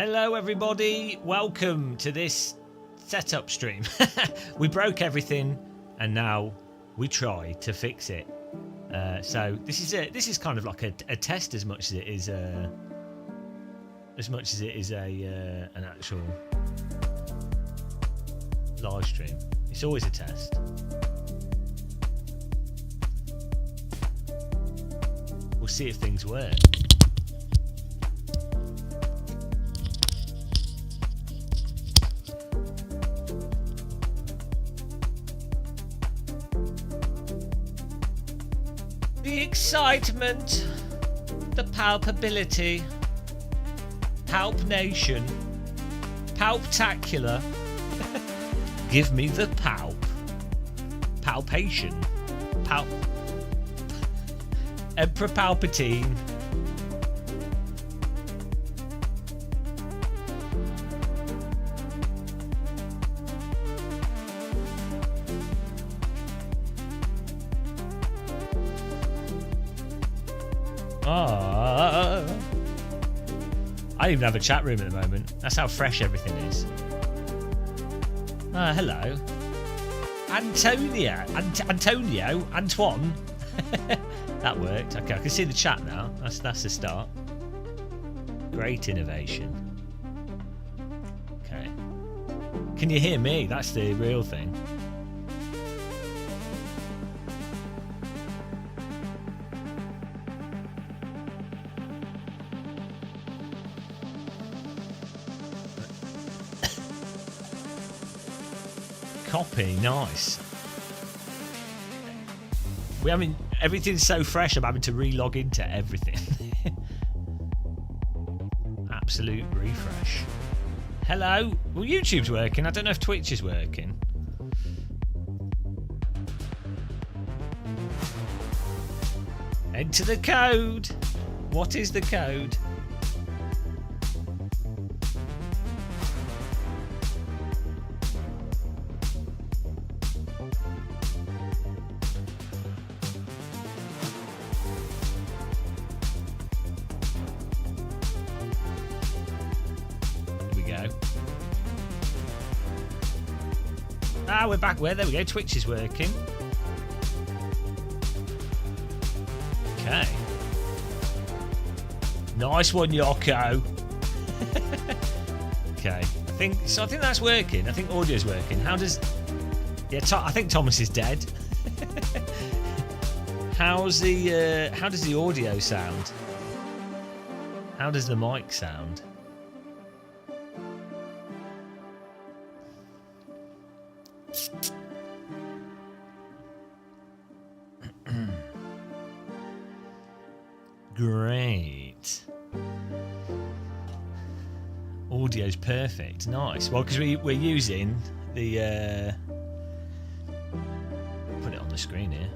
Hello everybody, welcome to this setup stream. We broke everything and now we try to fix it. So this is kind of like a test as much as it is an actual live stream. It's always a test. We'll see if things work. The excitement, the palpability, Palp Nation, Palptacular. Give me the palp. Palpation. Palp. Emperor Palpatine. I don't even have a chat room at the moment. That's how fresh everything is. Hello. Antonio. Antoine. That worked. Okay, I can see the chat now. That's a start. Great innovation. Okay. Can you hear me? That's the real thing. Copy, nice. Everything's so fresh, I'm having to re-log into everything. Absolute refresh. Hello. Well, YouTube's working. I don't know if Twitch is working. Enter the code. What is the code? We're back. There we go. Twitch is working. Okay. Nice one, Yoko. Okay. I think that's working. I think audio's working. How does? Yeah, I think Thomas is dead. How does the audio sound? How does the mic sound? Great. Audio's perfect. Nice. Well, because we're using the put it on the screen here.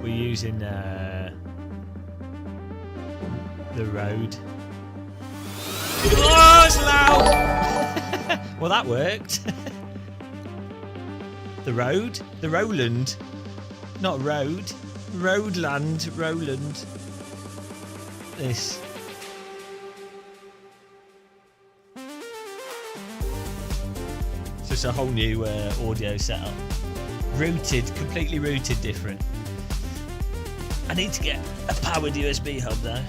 We're using the Rode. Oh, it's loud! Well, that worked. The Rode? The Roland. Not Road. Roadland. Roland. This. So it's a whole new audio setup. Completely routed different. I need to get a powered USB hub though.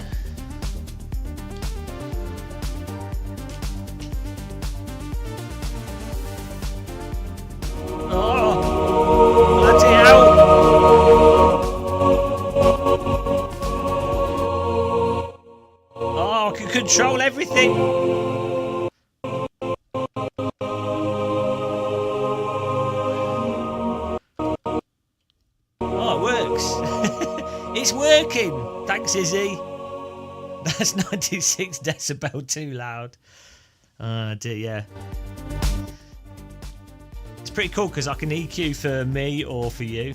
Oh, bloody hell! Oh, I can control everything. It's working! Thanks, Izzy. That's 96 decibel too loud. Dear, yeah. It's pretty cool because I can EQ for me or for you.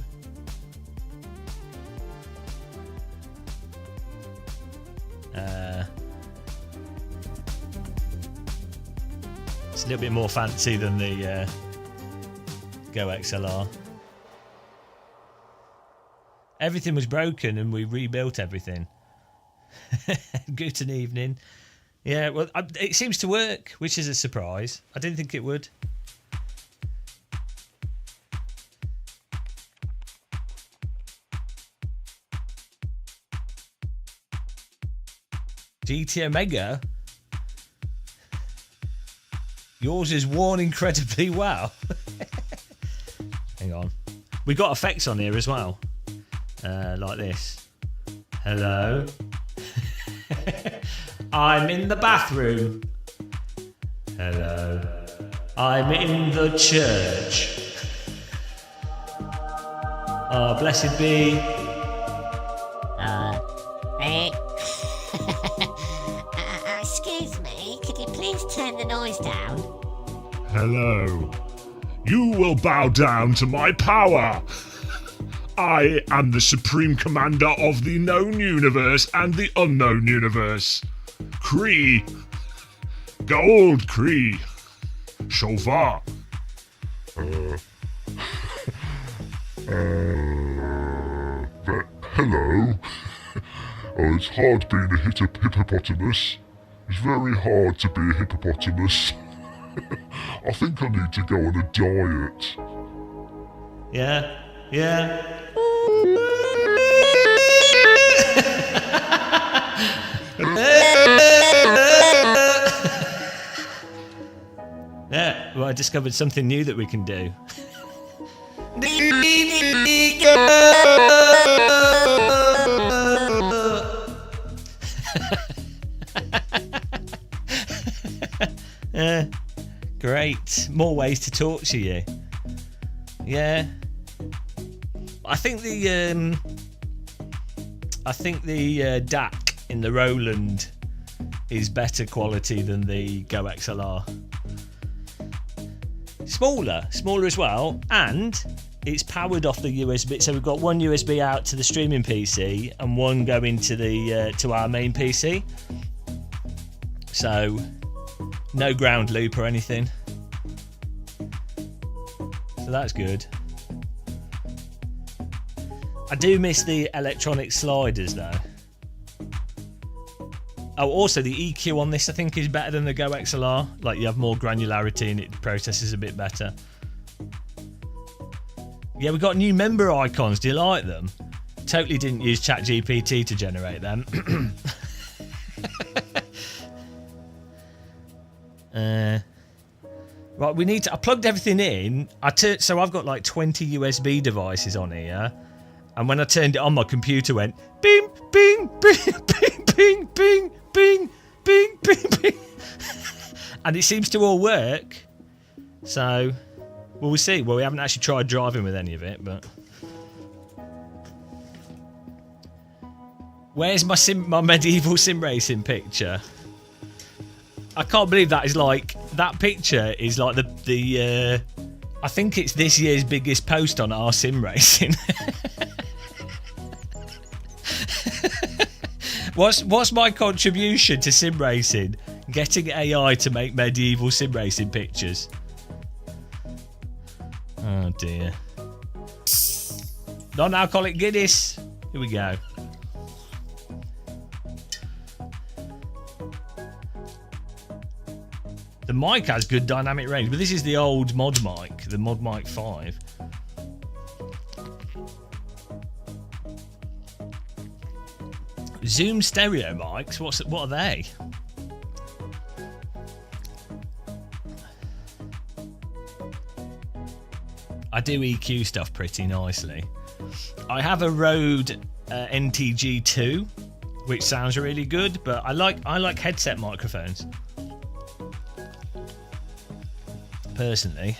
It's a little bit more fancy than the Go XLR. Everything was broken and we rebuilt everything. Guten evening. Yeah, well, it seems to work, which is a surprise. I didn't think it would. GT Omega? Yours is worn incredibly well. Hang on. We've got effects on here as well. Like this. Hello. I'm in the bathroom. Hello. I'm in the church. Oh, blessed be. Excuse me, could you please turn the noise down? Hello. You will bow down to my power. I am the Supreme Commander of the known universe and the unknown universe. Kree. Gold Kree. Chauvin. Hello. Oh, it's hard being a hippopotamus. It's very hard to be a hippopotamus. I think I need to go on a diet. Yeah, yeah. Yeah, well, I discovered something new that we can do. Great. More ways to torture you. Yeah. I think the DAC in the Roland is better quality than the Go XLR. Smaller as well, and it's powered off the USB. So we've got one USB out to the streaming PC and one going to the to our main PC. So no ground loop or anything. So that's good. I do miss the electronic sliders though. Oh, also the EQ on this I think is better than the Go XLR. Like you have more granularity and it processes a bit better. Yeah, we got new member icons. Do you like them? Totally didn't use ChatGPT to generate them. Right, we need to. I plugged everything in. So I've got like 20 USB devices on here, and when I turned it on, my computer went bing, bing, bing, bing, bing, bing, bing, bing, bing, bing, and it seems to all work. So, well, we'll see. Well, we haven't actually tried driving with any of it, but where's my medieval sim racing picture? I can't believe that is like that picture is like the I think it's this year's biggest post on our sim racing. What's my contribution to sim racing? Getting AI to make medieval sim racing pictures. Oh dear. Non-alcoholic Guinness. Here we go. The mic has good dynamic range, but this is the old mod mic, the mod mic 5. Zoom stereo mics, what are they? I do EQ stuff pretty nicely. I have a Rode NTG2, which sounds really good, but I like headset microphones. Personally.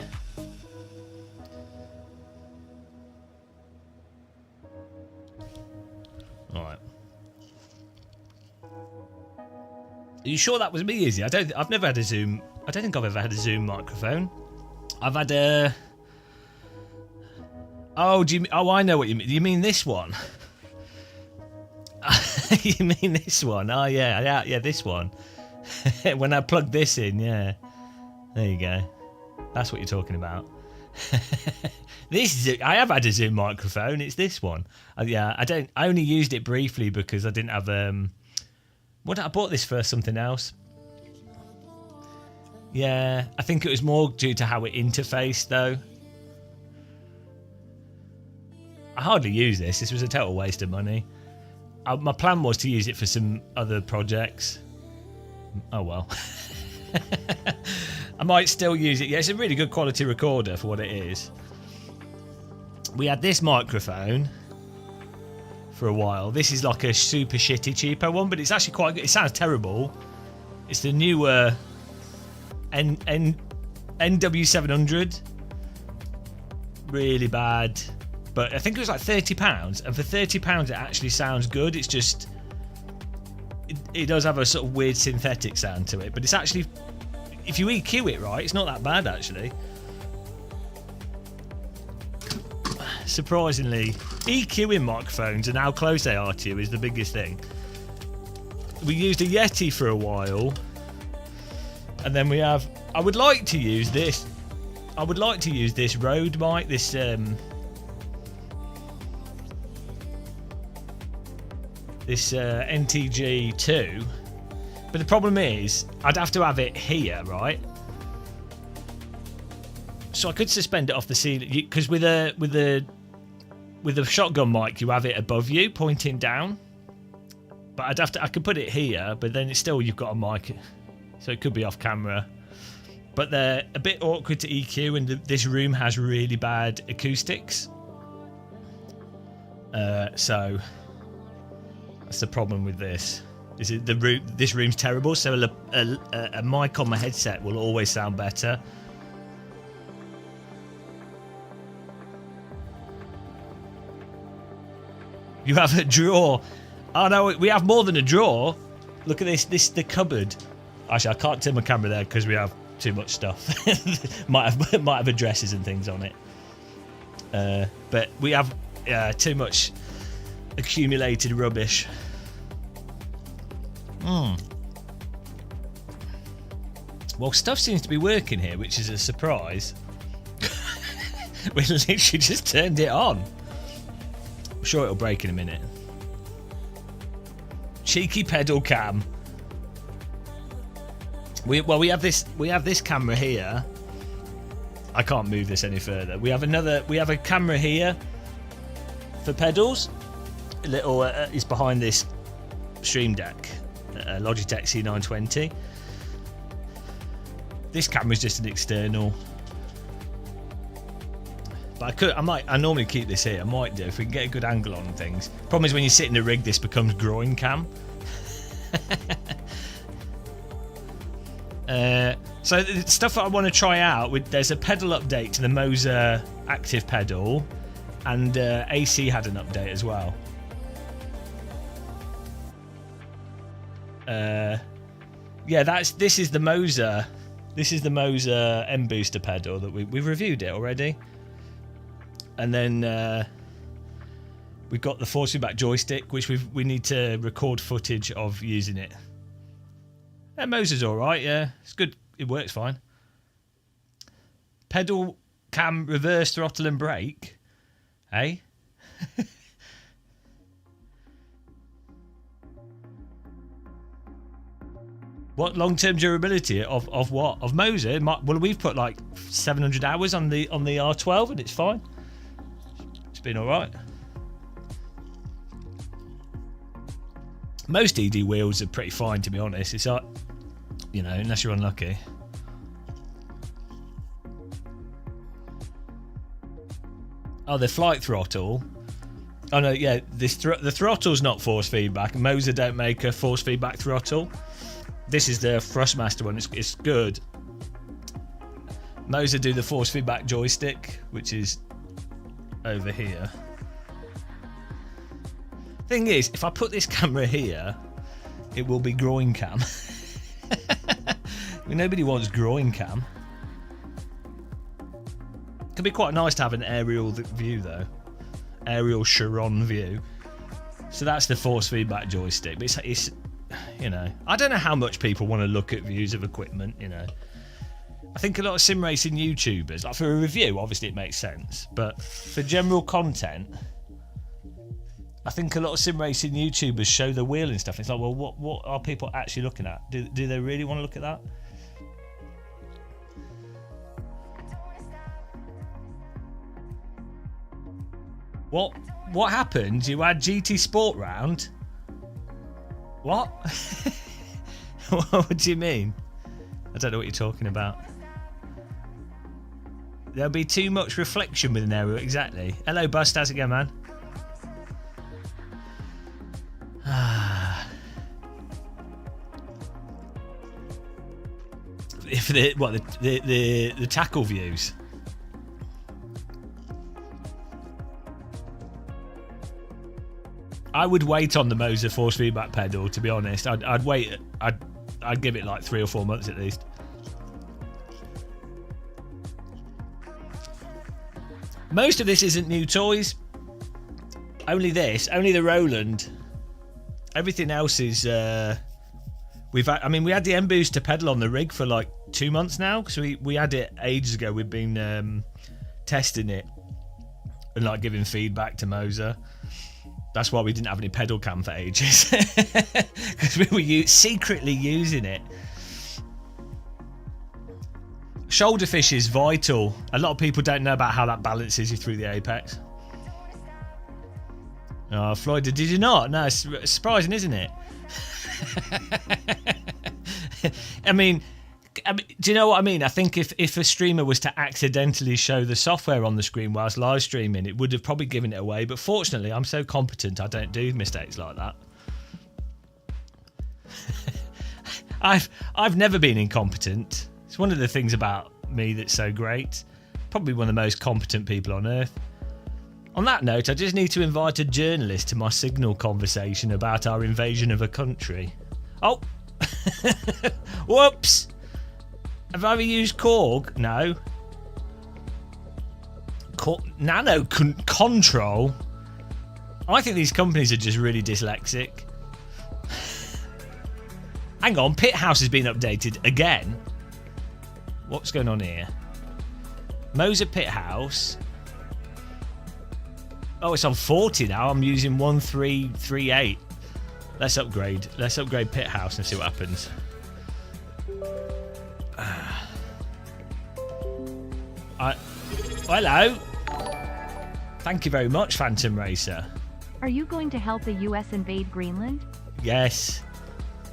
Alright. Are you sure that was me, Izzy? I've never had a Zoom. I don't think I've ever had a Zoom microphone. I've had a. Oh, I know what you mean. You mean this one? You mean this one? Oh yeah, this one. When I plugged this in, yeah. There you go. That's what you're talking about. I have had a Zoom microphone. It's this one. Yeah, I only used it briefly because I didn't have I bought this for something else. Yeah, I think it was more due to how it interfaced though. I hardly use this. This was a total waste of money. My plan was to use it for some other projects. Oh well. I might still use it. Yeah, it's a really good quality recorder for what it is. We had this microphone for a while. This is like a super shitty cheapo one, but it's actually quite good. It sounds terrible. It's the newer NW700. Really bad. But I think it was like £30, and for £30 it actually sounds good. It's just it does have a sort of weird synthetic sound to it, but it's actually, if you EQ it right, it's not that bad actually. Surprisingly, EQing microphones and how close they are to you is the biggest thing. We used a Yeti for a while, and then we have. I would like to use this. I would like to use this Rode mic. This NTG2, but the problem is I'd have to have it here, right? So I could suspend it off the ceiling, because with a shotgun mic you have it above you pointing down, but I could put it here, but then it's still, you've got a mic, so it could be off camera. But they're a bit awkward to EQ, and this room has really bad acoustics, so that's the problem with this. This room's terrible, so a mic on my headset will always sound better. You have a drawer. Oh no, we have more than a drawer. Look at this. This is the cupboard. Actually, I can't turn my camera there because we have too much stuff. might have addresses and things on it. But we have too much accumulated rubbish. Well, stuff seems to be working here, which is a surprise. We literally just turned it on. I'm sure it'll break in a minute. Cheeky pedal cam. We have this camera here. I can't move this any further. We have a camera here for pedals. A little is behind this Stream Deck, Logitech C920. This camera is just an external. But I normally keep this here. I might do if we can get a good angle on things. Problem is when you sit in the rig, this becomes groin cam. So the stuff that I want to try out, there's a pedal update to the Moser active pedal, and AC had an update as well. Yeah, this is the Moser. This is the Moser M Booster pedal that we've reviewed it already. And then we've got the force feedback joystick, which we need to record footage of using it. Yeah, Moser's all right. Yeah, it's good. It works fine. Pedal, cam, reverse, throttle, and brake. Hey. What long-term durability of what? Of Moser? Well, we've put like 700 hours on the R12, and it's fine. It's been all right. Most ED wheels are pretty fine, to be honest. It's like, unless you're unlucky. Oh, the flight throttle. Oh no, yeah, the throttle's not force feedback. Moser don't make a force feedback throttle. This is the Thrustmaster one. It's good. Moser do the force feedback joystick, which is over here. Thing is, if I put this camera here, it will be groin cam. Nobody wants groin cam. Could be quite nice to have an aerial view though. Aerial Chiron view. So that's the force feedback joystick. But it's I don't know how much people want to look at views of equipment, I think a lot of sim racing YouTubers, like for a review, obviously it makes sense, but for general content, I think a lot of sim racing YouTubers show the wheel and stuff. It's like, well, what are people actually looking at? Do they really want to look at that? What happened? You had GT Sport round? What? What do you mean? I don't know what you're talking about. There'll be too much reflection with an area, exactly. Hello, Bust, how's it going, man? If the tackle views. I would wait on the Moser force feedback pedal, to be honest. I'd wait. I'd give it like 3 or 4 months at least. Most of this isn't new toys. Only this, only the Roland. Everything else is. We had the M-Booster pedal on the rig for like 2 months now, because we had it ages ago. We've been testing it and like giving feedback to Moser. That's why we didn't have any pedal cam for ages, because we were secretly using it. Shoulder fish is vital. A lot of people don't know about how that balances you through the apex. Oh, Floyd, did you not? No, it's surprising, isn't it? I mean, do you know what I mean? I think if a streamer was to accidentally show the software on the screen whilst live streaming, it would have probably given it away. But fortunately, I'm so competent, I don't do mistakes like that. I've never been incompetent. It's one of the things about me that's so great. Probably one of the most competent people on earth. On that note, I just need to invite a journalist to my Signal conversation about our invasion of a country. Oh! Whoops! Have I ever used Korg? No. Nano Control? I think these companies are just really dyslexic. Hang on, Pit House has been updated again. What's going on here? Moser Pit House. Oh, it's on 40 now. I'm using 1338. Let's upgrade. Let's upgrade Pit House and see what happens. Hello. Thank you very much, Phantom Racer. Are you going to help the US invade Greenland? Yes.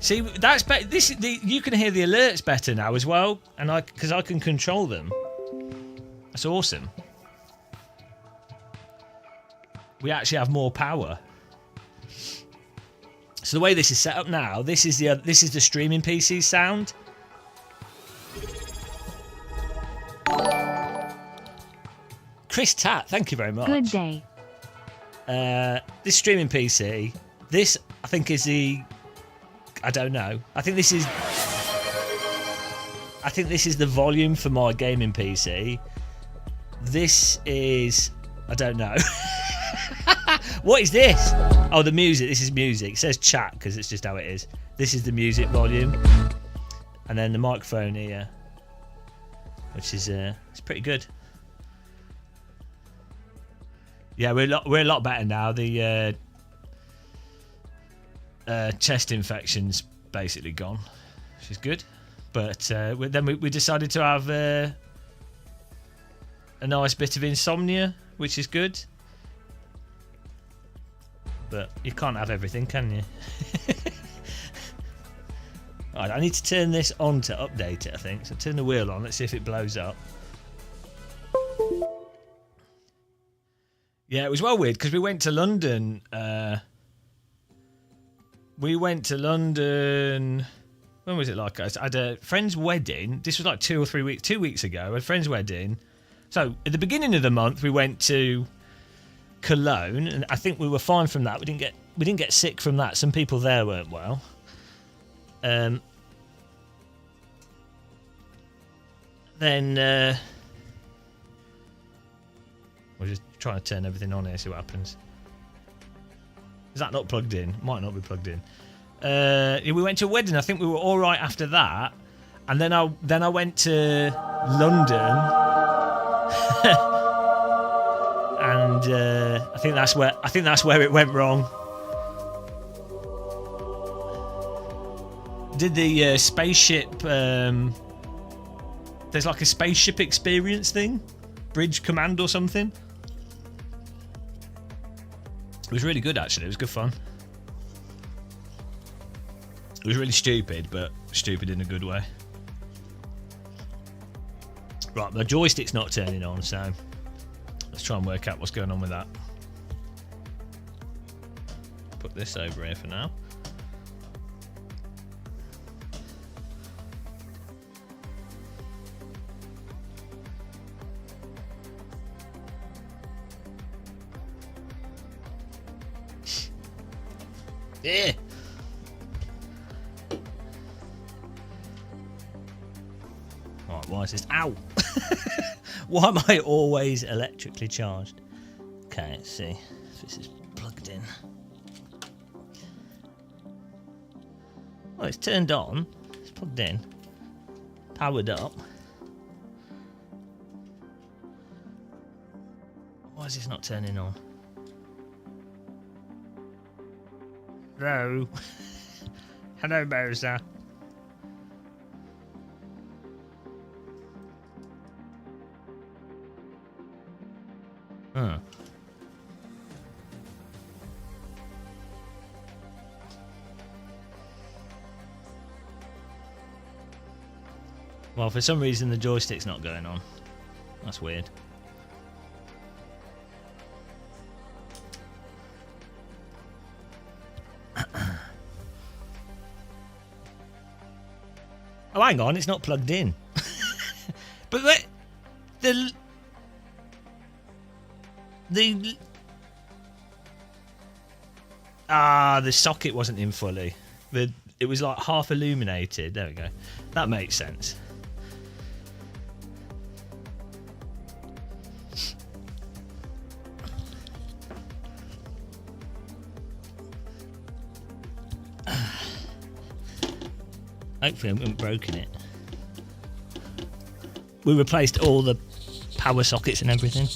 See, that's better. You can hear the alerts better now as well, and because I can control them. That's awesome. We actually have more power. So the way this is set up now, this is the streaming PC sound. Chris Tat, thank you very much. Good day. This streaming PC, this I think is the. I don't know. I think this is the volume for my gaming PC. This is. I don't know. What is this? Oh, the music. This is music. It says chat because it's just how it is. This is the music volume, and then the microphone here, which is it's pretty good. Yeah, we're a lot better now. The chest infection's basically gone, which is good. But then we decided to have a nice bit of insomnia, which is good. But you can't have everything, can you? Right, I need to turn this on to update it, I think. So turn the wheel on. Let's see if it blows up. Yeah, it was well weird because we went to London. When was it like? I had a friend's wedding. This was like 2 weeks ago. I had a friend's wedding. So at the beginning of the month, we went to Cologne, and I think we were fine from that. We didn't get sick from that. Some people there weren't well. Then we're just trying to turn everything on here, see what happens. Is that not plugged in? Might not be plugged in. We went to a wedding. I think we were all right after that, and then I went to London, and I think that's where it went wrong. Did the spaceship? There's like a spaceship experience thing, Bridge Command or something. It was really good, actually. It was good fun. It was really stupid, but stupid in a good way. Right, the joystick's not turning on, so let's try and work out what's going on with that. Put this over here for now. Yeah. Right, why is this? Ow! Why am I always electrically charged? Okay, let's see if this is plugged in. Well, it's turned on. It's plugged in. Powered up. Why is this not turning on? Hello. Hello, Bowser. Huh. Well, for some reason the joystick's not going on. That's weird. Oh, hang on, it's not plugged in. But the socket wasn't in fully. It was like half illuminated. There we go. That makes sense. Hopefully I haven't broken it. We replaced all the power sockets and everything.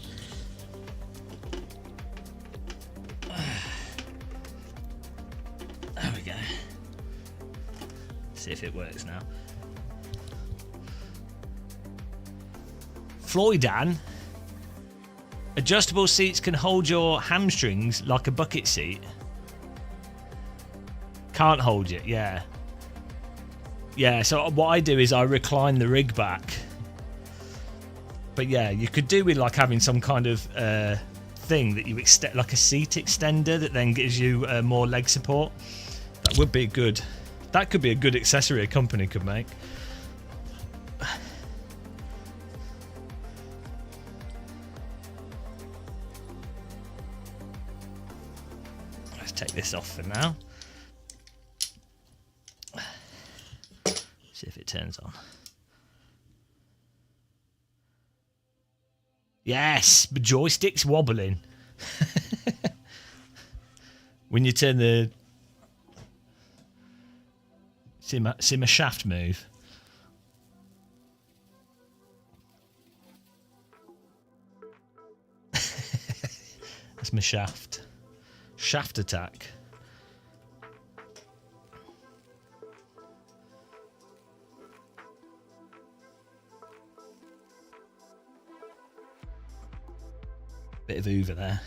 There we go. See if it works now. Floydan. Adjustable seats can hold your hamstrings like a bucket seat. Can't hold it, yeah. Yeah, so what I do is I recline the rig back. But yeah, you could do with like having some kind of thing that you extend, like a seat extender that then gives you more leg support. That would be good. That could be a good accessory a company could make. Let's take this off for now. See if it turns on. Yes, the joystick's wobbling. When you turn the simmer shaft move. That's my shaft. Shaft attack. Bit of Hoover there.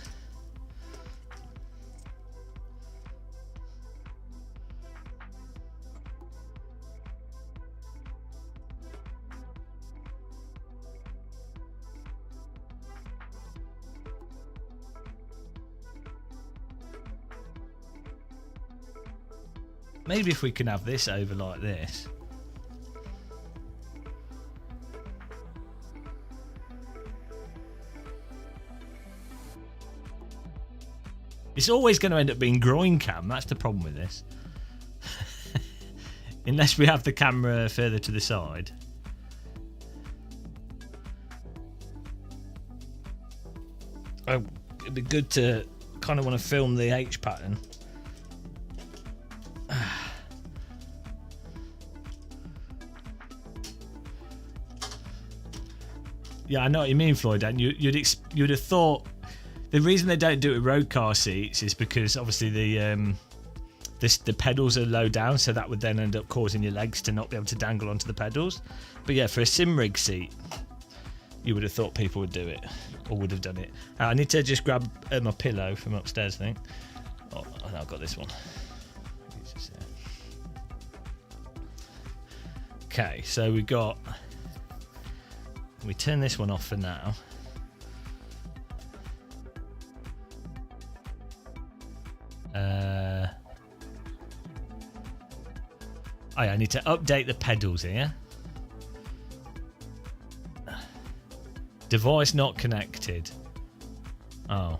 Maybe if we can have this over like this. It's always going to end up being groin cam. That's the problem with this. Unless we have the camera further to the side. Oh, it'd be good to kind of want to film the H pattern. Yeah, I know what you mean, Floyd. And you'd have thought the reason they don't do it with road car seats is because obviously the pedals are low down, so that would then end up causing your legs to not be able to dangle onto the pedals. But yeah, for a SIMRIG seat, you would have thought people would do it, or would have done it. I need to just grab my pillow from upstairs, I think. Oh, I've got this one. Okay, so we turn this one off for now. Oh yeah, I need to update the pedals here. Device not connected. Oh.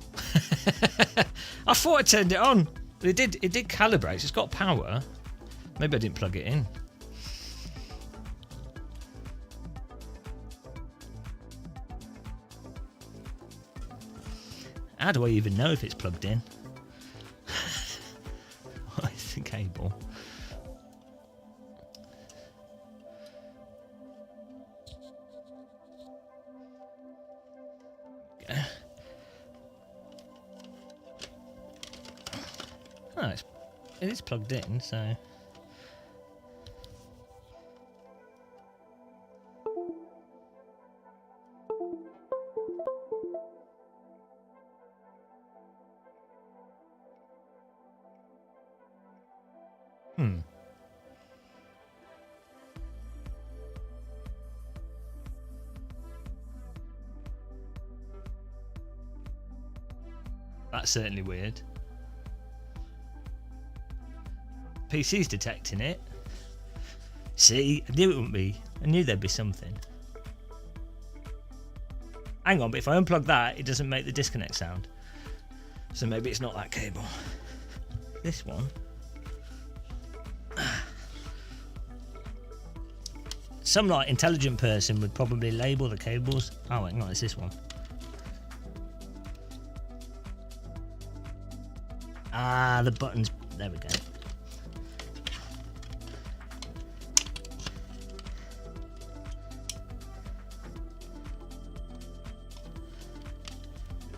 I thought I turned it on. But it did calibrate, so it's got power. Maybe I didn't plug it in. How do I even know if it's plugged in? What is the cable? Oh, it is plugged in, so... That's certainly weird. PC's detecting it. See, I knew it wouldn't be. I knew there'd be something. Hang on, but if I unplug that, it doesn't make the disconnect sound. So maybe it's not that cable. This one. Some like intelligent person would probably label the cables. Oh, hang on, it's this one. Ah, the buttons. There we go.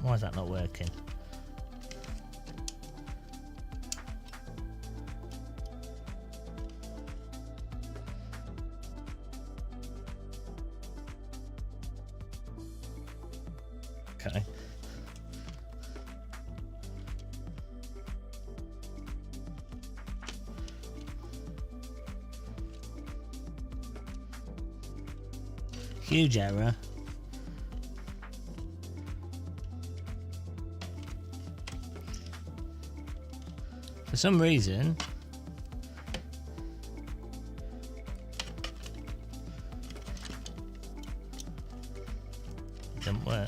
Why is that not working? Okay. Huge error. For some reason, it doesn't work.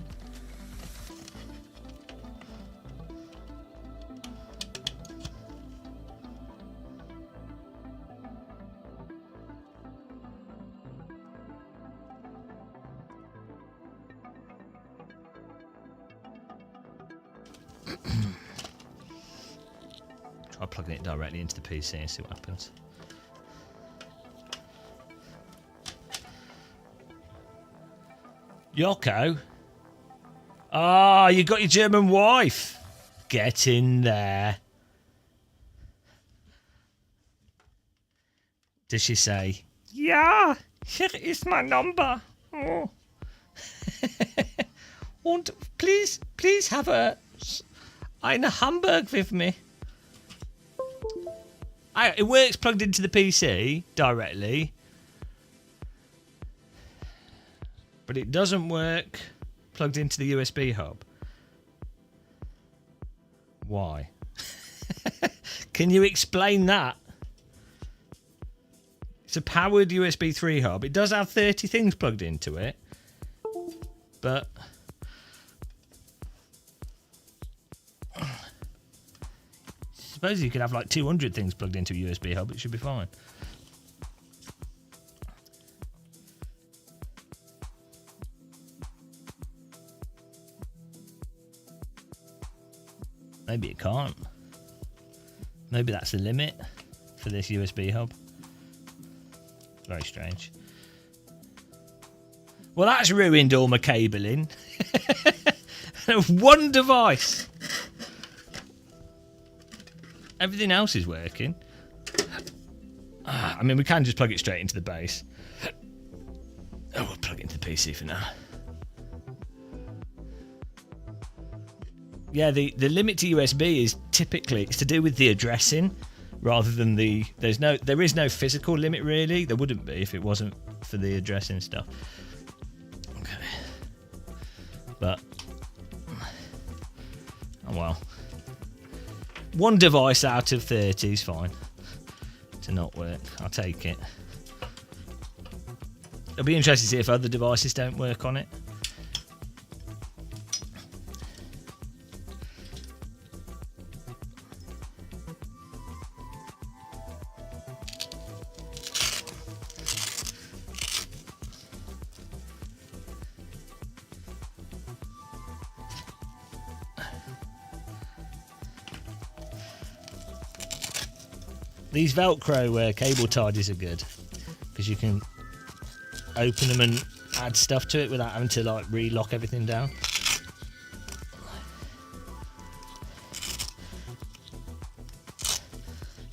Try plugging it directly into the PC and see what happens. Yoko? Ah, you got your German wife. Get in there. Does she say, "Ja, here is my number. Oh. Und please have eine Hamburg with me." It works plugged into the PC directly, but it doesn't work plugged into the USB hub. Why? Can you explain that? It's a powered USB 3 hub. It does have 30 things plugged into it, but suppose you could have like 200 things plugged into a USB hub. It should be fine. Maybe it can't. Maybe that's the limit for this USB hub. Very strange. Well, that's ruined all my cabling. One device. Everything else is working. I mean, we can just plug it straight into the base. Oh, we'll plug it into the PC for now. Yeah, the limit to USB is typically it's to do with the addressing rather than the there is no physical limit really. There wouldn't be if it wasn't for the addressing stuff. Okay. But oh well. One device out of 30 is fine to not work. I'll take it. It'll be interesting to see if other devices don't work on it. These Velcro cable tidies are good because you can open them and add stuff to it without having to like re-lock everything down.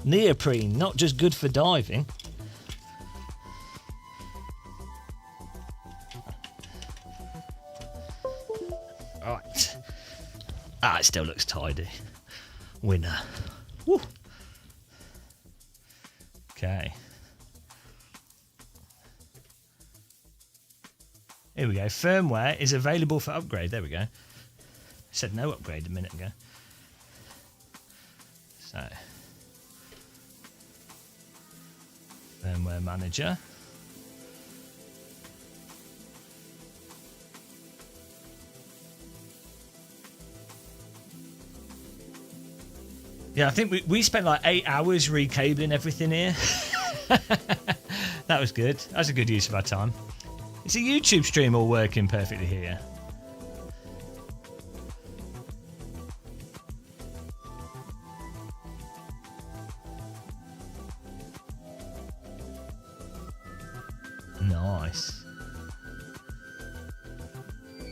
Neoprene, not just good for diving. Right. Ah, it still looks tidy. Winner. Woo. Okay. Here we go. Firmware is available for upgrade. There we go. Said no upgrade a minute ago. So, firmware manager. Yeah, I think we spent like 8 hours recabling everything here. That was good. That was a good use of our time. It's a YouTube stream all working perfectly here. Nice.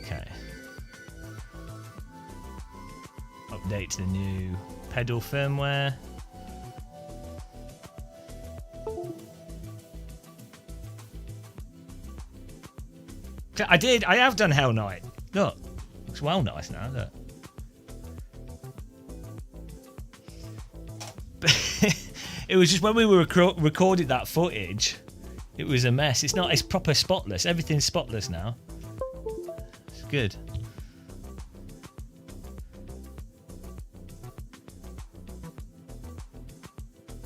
Okay. Update to the new pedal firmware. I have done Hell Knight. Look, looks well nice now, look. It was just when we were recorded that footage, it was a mess. It's proper spotless. Everything's spotless now. It's good.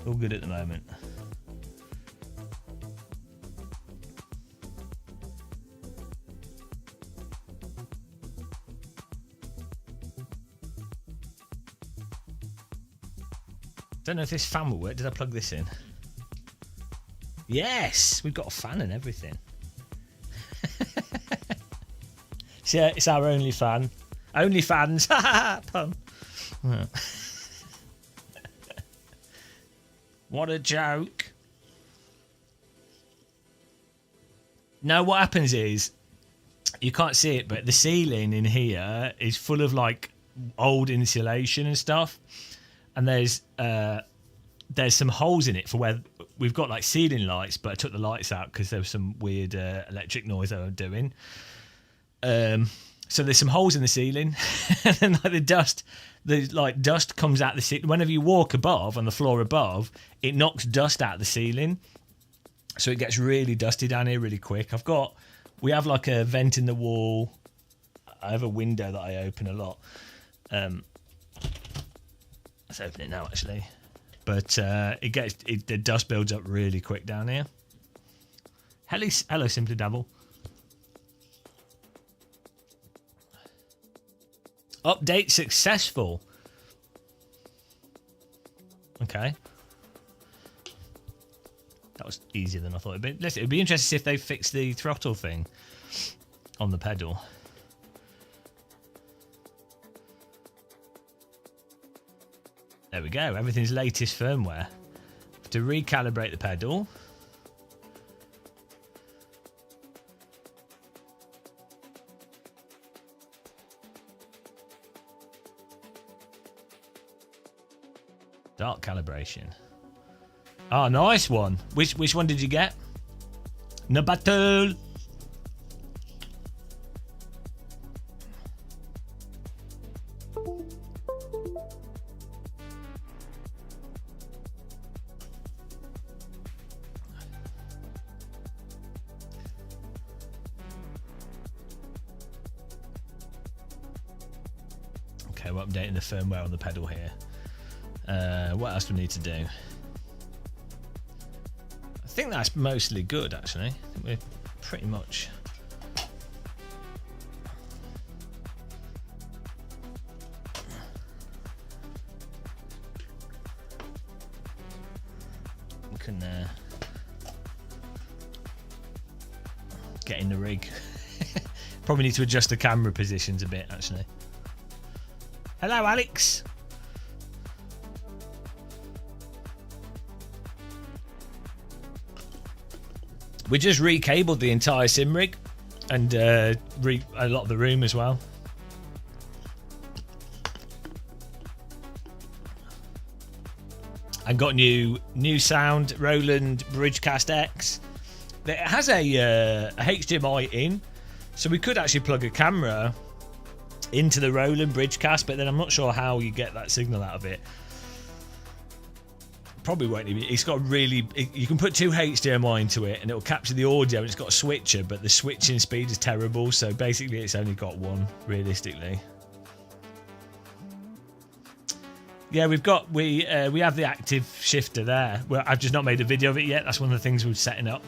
All good at the moment. Don't know if this fan will work. Did I plug this in? Yes, we've got a fan and everything. So yeah, it's our only fan. Only fans. Pun. What a joke. No, what happens is, you can't see it, but the ceiling in here is full of like old insulation and stuff. And there's some holes in it for where we've got like ceiling lights, but I took the lights out because there was some weird electric noise they were doing. So there's some holes in the ceiling, and then like dust comes out the ceiling. Whenever you walk above on the floor above, it knocks dust out the ceiling, so it gets really dusty down here really quick. We have like a vent in the wall. I have a window that I open a lot. Let's open it now, actually. But the dust builds up really quick down here. Hello, Simply Dabble. Update successful. Okay. That was easier than I thought it'd be. It'd be interesting to see if they fix the throttle thing on the pedal. There we go. Everything's latest firmware. To recalibrate the pedal. Start calibration. Oh, nice one. Which one did you get? No battle. Okay, we're updating the firmware on the pedal here. What else do we need to do? I think that's mostly good, actually. I think we're pretty much... We can get in the rig. Probably need to adjust the camera positions a bit, actually. Hello, Alex. We just recabled the entire SIMRIG and a lot of the room as well. And got new sound, Roland Bridgecast X. It has a HDMI in, so we could actually plug a camera into the Roland Bridgecast, but then I'm not sure how you get that signal out of it. Probably won't even. It's got really. You can put 2 HDMI into it, and it will capture the audio. And it's got a switcher, but the switching speed is terrible. So basically, it's only got one, realistically. Yeah, we have the active shifter there. Well, I've just not made a video of it yet. That's one of the things we're setting up.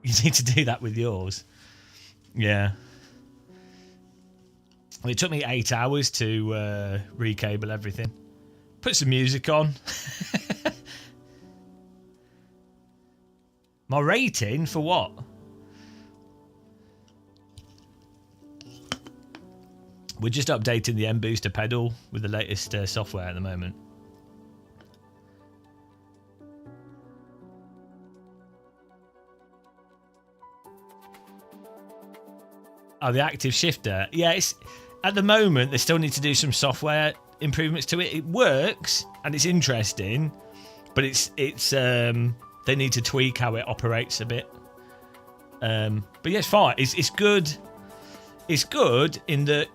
You need to do that with yours. Yeah. Well, it took me 8 hours to recable everything. Put some music on. My rating for what? We're just updating the M Booster pedal with the latest software at the moment. Oh, the active shifter. Yeah, it's at the moment they still need to do some software improvements to it. It works and it's interesting, but it's they need to tweak how it operates a bit. But yeah, it's fine. It's good. It's good in that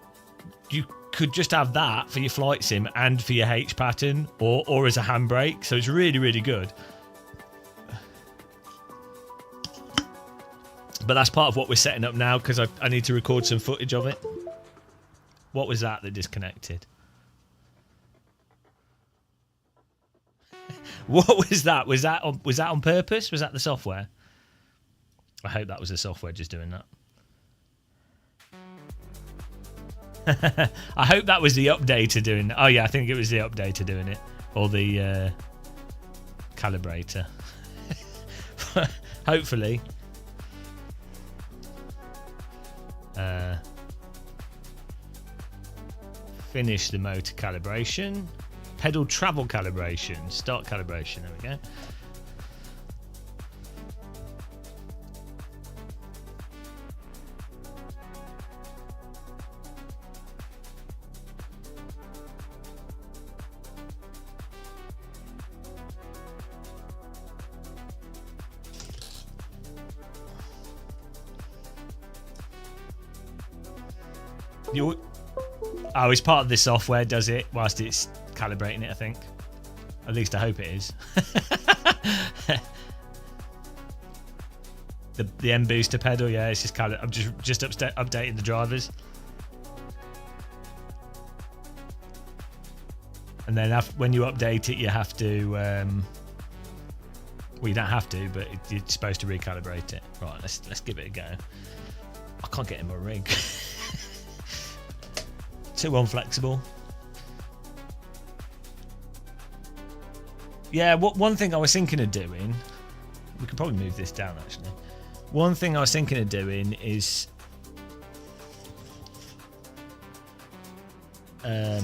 you could just have that for your flight sim and for your H pattern, or as a handbrake. So it's really, really good. But that's part of what we're setting up now, because I need to record some footage of it. What was that disconnected? What was that? Was that on purpose? Was that the software? I hope that was the software just doing that. I hope that was the updater doing it. Oh yeah, I think it was the updater doing it. Or the calibrator. Hopefully. Finish the motor calibration. Pedal travel calibration. Start calibration. There we go. Oh, it's part of the software, does it? Whilst it's calibrating it, I think. At least I hope it is. the M Booster pedal, yeah, it's just I'm just updating the drivers. And then when you update it, you have to. Well, you don't have to, but you're supposed to recalibrate it. Right, let's give it a go. I can't get in my rig. Too unflexible. Yeah, one thing I was thinking of doing, we could probably move this down actually. One thing I was thinking of doing is my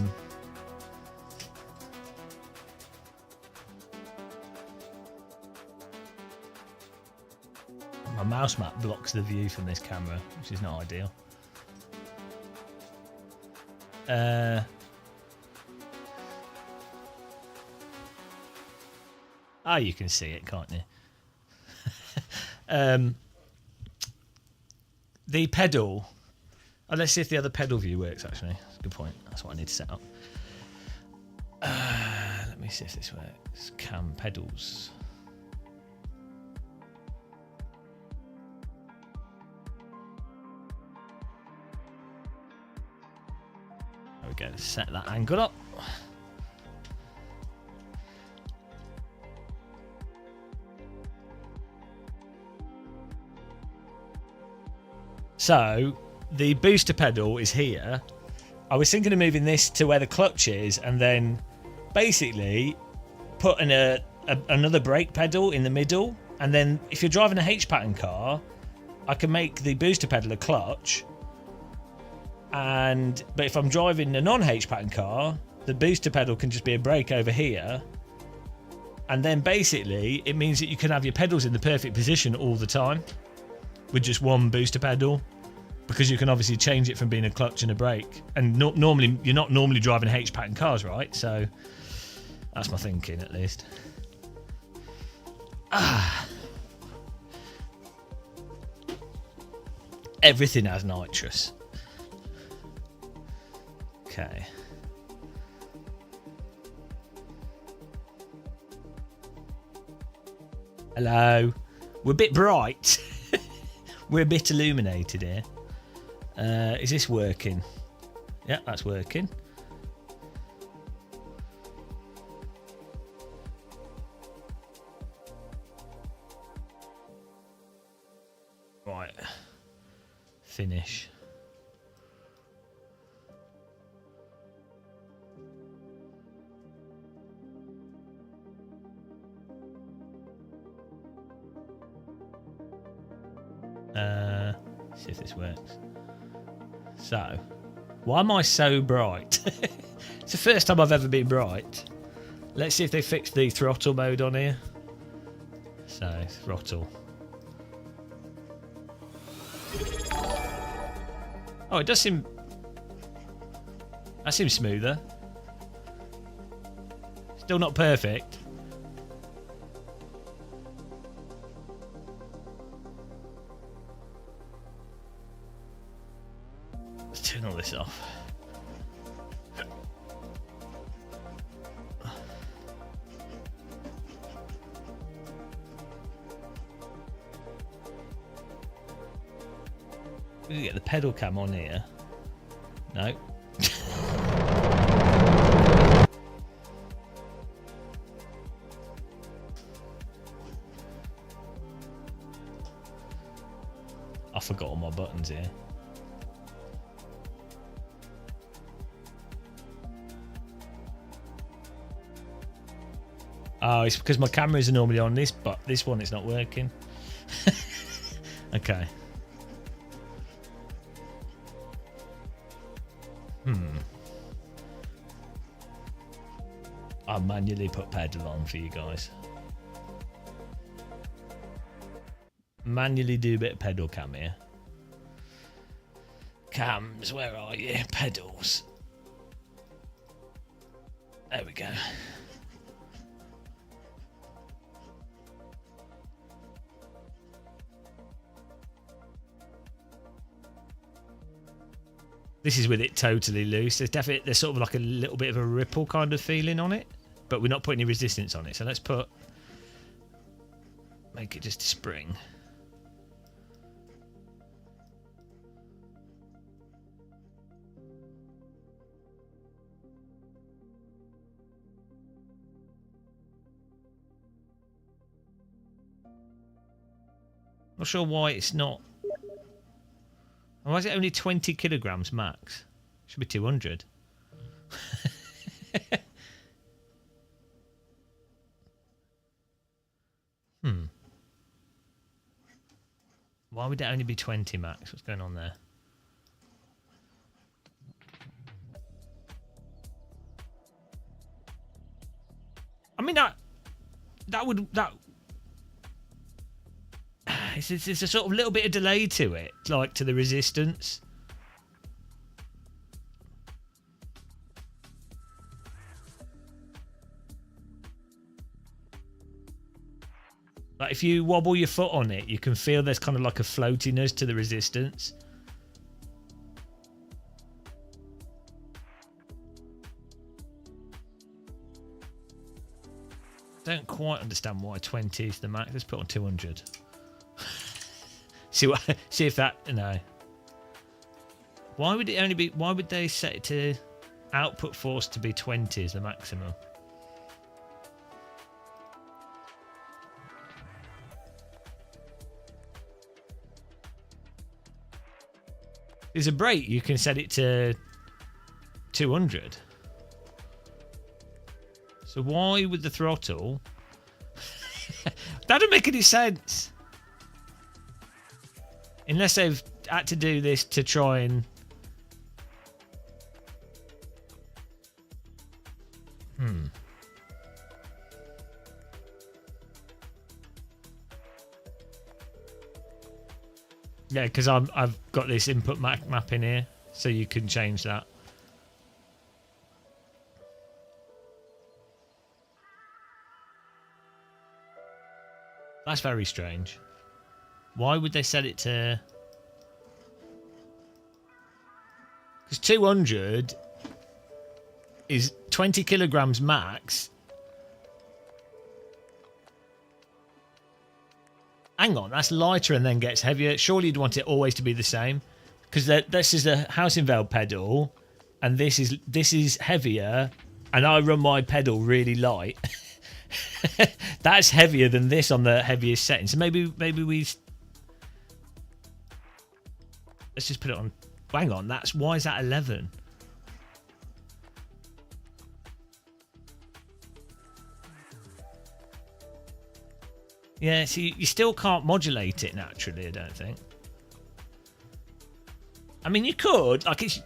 mouse map blocks the view from this camera, which is not ideal. Oh, you can see it, can't you? The pedal. Oh, let's see if the other pedal view works, actually. That's a good point. That's what I need to set up. Let me see if this works. Cam pedals. There we go. Set that angle up. So the booster pedal is here. I was thinking of moving this to where the clutch is and then basically putting another brake pedal in the middle, and then if you're driving a H-pattern car, I can make the booster pedal a clutch, but if I'm driving a non-H-pattern car, the booster pedal can just be a brake over here, and then basically it means that you can have your pedals in the perfect position all the time with just one booster pedal, because you can obviously change it from being a clutch and a brake. And normally, you're not normally driving H-pattern cars, right? So that's my thinking, at least. Everything has nitrous. Okay. Hello. We're a bit bright. We're a bit illuminated here. Is this working? Yeah, that's working. Right. Finish. See if this works. So, why am I so bright? It's the first time I've ever been bright. Let's see if they fixed the throttle mode on here. So, throttle. Oh, it does seem... That seems smoother. Still not perfect. Let's turn all this off. We can get the pedal cam on here. No. I forgot all my buttons here. Oh, it's because my cameras are normally on this, but this one it's not working. Okay. I'll manually put pedal on for you guys. Manually do a bit of pedal cam here. Cams, where are you? Pedals. There we go. This is with it totally loose. There's sort of like a little bit of a ripple kind of feeling on it, but we're not putting any resistance on it. So let's make it just a spring. Not sure why it's not. Why is it only 20 kilograms max? Should be 200. Why would it only be 20 max? What's going on there? I mean that it's a sort of little bit of delay to it, like to the resistance. Like if you wobble your foot on it, you can feel there's kind of like a floatiness to the resistance. Don't quite understand why 20 is the max. Let's put on 200. See if that, no. Why would it only be, why would they set it to output force to be 20 as the maximum? There's a brake, you can set it to 200. So why would the throttle? That don't make any sense. Unless they've had to do this to try and... Yeah, because I've got this input map in here, so you can change that. That's very strange. Why would they set it to... Because 200 is 20 kilograms max. Hang on, that's lighter and then gets heavier. Surely you'd want it always to be the same. Because this is a housing valve pedal, and this is heavier, and I run my pedal really light. That's heavier than this on the heaviest setting. So maybe we... Let's just put it on... Hang on, why is that 11? Yeah, so you still can't modulate it naturally, I don't think. I mean, you could. Like, it's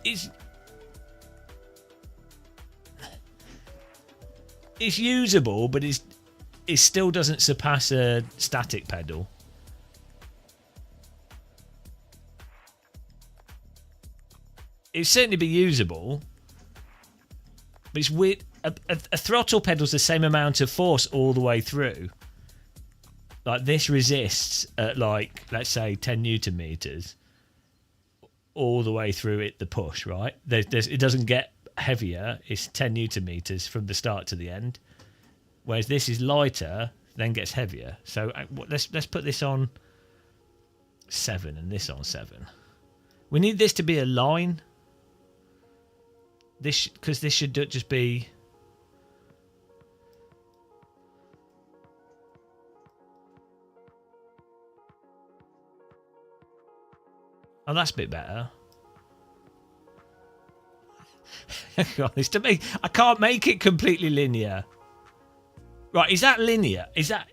usable, but it still doesn't surpass a static pedal. It'd certainly be usable, but it's weird. A throttle pedal's the same amount of force all the way through. Like this resists at like, let's say 10 Newton meters all the way through it, the push, right? It doesn't get heavier. It's 10 Newton meters from the start to the end. Whereas this is lighter, then gets heavier. So let's put this on 7 and this on 7. We need this to be a line. Because this should just be... Oh, that's a bit better. Honest to me, I can't make it completely linear. Right, is that linear? Is that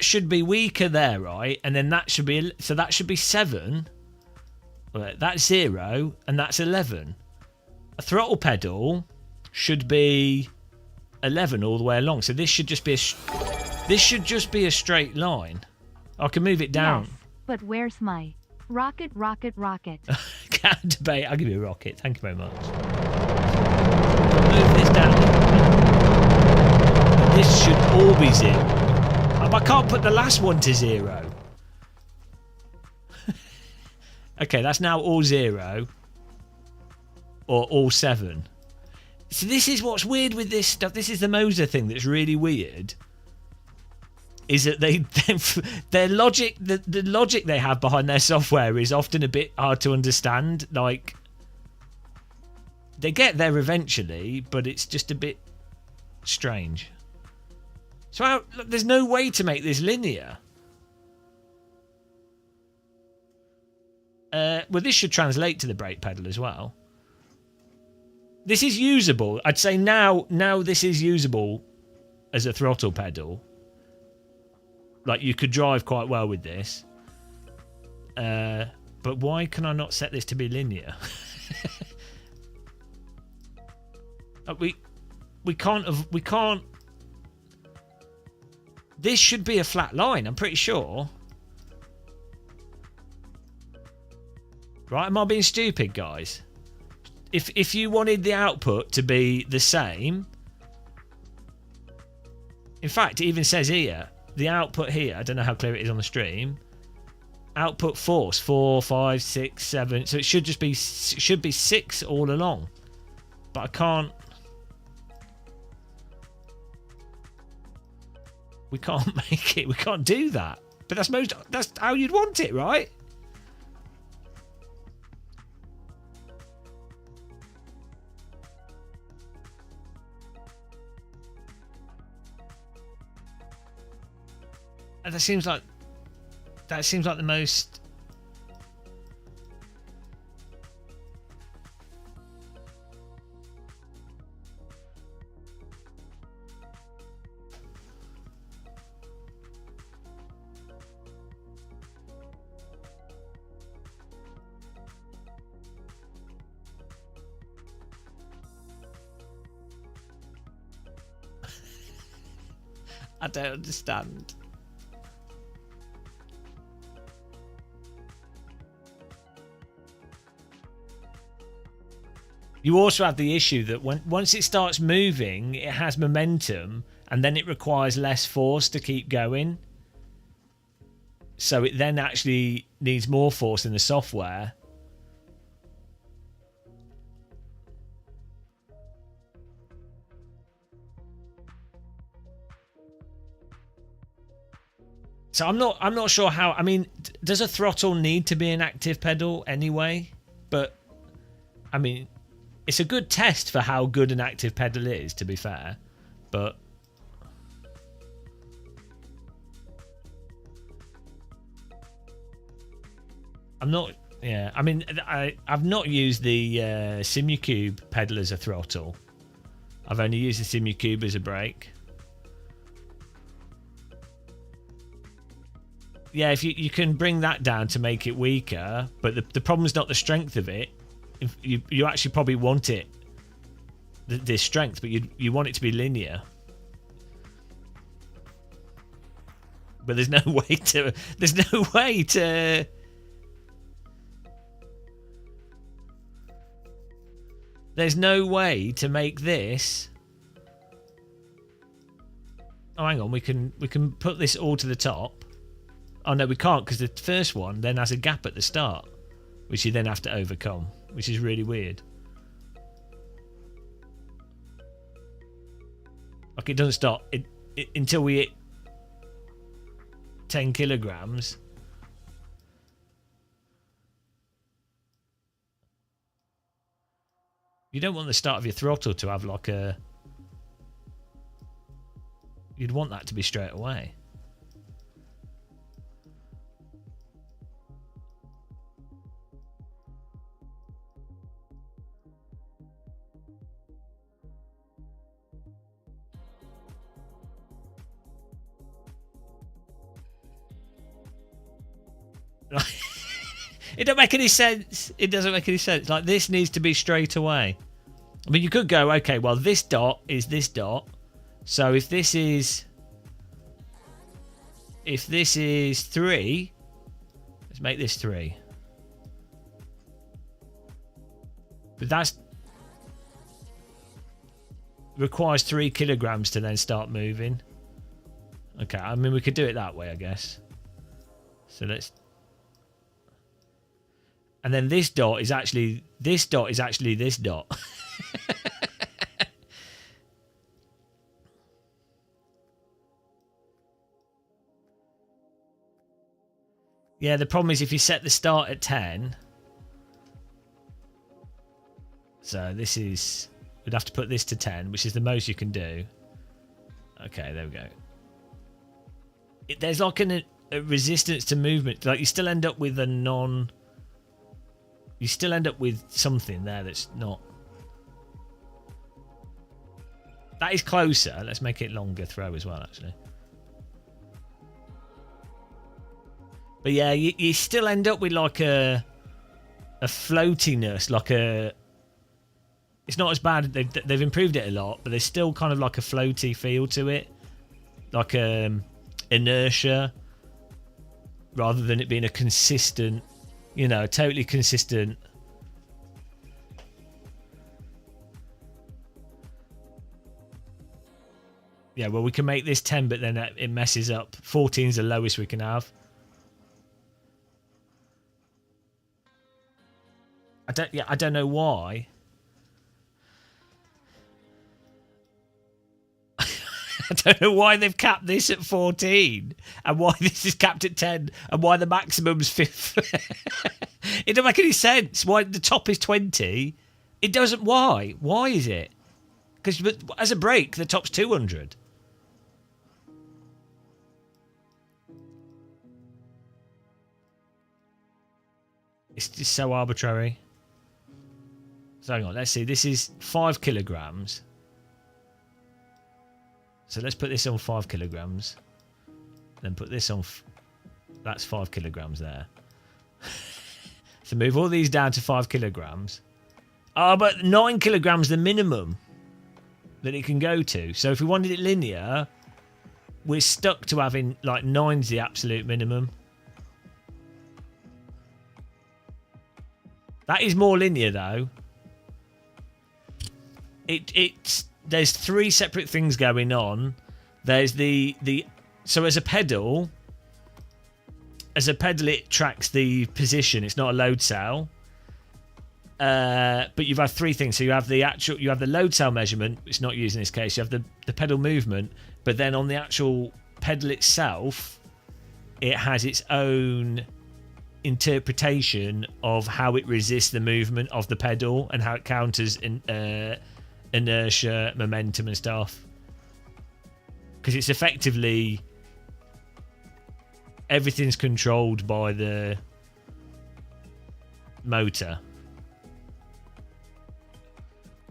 should be weaker there, right? And then that should be, so that should be 7. Right, that's 0 and that's 11. A throttle pedal should be 11 all the way along. So this should just be a straight line. I can move it down. Yes, but where's my rocket? Can't debate. I'll give you a rocket. Thank you very much. Move this down. This should all be 0. I can't put the last one to 0. Okay, that's now all 0. Or all 7. So this is what's weird with this stuff. This is the Moser thing that's really weird. Is that their logic, the logic they have behind their software is often a bit hard to understand. Like, they get there eventually, but it's just a bit strange. So look, there's no way to make this linear. Well, this should translate to the brake pedal as well. This is usable. I'd say now this is usable as a throttle pedal. Like, you could drive quite well with this. But why can I not set this to be linear? we can't. This should be a flat line, I'm pretty sure. Right, am I being stupid, guys? If you wanted the output to be the same... In fact, it even says here, the output here, I don't know how clear it is on the stream, output force 4, 5, 6, 7. So it should just be 6 all along. But I can't. We can't make it. We can't do that. But that's how you'd want it, right? And that seems like the most. I don't understand. You also have the issue that once it starts moving, it has momentum, and then it requires less force to keep going. So it then actually needs more force in the software. So I'm not sure how. I mean, does a throttle need to be an active pedal anyway? But I mean, it's a good test for how good an active pedal is, to be fair. But I'm not. Yeah, I mean, I've not used the SIMRIG pedal as a throttle. I've only used the SIMRIG as a brake. Yeah, if you can bring that down to make it weaker, but the problem's not the strength of it. If you actually probably want it, this strength, but you want it to be linear. But there's no way to. There's no way to. There's no way to make this. Oh, hang on. We can put this all to the top. Oh no, we can't, because the first one then has a gap at the start, which you then have to overcome, which is really weird. Like, it doesn't stop until we hit 10 kilograms. You don't want the start of your throttle to have like a. You'd want that to be straight away. It don't make any sense. It doesn't make any sense. Like, this needs to be straight away. I mean, you could go, okay, well, this dot is this dot. So if this is 3, let's make this 3. But that's requires 3 kilograms to then start moving. Okay, I mean, we could do it that way, I guess. So let's. And then this dot is actually this dot. Yeah, the problem is if you set the start at 10. So this is. We'd have to put this to 10, which is the most you can do. Okay, there we go. There's like a resistance to movement. Like, you still end up with a non. You still end up with something there that's not. That is closer. Let's make it longer throw as well, actually. But yeah, you still end up with like a floatiness, like a. It's not as bad. They've improved it a lot, but there's still kind of like a floaty feel to it, like inertia, rather than it being a consistent. You know, totally consistent. Yeah, well, we can make this 10, but then it messes up. 14 is the lowest we can have. I don't know why. I don't know why they've capped this at 14 and why this is capped at 10 and why the maximum's 5. It don't make any sense. Why the top is 20? It doesn't. Why? Why is it? Because as a break, the top's 200. It's just so arbitrary. So hang on, let's see. This is 5 kilograms. So let's put this on 5 kilograms. Then put this on... That's 5 kilograms there. So move all these down to 5 kilograms. Oh, but 9 kilograms the minimum that it can go to. So if we wanted it linear, we're stuck to having like 9's the absolute minimum. That is more linear though. There's 3 separate things going on. There's so as a pedal it tracks the position. It's not a load cell. But you've had 3 things. So you have the load cell measurement, it's not used in this case. You have the pedal movement, but then on the actual pedal itself, it has its own interpretation of how it resists the movement of the pedal and how it counters inertia, momentum and stuff, because it's effectively everything's controlled by the motor,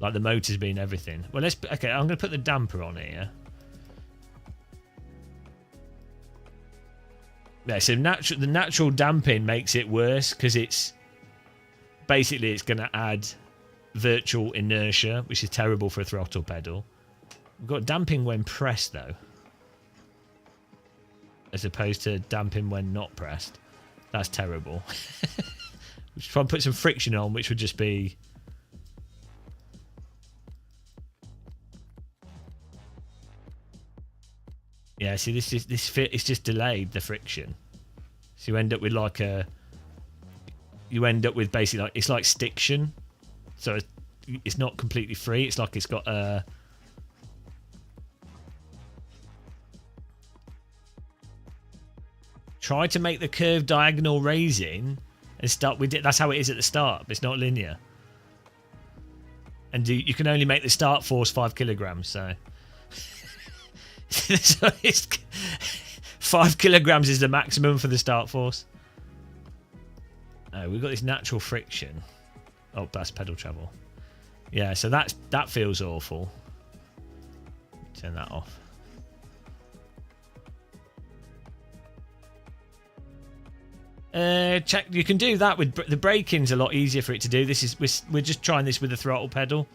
like the motor's being everything. Well, okay, I'm going to put the damper on here. Yeah, so the natural damping makes it worse because it's basically going to add virtual inertia, which is terrible for a throttle pedal. We've got damping when pressed though, as opposed to damping when not pressed. That's terrible. We should try and put some friction on, which would just be... Yeah, see, this fit is just delayed the friction, so you end up with basically like it's like stiction, so it's not completely free. It's like it's got a try to make the curve diagonal raising and start with it. That's how it is at the start. But it's not linear, and you can only make the start force 5 kilograms. So. So 5 kilograms is the maximum for the start force. Oh, we've got this natural friction. Oh, that's pedal travel. Yeah, so that feels awful. Turn that off. Check. You can do that with the braking's a lot easier for it to do. We're just trying this with the throttle pedal.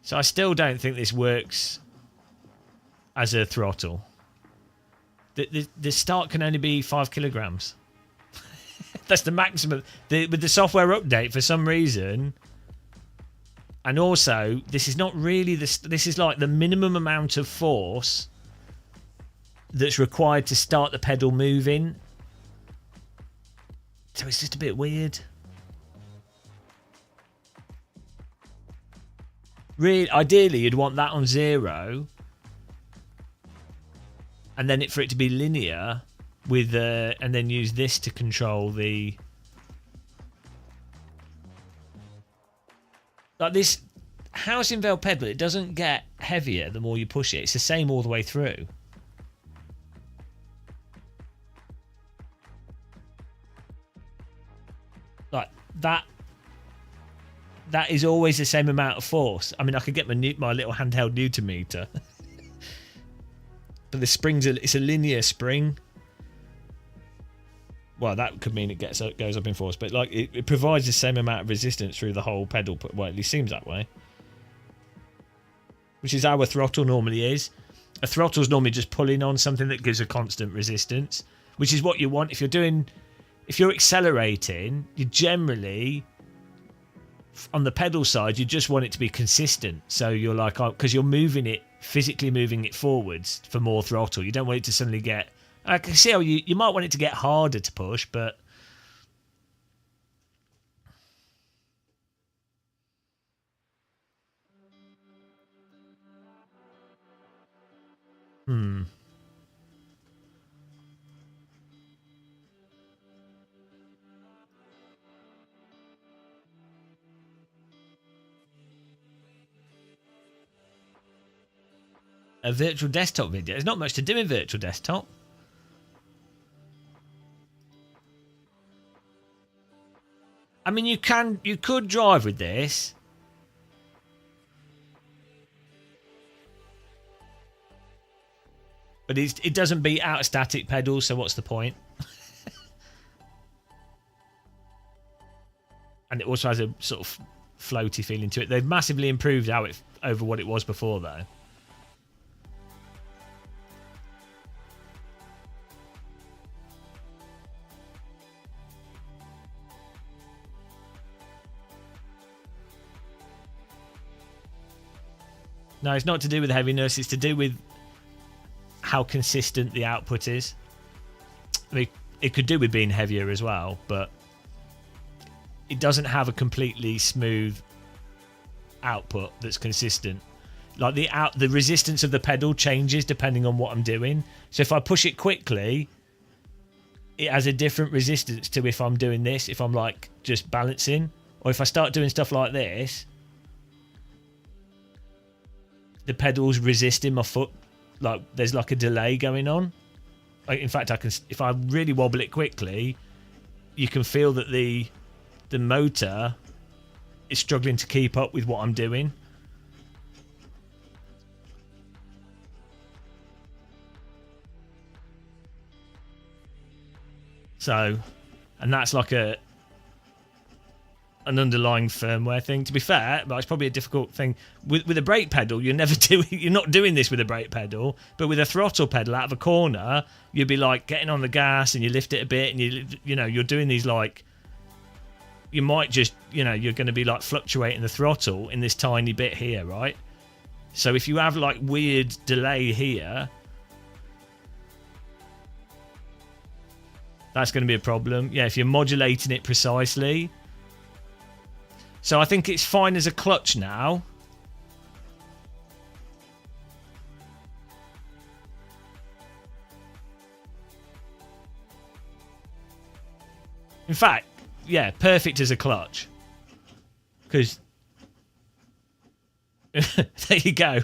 So I still don't think this works as a throttle. The start can only be 5 kilograms. That's the maximum. With the software update, for some reason, and also this is not really this is like the minimum amount of force that's required to start the pedal moving. So it's just a bit weird. Really, ideally, you'd want that on 0, and then for it to be linear with, and then use this to control the. Like this housing veil pedal, it doesn't get heavier the more you push it. It's the same all the way through. Like that. That is always the same amount of force. I mean, I could get my little handheld Newton meter, but the spring's it's a linear spring. Well, that could mean it goes up in force, but like it provides the same amount of resistance through the whole pedal. Well, at least seems that way. Which is how a throttle normally is. A throttle is normally just pulling on something that gives a constant resistance, which is what you want if you're accelerating. You generally on the pedal side, you just want it to be consistent. So you're like, because you're moving it, physically moving it forwards for more throttle. You don't want it to suddenly get. I can see how you might want it to get harder to push, but. A virtual desktop video. There's not much to do in virtual desktop. I mean, you could drive with this. But it doesn't beat out a static pedal, so what's the point? And it also has a sort of floaty feeling to it. They've massively improved how it over what it was before, though. No, it's not to do with heaviness. It's to do with how consistent the output is. I mean, it could do with being heavier as well, but it doesn't have a completely smooth output that's consistent. Like the resistance of the pedal changes depending on what I'm doing. So if I push it quickly, it has a different resistance to if I'm doing this, if I'm like just balancing, or if I start doing stuff like this, the pedal's resisting my foot. Like there's like a delay going on. Like, in fact, if I really wobble it quickly, you can feel that the motor is struggling to keep up with what I'm doing. So, and that's like an underlying firmware thing. To be fair, but it's probably a difficult thing with a brake pedal. You're not doing this with a brake pedal, but with a throttle pedal out of a corner, you'd be like getting on the gas and you lift it a bit, and you're doing these like. You might just, you're going to be like fluctuating the throttle in this tiny bit here, right? So if you have like weird delay here, that's going to be a problem. Yeah, if you're modulating it precisely. So I think it's fine as a clutch now. In fact, yeah, perfect as a clutch. Because there you go.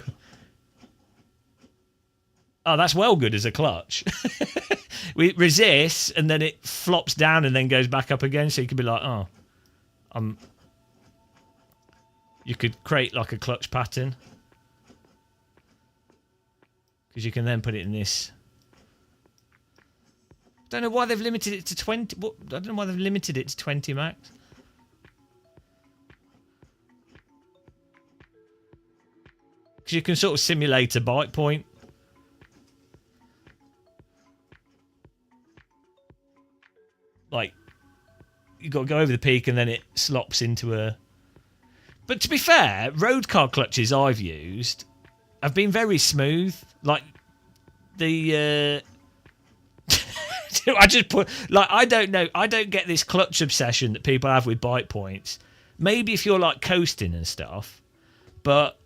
Oh, that's well good as a clutch. It resists and then it flops down and then goes back up again. So you could be like, oh, you could create like a clutch pattern. Because you can then put it in this. I don't know why they've limited it to 20. I don't know why they've limited it to 20 max. Because you can sort of simulate a bite point. Like, you got to go over the peak and then it slops into a... But to be fair, road car clutches I've used have been very smooth. Like, the... I just put... Like, I don't know. I don't get this clutch obsession that people have with bite points. Maybe if you're, like, coasting and stuff. But...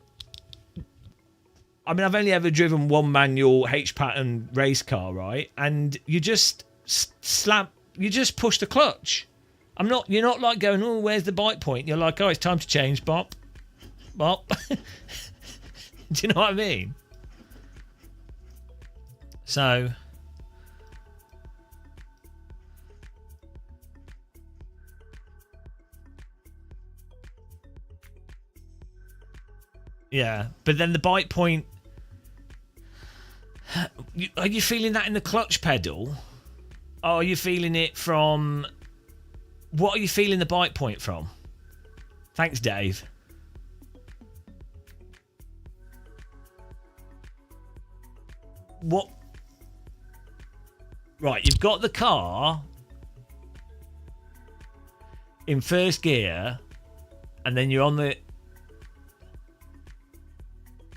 I mean, I've only ever driven one manual H-pattern race car, right? And you just slap... You just push the clutch. You're not like going, oh, where's the bite point? You're like, oh, it's time to change. Bop. Bop. Do you know what I mean? So... Yeah, but then the bite point... Are you feeling that in the clutch pedal? Or are you feeling it from... What are you feeling the bite point from? Thanks, Dave. What? Right, you've got the car in first gear and then you're on the.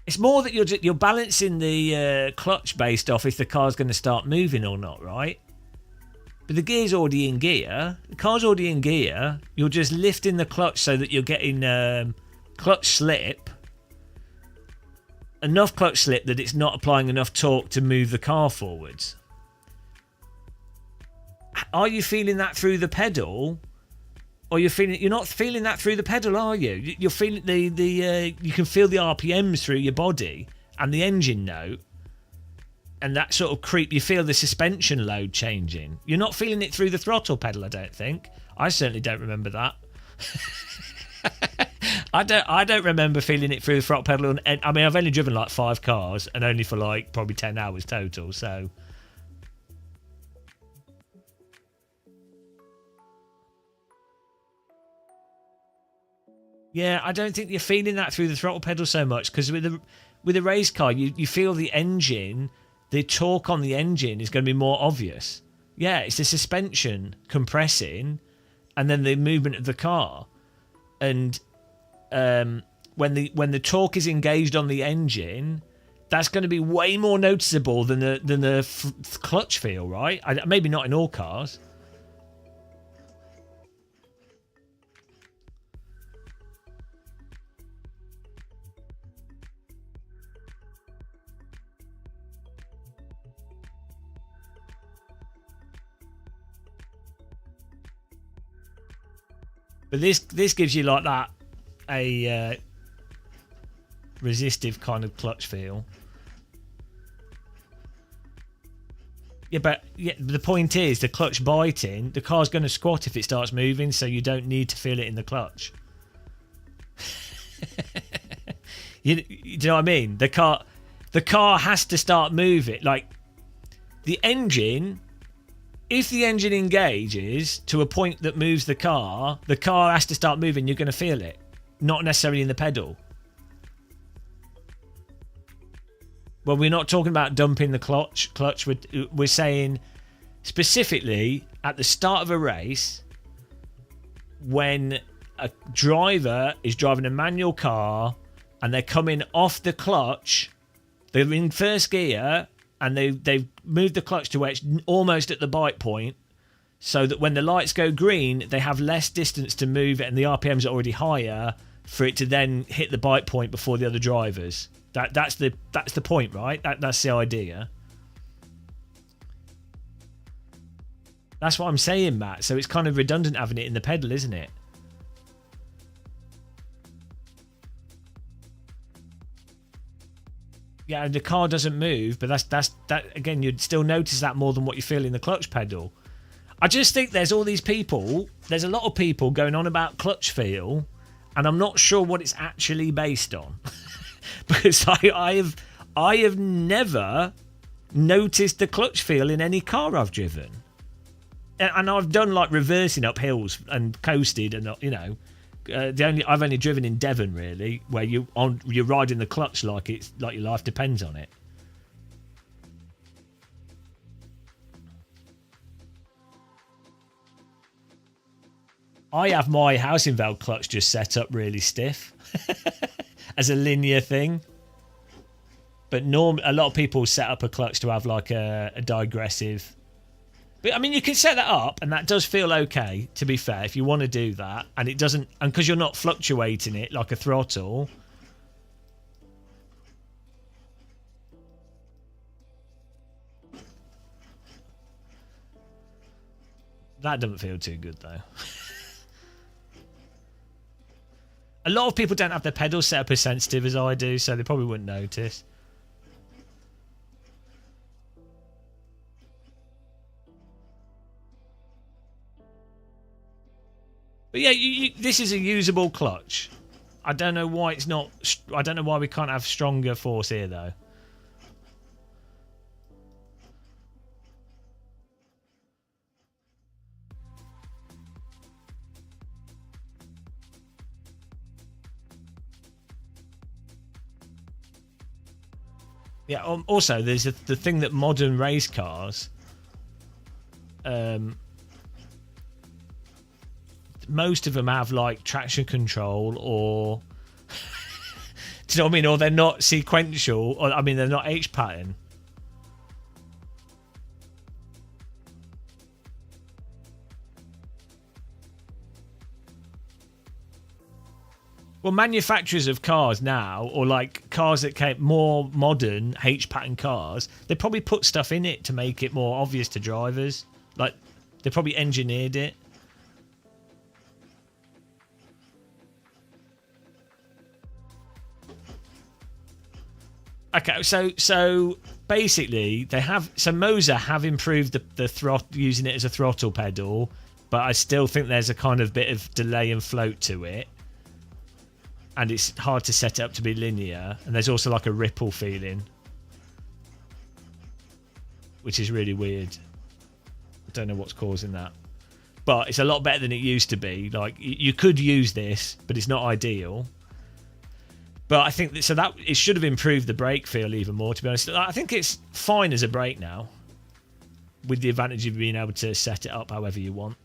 It's more that you're balancing the clutch based off if the car's going to start moving or not, right? But the gear's already in gear. The car's already in gear. You're just lifting the clutch so that you're getting clutch slip. Enough clutch slip that it's not applying enough torque to move the car forwards. Are you feeling that through the pedal? Or you're not feeling that through the pedal, are you? You're feeling you can feel the RPMs through your body and the engine note. And that sort of creep, you feel the suspension load changing. You're not feeling it through the throttle pedal, I don't think. I certainly don't remember that. I don't remember feeling it through the throttle pedal. I mean, I've only driven like 5 cars and only for like probably 10 hours total, so. Yeah, I don't think you're feeling that through the throttle pedal so much, because with a race car, you feel the engine. The torque on the engine is going to be more obvious. Yeah, it's the suspension compressing and then the movement of the car. And when the torque is engaged on the engine, that's going to be way more noticeable than the clutch feel, right? Maybe not in all cars. But this gives you like that a resistive kind of clutch feel. Yeah, but the point is the clutch biting. The car's going to squat if it starts moving, so you don't need to feel it in the clutch. you know what I mean? The car has to start moving. Like the engine. If the engine engages to a point that moves the car has to start moving. You're going to feel it, not necessarily in the pedal. Well, we're not talking about dumping the clutch. We're saying specifically at the start of a race, when a driver is driving a manual car and they're coming off the clutch, they're in first gear. And they've moved the clutch to where it's almost at the bite point, so that when the lights go green, they have less distance to move it, and the RPMs are already higher for it to then hit the bite point before the other drivers. That's the point, right? That's the idea. That's what I'm saying, Matt. So it's kind of redundant having it in the pedal, isn't it? Yeah, the car doesn't move, but that's again, you'd still notice that more than what you feel in the clutch pedal. I just think there's a lot of people going on about clutch feel, and I'm not sure what it's actually based on. Because I have never noticed the clutch feel in any car I've driven. And I've done like reversing up hills and coasted, and you know, I've only driven in Devon really, where you're riding the clutch like your life depends on it. I have my housing valve clutch just set up really stiff as a linear thing. But a lot of people set up a clutch to have like a digressive. But I mean, you can set that up, and that does feel okay. To be fair, if you want to do that, and it doesn't, and because you're not fluctuating it like a throttle. That doesn't feel too good though. A lot of people don't have their pedals set up as sensitive as I do, so they probably wouldn't notice. But yeah, this is a usable clutch. I don't know why it's not. I don't know why we can't have stronger force here, though. Yeah. Also, there's the thing that modern race cars, most of them have like traction control or do you know what I mean, or they're not sequential, or I mean they're not H pattern. Well, manufacturers of cars now, or like cars that came more modern H pattern cars, they probably put stuff in it to make it more obvious to drivers. Like they probably engineered it. Okay, so basically they have, so Moser have improved the throttle, using it as a throttle pedal, but I still think there's a kind of bit of delay and float to it. And it's hard to set it up to be linear, and there's also like a ripple feeling, which is really weird. I don't know what's causing that, but it's a lot better than it used to be. Like you could use this, but it's not ideal. But I think that, so that it should have improved the brake feel even more, to be honest. I think it's fine as a brake now, with the advantage of being able to set it up however you want.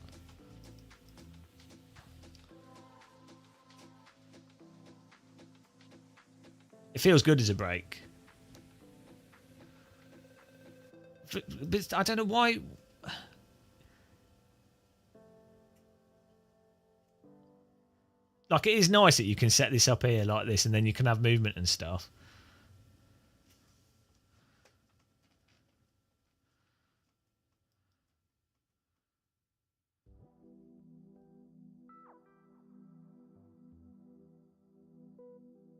It feels good as a brake. But I don't know why. Like, it is nice that you can set this up here like this and then you can have movement and stuff.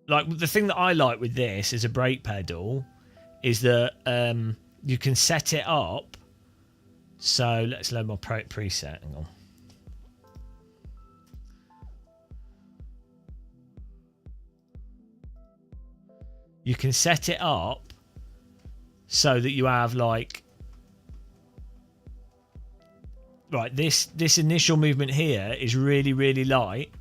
Like, the thing that I like with this as a brake pedal is that you can set it up. So let's load my preset. Hang on. You can set it up so that you have like, right, this initial movement here is really, really light.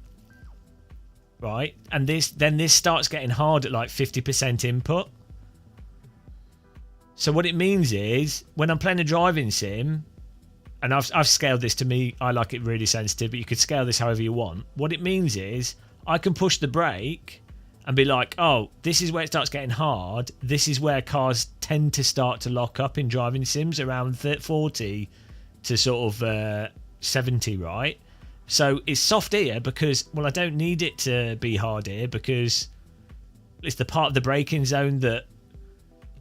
Right, and this starts getting hard at like 50% input. So what it means is when I'm playing a driving sim, and I've scaled this to me, I like it really sensitive, but you could scale this however you want. What it means is I can push the brake and be like, oh, this is where it starts getting hard. This is where cars tend to start to lock up in driving sims, around 40 to sort of 70, right? So it's soft here because, well, I don't need it to be hard here because it's the part of the braking zone that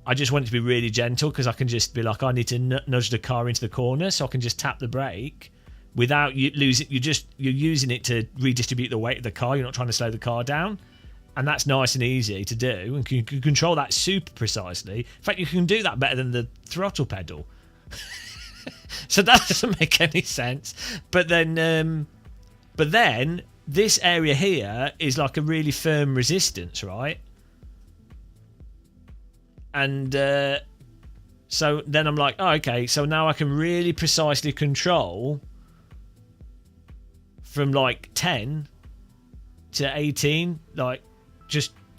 I just want it to be really gentle, because I can just be like, I need to nudge the car into the corner, so I can just tap the brake without you losing. You're using it to redistribute the weight of the car. You're not trying to slow the car down, and that's nice and easy to do. And you can control that super precisely. In fact, you can do that better than the throttle pedal. So that doesn't make any sense. But then this area here is like a really firm resistance, right? And so then I'm like, oh, okay, so now I can really precisely control from like 10 to 18, like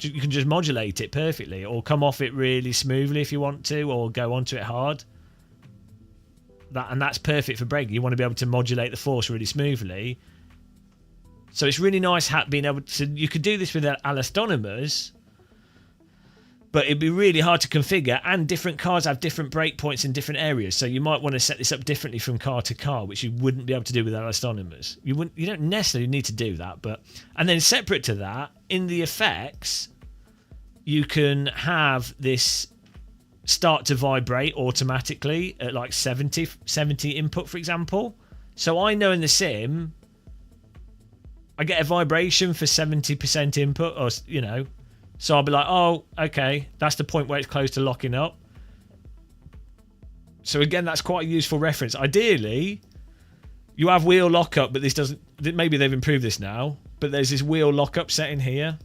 you can just modulate it perfectly, or come off it really smoothly if you want to, or go onto it hard. And that's perfect for braking. You want to be able to modulate the force really smoothly. So it's really nice being able to. You could do this with elastonomers, but it'd be really hard to configure. And different cars have different brake points in different areas, so you might want to set this up differently from car to car, which you wouldn't be able to do with elastonomers. You don't necessarily need to do that, but and then separate to that, in the effects, you can have this start to vibrate automatically at like 70 input, for example. So I know in the sim, I get a vibration for 70% input, or so I'll be like, oh, okay, that's the point where it's close to locking up. So again, that's quite a useful reference. Ideally, you have wheel lockup, but this doesn't. Maybe they've improved this now, but there's this wheel lockup setting here,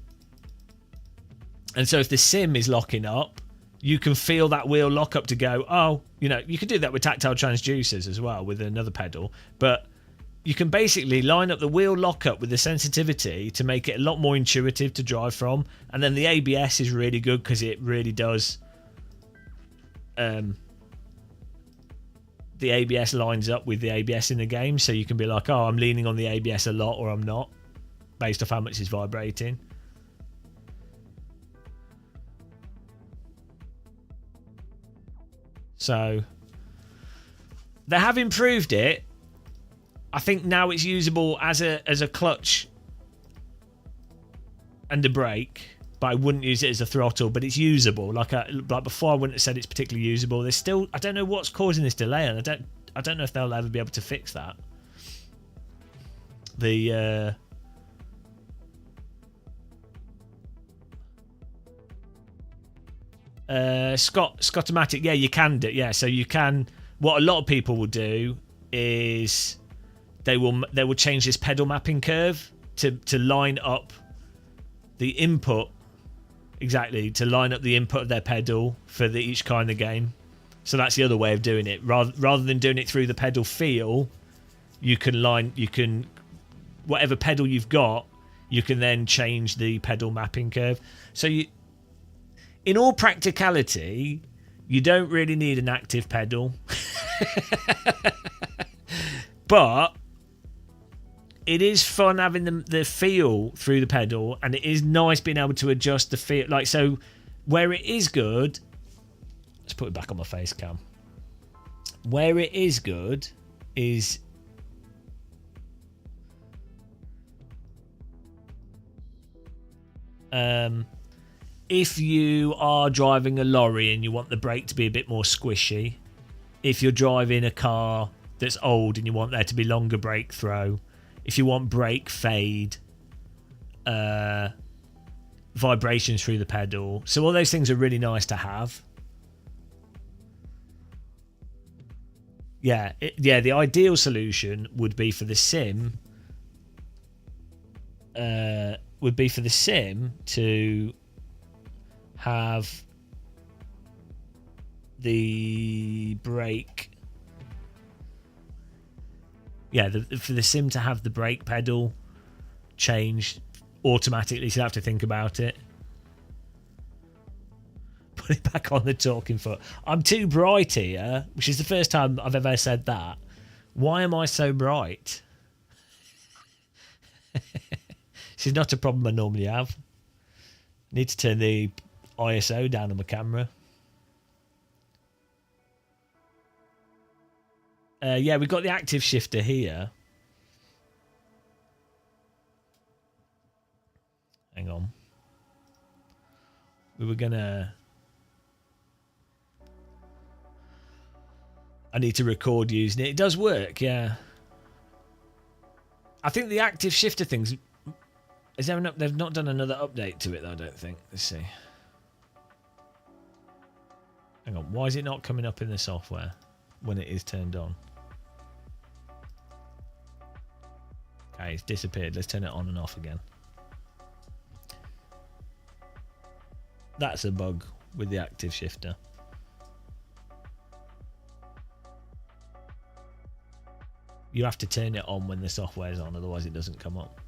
and so if the sim is locking up, you can feel that wheel lockup to go, oh, you could do that with tactile transducers as well with another pedal, but you can basically line up the wheel lockup with the sensitivity to make it a lot more intuitive to drive from. And then the ABS is really good because it really does the ABS lines up with the ABS in the game, so you can be like, oh, I'm leaning on the ABS a lot or I'm not, based off how much it's vibrating. So they have improved it. I think now it's usable as a clutch and a brake, but I wouldn't use it as a throttle. But it's usable. Like before, I wouldn't have said it's particularly usable. There's still, I don't know what's causing this delay, and I don't know if they'll ever be able to fix that. The Scott-O-Matic, yeah, you can do, yeah. So you can. What a lot of people will do is they will change this pedal mapping curve to line up the input, exactly, to line up the input of their pedal for each kind of game. So that's the other way of doing it. Rather than doing it through the pedal feel, you can whatever pedal you've got, you can then change the pedal mapping curve. So in all practicality, you don't really need an active pedal. But it is fun having the feel through the pedal, and it is nice being able to adjust the feel. Like, so where it is good, let's put it back on my face cam. Where it is good is if you are driving a lorry and you want the brake to be a bit more squishy, if you're driving a car that's old and you want there to be longer brake throw, if you want brake fade, vibrations through the pedal. So all those things are really nice to have. Yeah, the ideal solution would be for the sim to have the brake. Yeah, for the sim to have the brake pedal change automatically, so you have to think about it. Put it back on the talking foot. I'm too bright here, which is the first time I've ever said that. Why am I so bright? This is not a problem I normally have. Need to turn the ISO down on my camera. Yeah, we've got the active shifter here. Hang on. We were gonna... I need to record using it. It does work, yeah. I think the active shifter things... Is there they've not done another update to it, though, I don't think. Let's see. Hang on. Why is it not coming up in the software when it is turned on? Okay, it's disappeared. Let's turn it on and off again. That's a bug with the active shifter. You have to turn it on when the software's on, otherwise it doesn't come up.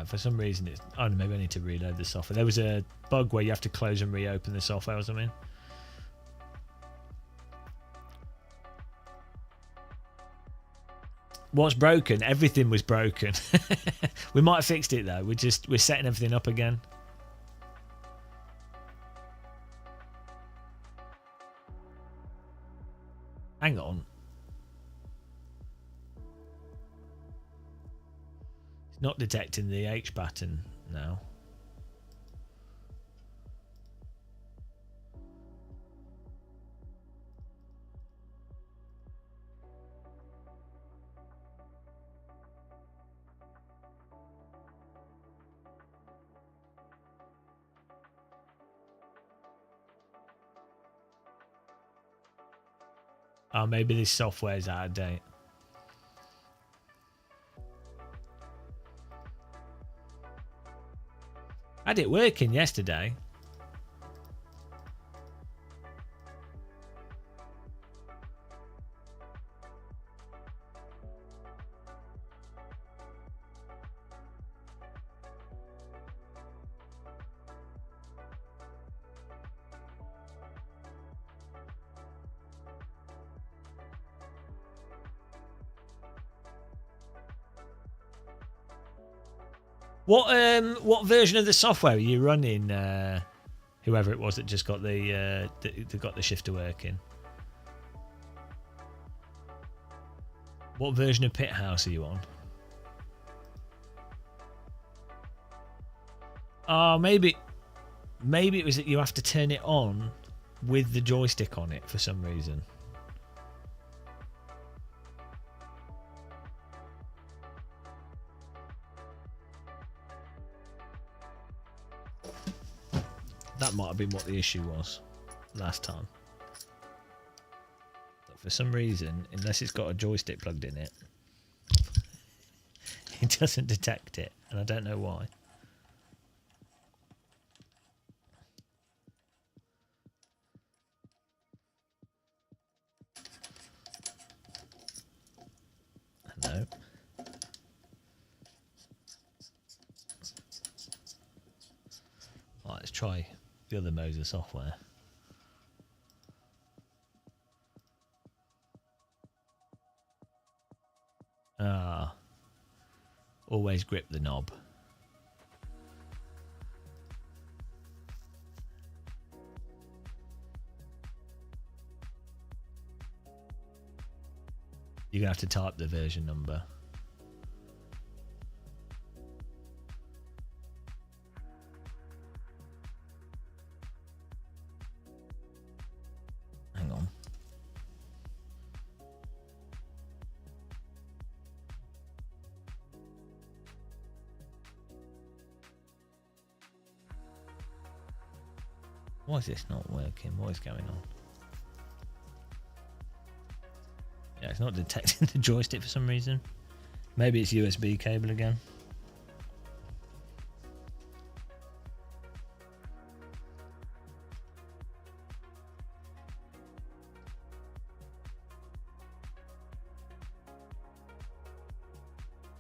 For some reason it's... Oh, maybe I need to reload the software. There was a bug where you have to close and reopen the software or something. What's broken? Everything was broken. We might have fixed it though. We're setting everything up again. Hang on. It's not detecting the H pattern now. Oh, maybe this software's out of date. I had it working yesterday. What version of the software are you running? Whoever it was that just got the shifter working. What version of Pit House are you on? Oh, maybe it was that you have to turn it on with the joystick on it for some reason. That might have been what the issue was last time. But for some reason, unless it's got a joystick plugged in it, it doesn't detect it, and I don't know why. Hello. Right, let's try the other modes of software. Ah, always grip the knob. You're gonna have to type the version number. Hang on. Why is this not working? What is going on? Yeah, it's not detecting the joystick for some reason. Maybe it's USB cable again.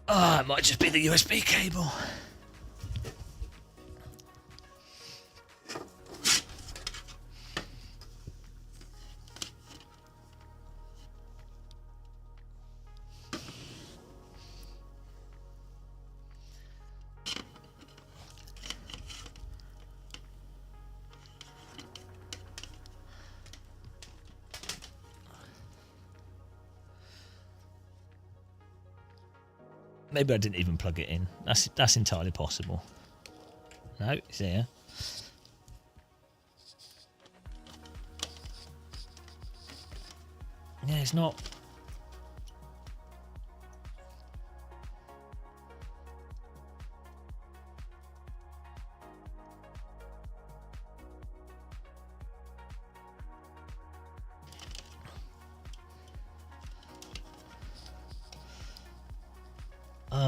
Ah, it might just be the USB cable. Maybe I didn't even plug it in. That's entirely possible. No, it's here. Yeah, it's not.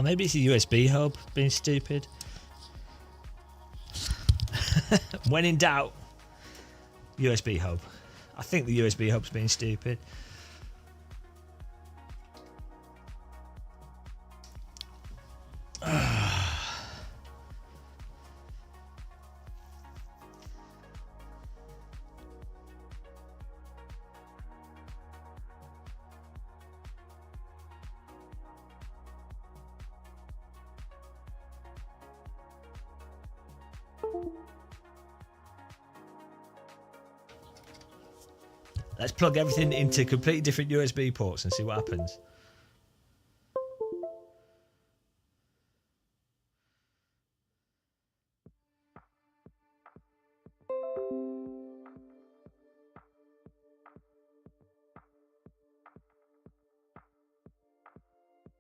Maybe it's a USB hub being stupid. When in doubt, USB hub. I think the USB hub's being stupid. Let's plug everything into completely different USB ports and see what happens.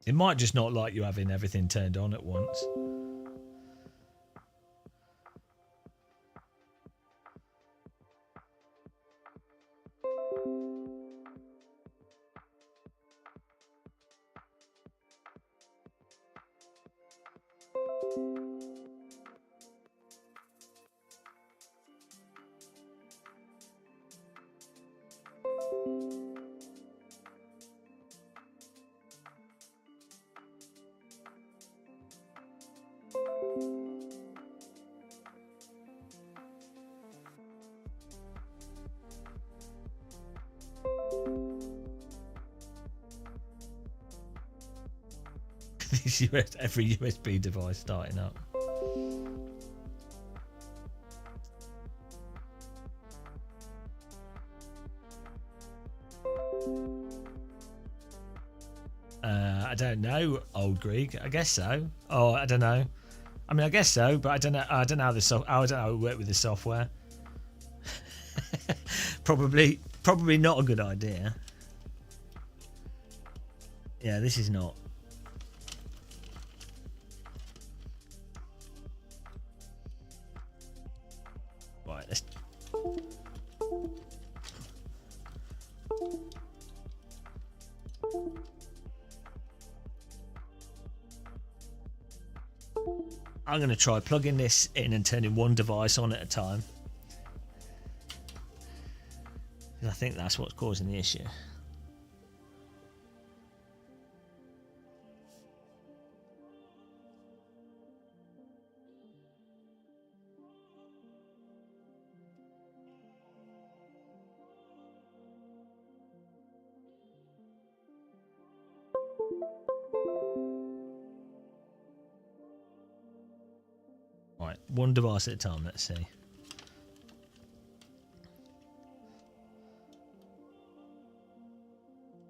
It might just not like you having everything turned on at once. this every USB device starting up. I don't know, old Greek. I guess so. Oh, I don't know. I mean, I guess so, but I don't know. I don't know how I don't know how it worked with the software. probably not a good idea. Yeah, this is not. Right, let's. I'm going to try plugging this in and turning one device on at a time. I think that's what's causing the issue. Right, one device at a time, let's see.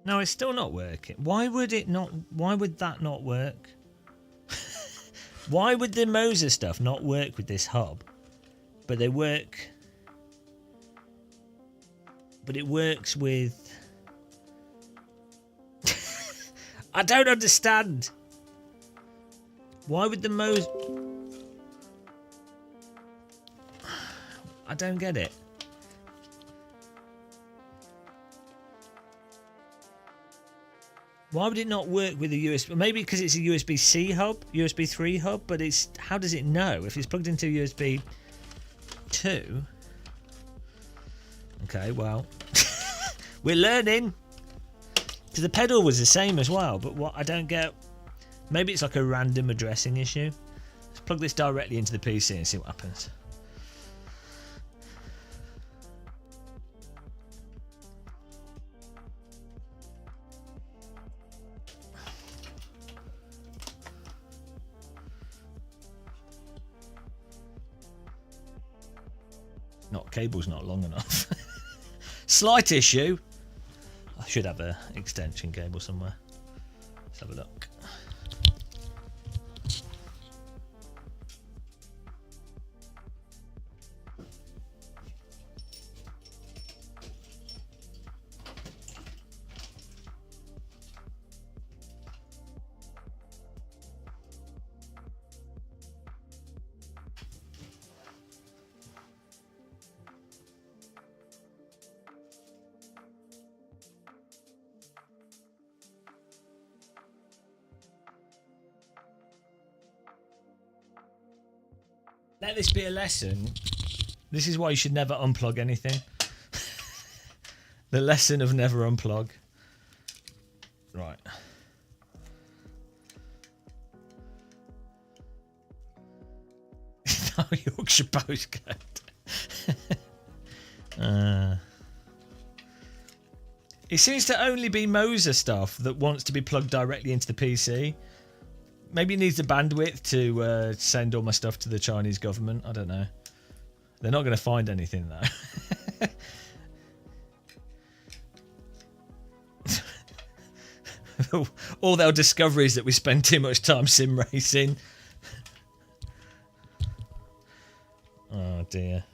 No, it's still not working. Why would it not? Why would that not work? Why would the Moser stuff not work with this hub? But they work. But it works with. I don't understand. Why would the Moser? I don't get it. Why would it not work with a USB? Maybe because it's a USB-C hub, USB 3 hub, but it's how does it know if it's plugged into USB 2? Okay, well, we're learning. Because the pedal was the same as well, but what I don't get, maybe it's like a random addressing issue. Let's plug this directly into the PC and see what happens. Cable's not long enough. Slight issue. I should have an extension cable somewhere. Let's have a look. Let this be a lesson. This is why you should never unplug anything. The lesson of never unplug. Right. No, Yorkshire postcode. It seems to only be Moser stuff that wants to be plugged directly into the PC. Maybe it needs the bandwidth to send all my stuff to the Chinese government. I don't know. They're not going to find anything though. All they'll discover is that we spend too much time sim racing. Oh dear.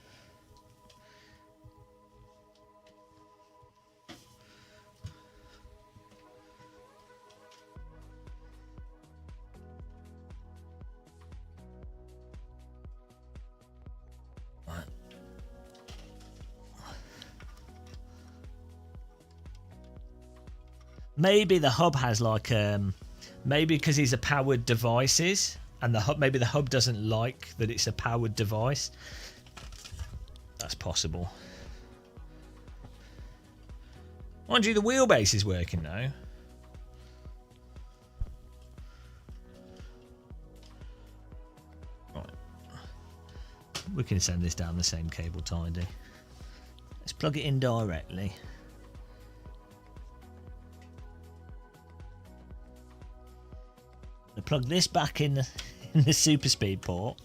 Maybe the hub has like maybe because these are powered devices and the hub, maybe the hub doesn't like that it's a powered device. That's possible. Mind you, the wheelbase is working now. Right. We can send this down the same cable tidy. Let's plug it in directly. I plug this back in the super speed port.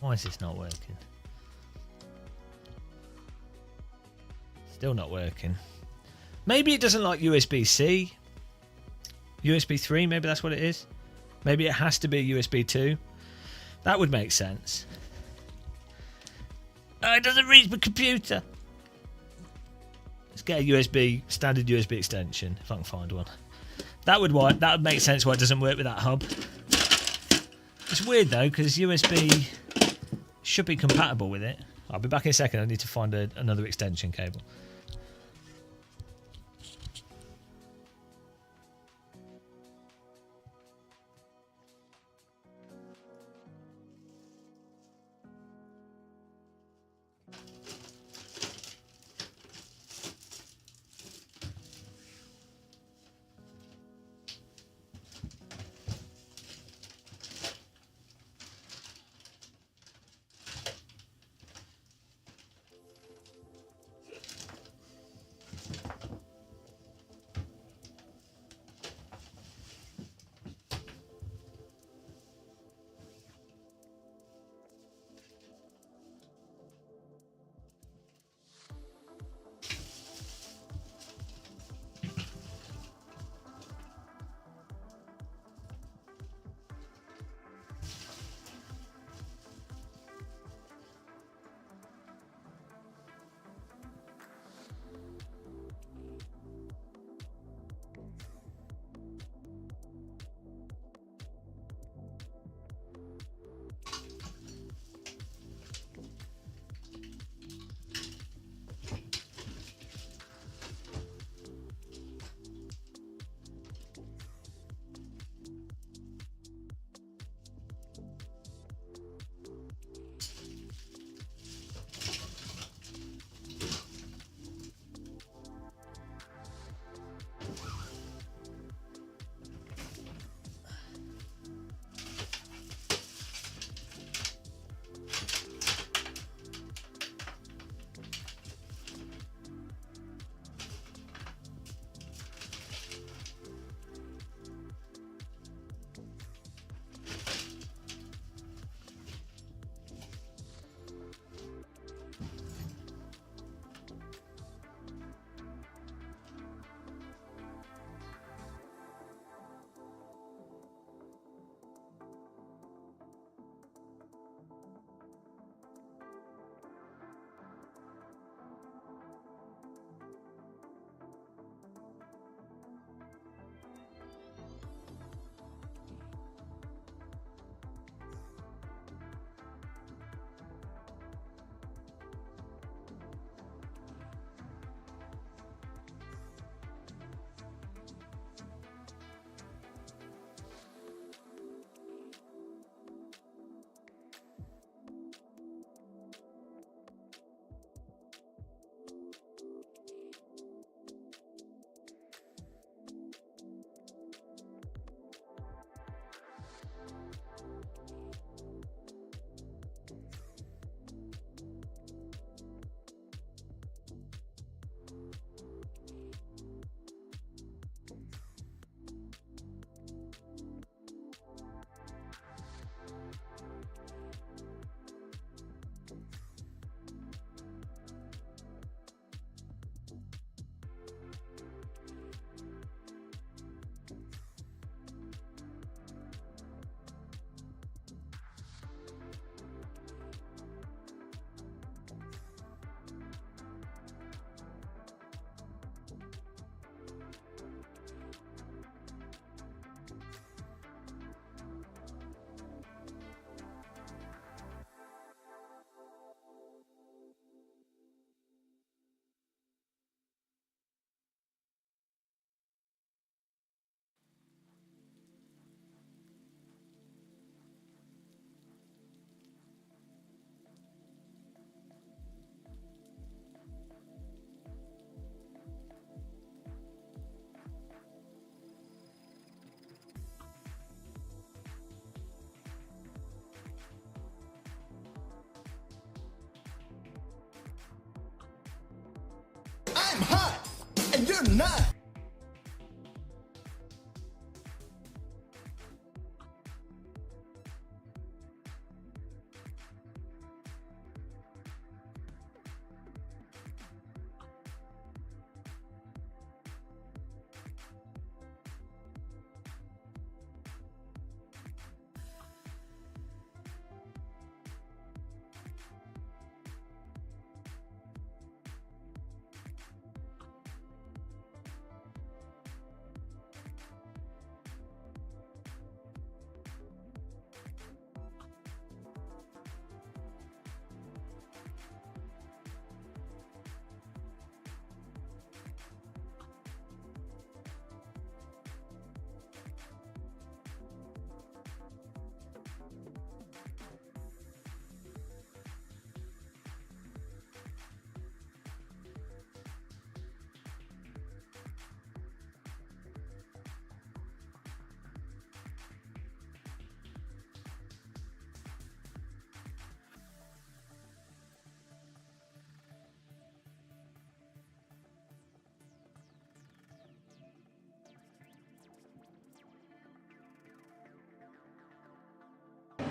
Why is this not working? Still not working. Maybe it doesn't like USB-C. USB 3, maybe that's what it is. Maybe it has to be USB 2. That would make sense. Oh, it doesn't reach the computer. Let's get a USB, standard USB extension, if I can find one. That would make sense why it doesn't work with that hub. It's weird though, because USB should be compatible with it. I'll be back in a second. I need to find another extension cable. tonight.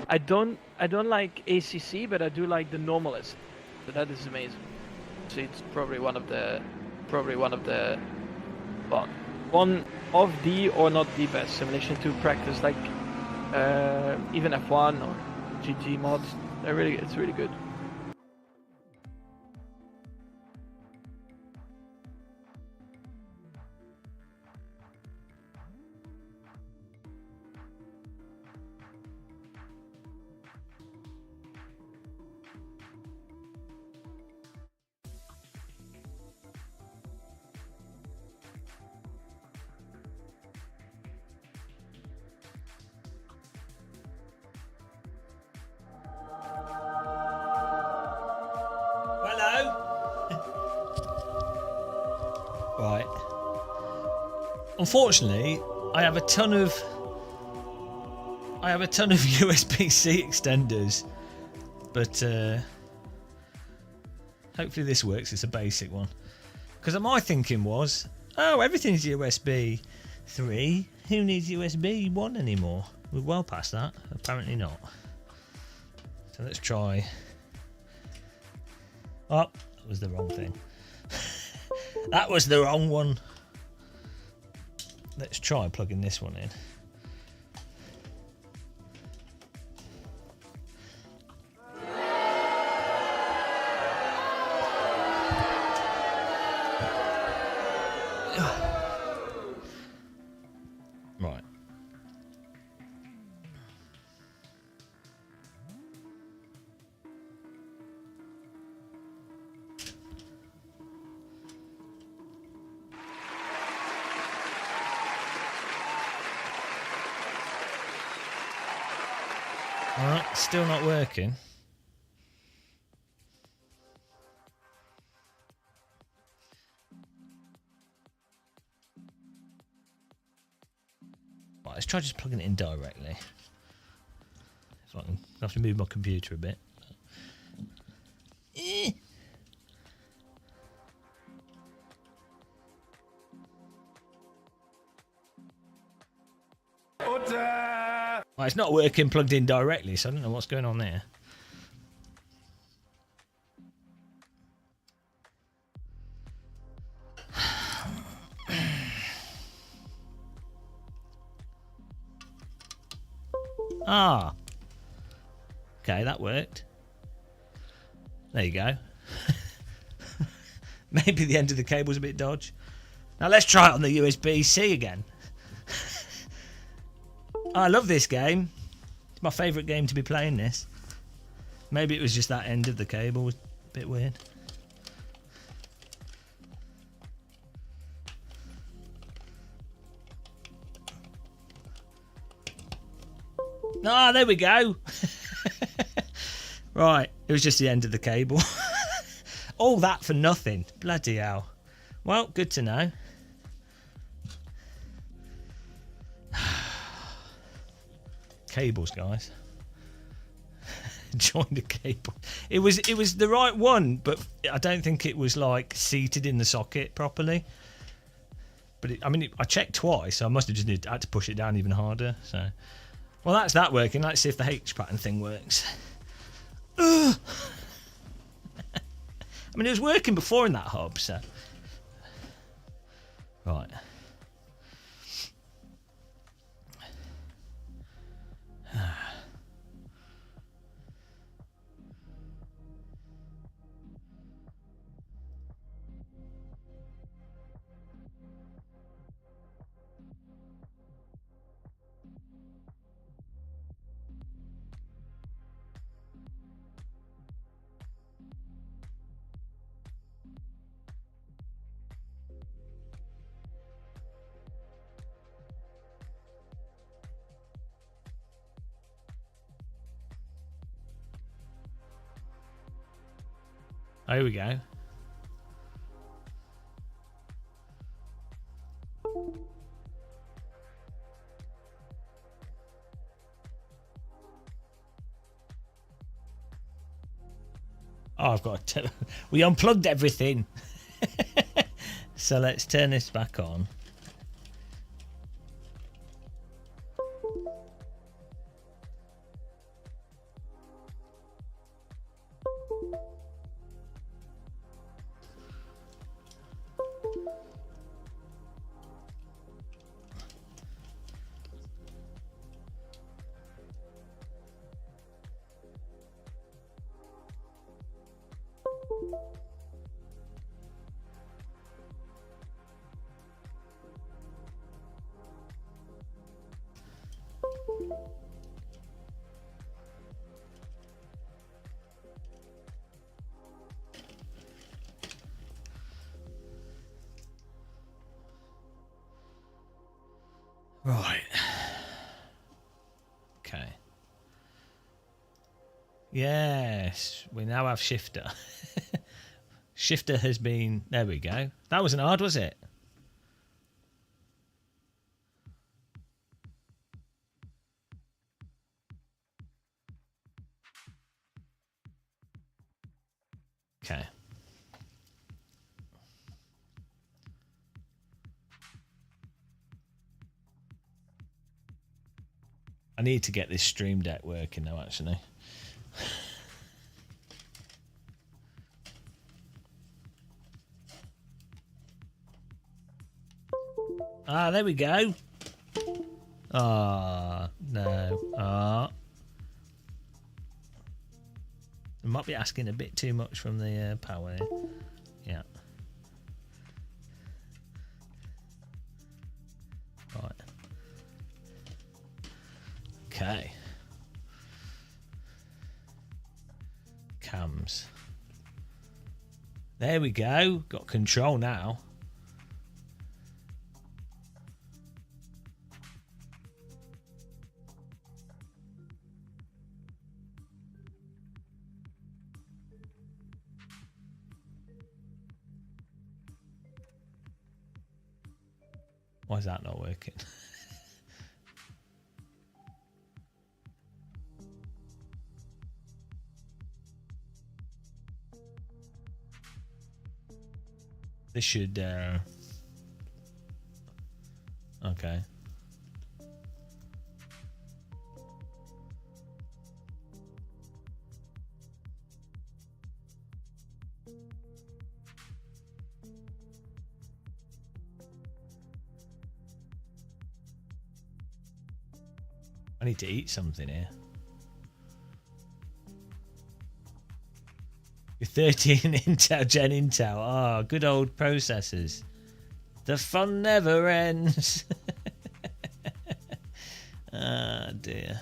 I don't like ACC, but I do like the normalist. But that is amazing. So it's probably one of the well, one of the or not the best simulation to practice, like even F1 or GT mods. It's really good. Right. Unfortunately, I have a ton of USB-C extenders, but hopefully this works. It's a basic one. Because my thinking was, oh, everything's USB 3. Who needs USB 1 anymore? We're well past that. Apparently not. So let's try. Oh, that was the wrong thing. That was the wrong one. Let's try plugging this one in. Right. Alright, still not working. Right, let's try just plugging it in directly. If I can, I have to move my computer a bit. Well, it's not working plugged in directly, so I don't know what's going on there. Ah. Okay, that worked. There you go. Maybe the end of the cable's a bit dodgy. Now let's try it on the USB-C again. I love this game. It's my favourite game to be playing this. Maybe it was just that end of the cable was a bit weird. Ah, there we go. Right, it was just the end of the cable. All that for nothing. Bloody hell. Well, good to know. Cables, guys. Join the cable. It was the right one, but I don't think it was like seated in the socket properly. But I checked twice, so I must have just had to push it down even harder. So, well, that's that working. Let's see if the H pattern thing works. Ugh. I mean, it was working before in that hub, so right. Here we go. Oh, I've got to. We unplugged everything. So let's turn this back on. Right. Okay. Yes, we now have shifter. Shifter has been... There we go. That wasn't hard, was it? Okay. I need to get this stream deck working though, actually. Ah, there we go. Ah, no. Ah. I might be asking a bit too much from the power. Yeah. Right. Okay. Cams. There we go. Got control now. Why is that not working? This should okay. I need to eat something here. With 13 Intel, Gen Intel. Ah, oh, good old processors. The fun never ends. Ah, dear.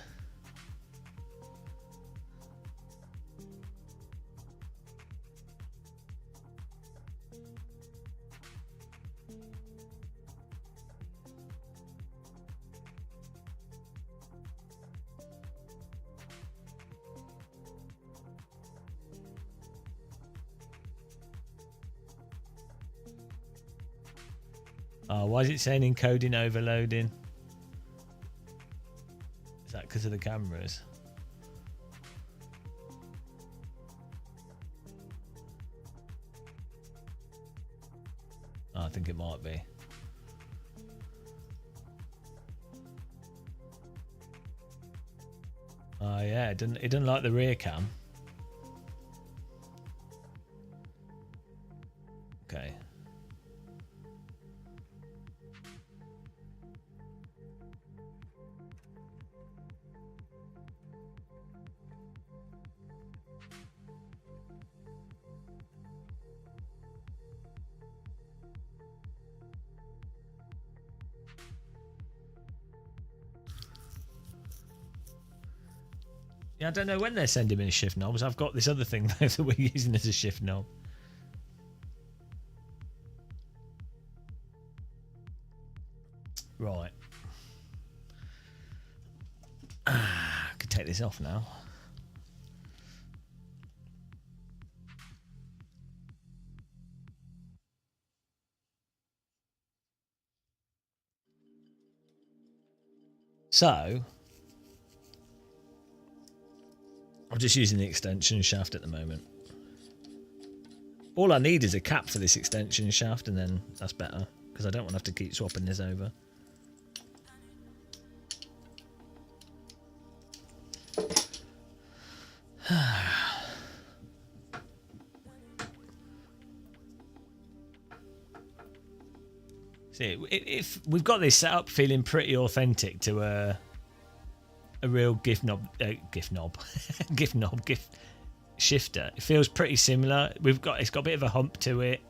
Oh, why is it saying encoding overloading? Is that because of the cameras? Oh, I think it might be. Oh yeah, it didn't like the rear cam. Okay. Yeah, I don't know when they're sending me shift knobs. I've got this other thing though that we're using as a shift knob. Right. I could take this off now. So, I'm just using the extension shaft at the moment. All I need is a cap for this extension shaft, and then that's better, because I don't want to have to keep swapping this over. See, if we've got this set up feeling pretty authentic to a real GIF shifter. It feels pretty similar. It's got a bit of a hump to it.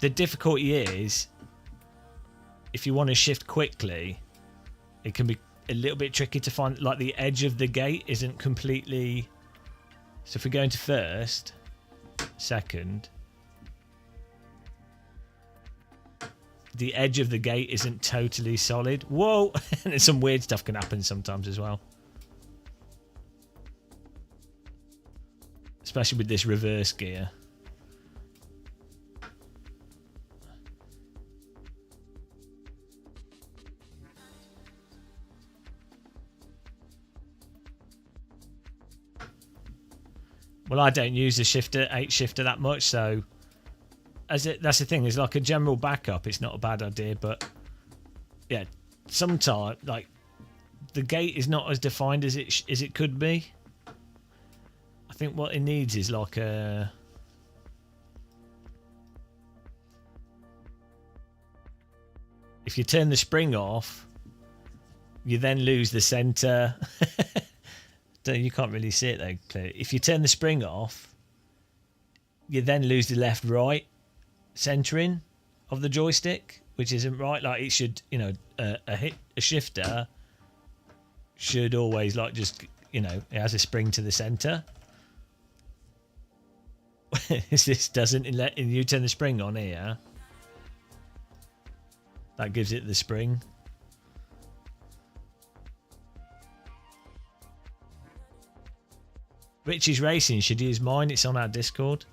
The difficulty is if you want to shift quickly, it can be a little bit tricky to find, like the edge of the gate isn't completely. So if we go into first, second, the edge of the gate isn't totally solid. Whoa! And some weird stuff can happen sometimes as well. Especially with this reverse gear. Well, I don't use the shifter, 8 shifter that much, so that's the thing. Is like a general backup, it's not a bad idea, but yeah, sometimes like the gate is not as defined as it could be. I think what it needs is like a if you turn the spring off, you then lose the center. You can't really see it though clearly. If you turn the spring off, you then lose the left-right centering of the joystick, which isn't right. Like it should, you know, a shifter should always like just, you know, it has a spring to the center. This doesn't. And you turn the spring on here, that gives it the spring. Richie's Racing should use mine. It's on our Discord.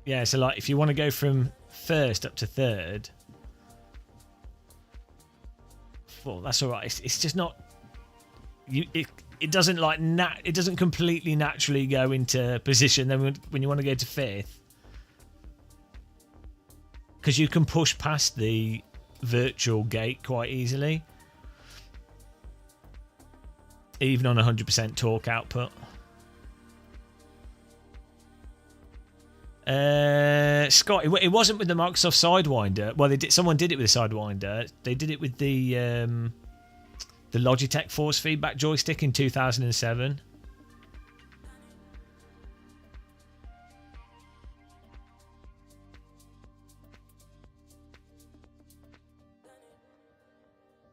Yeah, so like if you want to go from first up to third, well, that's all right. It's just not. It doesn't like it doesn't completely naturally go into position. Then when you want to go to fifth. Because you can push past the virtual gate quite easily. Even on 100% torque output. Scott, it wasn't with the Microsoft Sidewinder. Well, someone did it with the Sidewinder. They did it with the Logitech force feedback joystick in 2007.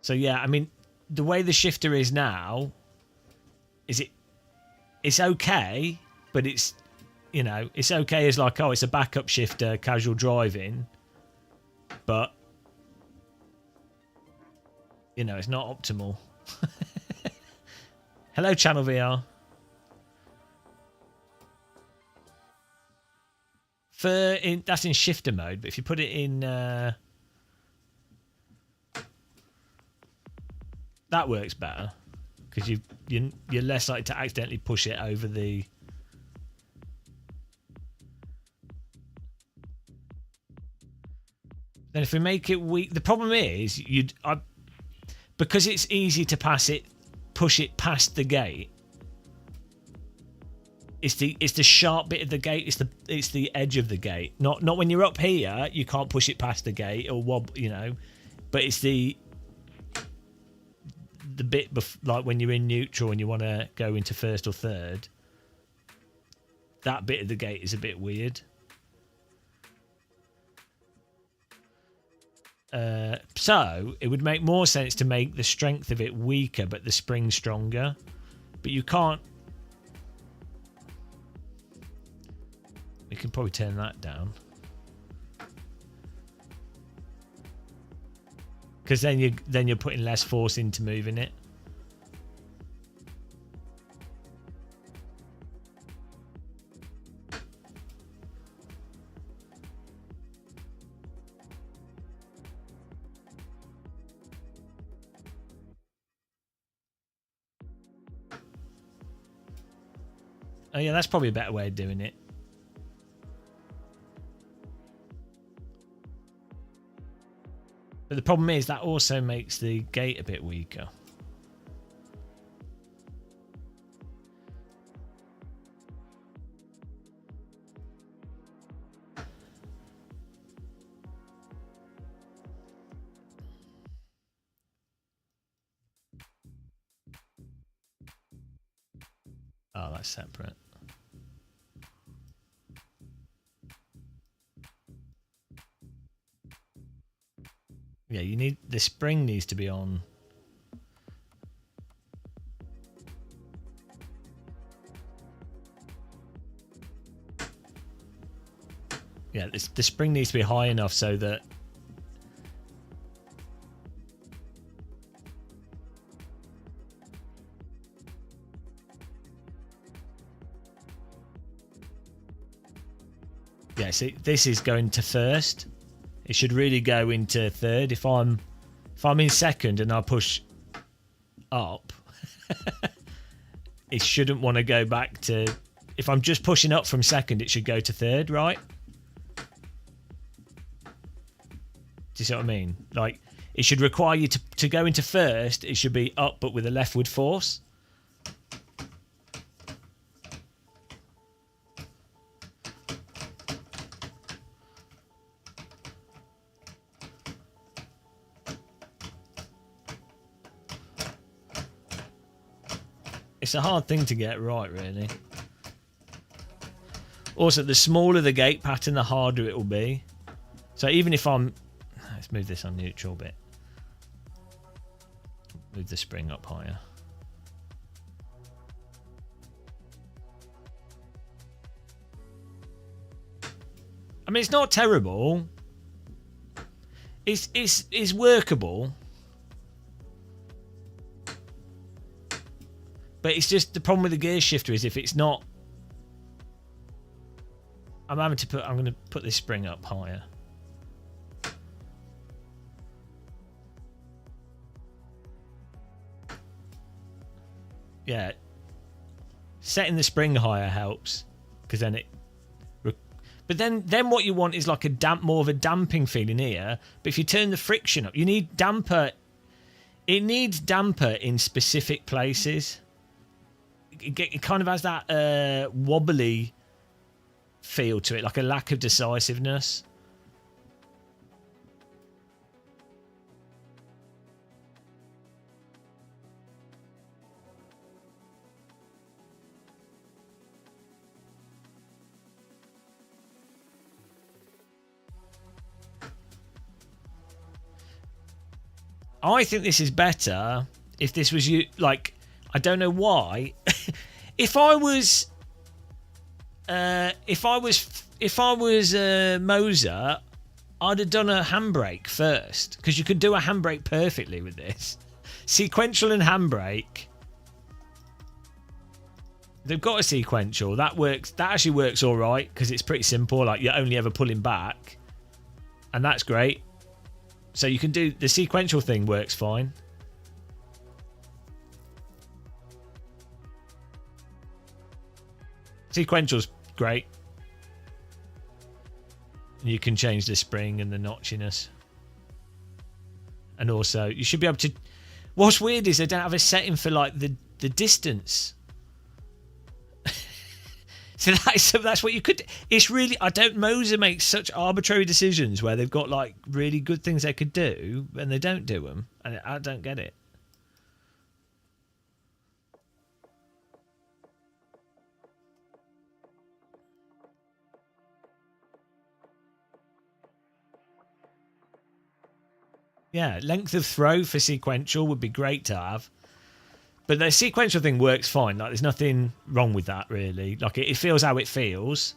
So yeah, I mean, the way the shifter is now, it's okay, but it's, you know, it's okay as like, oh, it's a backup shifter, casual driving, but, you know, it's not optimal. Hello, Channel VR. That's in shifter mode, but if you put it in... that works better because you're less likely to accidentally push it over the. Then if we make it weak, the problem is because it's easy to push it past the gate. It's the sharp bit of the gate. It's the edge of the gate. Not when you're up here, you can't push it past the gate or but it's the bit like when you're in neutral and you want to go into first or third. That bit of the gate is a bit weird. So it would make more sense to make the strength of it weaker but the spring stronger, but you can't. We can probably turn that down, because then you're putting less force into moving it. Oh yeah, that's probably a better way of doing it. But the problem is that also makes the gate a bit weaker. Oh, that's separate. Yeah, the spring needs to be on. Yeah, the spring needs to be high enough so that yeah, see, this is going to first. It should really go into third. If I'm in second and I push up, it shouldn't want to go back to. If I'm just pushing up from second, it should go to third, right? Do you see what I mean? Like, it should require you to go into first. It should be up, but with a leftward force. It's a hard thing to get right, really. Also, the smaller the gate pattern, the harder it will be. So even if let's move this on neutral a bit. Move the spring up higher. I mean, it's not terrible. It's workable. But it's just the problem with the gear shifter is if it's not. I'm going to put this spring up higher. Yeah, setting the spring higher helps because then it. But then what you want is like more of a damping feeling here. But if you turn the friction up, you need damper. It needs damper in specific places. It kind of has that wobbly feel to it, like a lack of decisiveness. I think this is better if this was you. Like, I don't know why. If I was Moser, I'd have done a handbrake first because you could do a handbrake perfectly with this. Sequential and handbrake. They've got a sequential that works. That actually works all right because it's pretty simple. Like, you're only ever pulling back, and that's great. So you can do the sequential thing. Works fine. Sequential's great. You can change the spring and the notchiness. And also, you should be able to... What's weird is they don't have a setting for, like, the distance. So that's what you could... It's really... Moser makes such arbitrary decisions where they've got, like, really good things they could do, and they don't do them. And I don't get it. Yeah, length of throw for sequential would be great to have. But the sequential thing works fine. Like, there's nothing wrong with that, really. Like, it feels how it feels.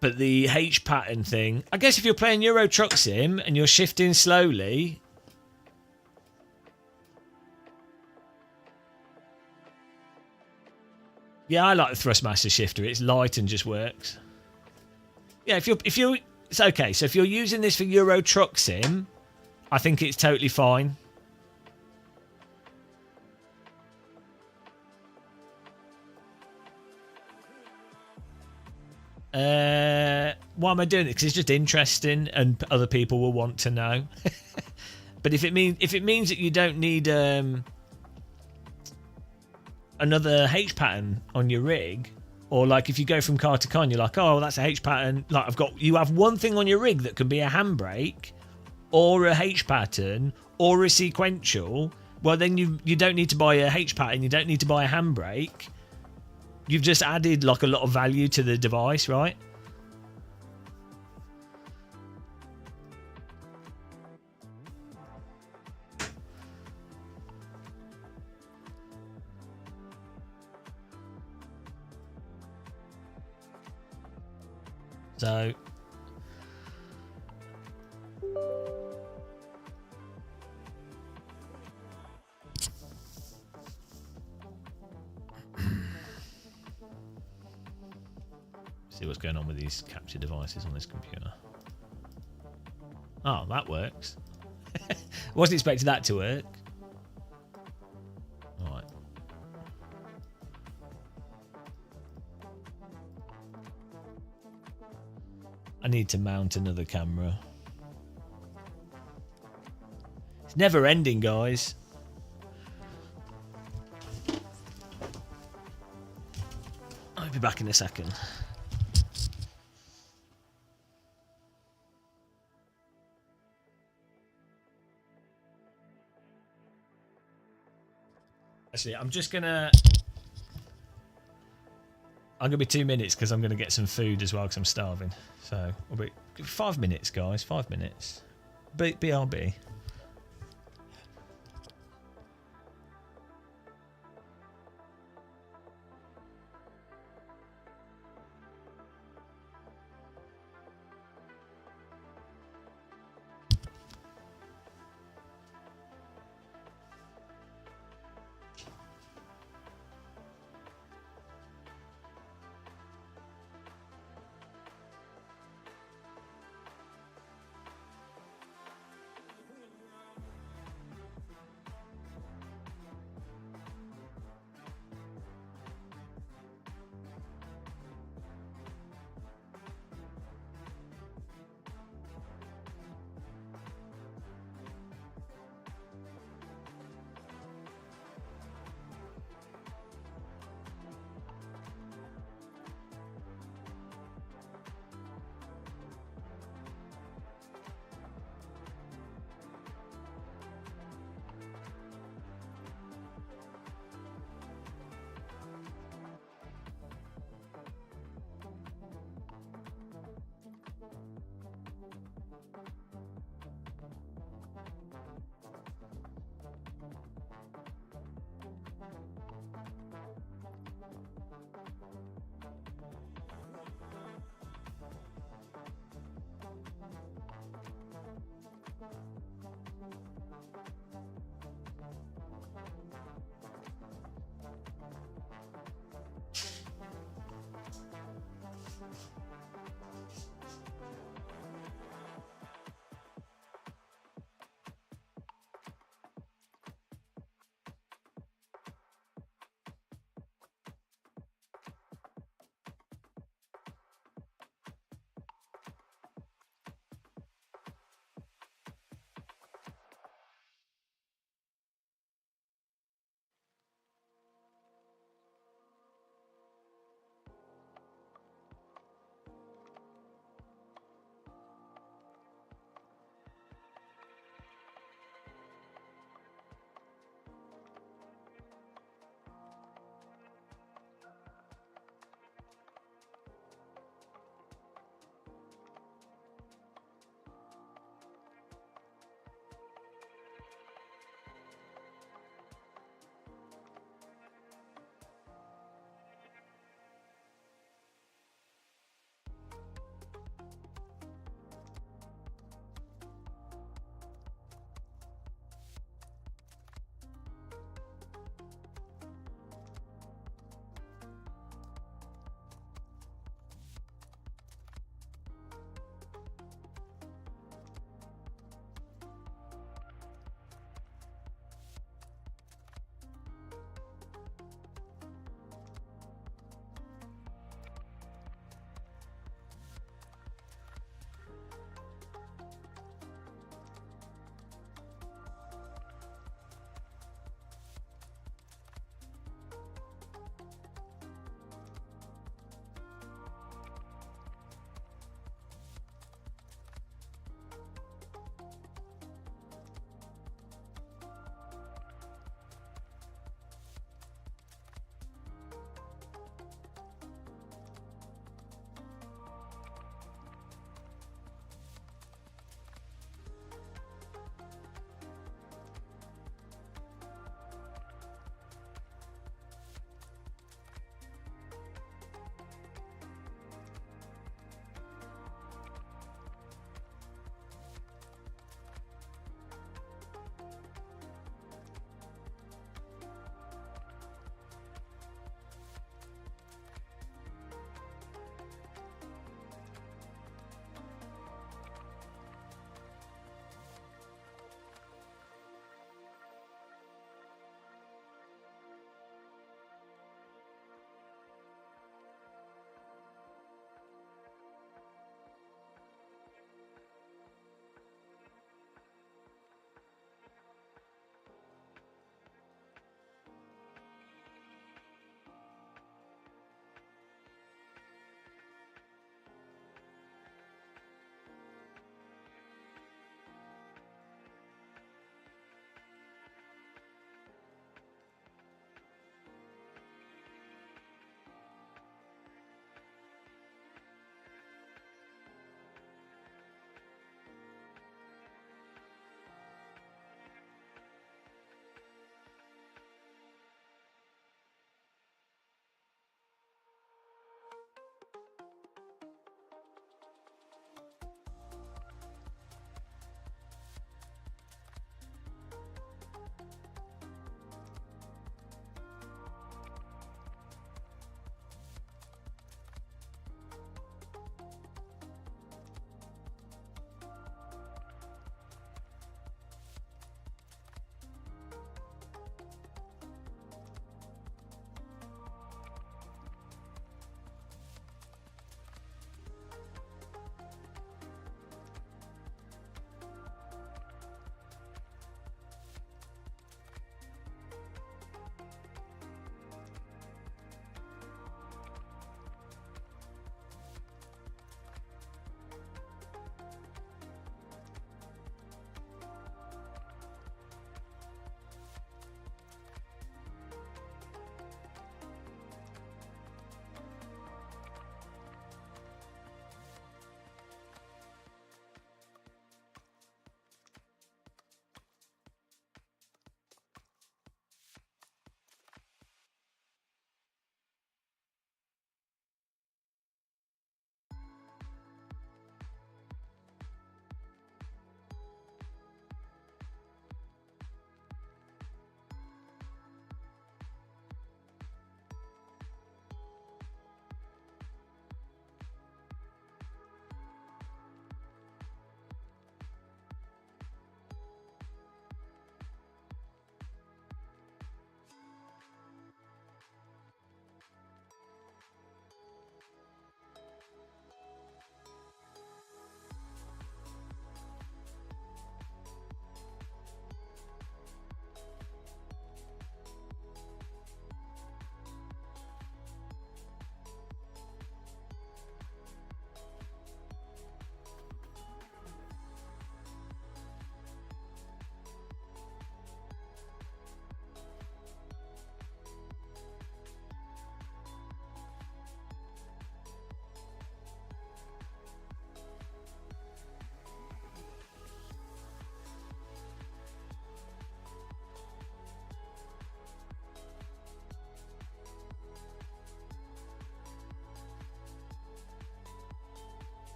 But the H pattern thing... I guess if you're playing Euro Truck Sim and you're shifting slowly... Yeah, I like the Thrustmaster shifter. It's light and just works. Yeah, if you're... It's okay. So if you're using this for Euro Truck Sim, I think it's totally fine. Why am I doing it? Because it's just interesting, and other people will want to know. But if it means that you don't need another H pattern on your rig, or like if you go from car to car and you're like, oh, that's a H pattern. Like you have one thing on your rig that can be a handbrake, or a H pattern, or a sequential. Well, then you don't need to buy a H pattern. You don't need to buy a handbrake. You've just added like a lot of value to the device, right? So see what's going on with these capture devices on this computer. Oh, that works. Wasn't expecting that to work. All right. I need to mount another camera. It's never ending, guys. I'll be back in a second. Actually, I'm gonna be 2 minutes because I'm gonna get some food as well because I'm starving. So I'll be 5 minutes, guys. 5 minutes. BRB.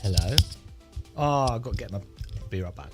Hello. Oh, I've got to get my... Be right back.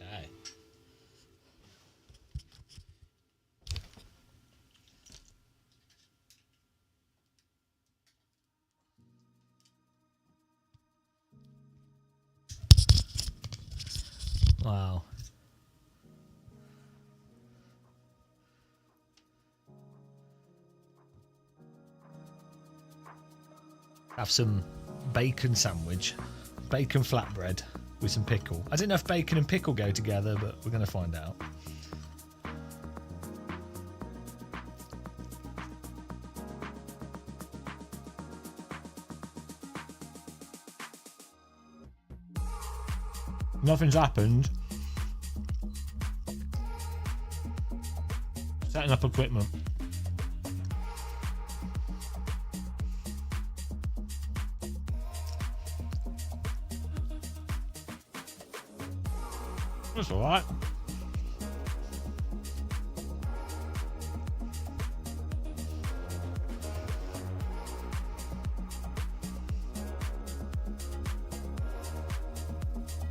Okay. Wow. Have some bacon sandwich, bacon flatbread with some pickle. I don't know if bacon and pickle go together, but we're going to find out. Nothing's happened. Setting up equipment. That's alright.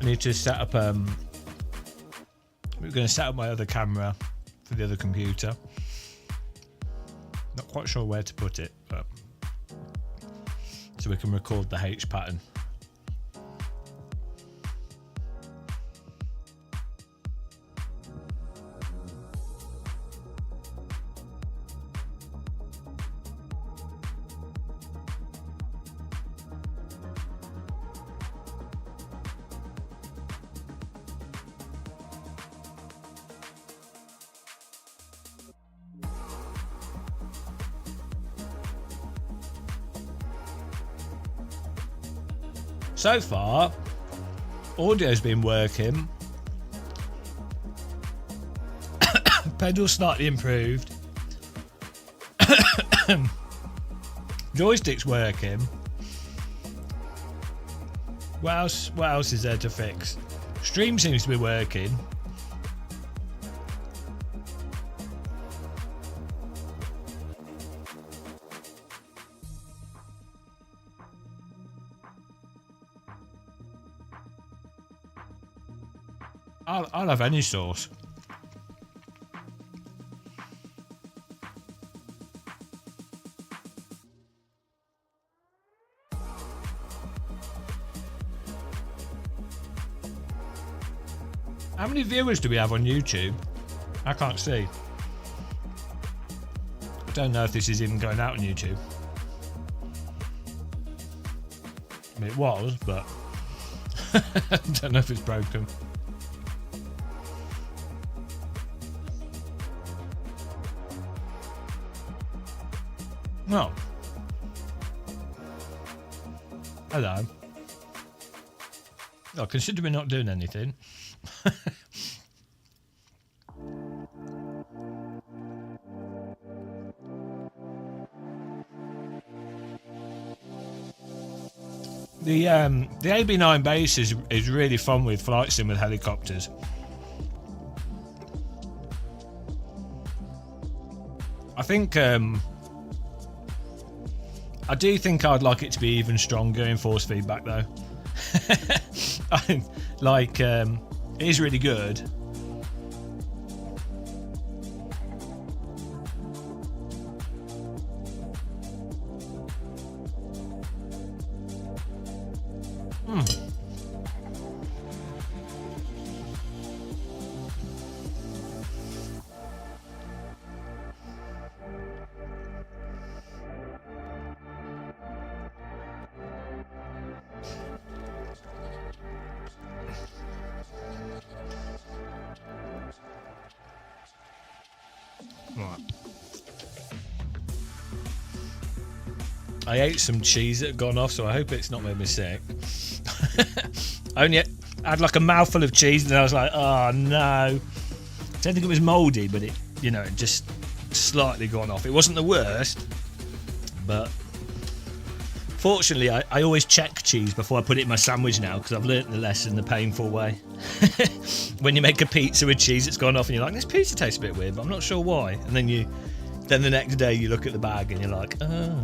I need to set up we're going to set up my other camera for the other computer. Not quite sure where to put it, but so we can record the H pattern. So far, audio's been working. Pedal's slightly improved. Joystick's working. What else is there to fix? Stream seems to be working. I'll have any sauce. How many viewers do we have on YouTube? I can't see. I don't know if this is even going out on YouTube. I mean, it was, but I don't know if it's broken. No. Hello. Oh, consider me not doing anything. The AB9 base is really fun with flight sim with helicopters. I think I do think I'd like it to be even stronger in force feedback though. Like it is really good. Right. I ate some cheese that had gone off, so I hope it's not made me sick. I only had like a mouthful of cheese, and I was like, oh no. I don't think it was mouldy, but it, you know, it just slightly gone off. It wasn't the worst, but fortunately, I always check cheese before I put it in my sandwich now, because I've learnt the lesson the painful way. When you make a pizza with cheese, it's gone off, and you're like, this pizza tastes a bit weird, but I'm not sure why. And then the next day you look at the bag and you're like, oh,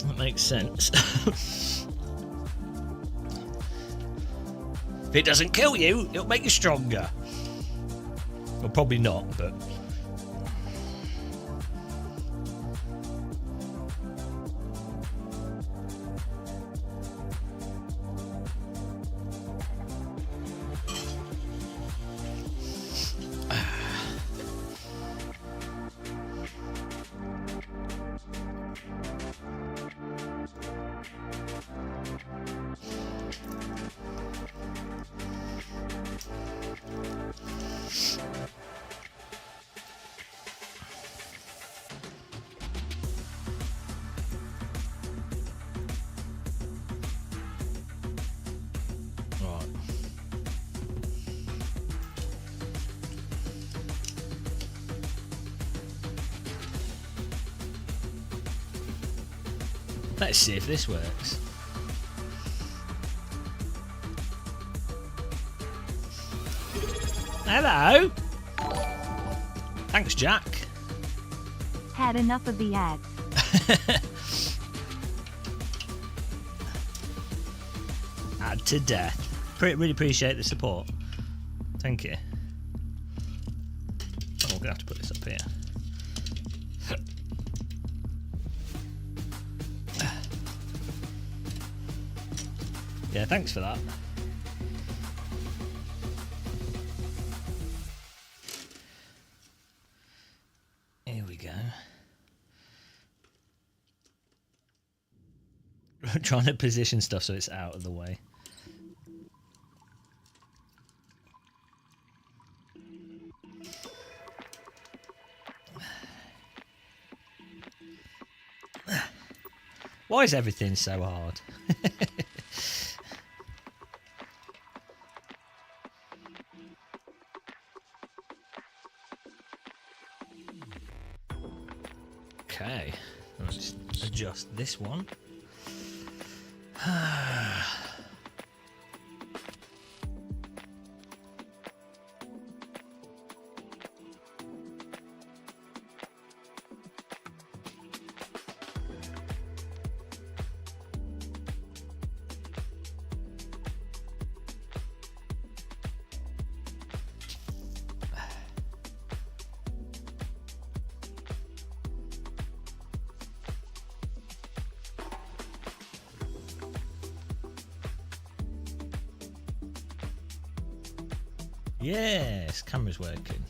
that makes sense. If it doesn't kill you, it'll make you stronger. Well, probably not, but... Right. Let's see if this works. Hello. Thanks, Jack. Had enough of the ads. Add to death. Really appreciate the support. Thank you. Oh, we're gonna have to put this up here. Yeah, thanks for that. Here we go. We're trying to position stuff so it's out of the way. Why is everything so hard? Okay, let's adjust this one. Yes, camera's working.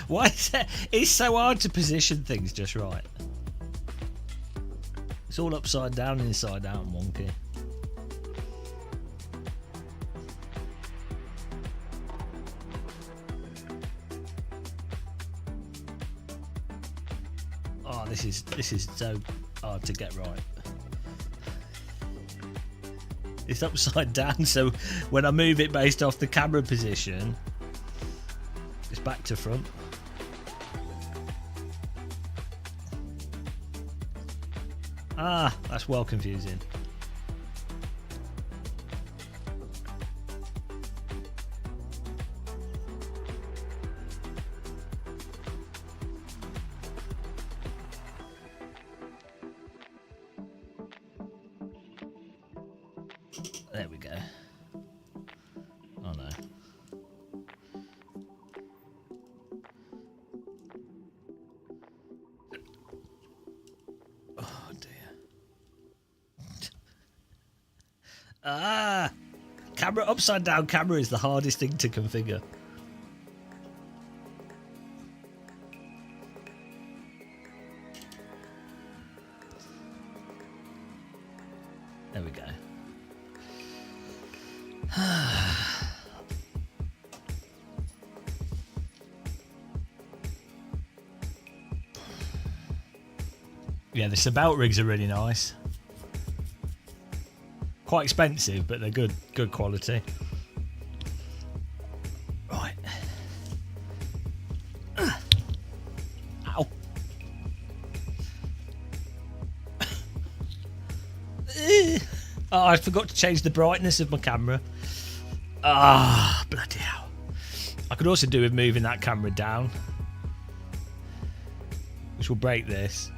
Why is it? It's so hard to position things just right. It's all upside down, inside out, and wonky. Oh, this is so hard to get right. It's upside down, so when I move it based off the camera position, it's back to front. Ah, that's well confusing. There we go. Oh no. Oh dear. Ah! Camera, upside down camera is the hardest thing to configure. There we go. Yeah, the Sabelt rigs are really nice. Quite expensive, but they're good quality. Right. Ow. Oh, I forgot to change the brightness of my camera. Ah, bloody hell. I could also do with moving that camera down, which will break this.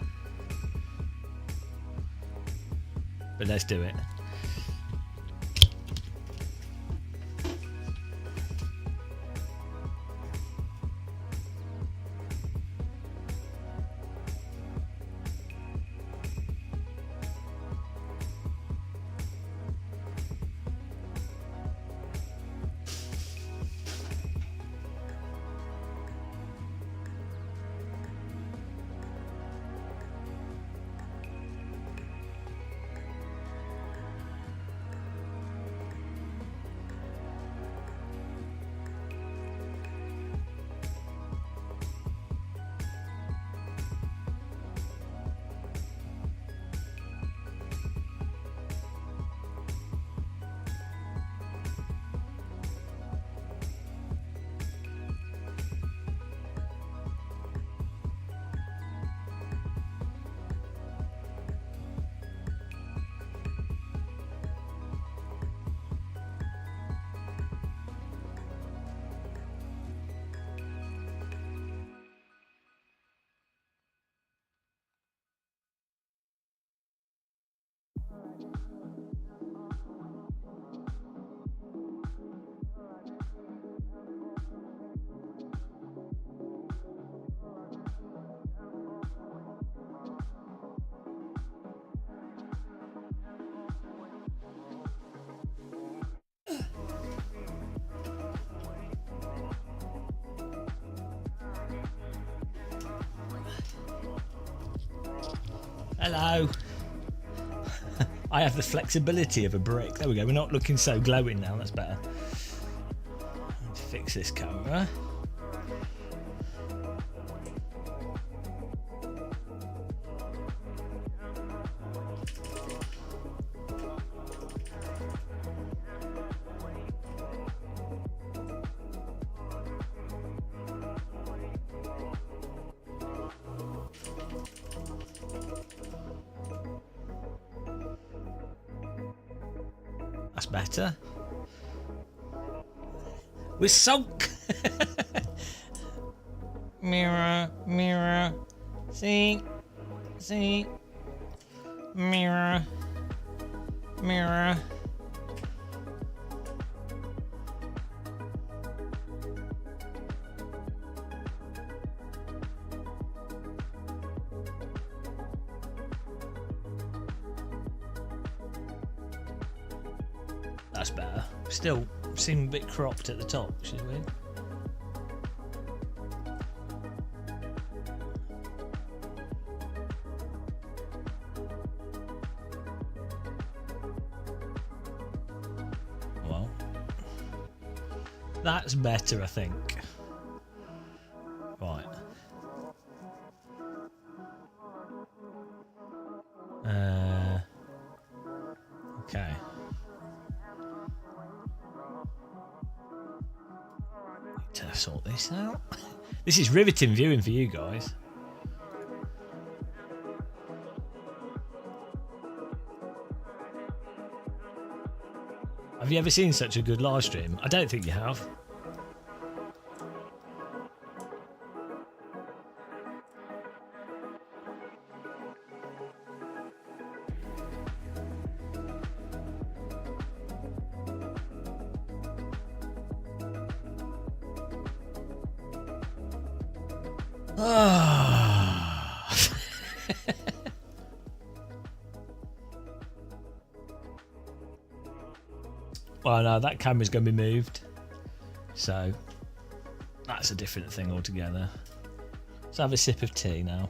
But let's do it. Hello. I have the flexibility of a brick. There we go. We're not looking so glowing now. That's better. Let's fix this camera. That's better. We're sunk. Mirror, mirror. See? Mirror. Mirror. That's better. Still seem a bit cropped at the top, which is weird. Well, that's better, I think. Right. Okay. Need to sort this out. This is riveting viewing for you guys. Have you ever seen such a good live stream? I don't think you have. Well, no, that camera's going to be moved. So, that's a different thing altogether. Let's have a sip of tea now.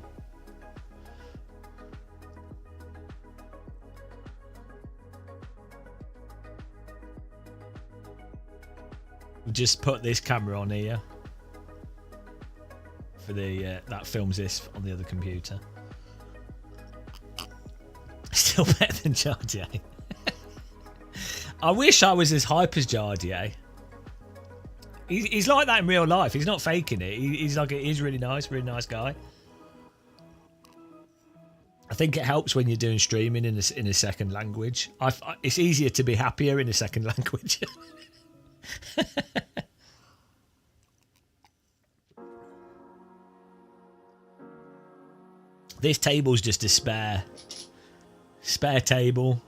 We'll just put this camera on here. For the that films this on the other computer. Still better than Jardier. I wish I was as hype as Jardier. He's like that in real life. He's not faking it. He's like he's really nice guy. I think it helps when you're doing streaming in a second language. It's easier to be happier in a second language. This table's just a spare table.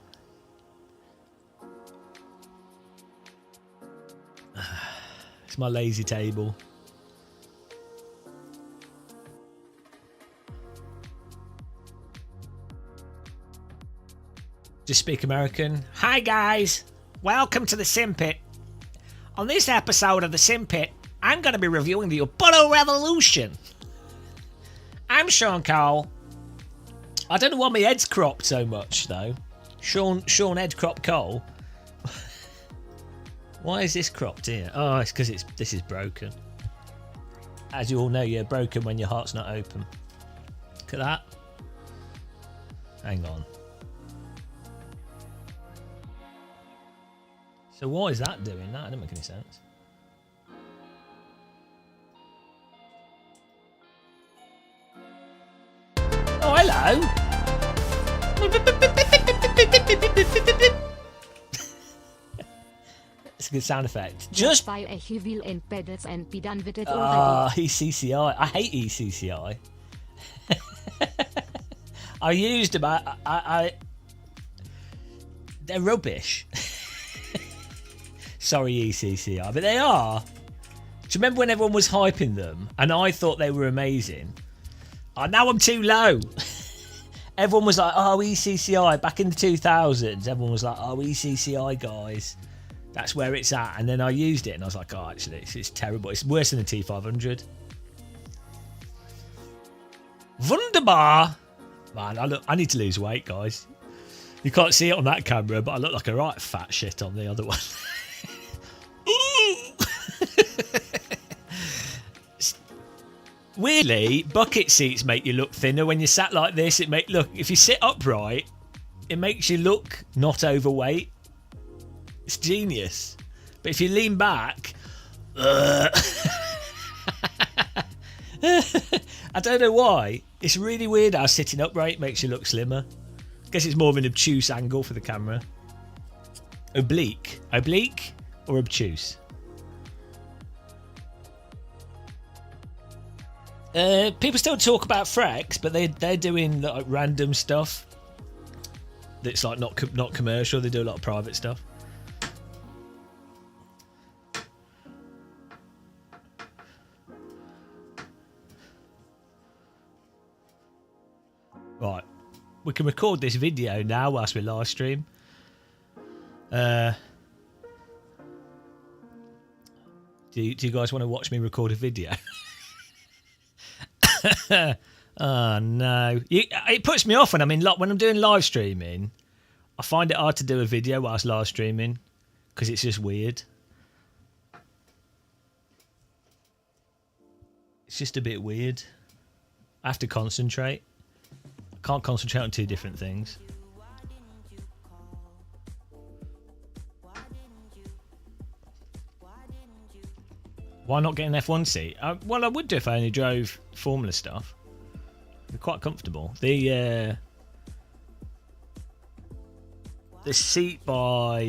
It's my lazy table. Just speak American. Hi guys, welcome to the Sim Pit. On this episode of the Sim Pit, I'm going to be reviewing the Ubuntu Revolution. I'm Sean Cole. I don't know why my head's cropped so much though. Sean head crop Cole. Why is this cropped here? Oh, it's because this is broken. As you all know, you're broken when your heart's not open. Look at that. Hang on. So why is that doing that? It doesn't make any sense. Oh, hello. It's a good sound effect. Just buy a wheel and pedals and be done with it already. ECCI. I hate ECCI. I used them. They're rubbish. Sorry, ECCI, but they are. Do you remember when everyone was hyping them and I thought they were amazing? Oh, now I'm too low. Everyone was like, oh, ECCI. Back in the 2000s, everyone was like, oh, ECCI, guys. That's where it's at. And then I used it and I was like, oh, actually, it's terrible. It's worse than the T500. Wunderbar. Man, I need to lose weight, guys. You can't see it on that camera, but I look like a right fat shit on the other one. Weirdly, bucket seats make you look thinner when you're sat like this. Look, if you sit upright, it makes you look not overweight. It's genius. But if you lean back, I don't know why. It's really weird how sitting upright makes you look slimmer. I guess it's more of an obtuse angle for the camera. Oblique or obtuse? People still talk about Frex, but they're doing like random stuff. that's like not commercial. They do a lot of private stuff. Right, we can record this video now whilst we live stream. Do you guys want to watch me record a video? Oh no, it puts me off when when I'm doing live streaming. I find it hard to do a video whilst live streaming because it's just weird. It's just a bit weird. I have to concentrate. I can't concentrate on two different things. Why not get an F1 seat? Well, I would do if I only drove Formula stuff. They're quite comfortable. The seat by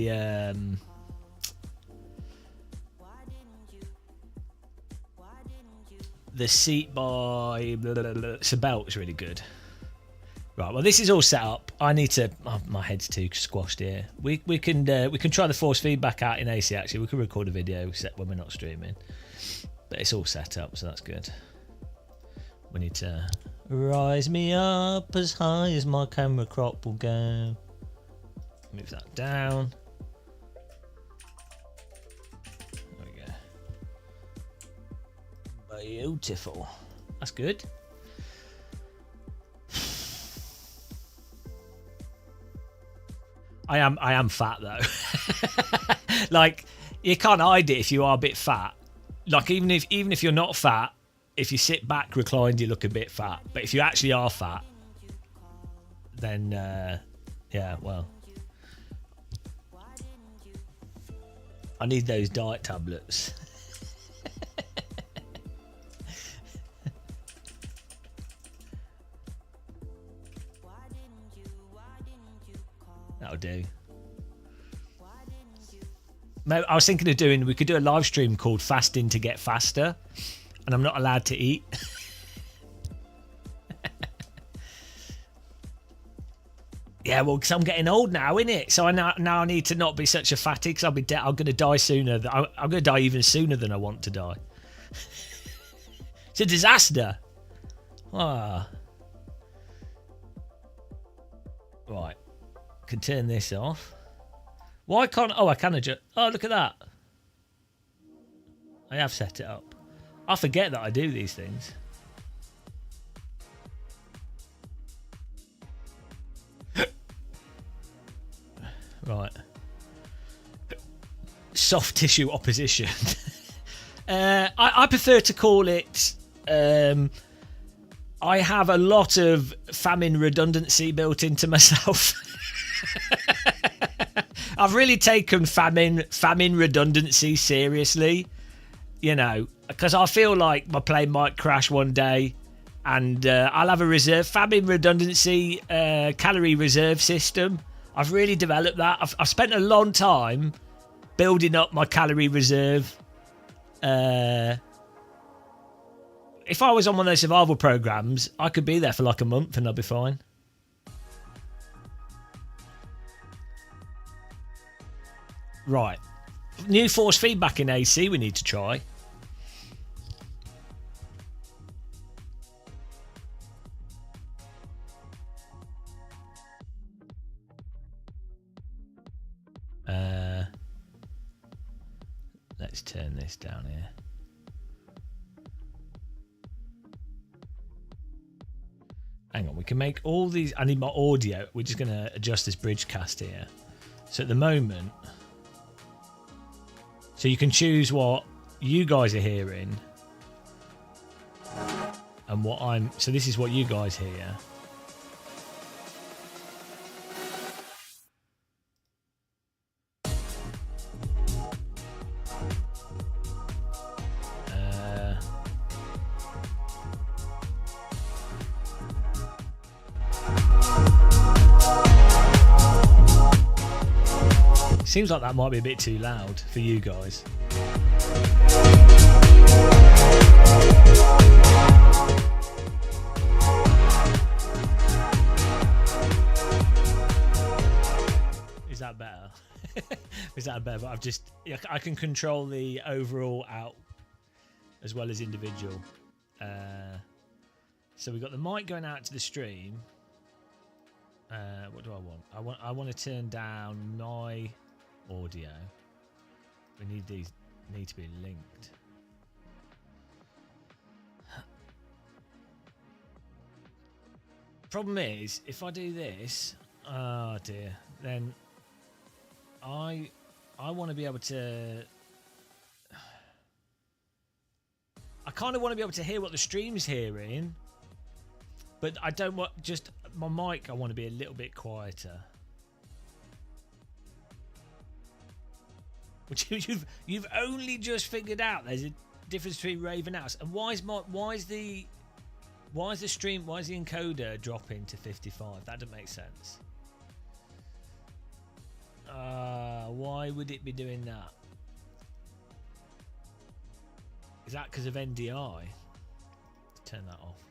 Sabelt is really good. Right, well, this is all set up. I need to. Oh, my head's too squashed here. We can try the force feedback out in AC. Actually, we can record a video set when we're not streaming. But it's all set up, so that's good. We need to rise me up as high as my camera crop will go. Move that down. There we go. Beautiful. That's good. I am fat though. Like, you can't hide it if you are a bit fat. Like, even if you're not fat, if you sit back reclined, you look a bit fat. But if you actually are fat, then yeah, well, I need those diet tablets. That'll do. I was thinking of we could do a live stream called Fasting to Get Faster, and I'm not allowed to eat. Yeah, well, because I'm getting old now, innit? So now I need to not be such a fatty, because I'm going to die sooner. I'm going to die even sooner than I want to die. It's a disaster. Ah. Right. Can turn this off. Why can't... Oh, I can adjust... Oh, look at that. I have set it up. I forget that I do these things. Right. Soft tissue opposition. I prefer to call it... I have a lot of famine redundancy built into myself. I've really taken famine redundancy seriously, you know, because I feel like my plane might crash one day, and I'll have a reserve famine redundancy calorie reserve system. I've really developed that. I've spent a long time building up my calorie reserve. If I was on one of those survival programs, I could be there for like a month and I'd be fine. Right. New force feedback in AC we need to try. Let's turn this down here. Hang on, we can make all these... I need my audio. We're just going to adjust this bridge cast here. So at the moment... So you can choose what you guys are hearing. And what I'm... So this is what you guys hear. Seems like that might be a bit too loud for you guys. is that better? But I can control the overall out as well as individual. So we've got the mic going out to the stream. What do I want? I want to turn down my audio. We need these need to be linked. Problem is, if I do this, oh dear, then I want to be able to. I kind of want to be able to hear what the stream's hearing, but I don't want just my mic. I want to be a little bit quieter. Which you've only just figured out. There's a difference between Rave and House. And why is the encoder dropping to 55? That doesn't make sense. Why would it be doing that? Is that because of NDI? Let's turn that off.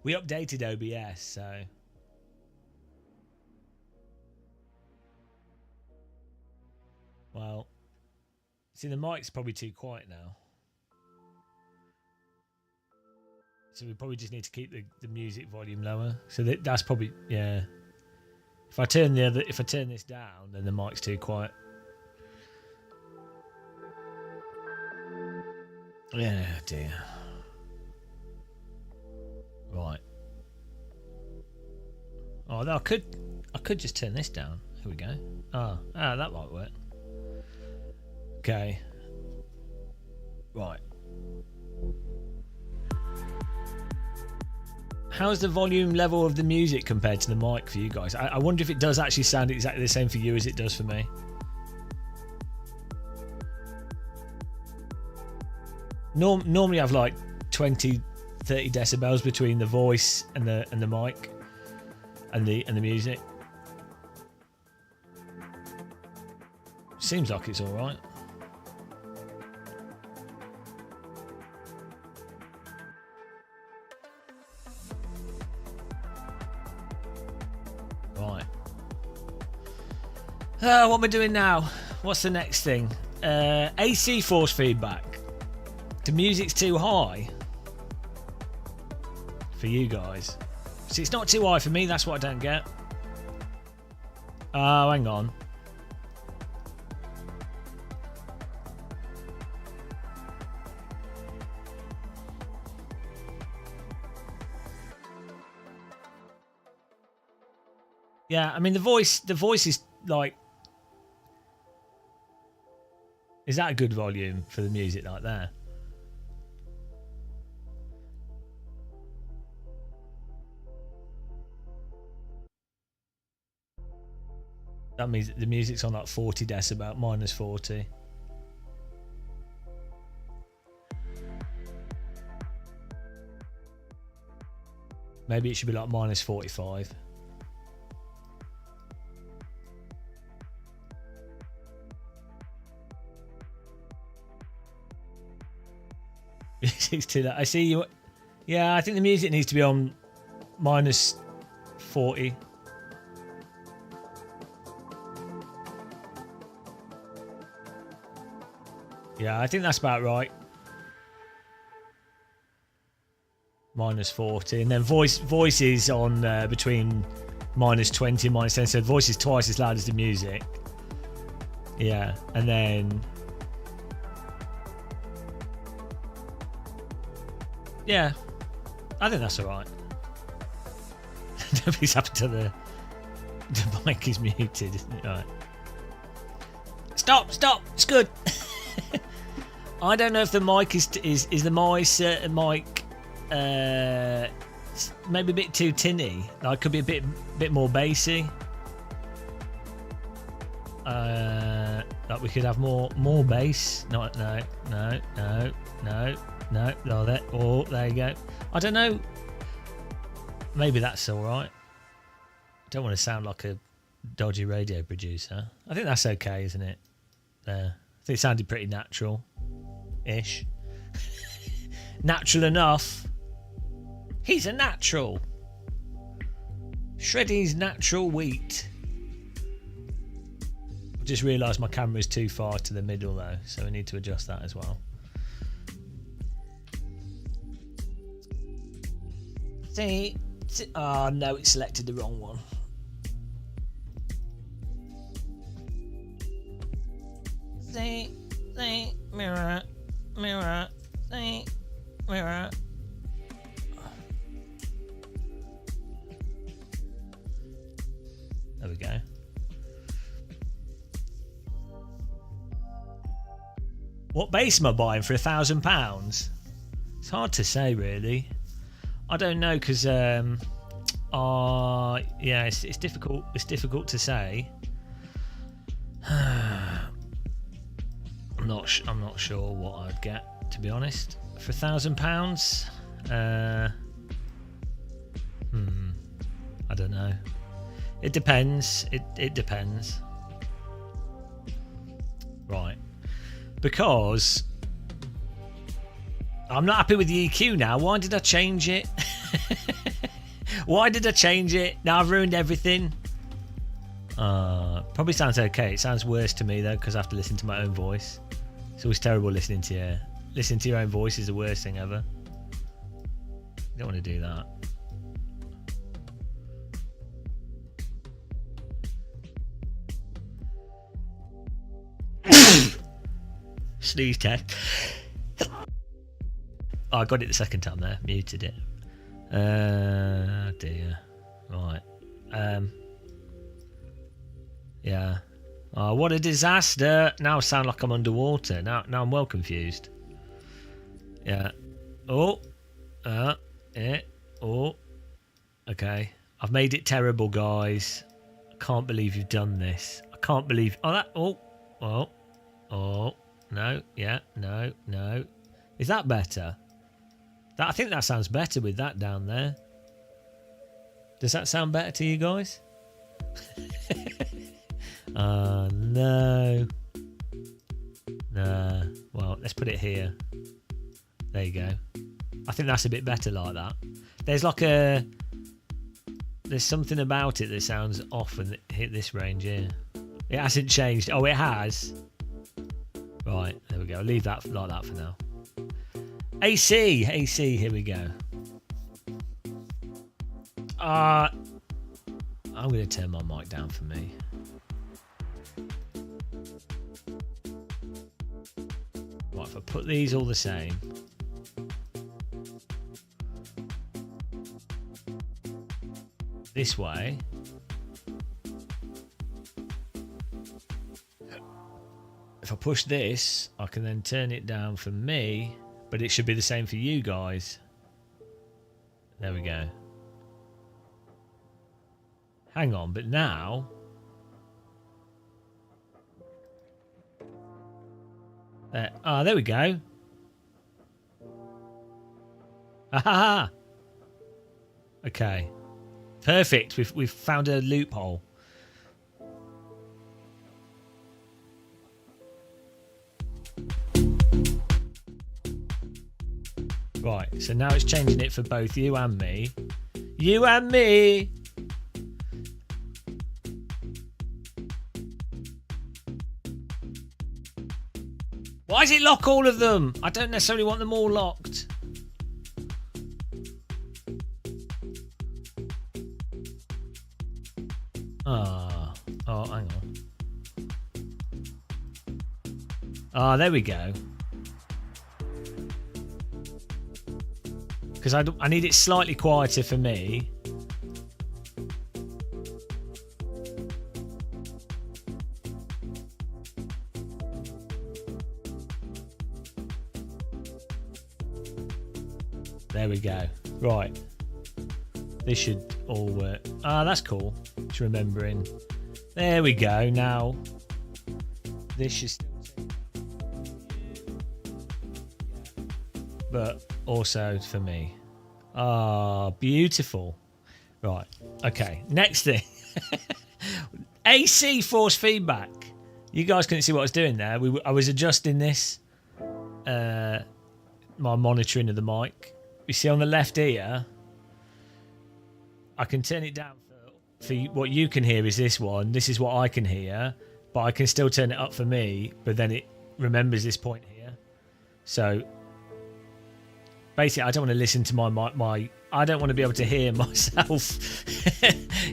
We updated OBS, so well, see, the mic's probably too quiet now, so we probably just need to keep the music volume lower. So that's probably, yeah. If I turn this down, then the mic's too quiet. Yeah, dear. Right. Oh, I could just turn this down. Here we go. That might work. Okay. Right. How's the volume level of the music compared to the mic for you guys? I wonder if it does actually sound exactly the same for you as it does for me. Normally I have like 20, 30 decibels between the voice and the mic and the music. Seems like it's all right. Right. What am I doing now? What's the next thing? AC force feedback. The music's too high for you guys. See, it's not too high for me. That's what I don't get. Oh, hang on. Yeah, I mean the voice is like. Is that a good volume for the music like that? That means the music's on like 40 decibel, minus 40. Maybe it should be like minus 45. I see you. Yeah, I think the music needs to be on minus 40. Yeah, I think that's about right. Minus 40, and then voice is on between minus 20 and minus 10. So voice is twice as loud as the music. Yeah, and then yeah, I think that's all right. Nobody's happened to the mic is muted, isn't it? All right. Stop! It's good. I don't know if the mic is the mic maybe a bit too tinny. Like, could be a bit more bassy. Like we could have more bass. No. Oh, there you go. I don't know. Maybe that's all right. Don't want to sound like a dodgy radio producer. I think that's okay, isn't it? There. I think it sounded pretty natural-ish. Natural enough. He's a natural. Shreddy's natural wheat. I've just realised my camera is too far to the middle though, so we need to adjust that as well. See, oh no, it selected the wrong one. See, mirror, mirror, see, mirror. There we go. What base am I buying for £1,000? It's hard to say, really. I don't know because, yeah, it's difficult. It's difficult to say. I'm not sure what I'd get, to be honest, for £1,000. I don't know. It depends. It depends. Right. Because I'm not happy with the EQ now. Why did I change it? Why did I change it? Now I've ruined everything. Probably sounds okay. It sounds worse to me though because I have to listen to my own voice. It's always terrible listening to your own voice is the worst thing ever. You don't want to do that. Sneeze test. Oh, I got it the second time there. Muted it. Dear. Right. Yeah. Oh, what a disaster. Now I sound like I'm underwater. Now I'm well confused. Yeah. Oh. Oh. Okay. I've made it terrible, guys. I can't believe you've done this. I can't believe... Oh, that... Oh. No. Yeah. No. Is that better? I think that sounds better with that down there. Does that sound better to you guys? No. Nah. Well, let's put it here. There you go. I think that's a bit better like that. There's something about it that sounds off and hit this range here. It hasn't changed. Oh, it has. Right, there we go. I'll leave that like that for now. AC, here we go. I'm going to turn my mic down for me. Right, if I put these all the same. This way. If I push this, I can then turn it down for me, but it should be the same for you guys. There we go. Hang on, but now... there we go. Aha! Okay. Perfect. We've found a loophole. Right, so now it's changing it for both you and me. You and me! Why does it lock all of them? I don't necessarily want them all locked. Oh, hang on. Ah, there we go. Because I need it slightly quieter for me. There we go. Right. This should all work. Ah, that's cool. Just remembering. There we go. Now, this should still... But also for me. Ah, beautiful. Right. Okay. Next thing. AC force feedback. You guys couldn't see what I was doing there. I was adjusting this. My monitoring of the mic. You see on the left ear, I can turn it down for for what you can hear is this one. This is what I can hear, but I can still turn it up for me. But then it remembers this point here. So basically, I don't want to listen to my. I don't want to be able to hear myself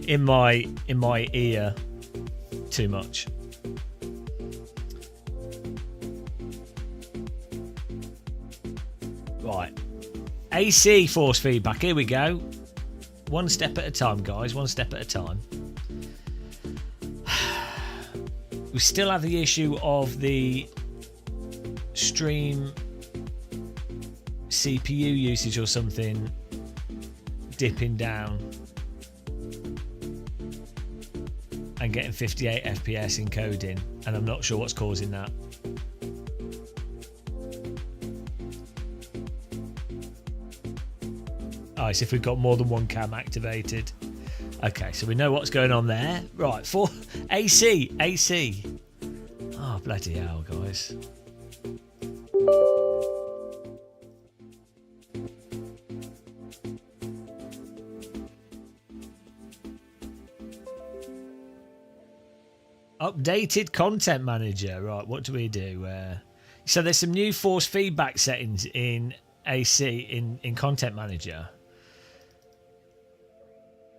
in my ear too much. Right, AC force feedback. Here we go. One step at a time, guys. One step at a time. We still have the issue of the stream CPU usage or something dipping down and getting 58 FPS encoding, and I'm not sure what's causing that. Oh, so if we've got more than one cam activated. Okay, so we know what's going on there. Right, for AC. Oh, bloody hell, guys. Updated content manager. Right, what do we do? So there's some new force feedback settings in AC in content manager.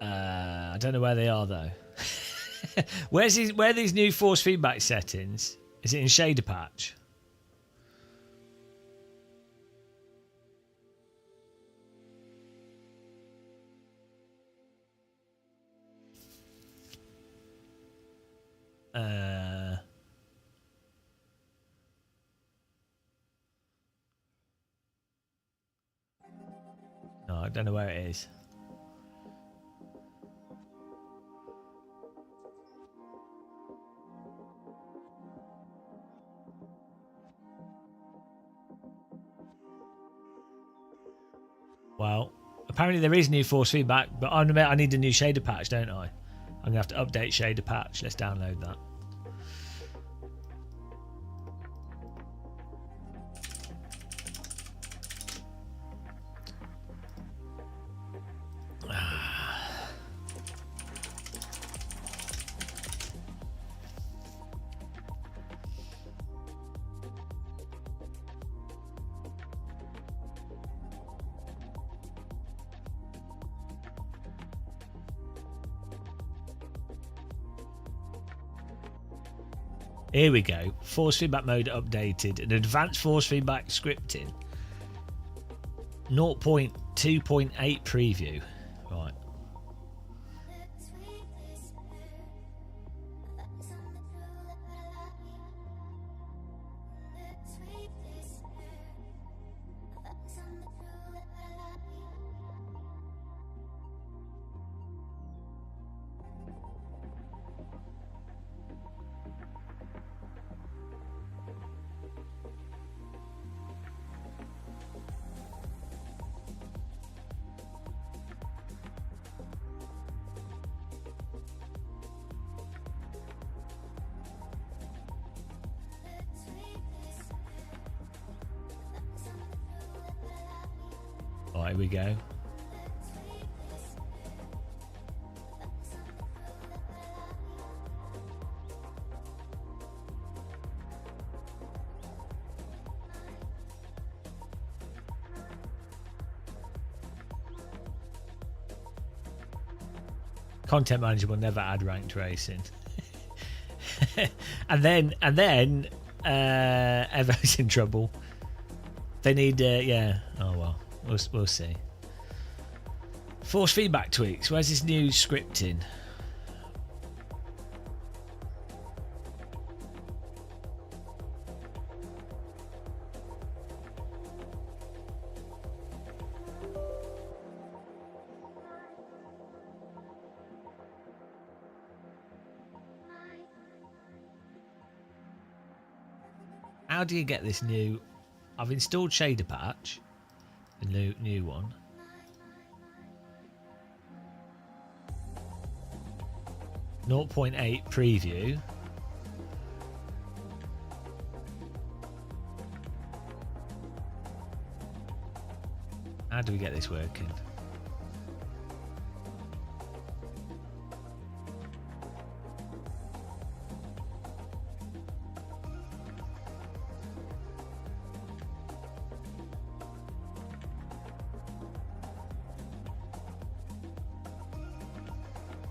I don't know where they are though. Where are these new force feedback settings? Is it in shader patch? No, I don't know where it is. Well, apparently there is new force feedback, but I need a new shader patch, don't I? I'm going to have to update shader patch. Let's download that. Here we go. Force feedback mode updated. An advanced force feedback scripting. 0.2.8 preview. Right. Here we go. Content manager will never add ranked racing. and then Evo's in trouble. They need yeah. Oh well. We'll see. Force feedback tweaks. Where's this new scripting? How do you get this new? I've installed shader patch. The new one. .8 preview. How do we get this working?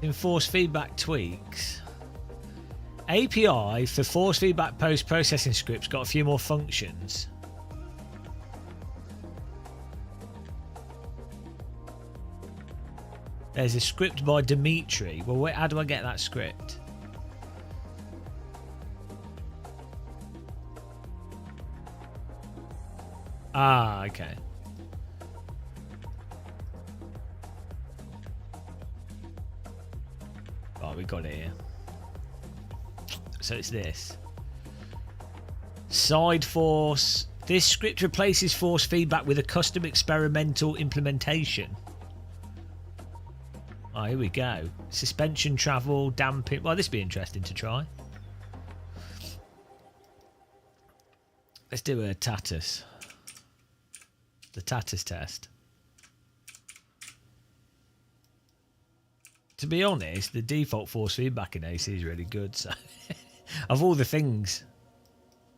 In force feedback tweaks. API for force feedback post-processing scripts got a few more functions. There's a script by Dimitri. Well, wait, how do I get that script? Ah, okay. Oh, we got it here. So it's this. Side force. This script replaces force feedback with a custom experimental implementation. Oh, here we go. Suspension travel, damping. Well, this would be interesting to try. Let's do a Tatus. The Tatus test. To be honest, the default force feedback in AC is really good. So, of all the things,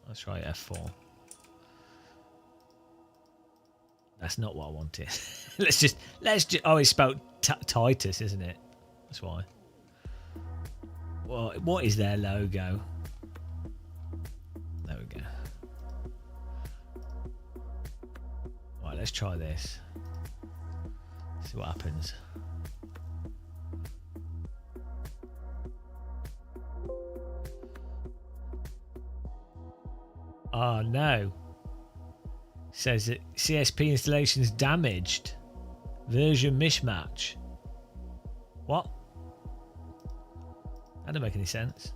let's try F4. That's not what I wanted. let's just. Oh, it's spelled Titus, isn't it? That's why. Well, what is their logo? There we go. Right, let's try this. See what happens. Oh no. Says that CSP installation is damaged. Version mismatch. What? That don't make any sense.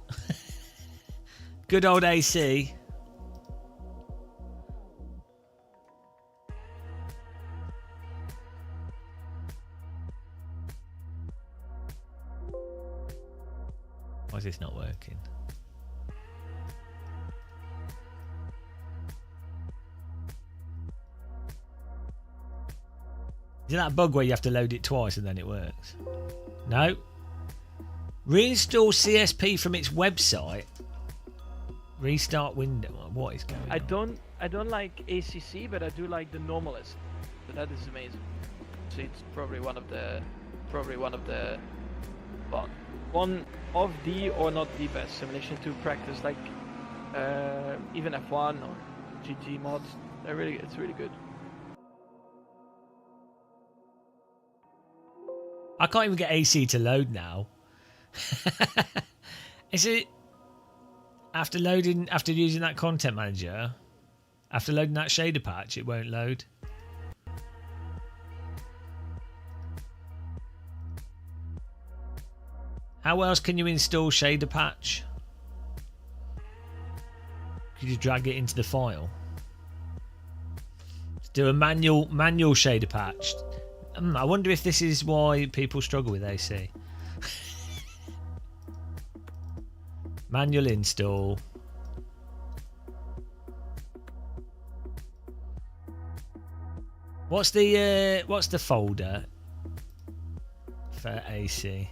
Good old AC. Why is this not working? Is it that bug where you have to load it twice and then it works? No. Reinstall CSP from its website. Restart window. What is going on? I don't like ACC, but I do like the normalist. So that is amazing. So it's probably one of the well, one of the or not the best simulation to practice, like even F1 or GT mods. It's really good. I can't even get AC to load now. Is it after using that content manager, after loading that shader patch, it won't load? How else can you install shader patch? Could you drag it into the file? Do a manual shader patch. I wonder if this is why people struggle with AC. Manual install. What's the folder for AC?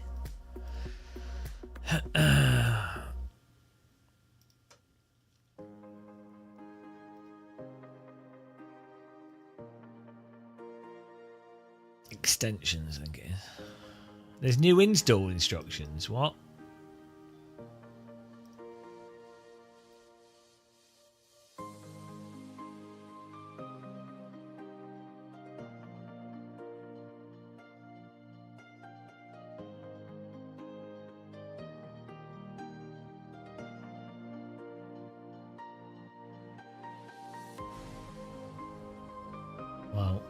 Extensions, I guess. There's new install instructions. What? Well,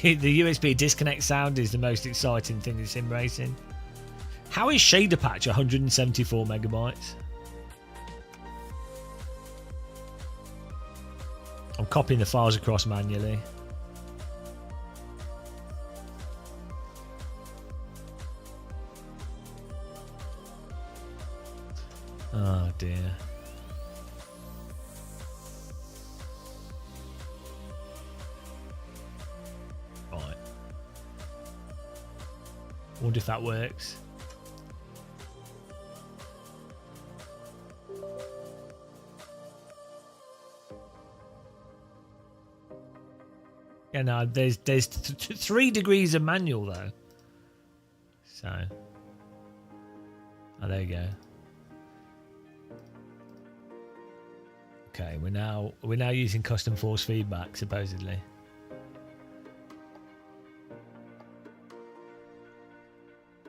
the USB disconnect sound is the most exciting thing in sim racing. How is shader patch 174 megabytes? I'm copying the files across manually. Oh dear. Right. Wonder if that works. Yeah, no, there's 3 degrees of manual though. So, oh, there you go. Okay, we're now using custom force feedback supposedly.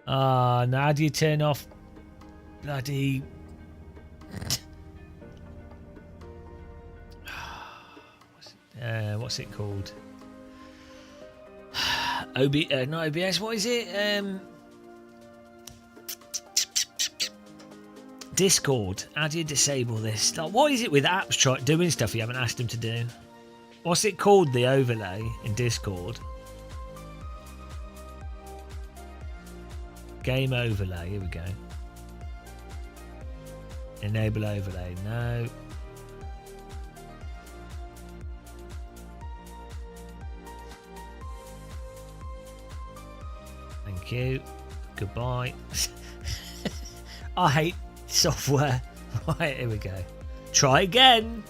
Ah, now how do you turn off bloody? What's it called? Not OBS. What is it? Discord. How do you disable this? Like, what is it with apps doing stuff you haven't asked them to do? What's it called? The overlay in Discord. Game overlay. Here we go. Enable overlay. No. Thank you. Goodbye. I hate software. Right, here we go. Try again.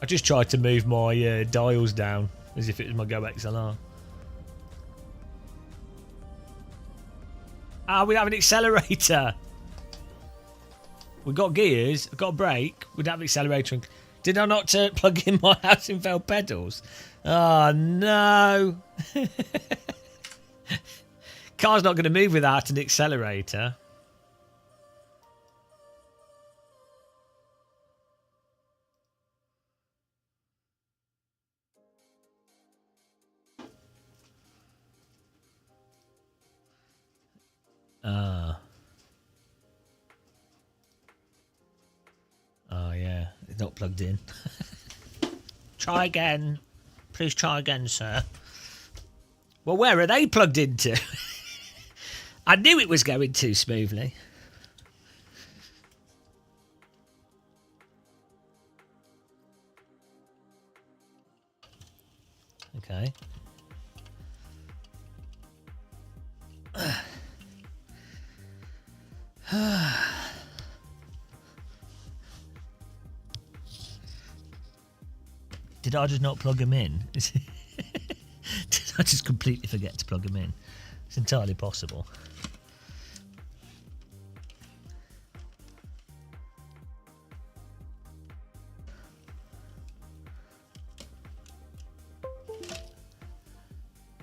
I just tried to move my dials down as if it was my Go XLR. Ah, we have an accelerator. We've got gears, I've got a brake, we'd have an accelerator. And did I not plug in my Housenfeld pedals? Oh no. Car's not going to move without an accelerator. Oh yeah, it's not plugged in. Try again. Please try again, sir. Well, where are they plugged into? I knew it was going too smoothly. Okay. Did I just not plug them in? Did I just completely forget to plug them in? It's entirely possible.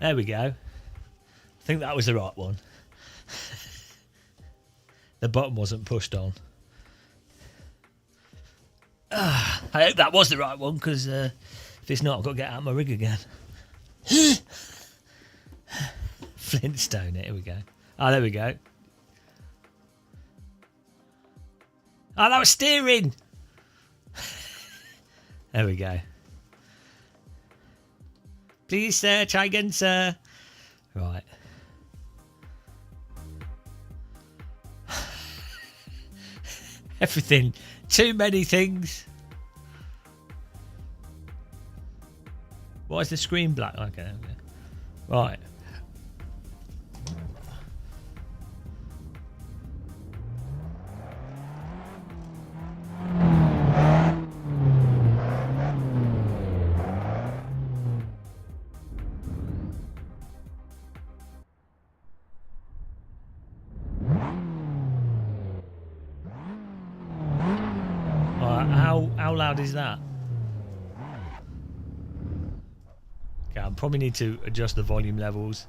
There we go. I think that was the right one. The button wasn't pushed on. I hope that was the right one, because if it's not, I've got to get out my rig again. Flintstone it, here we go. Oh, there we go. Oh, that was steering! There we go. Please, sir, try again, sir. Right. Everything. Too many things. Why is the screen black? Okay. Right. How loud is that? Okay, I probably need to adjust the volume levels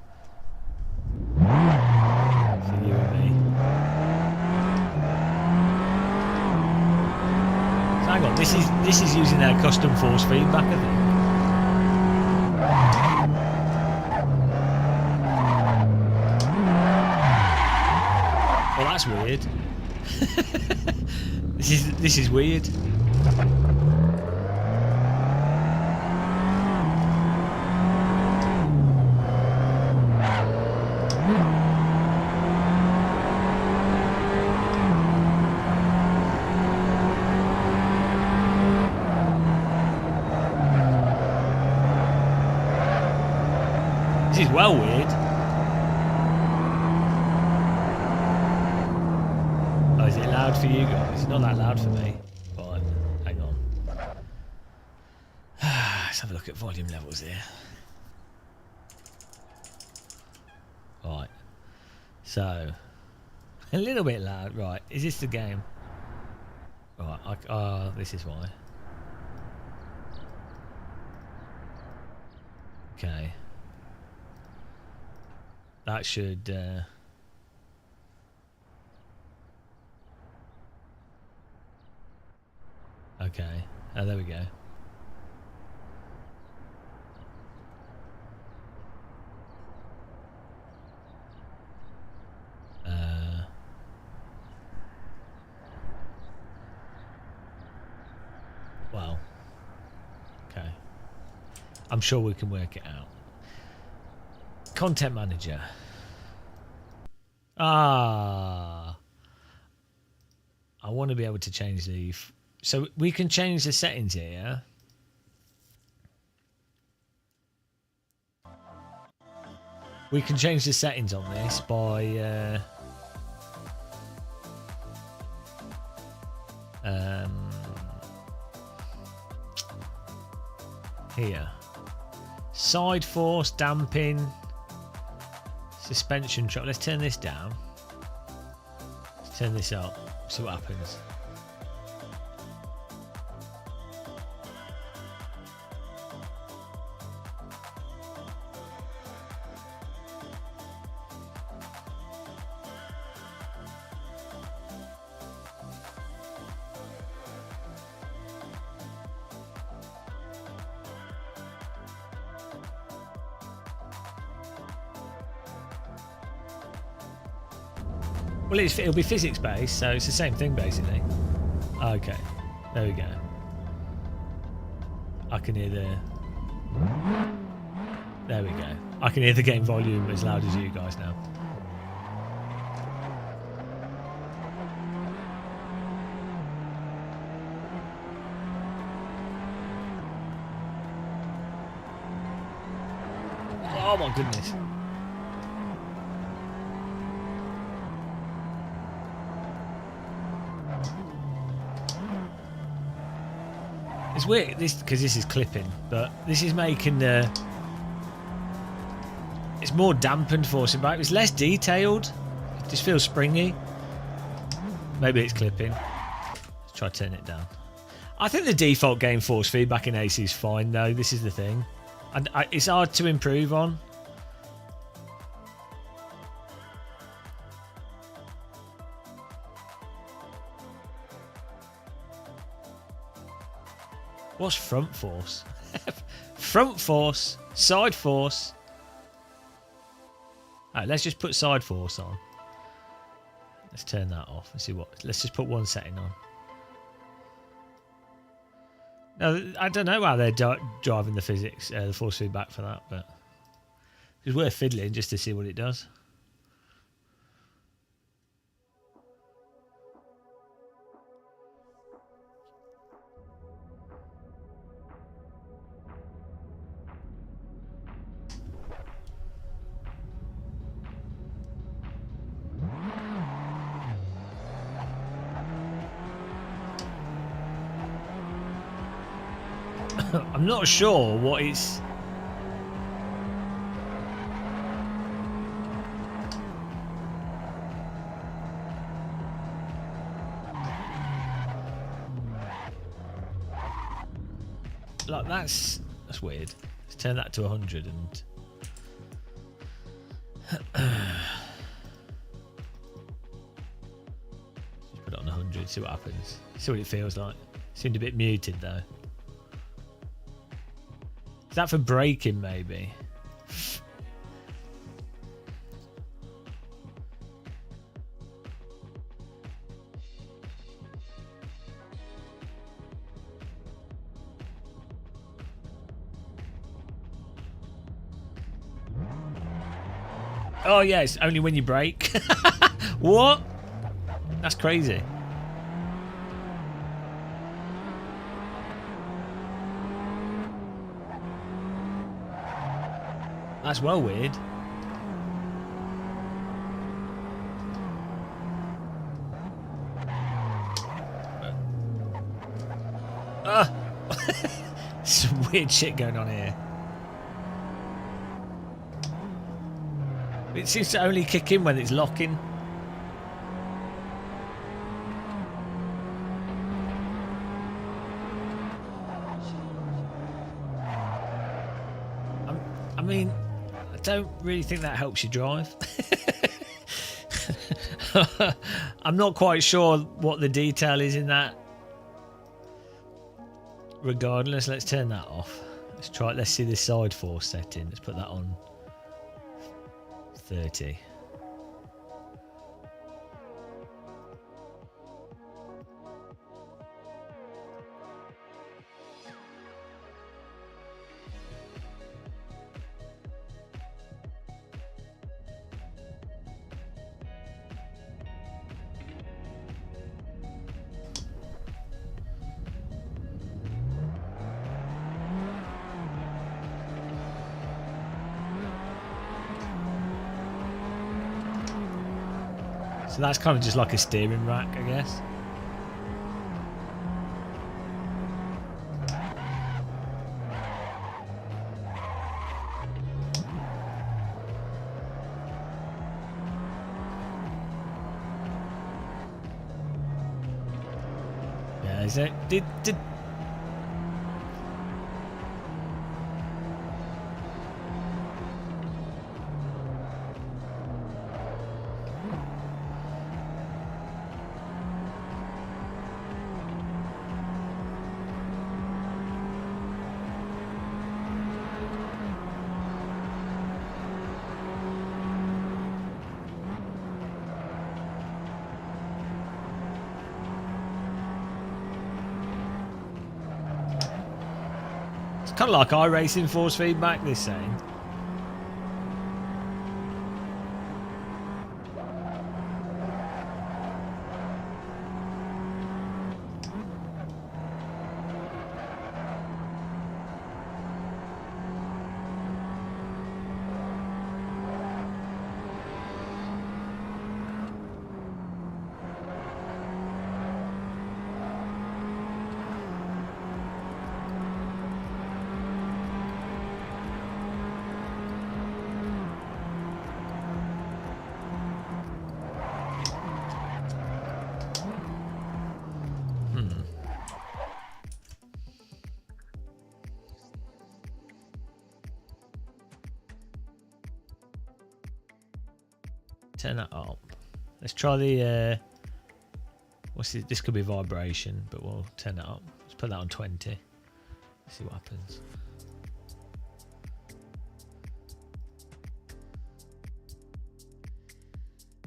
for you and me. So hang on, this is using their custom force feedback, I think. Well, that's weird. This is weird. This is well weird. Oh, is it loud for you guys? It's not that loud for me. Right, hang on. Let's have a look at volume levels here. Right. So, a little bit loud. Right, is this the game? Right, this is why. Okay. That should... Okay. Oh, there we go. Well. Okay. I'm sure we can work it out. Content manager. I want to be able to change the... So we can change the settings here, yeah? We can change the settings on this by... here. Side force, damping, suspension truck. Let's turn this down. Let's turn this up. See what happens. Well, it'll be physics based, so it's the same thing basically. Okay, there we go. I can hear the... There we go. I can hear the game volume as loud as you guys now. Oh my goodness. It's weird, because this is clipping, but this is making the... It's more dampened forcing back. It's less detailed. It just feels springy. Maybe it's clipping. Let's try to turn it down. I think the default game force feedback in AC is fine, though. This is the thing. And it's hard to improve on. What's front force? Front force, side force. Alright, let's just put side force on. Let's turn that off and see what. Let's just put one setting on. Now, I don't know how they're driving the physics, the force feedback for that, but it's worth fiddling just to see what it does. I'm not sure what it's... Like, that's weird. Let's turn that to 100 and... Just put it on 100, see what happens. See what it feels like. Seemed a bit muted though. Is that for braking, maybe? Oh, yeah, it's only when you brake. What? That's crazy. That's well weird. Some weird shit going on here. It seems to only kick in when it's locking. I mean, I don't really think that helps you drive. I'm not quite sure what the detail is in that. Regardless, let's turn that off. Let's try it. Let's see the side force setting. Let's put that on 30. So that's kind of just like a steering rack, I guess. Yeah, is it? Did kind of like iRacing force feedback, this saying. Turn that up. Let's try the what's this? This could be vibration, but we'll turn it up. Let's put that on 20. See what happens.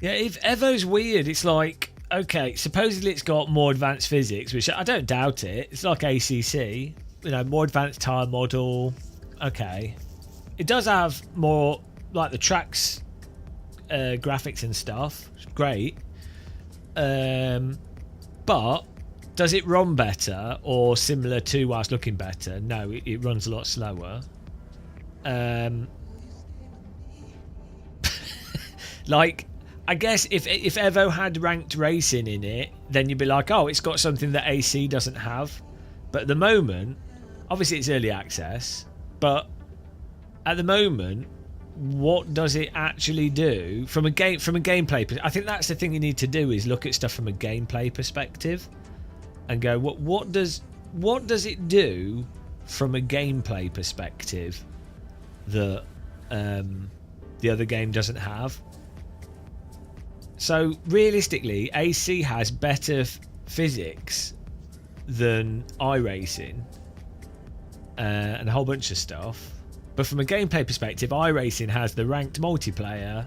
Yeah, if Evo's weird, it's like, okay, supposedly it's got more advanced physics, which I don't doubt it. It's like ACC, you know, more advanced tire model. Okay, it does have more, like the tracks, graphics and stuff. It's great, but does it run better or similar to whilst looking better? No, it runs a lot slower. Like, I guess if Evo had ranked racing in it, then you'd be like, oh, it's got something that AC doesn't have. But at the moment, obviously it's early access, but at the moment, what does it actually do from a gameplay? I think that's the thing you need to do, is look at stuff from a gameplay perspective and go, what does it do from a gameplay perspective that the other game doesn't have? So realistically, AC has better physics than iRacing and a whole bunch of stuff. But from a gameplay perspective, iRacing has the ranked multiplayer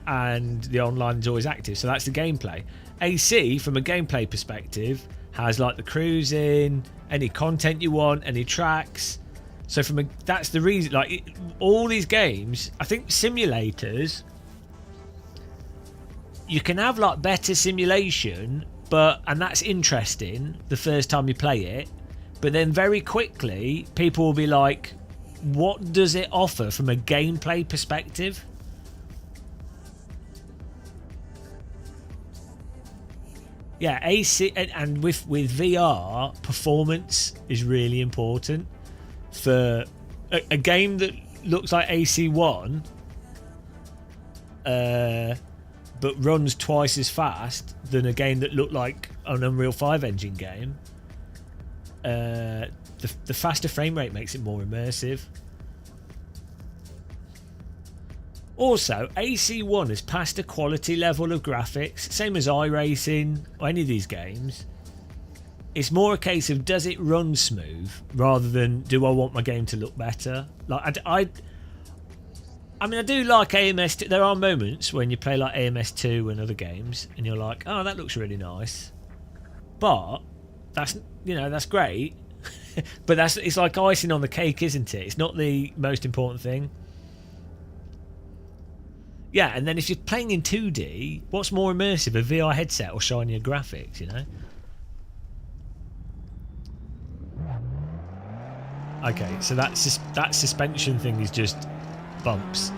and the online is always active. So that's the gameplay. AC, from a gameplay perspective, has like the cruising, any content you want, any tracks. So that's the reason, like all these games, I think simulators, you can have like better simulation, and that's interesting the first time you play it, but then very quickly people will be like, what does it offer from a gameplay perspective? Yeah, AC and with VR, performance is really important for a game that looks like AC1, but runs twice as fast than a game that looked like an Unreal 5 engine game. The faster frame rate makes it more immersive. Also, AC1 has passed a quality level of graphics, same as iRacing or any of these games. It's more a case of does it run smooth rather than do I want my game to look better. Like I mean, I do like AMS2. There are moments when you play like AMS2 and other games, and you're like, oh, that looks really nice. But that's great. But it's like icing on the cake, isn't it? It's not the most important thing. Yeah, and then if you're playing in 2D, what's more immersive, a VR headset or shinier graphics, you know? Okay, so that suspension thing is just bumps.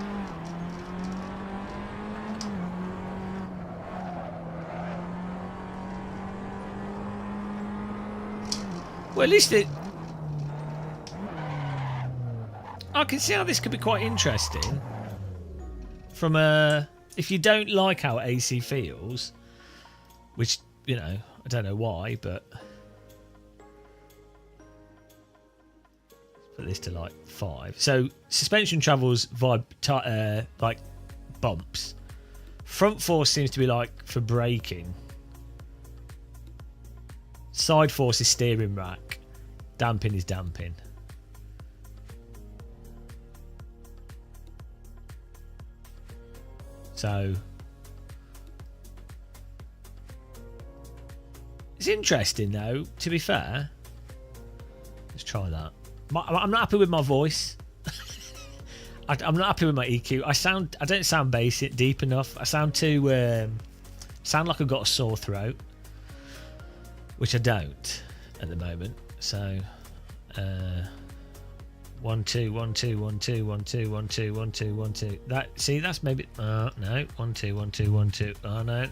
Well, at least I can see how this could be quite interesting. From if you don't like how AC feels, which, you know, I don't know why, but let's put this to like 5. So suspension travels via like bumps. Front force seems to be like for braking. Side force is steering rack. Damping is damping. So it's interesting, though. To be fair, let's try that. I'm not happy with my voice. I'm not happy with my EQ. I don't sound basic deep enough. I sound too sound like I've got a sore throat, which I don't at the moment. So 1 2 1 2 1 2 1 2 1 2 1 2 1 2. That's maybe no 1 2 1 2 1 2. Oh no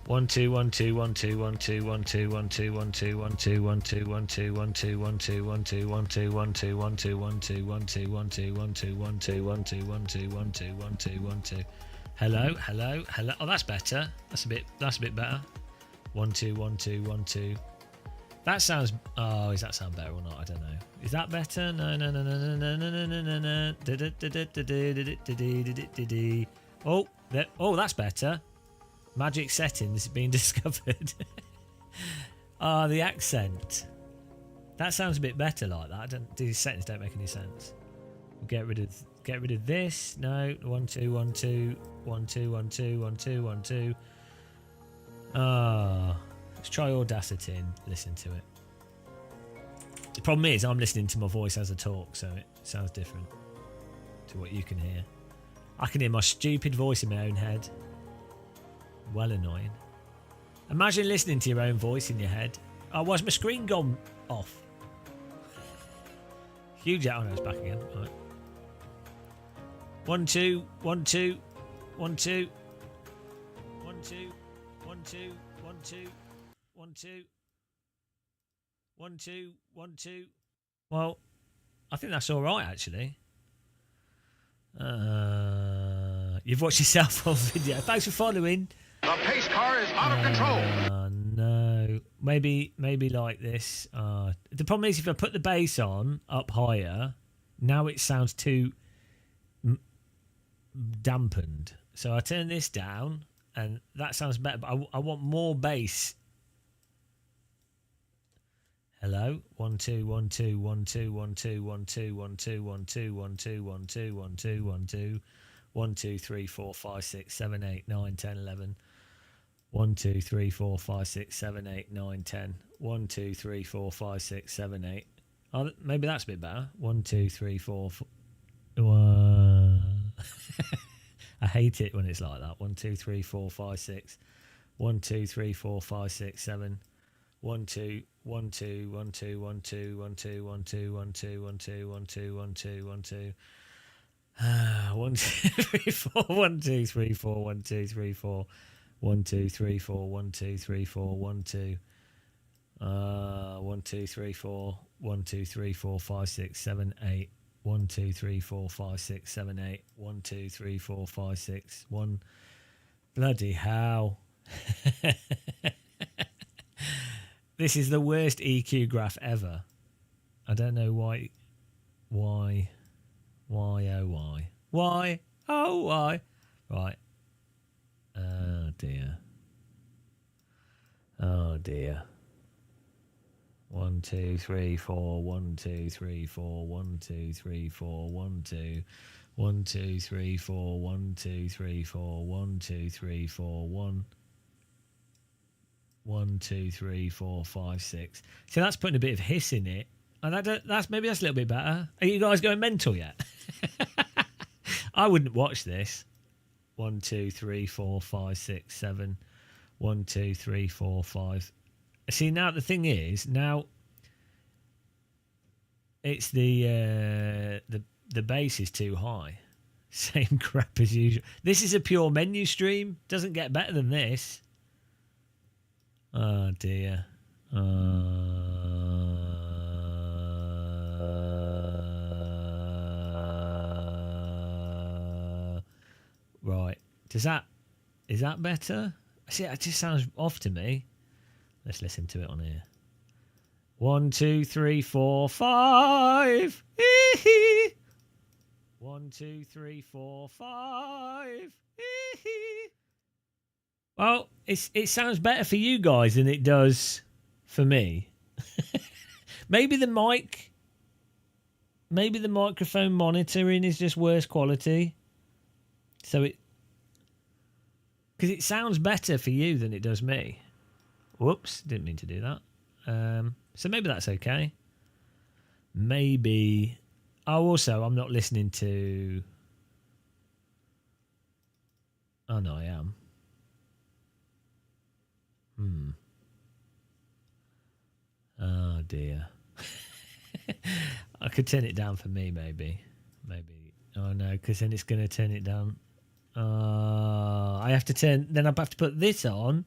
1 2 1 2 1 2 1 2 1 2 1 2 1 2 1 2 1 2 1 2 1 2 1 2 1 2 1 2 1 2 1 2 1 2 1 2 1 2 1 2 1 2 1 2 1 2 1 2 1 2 1 2. Hello. Oh, that's better. That's a bit better. 1 2 1 2 1 2. That sounds. Oh, does that sound better or not? I don't know. Is that better? No. Oh, that's better. Magic settings being discovered. The accent. That sounds a bit better like that. These settings don't make any sense. We'll get rid of this. No. 1 2 1 2 1 2 1 2 1 2 1 2. Let's try Audacity and listen to it. The problem is I'm listening to my voice as I talk, so it sounds different to what you can hear. I can hear my stupid voice in my own head. Well annoying. Imagine listening to your own voice in your head. Oh, why's my screen gone off? Huge out. Oh no, it's back again. All right. 1 2 1 2 1 2 1 2 1 2 1 2 1 2 1 2 1 2. Well, I think that's all right actually. You've watched yourself on video. Thanks for following. The pace car is out of control. No, maybe like this. The problem is if I put the bass on up higher, now it sounds too dampened. So I turn this down, and that sounds better. But I want more bass. Hello, 1 2 1 2 1 2 1 2 1 2 1 2 1 2 1 2 1 2 1 2 1 2 1 2 3 4 5 6 7 8 9 10 11. 1 2 3 4 5 6 7 8 9 10. 1 2 3 4 5 6 7 8. Oh, maybe that's a bit better. 1 2 3 4. I hate it when it's like that. 1 2 3 4 5 6. 1 2 3 4 5 6 7. 1 2 1 2 1 2 1 2 1 2 1 2 1 2 1 2 1 2 1 2 1 2 1 2 3 4 1 2 3 4 1 2 3 4 1 2 3 4 1 2 3 4 1 2 1 2 3 4 1 2 3 4 5 6 7 8 1 2 3 4 5 6 7 8 1 2 3 4 5 6 1. Bloody hell. This is the worst EQ graph ever. I don't know why. Why? Oh, why? Why? Oh, why? Right. Oh, dear. Oh, dear. 1 2 3 4 1 2 3 4 1 2 3 4 1 2 1 2 3 4 1 2 3 4 1 2 3 4 1 1 2 3 4 5 6. So that's putting a bit of hiss in it, and that's maybe that's a little bit better. Are you guys going mental yet? I wouldn't watch this. 1 2 3 4 5 6 7 1 2 3 4 5. See, now the thing is, now it's the bass is too high. Same crap as usual. This is a pure menu stream. Doesn't get better than this. Oh dear. Right. Is that better? See, it just sounds off to me. Let's listen to it on here. 1 2 3 4 5. 1 2 3 4 5. Well, it sounds better for you guys than it does for me. Maybe the microphone monitoring is just worse quality. So because it sounds better for you than it does me. Whoops, didn't mean to do that. So maybe that's okay. Maybe. Oh, also, I'm not listening to. Oh no, I am. Oh dear. I could turn it down for me, maybe. Oh no, because then it's going to turn it down. I have to turn. Then I have to put this on,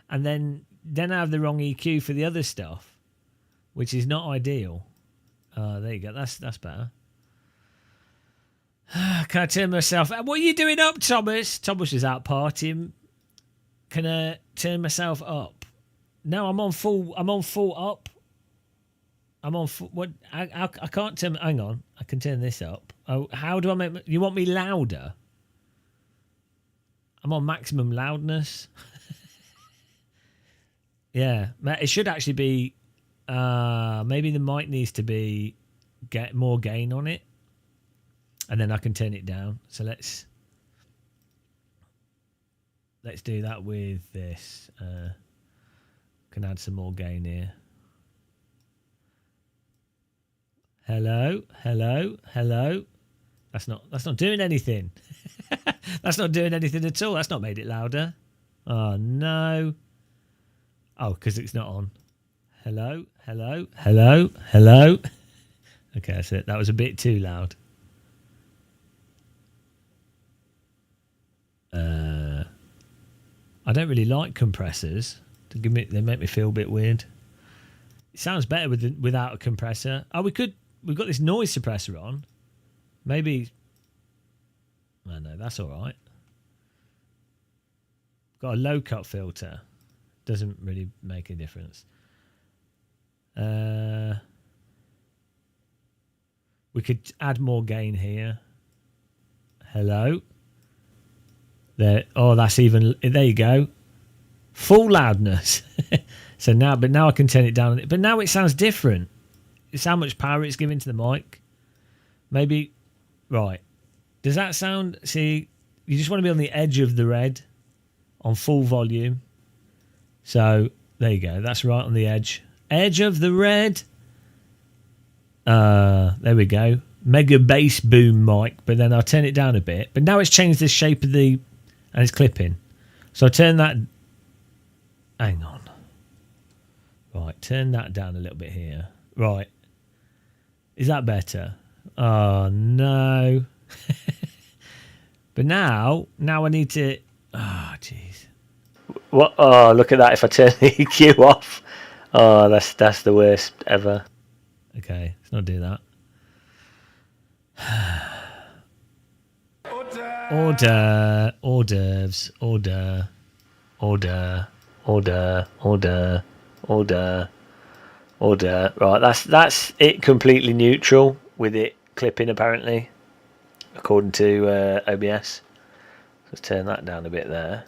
and then I have the wrong EQ for the other stuff, which is not ideal. There you go. That's better. Can I turn myself? What are you doing up, Thomas? Thomas is out partying. Can I turn myself up? No, I'm on full up. I'm on full. What? I can't turn. Hang on. I can turn this up. Oh, how do I make? You want me louder? I'm on maximum loudness. Yeah, it should actually be. Maybe the mic needs to get more gain on it, and then I can turn it down. So let's do that with this. Can add some more gain here. Hello. That's not doing anything. That's not doing anything at all. That's not made it louder. Oh no. Oh, because it's not on. Hello. Okay, that's it. That was a bit too loud. I don't really like compressors. They make me feel a bit weird. It sounds better without a compressor. Oh, we've got this noise suppressor on. Maybe. Oh, no, that's all right. Got a low cut filter. Doesn't really make a difference. We could add more gain here. Hello. There. Oh, that's even. There you go. Full loudness. So now I can turn it down. But now it sounds different. It's how much power it's giving to the mic. Maybe. Right. Does that sound? See, you just want to be on the edge of the red, on full volume. So there you go. That's right on the edge. Edge of the red. There we go. Mega bass boom mic, but then I'll turn it down a bit. But now it's changed the shape of and it's clipping. So I turn that. Hang on. Right, turn that down a little bit here. Right. Is that better? Oh, no. But now I need to... Oh, jeez. What? Oh, look at that. If I turn the EQ off. Oh, that's the worst ever. Okay, let's not do that. Order. Hors d'oeuvres. Order. Right, that's it. Completely neutral with it clipping apparently, according to OBS. Let's turn that down a bit there.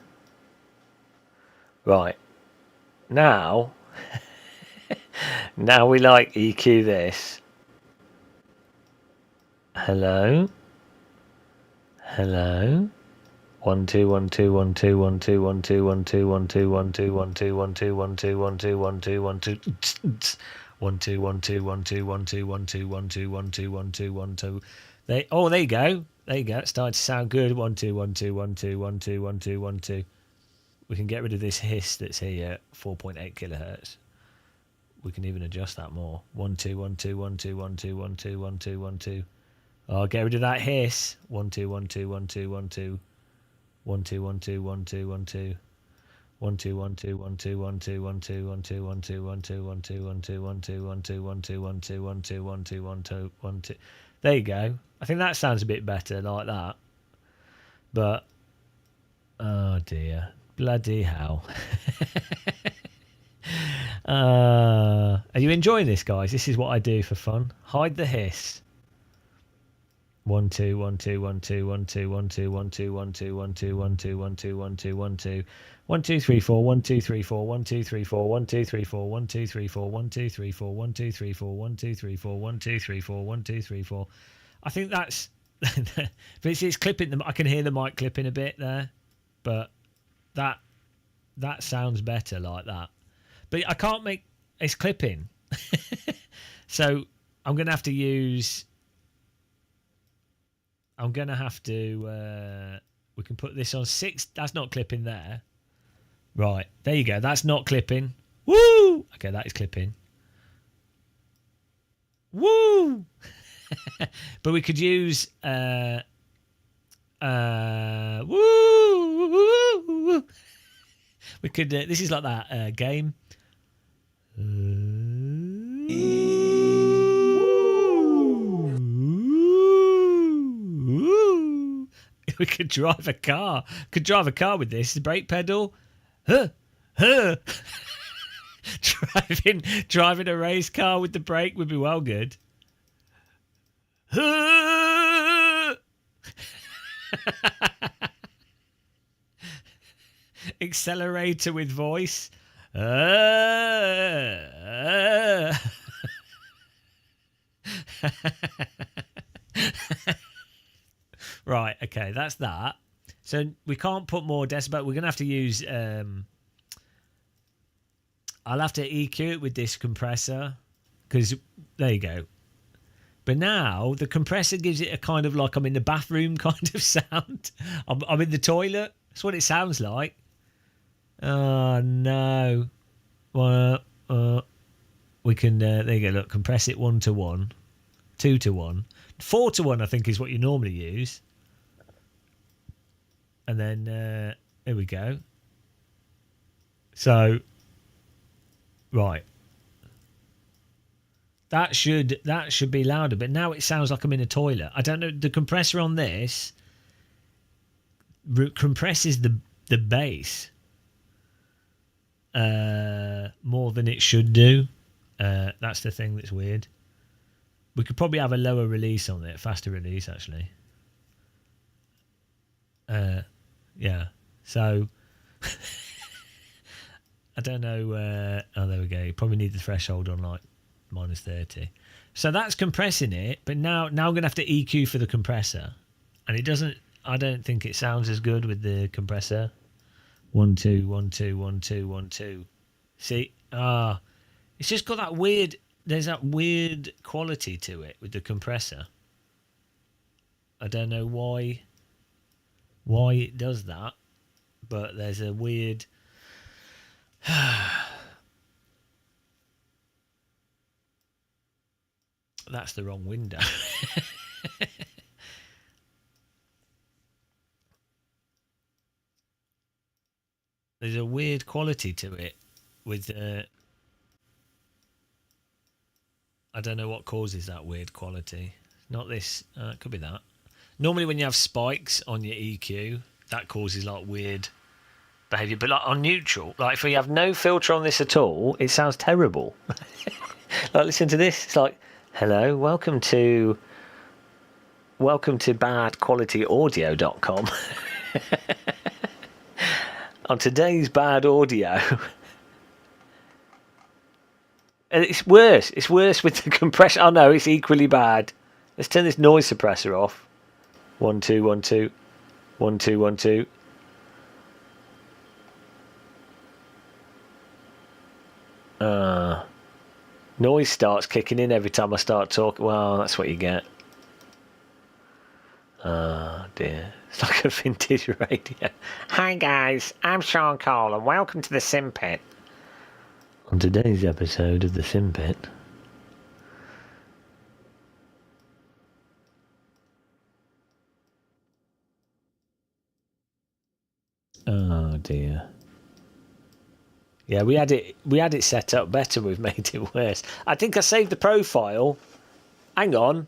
Right, now we like EQ this. Hello. 1 2 1 2 1 2 1 2 1 2 1 2 1 2 1 2 1 2 1 2 1 2 1 2 1 2 1 2 1 2 1 2 1 2 1 2 1 2 1 2 1 2 1 2 1 2. There you go. It started to sound good. 1 2 1 2 1 2 1 2 1 2 1 2. We can get rid of this hiss that's here, 4.8 kilohertz. We can even adjust that more. 1 2 1 2 1 2 1 2 1 2 1 2 1 2. Oh, get rid of that hiss. 1 2 1 2 1 2 1 2 1 2 1 2 1 2 1 2 1 2 1 2 1 2 1 2 1 2 1 2 1 2 1 2 1 2 1 2 1 2 1 2 1 2 1 2 1 2 1 2 1 2 1 2. There you go. I think that sounds a bit better like that. But oh dear, bloody hell. Are you enjoying this, guys? This is what I do for fun. Hide the hiss. 1 2 1 2 1 2 1 2 1 2 1 2 1 2 1 2 1 2 1 2 1 2 1 2 1 2 3 4 1 2 3 4 1 2 3 4 1 2 3 4 1 2 3 4 1 2 3 4 1 2 3 4 1 2 3 4 1 2 3 4 1 2 3 4. I think that's but it's clipping them. I can hear the mic clipping a bit there, but that sounds better like that. But I can't make it's clipping. So I'm gonna have to use we can put this on 6. That's not clipping there. Right, there you go. That's not clipping. Woo! Okay, that is clipping. Woo! But we could use woo! We could this is like that game. We could drive a car. With this. The brake pedal. Driving a race car with the brake would be well good. Accelerator with voice. Right, okay, that's that. So we can't put more decibel. We're going to have to use... I'll have to EQ it with this compressor. Because, there you go. But now, the compressor gives it a kind of like I'm in the bathroom kind of sound. I'm in the toilet. That's what it sounds like. Oh, no. We can... there you go, look. Compress it 1 to 1. 2 to 1. 4 to 1, I think, is what you normally use. And then here we go. So, right, that should be louder. But now it sounds like I'm in a toilet. I don't know. The compressor on this compresses the bass more than it should do. That's the thing that's weird. We could probably have a lower release on it, faster release actually. Yeah. So I don't know. Oh, there we go. You probably need the threshold on like -30. So that's compressing it. But now I'm gonna have to EQ for the compressor, and it doesn't. I don't think it sounds as good with the compressor. 1 2 1 2 1 2 1 2. See, it's just got that weird. There's that weird quality to it with the compressor. I don't know why it does that, but there's a weird That's the wrong window. There's a weird quality to it with I don't know what causes that weird quality. Not this. It could be that. Normally when you have spikes on your EQ, that causes like weird behaviour. But like on neutral, like if we have no filter on this at all, it sounds terrible. Like listen to this. It's like, hello, welcome to badqualityaudio.com. On today's bad audio. And it's worse. It's worse with the compressor. Oh no, it's equally bad. Let's turn this noise suppressor off. 1 2 1 2 1 2 1 2. Noise starts kicking in every time I start talking. Well, that's what you get. Oh dear. It's like a vintage radio. Hi guys, I'm Sean Cole and welcome to the Sim Pit. On today's episode of the Sim Pit. Oh dear. Yeah, we had it set up better. We've made it worse. I think I saved the profile. Hang on.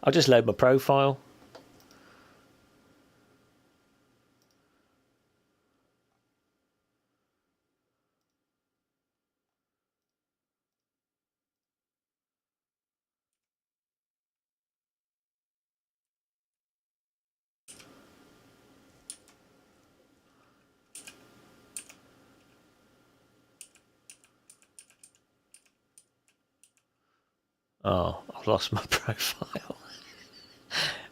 I'll just load my profile. Oh, I've lost my profile.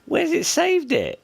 Where's it saved it?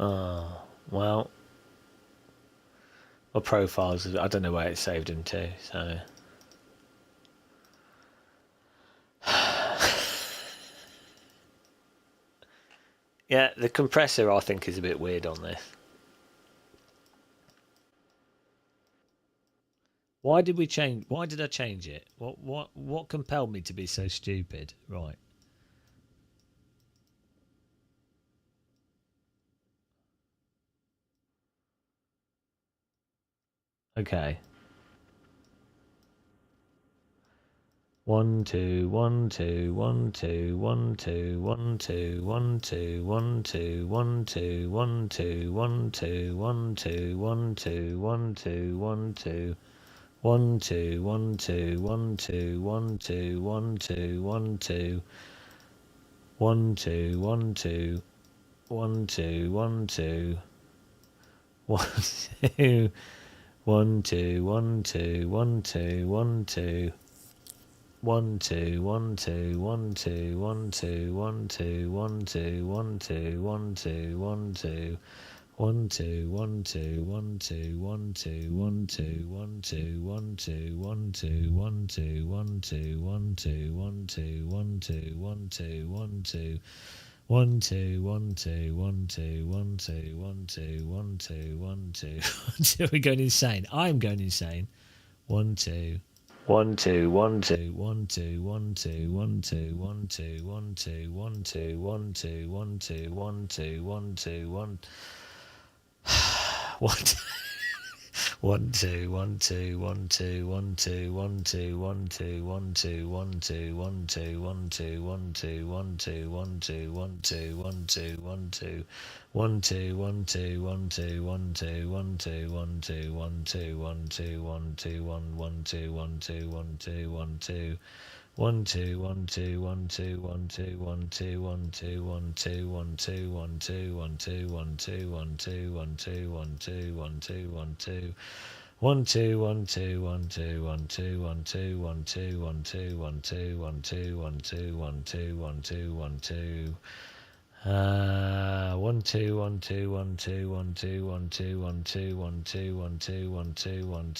Oh, well. My profiles, I don't know where it saved them to, so. Yeah, the compressor I think is a bit weird on this. Why did I change it? What compelled me to be so stupid? Right. Okay. 1 2 1 2 1 2 1 2 1 2 1 2 1 2 1 2 1 2 1 2 1 2 1 2 1 2 1 2 1 2 1 2 1 2 1 2 1 2 1 2 1 2 1 2 1 2 1 2 1 2 1 2 1 2 1 2 1 2 1 2 1 2 1 2 1 2 1 2 1 2 1 2 1 2 1 2 1 2 1 2 1 2 1 2 1 2 1 2 1 2 1 2 1 2 1 2 1 2 1 2 1 2 1 2 1 2 1 2 1 2 1 2 1 2 1 2 1 2 We're going insane. I'm going insane. 1 2 1 2 1 2 1 2 1 2 1 2 1 2 1 2 1 2 1 2 1 2 1 2 1 2 1 1 1 2 1 2 1 2 1 2 1 2 1 2 1 2 1 2 1 2 1 2 1 2 1 2 1 2 1 2 1 2 1 2 1 2 1 2 1 2 1 2 1 2 1 2 1 2 1 2 1 2 1 1 2 1 2 1 2 1 2 1 2 1 2 1 2 1 2 1 2 1 2 1 2 1 2 1 2 1 2 1 2 1 2 1 2 1 2 1 2 1 2 1 2 1 2 1 2 1 2 1 2 1 2 1 2 1 2 1 2 1 2 1 2 1 2 1 2 1 2 1 2 1 2 1 2 1 2 1 2 1 2 1 2 1 2 1 2 1 2 1 2 1 2 1 2 1 2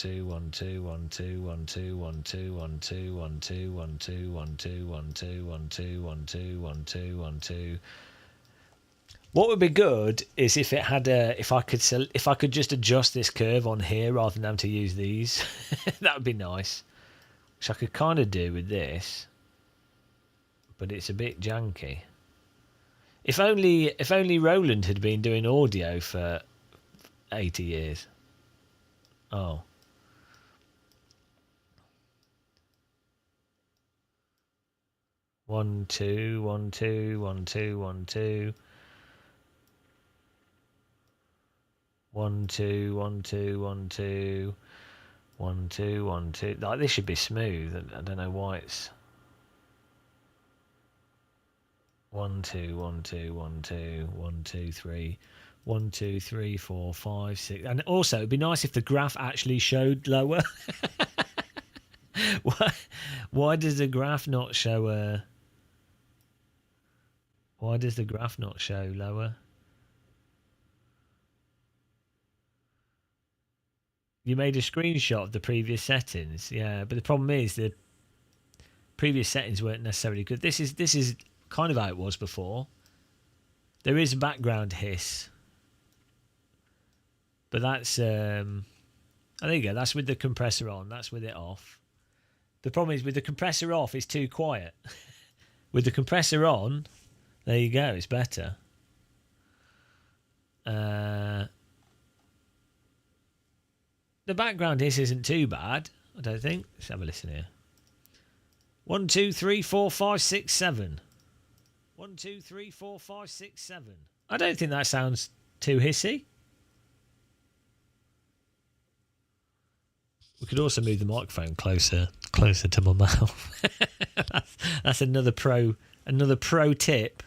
1 2 1 2 1 2 1 2 1 2 1 2 1 2 1 2. What would be good is if it had if I could just adjust this curve on here rather than having to use these. That would be nice. Which I could kind of do with this, but it's a bit janky. If only Roland had been doing audio for 80 years. Oh. One, two, 1 2 1 2 1 2 1 2 1 2 1 2 1 2 1 2. Like this should be smooth. I don't know why it's 1 2 1 2 1 2 1 2 3 1 2 3 4 5 6. And also it'd be nice if the graph actually showed lower. Why does the graph not show why does the graph not show lower? You made a screenshot of the previous settings. Yeah, but the problem is the previous settings weren't necessarily good. This is kind of how it was before. There is a background hiss, but that's oh, there you go. That's with the compressor on. That's with it off. The problem is with the compressor off, it's too quiet. With the compressor on, there you go. It's better. The background hiss isn't too bad, I don't think. Let's have a listen here. 1 2 3 4 5 6 7. 1 2 3 4 5 6 7. I don't think that sounds too hissy. We could also move the microphone closer to my mouth. that's another pro tip.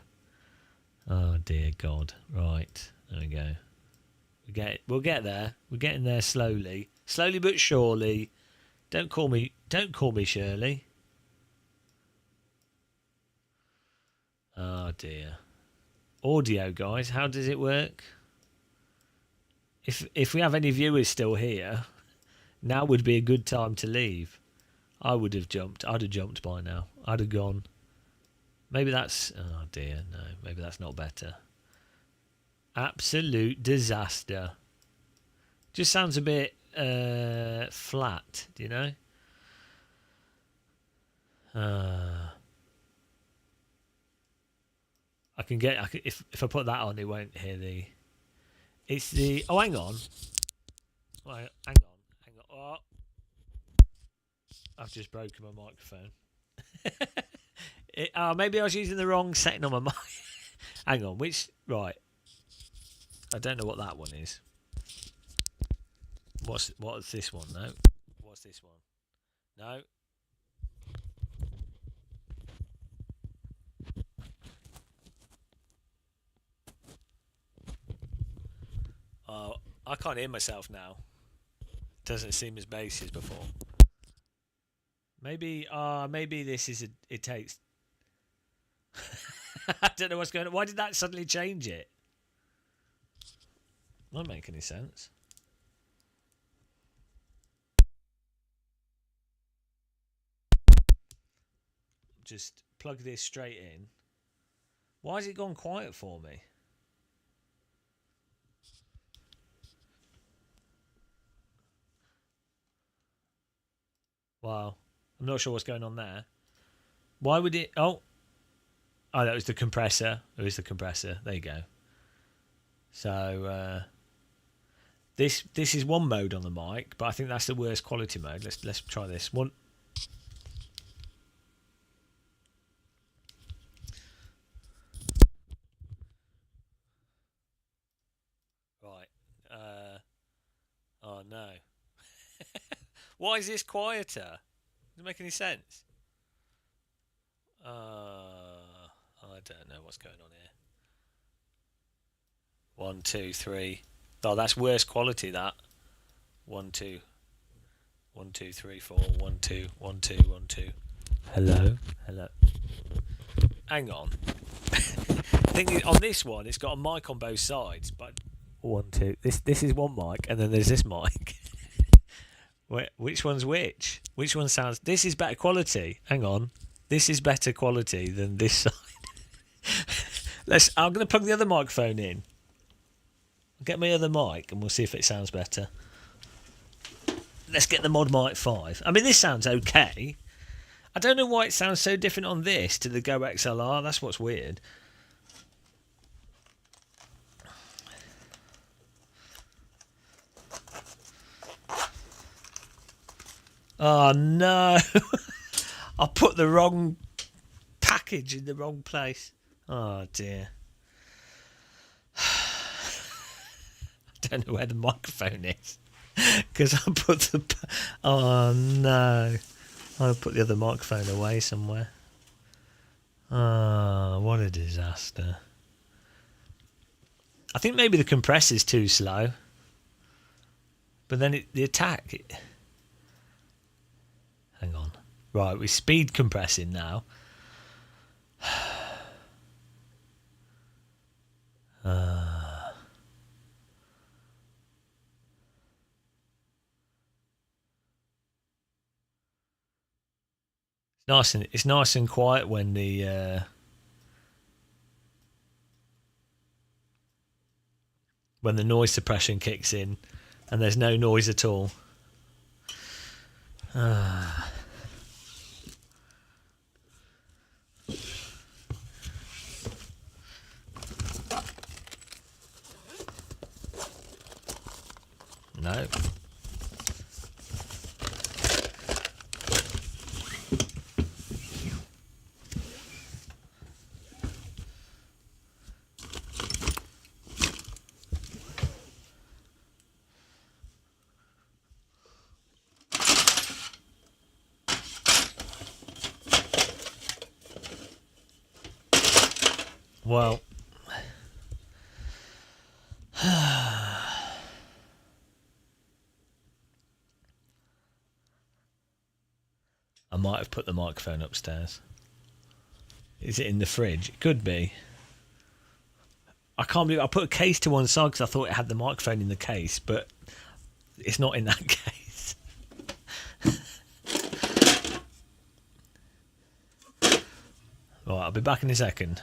Oh dear God! Right, there we go. We'll get there. We're getting there slowly but surely. Don't call me Shirley. Oh dear. Audio, guys, how does it work? If we have any viewers still here, now would be a good time to leave. I would have jumped. I'd have jumped by now. I'd have gone. Maybe that's... Oh dear, no. Maybe that's not better. Absolute disaster. Just sounds a bit flat, do you know? If I put that on, it won't hear the... It's the... Oh, hang on. Right, hang on. Oh. I've just broken my microphone. Maybe I was using the wrong setting on my mic. Hang on, right. I don't know what that one is. What's this one? No. What's this one? No. Oh, I can't hear myself now. Doesn't seem as bass as before. Maybe this is it takes. I don't know what's going on. Why did that suddenly change it? Won't make any sense. Just plug this straight in. Why has it gone quiet for me? Wow. I'm not sure what's going on there. Why would it... Oh, that was the compressor. It was the compressor. There you go. So, This is one mode on the mic, but I think that's the worst quality mode. Let's try this one. Right. Oh no. Why is this quieter? Doesn't make any sense. I don't know what's going on here. 1, 2, 3. Oh, that's worse quality. That 1, 2, 1, 2, 3, 4. 1, 2, 1, 2, 1, 2. Hello. Hang on. I think on this one, it's got a mic on both sides, but 1, 2. This is one mic, and then there's this mic. Which one's which? Which one sounds? This is better quality. Hang on. This is better quality than this side. I'm going to plug the other microphone in. I'll get my other mic and we'll see if it sounds better. Let's get the Mod Mic 5. I mean, this sounds okay. I don't know why it sounds so different on this to the Go XLR. That's what's weird. Oh no. I put the wrong package in the wrong place. Oh dear. I don't know where the microphone is because I put the. Oh no! I put the other microphone away somewhere. Oh, what a disaster! I think maybe the compressor's too slow, but then the attack. Hang on. Right, we're speed compressing now. It's nice and quiet when the noise suppression kicks in, and there's no noise at all. No. Well, I might have put the microphone upstairs. Is it in the fridge? It could be. I can't believe I put a case to one side because I thought it had the microphone in the case, but it's not in that case. Right, I'll be back in a second.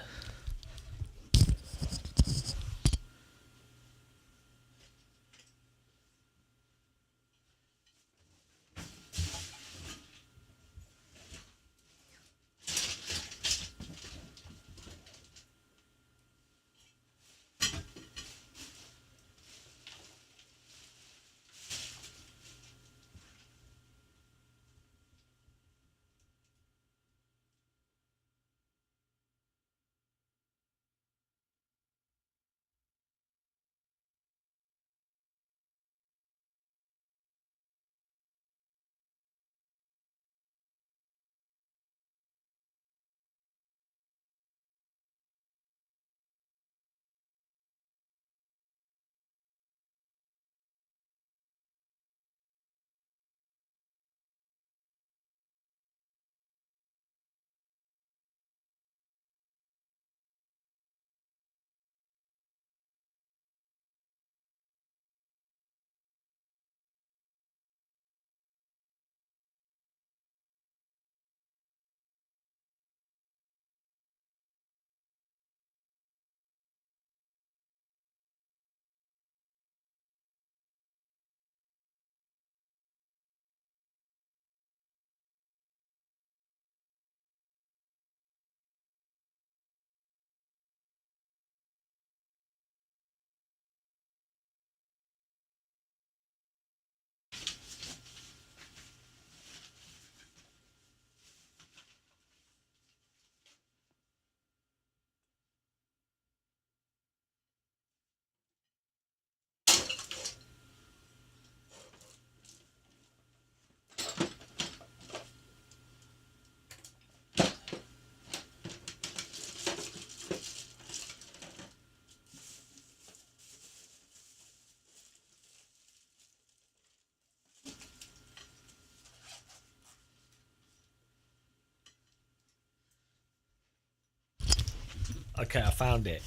Okay, I found it.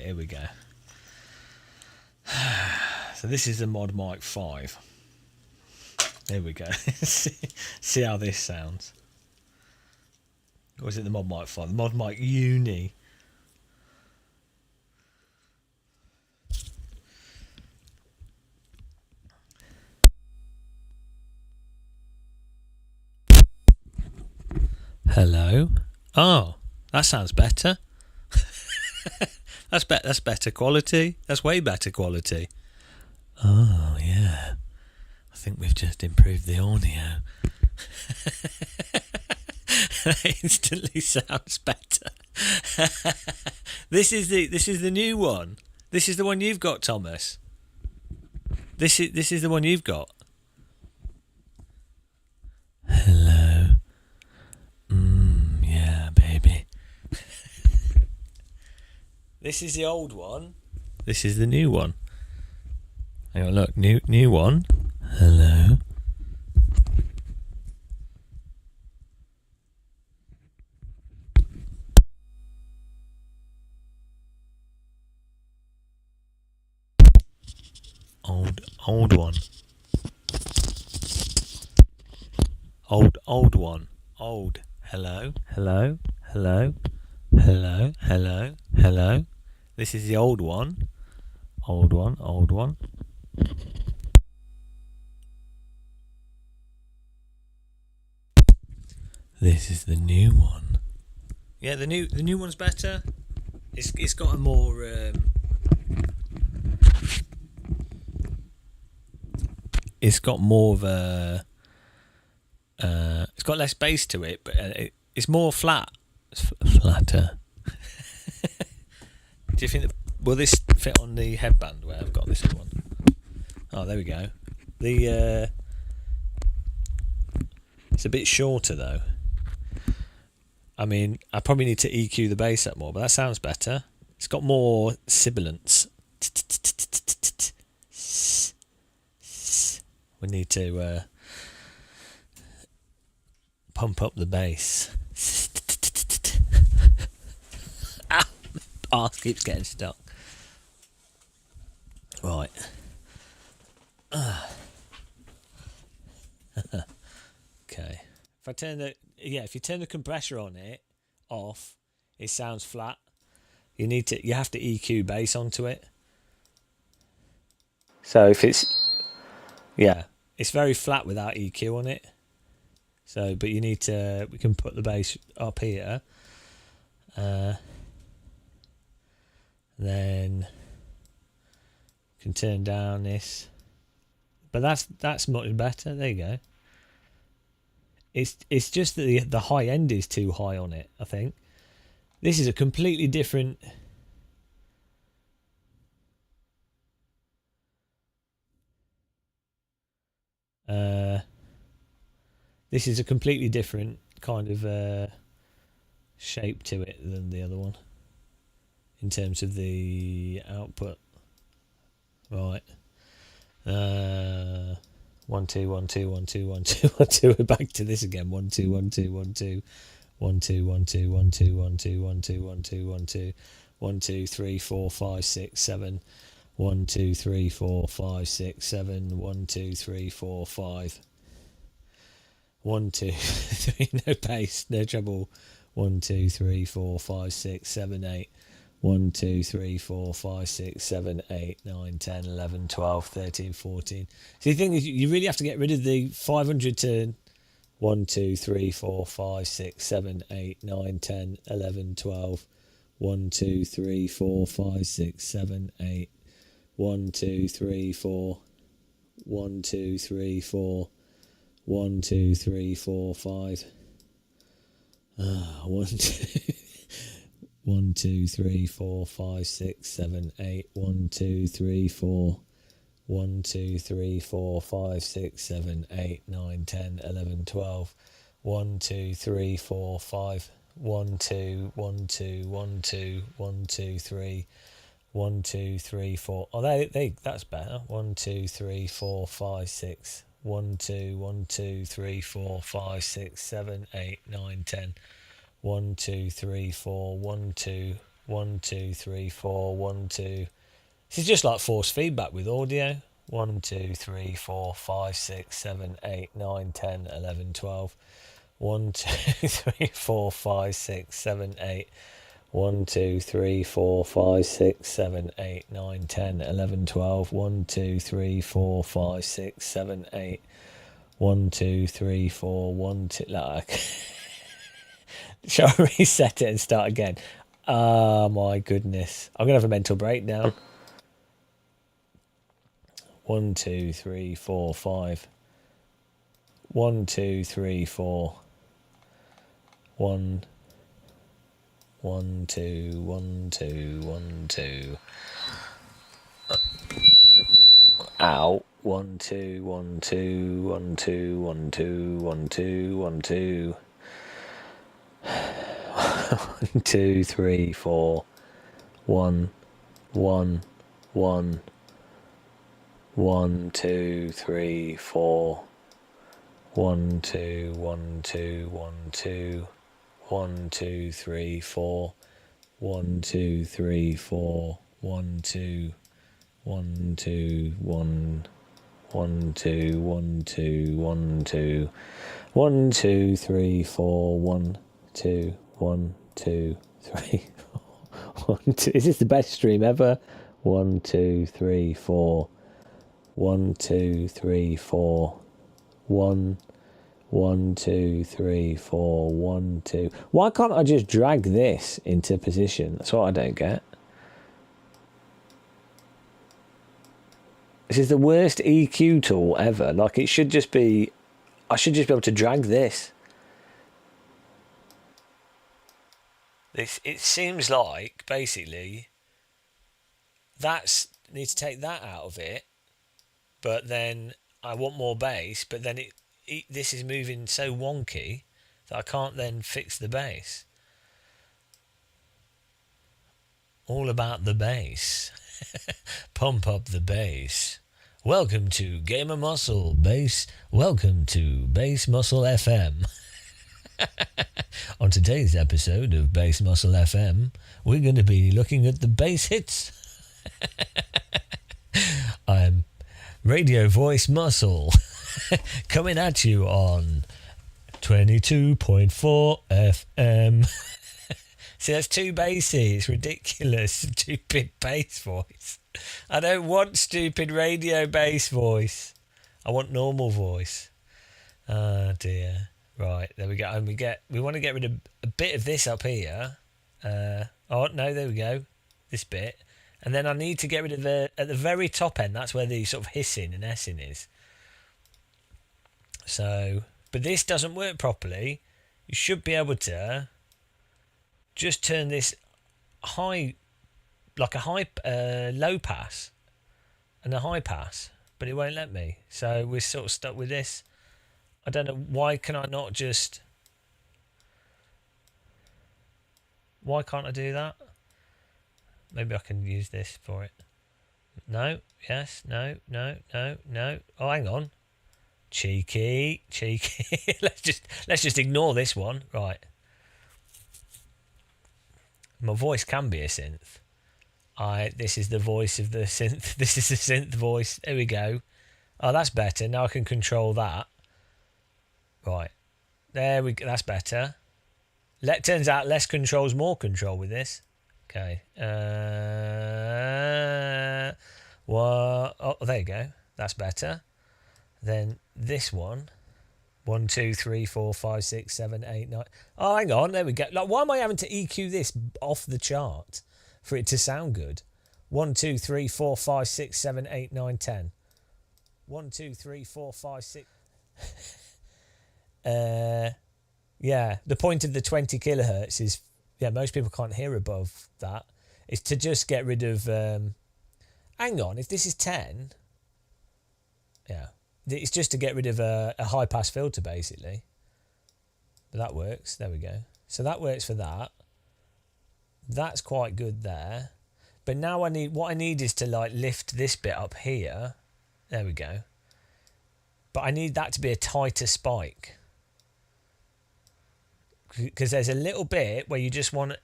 Here we go. So this is the Mod Mic 5. There we go. See how this sounds. Or is it the Mod Mic 5? The Mod Mic Uni. Hello. Oh, that sounds better. That's better quality. That's way better quality. Oh yeah. I think we've just improved the audio. That instantly sounds better. This is the new one. This is the one you've got, Thomas. This is the one you've got. Hello. Yeah, baby. This is the old one. This is the new one. Hang on, look, new one. Hello. Old one. Old one. Old. Hello. Hello. Hello. Hello. Hello. Hello. This is the old one. Old one. Old one. This is the new one. Yeah, the new one's better. It's got a more it's got more of a it's got less bass to it, but it's more flat. It's flatter. Do you think that will this fit on the headband where I've got this one? Oh, there we go. It's a bit shorter though. I mean, I probably need to EQ the bass up more, but that sounds better. It's got more sibilance. We need to pump up the bass. Ah, my arse keeps getting stuck. Right. Okay. If you turn the compressor on it off, it sounds flat. You have to EQ bass onto it. So if it's very flat without EQ on it. So, but we can put the bass up here. Then we can turn down this. But that's much better. There you go. It's just that the high end is too high on it, I think. This is a completely different. This is a completely different kind of shape to it than the other one in terms of the output. Right. 1 2 1 2 1 2 1 2 1 2. We're back to this again. 1 2 1 2 1 2 1 2 1 2 1 2 1 2 1 2 1 2 1 2 1 2 3 4 5 6 7 1 2 3 4 5 6 7 1 2 3 4 5 1 2 3. No bass, no treble. 1 2 3 4 5 6 7 8 1 2 3 4 5 6 7 8 9 10 11 12 13 14. So the thing is, you really have to get rid of the 500 to 1 2 3 4 5 6 7 8 9 10 11 12 1 2 3 4 5 6 7 8 1 2 3 4 1 2 3 4 1 2 3 4 5 1 2 1 2 3 4 5 6 7 8 1 2 3 4 1 2 3 4 5 6 7 8 9 10 11 12 1 2 3 4 5 1 2 1 2 1 2 1 2 3 1 2 3 4. Oh, that's better. 1 2 3 4 5 6 1 2 1 2 3 4 5 6 7 8 9 10 1 2 3 4 1 2 1, 2, 3, 4, 1, 2. This is just like force feedback with audio. 1, 2, 3, 4, 5, 6, 7, 8, 9, 10, 11, 12. 1, 2, 3, 4, 5, 6, 7, 8. 1, 2, 3, 4, 5, 6, 7, 8, 9, 10, 11, 12. 1, 2, 3, 4, 5, 6, 7, 8. 1, 2, 3, 4, 1, 2. Like, shall I reset it and start again? Oh my goodness. I'm going to have a mental breakdown. 1, 2, 3, 4, 5. 1, 2, 3, 4. 1, 1, 2, 1, 2, 1, 2. Ow. 1, 2, 1, 2, 1, 2, 1, 2, 1, 2, 1, 2. 1, 2, 3, 4. 1, 1, 1. 1, 2, 3, 4. 1, 2, 1, 2, 1, 2. 1, 2, 3, 4. 1, 2, 3, 4. 1, 2. 1, 2, 1. 1, 2, 1, 2, 1, 2. 1, 2, 3, 4. 1, 2, 1, 2, 3, 4. 1, 2. Is this the best stream ever? 1, 2, 3, 4. 1, 2, 3, 4. 1, 1, 2, 3, 4. 1, 2. Why can't I just drag this into position? That's what I don't get. This is the worst EQ tool ever. Like, it should just be... I should just be able to drag this. It seems like, basically, need to take that out of it, but then I want more bass, but then this is moving so wonky that I can't then fix the bass. All about the bass. Pump up the bass. Welcome to Gamer Muscle Bass. Welcome to Bass Muscle FM. On today's episode of Bass Muscle FM, we're going to be looking at the bass hits. I'm Radio Voice Muscle, coming at you on 22.4 FM. See, that's too bassy. It's ridiculous. Stupid bass voice. I don't want stupid radio bass voice. I want normal voice. Oh dear. Right, there we go. And we want to get rid of a bit of this up here. Oh no, there we go. This bit. And then I need to get rid of at the very top end. That's where the sort of hissing and essing is. So, but this doesn't work properly. You should be able to just turn this high, like a high, low pass and a high pass, but it won't let me. So we're sort of stuck with this. I don't know, why can I not just... Why can't I do that? Maybe I can use this for it. No, yes, no. Oh, hang on. Cheeky. let's just ignore this one. Right. My voice can be a synth. This is the voice of the synth. This is the synth voice. There we go. Oh, that's better. Now I can control that. Right. There we go. That's better. Turns out less control's more control with this. Okay. Oh, there you go. That's better. Then this one. 1, 2, 3, 4, 5, 6, 7, 8, 9. Oh, hang on. There we go. Like, why am I having to EQ this off the chart for it to sound good? 1, 2, 3, 4, 5, 6, 7, 8, 9, 10. 1, 2, 3, 4, 5, 6. Yeah, the point of the 20 kilohertz is, yeah, most people can't hear above that. Is to just get rid of, hang on, if this is 10, yeah, it's just to get rid of a high pass filter basically. But that works, there we go. So that works for that. That's quite good there. But now what I need is to like lift this bit up here. There we go. But I need that to be a tighter spike. Because there's a little bit where you just want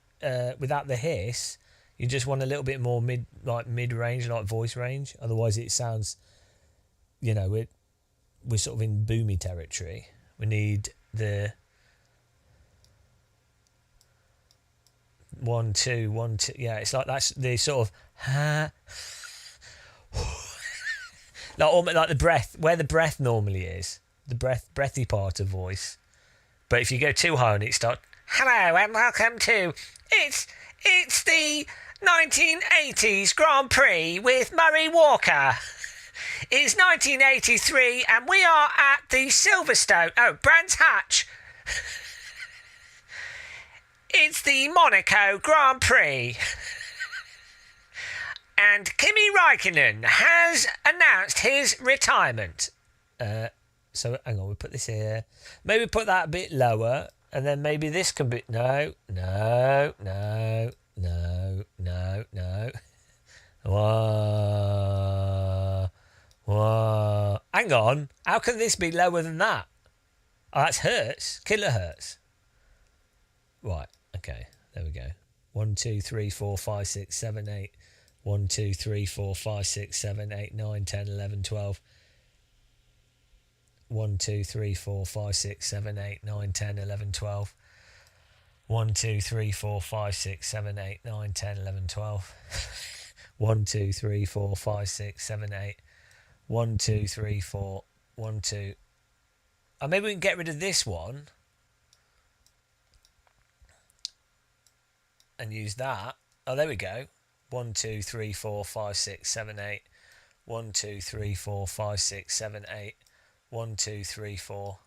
without the hiss. You just want a little bit more mid-range, like voice range. Otherwise, it sounds, we're sort of in boomy territory. We need the 1 2 1 2. Yeah, it's like that's the sort of like the breath, where the breath normally is, the breathy part of voice. But if you go too high on it, start. Hello and welcome to it's the 1980s Grand Prix with Murray Walker. It's 1983 and we are at the Brands Hatch. It's the Monaco Grand Prix. And Kimi Räikkönen has announced his retirement. So hang on, we put this here. Maybe put that a bit lower. And then maybe this can be... No. Whoa. Hang on. How can this be lower than that? Oh, that's hertz. Kilohertz. Right. Okay. There we go. 1, 2, 3, 4, 5, 6, 7, 8. 1, 2, 3, 4, 5, 6, 7, 8, 9, 10, 11, 12. 1, 2, 3, 4, 5, 6, 7, 8, 9, 10, 11, 12. 1, 2, 3, 4, 5, 6, 7, 8, 9, 10, 11, 12. 1, 2, 3, 4, 5, 6, 7, 8. 1, 2, 3, 4. 1, 2. Oh, maybe we can get rid of this one and use that. Oh, there we go. 1, 2, 3, 4, 5, 6, 7, 8. 1, 2, 3, 4, 5, 6, 7, 8. 1, 2, 3, 4.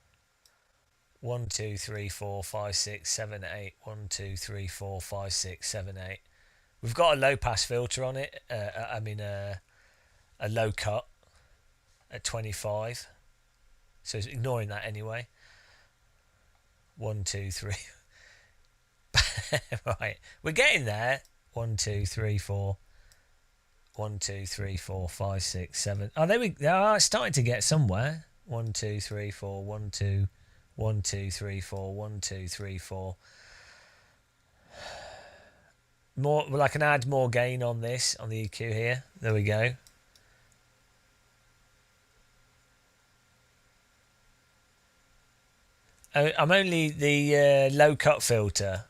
1, 2, 3, 4, 5, 6, 7, 8. 1, 2, 3, 4, 5, 6, 7, 8. We've got a low pass filter on it. A low cut at 25. So it's ignoring that anyway. 1, 2, 3. Right, we're getting there. 1, 2, 3, 4. 1, 2, 3, 4, 5, 6, 7. Oh, there we go. Oh, it's starting to get somewhere. 1, 2, 3, 4. 1, 2. 1, 2, 3, 4. 1, 2, 3, 4. More. Well, I can add more gain on this on the EQ here. There we go. I'm only the low cut filter,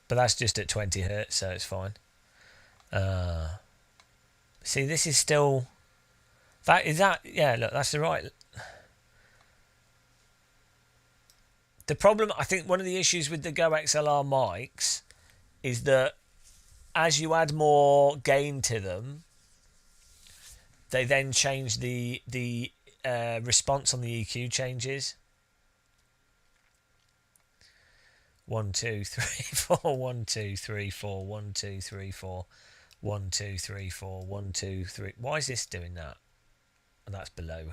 but that's just at 20 hertz, so it's fine. See, this is still... Yeah, look, that's the right... The problem, I think one of the issues with the Go XLR mics is that as you add more gain to them, they then change the response on the EQ changes. 1, 2, 3, 4. 1, 2, 3, 4. 1, 2, 3, 4. 1, 2, 3, 4. 1, 2, 3. Why is this doing that? And that's below.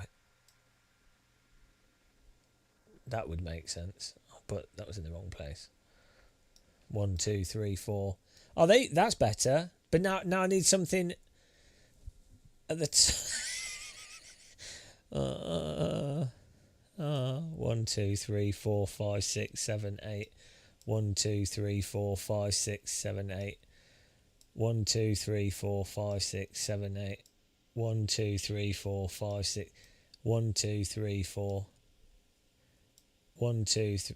That would make sense, but that was in the wrong place. 1, 2, 3, 4. Oh, that's better. But now I need something at the 1, 2, 3, 4, 5, 6, 7, 8. 1, 2, 3, 4, 5, 6, 7, 8. 1, 2, 3, 4, 5, 6, 7, 8. 1, 2, 3, 4, 5, 6. 1, 2, 3, 4. 1, 2, 3.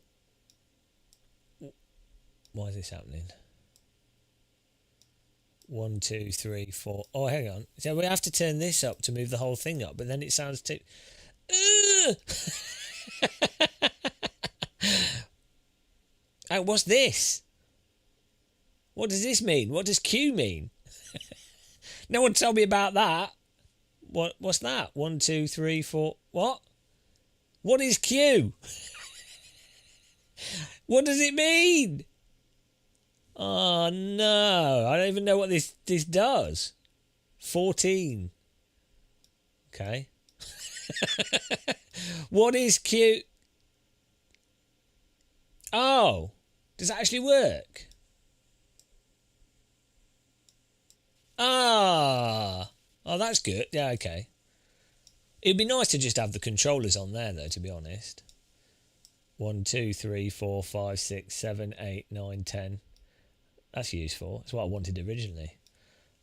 Why is this happening? 1, 2, 3, 4. Oh, hang on. So we have to turn this up to move the whole thing up, but then it sounds too... Oh, what's this? What does this mean? What does Q mean? No one told me about that. What's that? 1, 2, 3, 4. What? What is Q? What does it mean? Oh no, I don't even know what this does. 14. Okay. What is Q? Oh, does that actually work? Oh, that's good. Yeah, okay. It'd be nice to just have the controllers on there, though, to be honest. 1, 2, 3, 4, 5, 6, 7, 8, 9, 10. That's useful. That's what I wanted originally.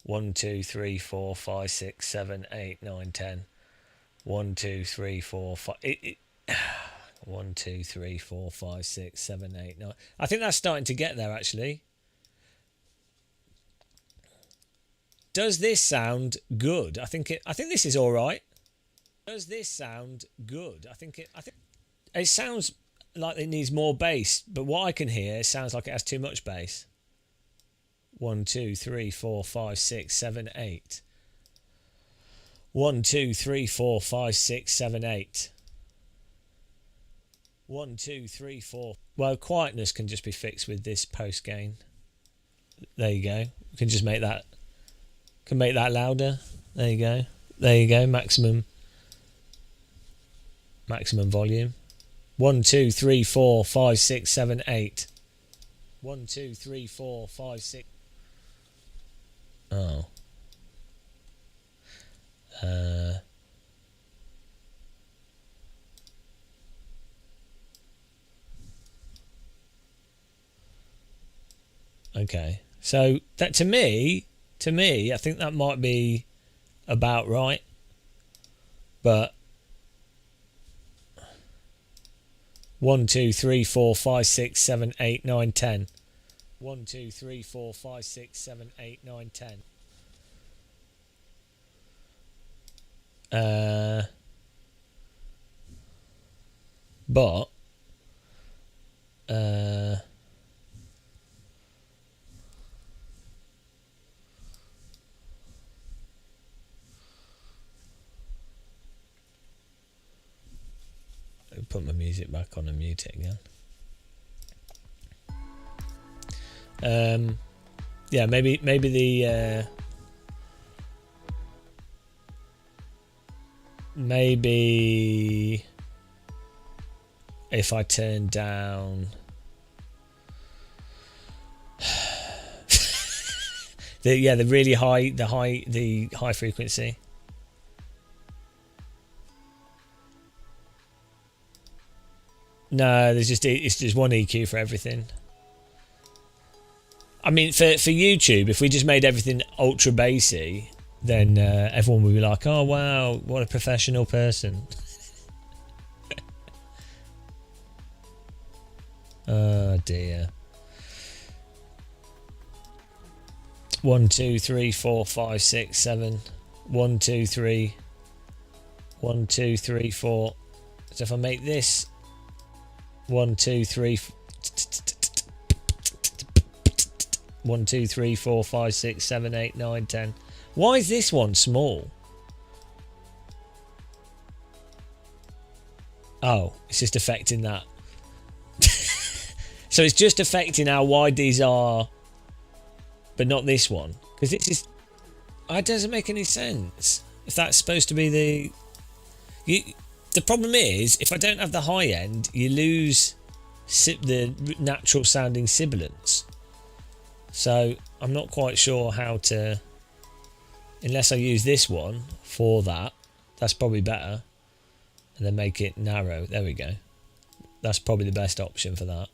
1, 2, 3, 4, 5, 6, 7, 8, 9, 10. 1, 2, 3, 4, 5. 1, 2, 3, 4, 5, 6, 7, 8, 9. I think that's starting to get there, actually. Does this sound good? I think this is all right. Does this sound good? I think it sounds like it needs more bass, but what I can hear sounds like it has too much bass. 1, 2, 3, 4, 5, 6, 7, 8. 1, 2, 3, 4, 5, 6, 7, 8. 1, 2, 3, 4. Well, quietness can just be fixed with this post gain. There you go. We can just make that. Can make that louder. There you go. There you go. Maximum volume. 1, 2, 3, 4, 5, 6, 7, 8. 1, 2, 3, 4, 5, 6. Oh. Okay. So that to me, I think that might be about right. But 1, 2, 3, 4, 5, 6, 7, 8, 9, 10. 1, 2, 3, 4, 5, 6, 7, 8, 9, 10. But I'll put my music back on and mute it again. Yeah, maybe the maybe if I turn down the really high frequency. No, it's just one EQ for everything. I mean, for YouTube, if we just made everything ultra bassy, then everyone would be like, "Oh wow, what a professional person." Oh dear. 1, 2, 3, 4, 5, 6, 7. 1, 2, 3. 1, 2, 3, 4. So if I make this 1, 2, 3. 1, 2, 3, 4, 5, 6, 7, 8, 9, 10. Why is this one small? Oh, it's just affecting that. So it's just affecting how wide these are, but not this one. Because this is... It doesn't make any sense. If that's supposed to be the problem is, if I don't have the high end, you lose the natural sounding sibilance. So I'm not quite sure how to... Unless I use this one for that. That's probably better. And then make it narrow. There we go. That's probably the best option for that.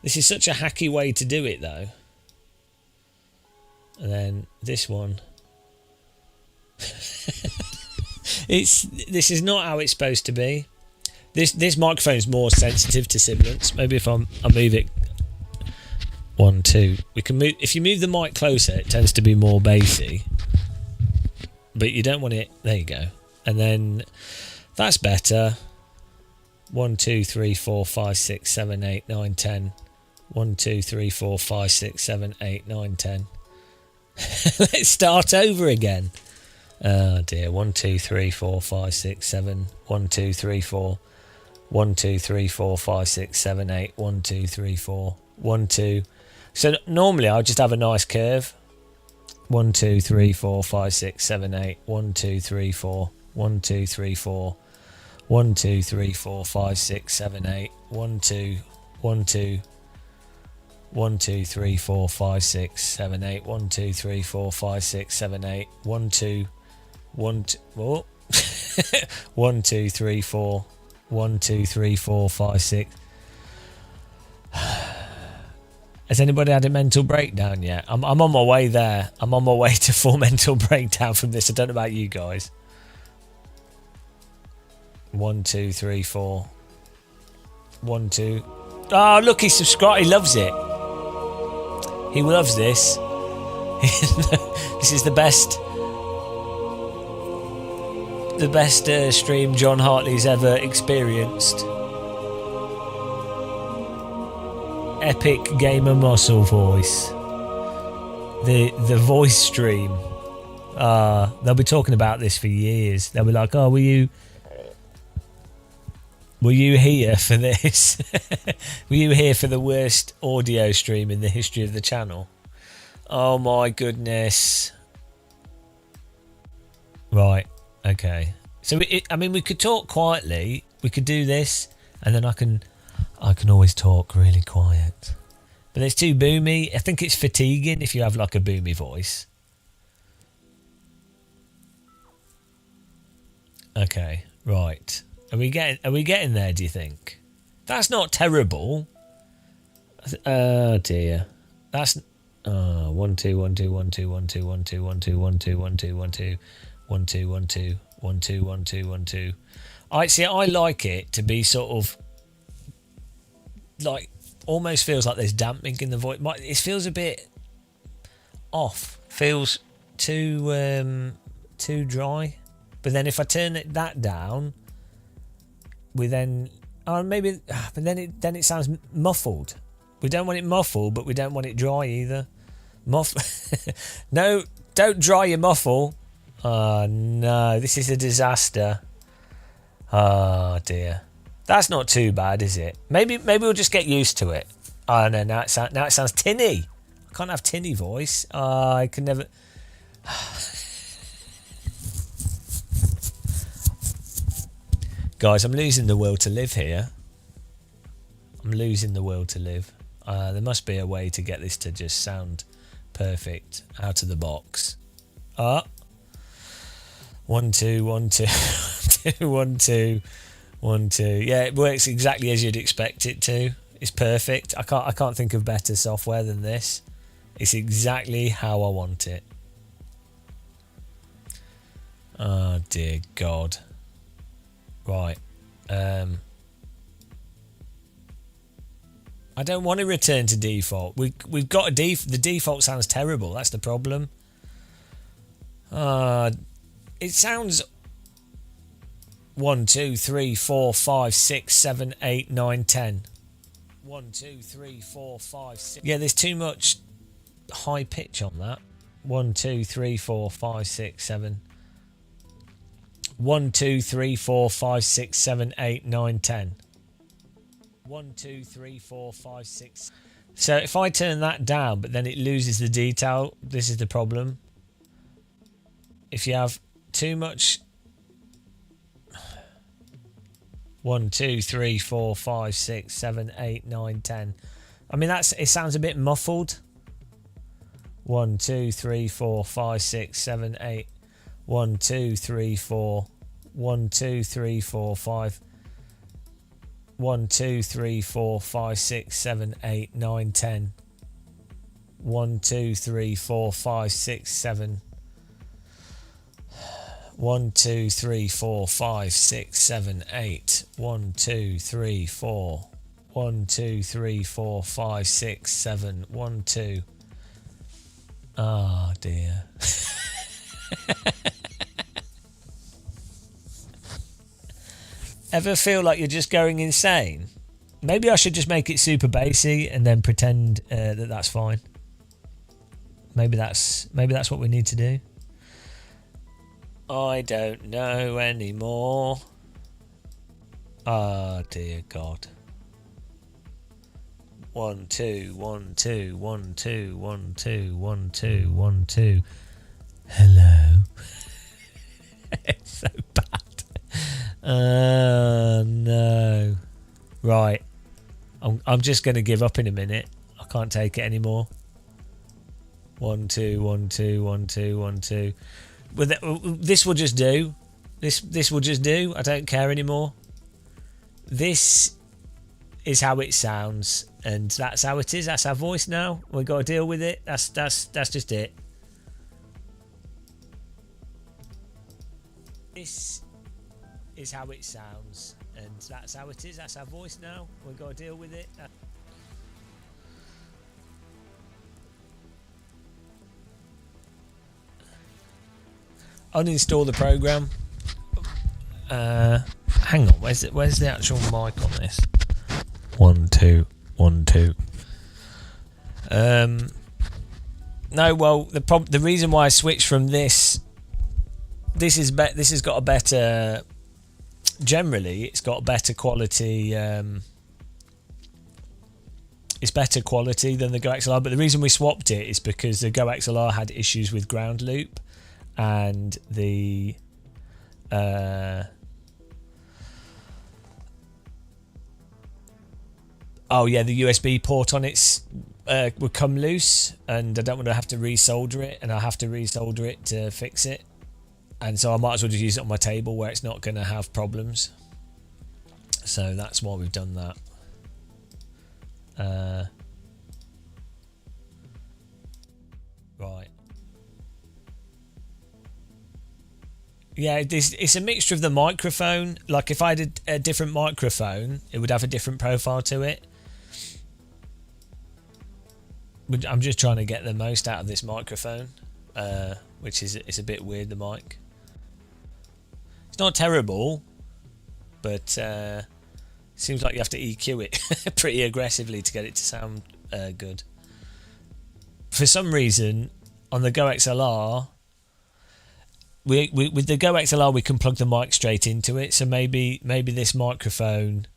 This is such a hacky way to do it though. And then this one. This is not how it's supposed to be. This microphone is more sensitive to sibilance. Maybe if I move it 1, 2. We can move. If you move the mic closer, it tends to be more bassy. But you don't want it. There you go. And then that's better. 1, 2, 3, 4, 5, 6, 7, 8, 9, 10. 1, 2, 3, 4, 5, 6, 7, 8, 9, 10. Let's start over again. Oh dear. 1, 2, 3, 4, 5, 6, 7. 1, 2, 3, 4. 1, 2, 3, 4, 5, 6, 7, 8. 1, 2, 3, 4. 1, 2. So normally I'll just have a nice curve. 1, 2, 3, 4, 5, 6, 7, 8. 1, 2, 3, 4. 1, 2, 3, 4. 1, 2, 3, 4, 5, 6, 7, 8. 1, 2. 1, 2. 1, 2, 3, 4, 5, 6, 7, 8. 1, 2, 3, 4, 5, 6, 7, 8. 1, 2. 1, 2. Oh. 1, 2, 3, 4. 1, 2, 3, 4, 5, 6. Has anybody had a mental breakdown yet? I'm on my way there. I'm on my way to full mental breakdown from this. I don't know about you guys. 1, 2, 3, 4. 1, 2. Oh, look, he subscribed. He loves it. He loves this. This is the best stream John Hartley's ever experienced. Epic gamer muscle voice. The voice stream. They'll be talking about this for years. They'll be like, "Oh, were you here for this? Were you here for the worst audio stream in the history of the channel?" Oh my goodness. Right. Okay. So we could talk quietly. We could do this, and then I can always talk really quiet. But it's too boomy. I think it's fatiguing if you have like a boomy voice. Okay, right. Are we getting there, do you think? That's not terrible. Oh dear. That's 1 2 1 2 1 2 1 2 1 2 1 2 1 2 1 2 1 2 1 2 1 2 1 2 1 2 1 2. I see. I like it to be sort of like almost feels like there's damping in the voice. It feels a bit off. Feels too dry. But then if I turn that down, we then maybe. But then it sounds muffled. We don't want it muffled, but we don't want it dry either. No, don't dry your muffle. Oh no, this is a disaster. Oh dear. That's not too bad, is it? Maybe we'll just get used to it. Oh no, now it sounds tinny. I can't have tinny voice. I can never. Guys, I'm losing the will to live here. I'm losing the will to live. There must be a way to get this to just sound perfect out of the box. 1 2 1 2 1 2 1 2. Yeah, it works exactly as you'd expect it to. It's perfect. I can't think of better software than this. It's exactly how I want it. Oh dear God. Right. I don't want to return to default. We've got the default sounds terrible. That's the problem. It sounds 1 2 3 4 5 6 7 8 9 10. 1 2 3 4 5 6. Yeah, there's too much high pitch on that. 1 2 3 4 5 6 7. 1 2 3 4 5 6 7 8 9 10. 1 2 3 4 5 6. So if I turn that down, but then it loses the detail, this is the problem. If you have too much 1 2 3 4 5 6 7 8 9 10. I mean, it sounds a bit muffled. 1 2 3 4 5 6 7 8. 1 2 3 4. 1 2 3 4 5. 1 2 3 4 5 6 7 8 9 10. 1 2 3 4 5 6 7. 1 2 3 4 5 6 7 8. 1 2 3 4. 1 2 3 4 5 6 7. 1 2. Oh dear. Ever feel like you're just going insane? Maybe I should just make it super bassy and then pretend that's fine. Maybe that's what we need to do. I don't know anymore. Oh dear God. 1 2 1 2 1 2 1 2 1 2 1 2. Hello. It's so bad. No. Right. I'm just going to give up in a minute. I can't take it anymore. 1 2 1 2 1 2 1 2. This will just do. This will just do. I don't care anymore. This is how it sounds, and that's how it is. That's our voice now. We've got to deal with it. That's just it. This is how it sounds, and that's how it is. That's our voice now. We've got to deal with it. Uninstall the program. Hang on, where's the actual mic on this? 1 2 1 2. No, well, the reason why I switched from this has got a better, generally it's got a better quality. It's better quality than the Go XLR, but the reason we swapped it is because the Go XLR had issues with ground loop, and the the USB port on it would come loose, and I don't want to have to resolder it, and I have to resolder it to fix it, and so I might as well just use it on my table where it's not going to have problems. So that's why we've done that. Right. Yeah, it's a mixture of the microphone. Like if I had a different microphone, it would have a different profile to it. I'm just trying to get the most out of this microphone, which is it's a bit weird, the mic. It's not terrible, but seems like you have to EQ it pretty aggressively to get it to sound good. For some reason, on the Go XLR, we with the Go XLR we can plug the mic straight into it. So maybe this microphone,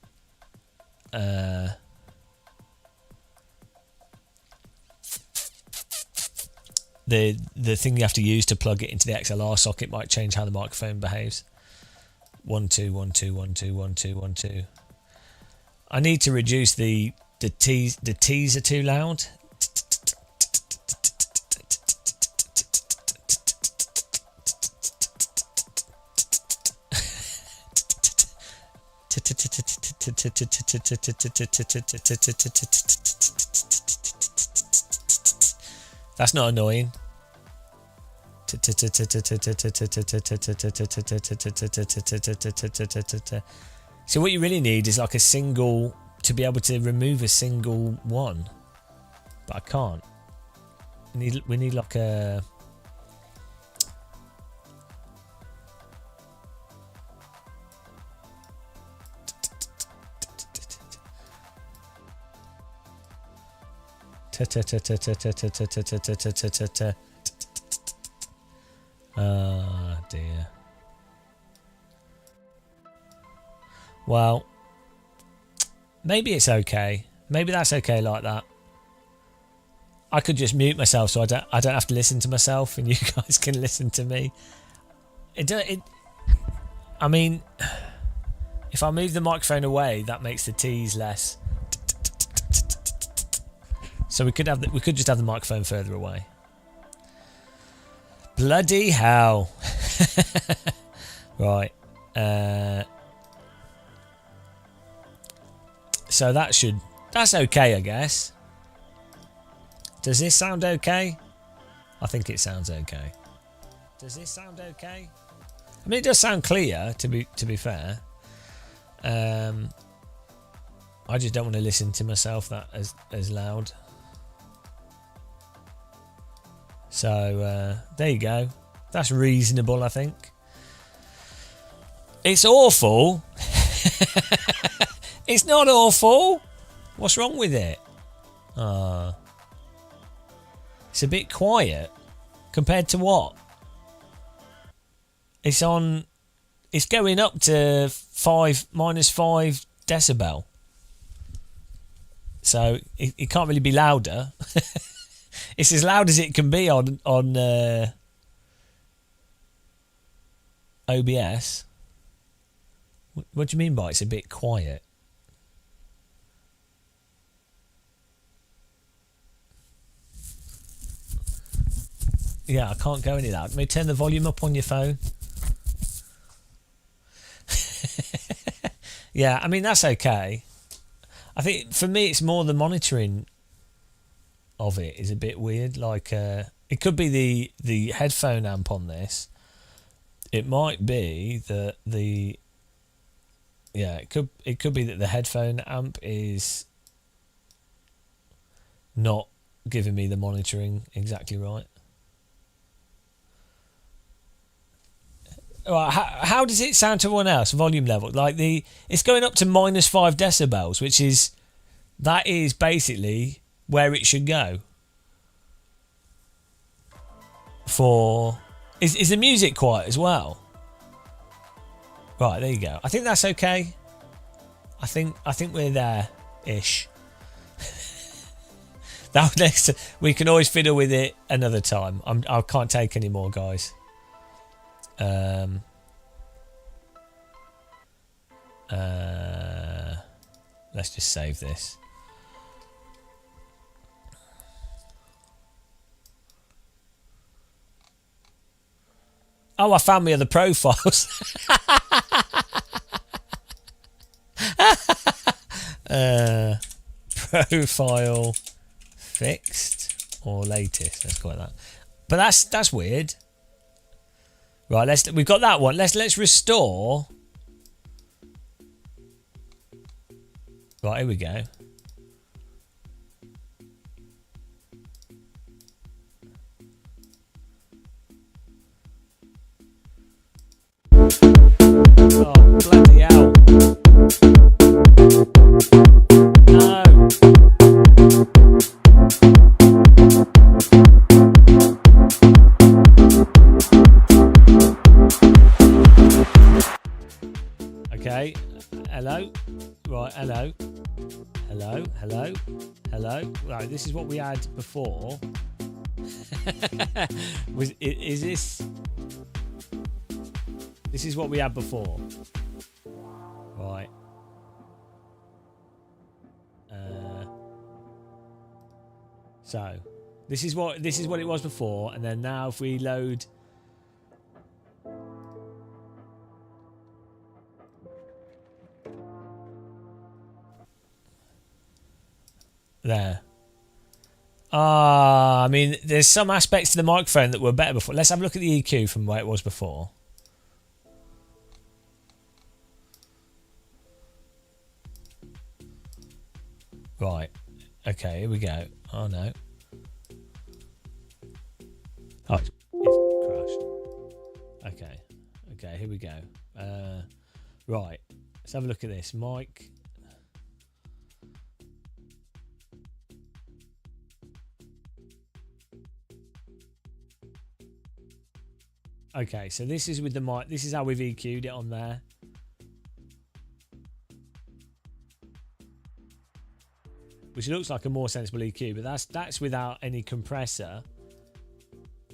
the thing you have to use to plug it into the XLR socket might change how the microphone behaves. 1 2 1 2 1 2 1 2 1 2. I need to reduce the T's. The T's are too loud. That's not annoying. So what you really need is like a single, to be able to remove a single one, but I can't. We need like a ah, dear. Well, maybe it's okay. Maybe that's okay like that. I could just mute myself so I don't have to listen to myself, and you guys can listen to me. I mean, if I move the microphone away, that makes the T's less. So we could just have the microphone further away. Bloody hell. Right. So that's okay, I guess. Does this sound okay? I think it sounds okay. Does this sound okay? I mean, it does sound clear, to be fair. I just don't want to listen to myself that as loud. So there you go. That's reasonable, I think. It's awful. It's not awful. What's wrong with it? It's a bit quiet compared to what? It's going up to -5 decibel. So it can't really be louder. It's as loud as it can be on OBS. What do you mean by it's a bit quiet? Yeah, I can't go any louder. May turn the volume up on your phone. Yeah, I mean, that's okay. I think for me it's more the monitoring of it is a bit weird. Like it could be the headphone amp on this. It might be that it could be that the headphone amp is not giving me the monitoring exactly right. Right, how does it sound to everyone else? Volume level, like it's going up to -5 decibels, which is basically where it should go. Is the music quiet as well? Right, there you go. I think that's okay. I think we're there ish. That next, we can always fiddle with it another time. I can't take any more, guys. Let's just save this. Oh, I found my other profiles. Profile fixed or latest. Let's call it that. But that's weird. Right, we've got that one. Let's restore. Right, here we go. Oh, bloody hell. No. Okay. Hello. Right, hello. Hello, hello, hello. Right, this is what we had before. Is this... This is what we had before. Right. So this is what it was before, and then now if we load there. I mean, there's some aspects to the microphone that were better before. Let's have a look at the EQ from where it was before. Right. Okay, here we go. Oh no. Oh, it's crashed. Okay. Okay, here we go. Right. Let's have a look at this. Mic. Okay, so this is with the mic. This is how we've EQ'd it on there. Which looks like a more sensible EQ, but that's without any compressor.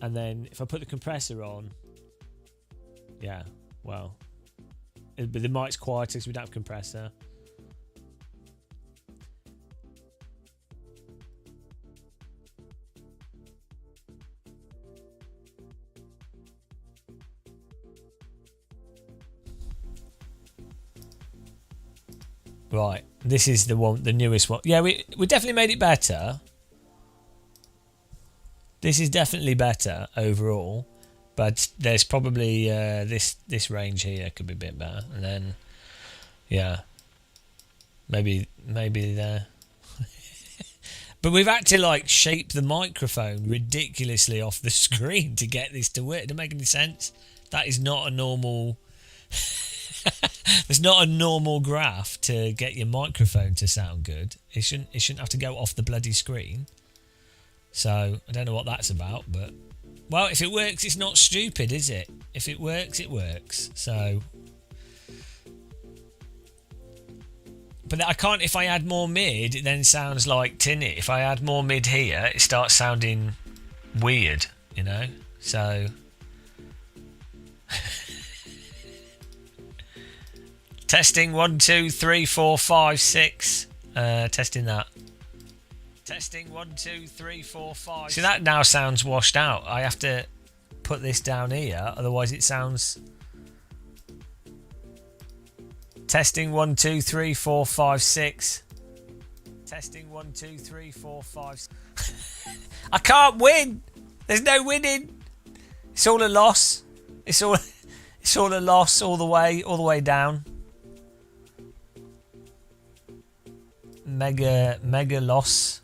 And then if I put the compressor on, yeah, well, but the mic's quieter because we don't have compressor. Right, this is the one, the newest one. Yeah, we definitely made it better. This is definitely better overall, but there's probably this range here could be a bit better, and then yeah, maybe there. But we've had to like shape the microphone ridiculously off the screen to get this to work. It doesn't make any sense. That is not a normal. There's not a normal graph to get your microphone to sound good. It shouldn't have to go off the bloody screen. So I don't know what that's about, but well, if it works, it's not stupid, is it? If it works, it works. So, but I can't. If I add more mid, it then sounds like tinny. If I add more mid here, it starts sounding weird, you know. So. Testing 1, 2, 3, 4, 5, 6. Testing that. Testing 1, 2, 3, 4, 5. See, that now sounds washed out. I have to put this down here, otherwise it sounds. Testing 1, 2, 3, 4, 5, 6. Testing 1, 2, 3, 4, 5. I can't win. There's no winning. It's all a loss. It's all a loss all the way down. Mega loss.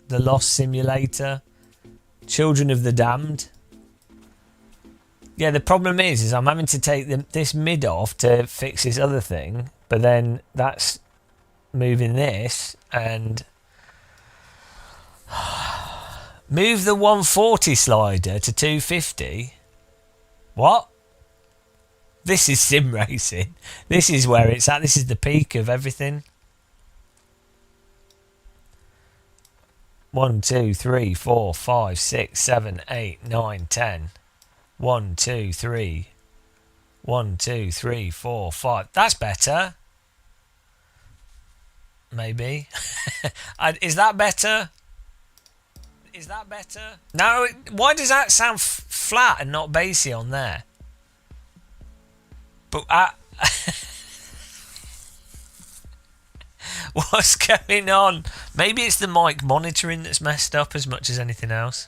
The Loss Simulator. Children of the Damned. Yeah, the problem is I'm having to take this mid off to fix this other thing, but then that's moving this and move the 140 slider to 250. What? This is sim racing. This is where it's at. This is the peak of everything. 1, 2, 3, 4, 5, 6, 7, 8, 9, 10. 1, 2, 3. 1, 2, 3, 4, 5. That's better. Maybe. Is that better? Is that better? No. Why does that sound flat and not bassy on there? But what's going on? Maybe it's the mic monitoring that's messed up as much as anything else.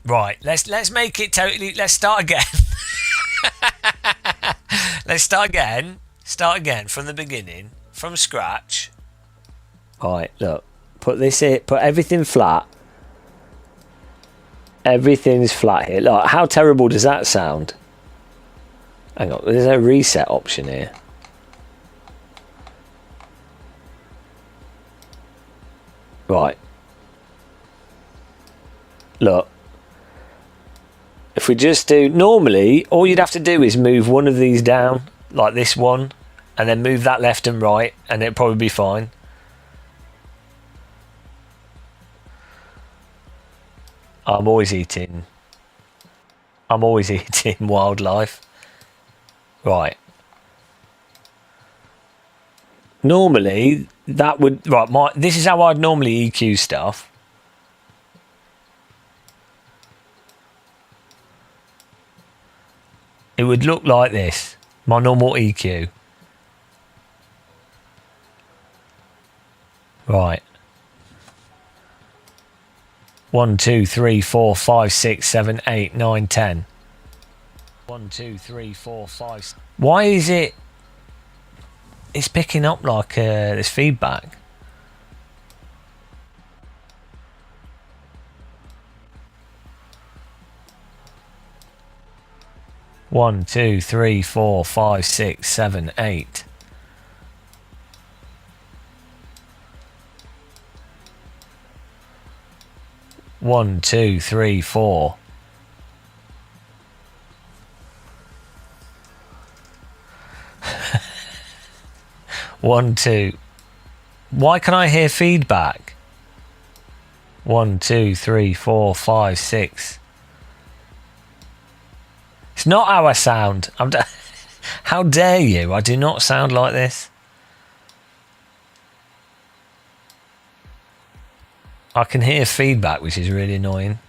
Right, let's make it totally. Let's start again. Let's start again. Start again from the beginning, from scratch. Right, look. Put this here. Put everything flat. Everything's flat here. Look, how terrible does that sound? Hang on, there's a reset option here. Right. Look. If we just do... Normally, all you'd have to do is move one of these down, like this one, and then move that left and right, and it'll probably be fine. I'm always eating wildlife. Right. Normally, that would... Right, this is how I'd normally EQ stuff. It would look like this. My normal EQ. Right. 1, 2, 3, 4, 5, 6, 7, 8, 9, 10. 1, 2, 3, 4, 5. Why is it... It's picking up like this feedback. One, 2, 3, 4, 5, 6, 7, 8. One, 2, 3, 4. One, 2. Why can I hear feedback? 1, 2, 3, 4, 5, 6. It's not how I sound. How dare you? I do not sound like this. I can hear feedback, which is really annoying.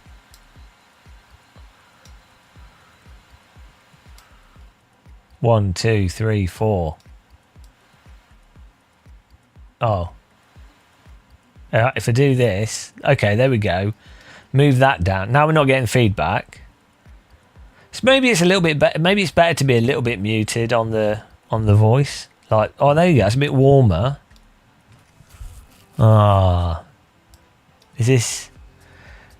One, 2, 3, 4. Oh. If I do this... Okay, there we go. Move that down. Now we're not getting feedback. So maybe it's a little bit better. Maybe it's better to be a little bit muted on the voice. Like, oh, there you go. It's a bit warmer. Ah, is this?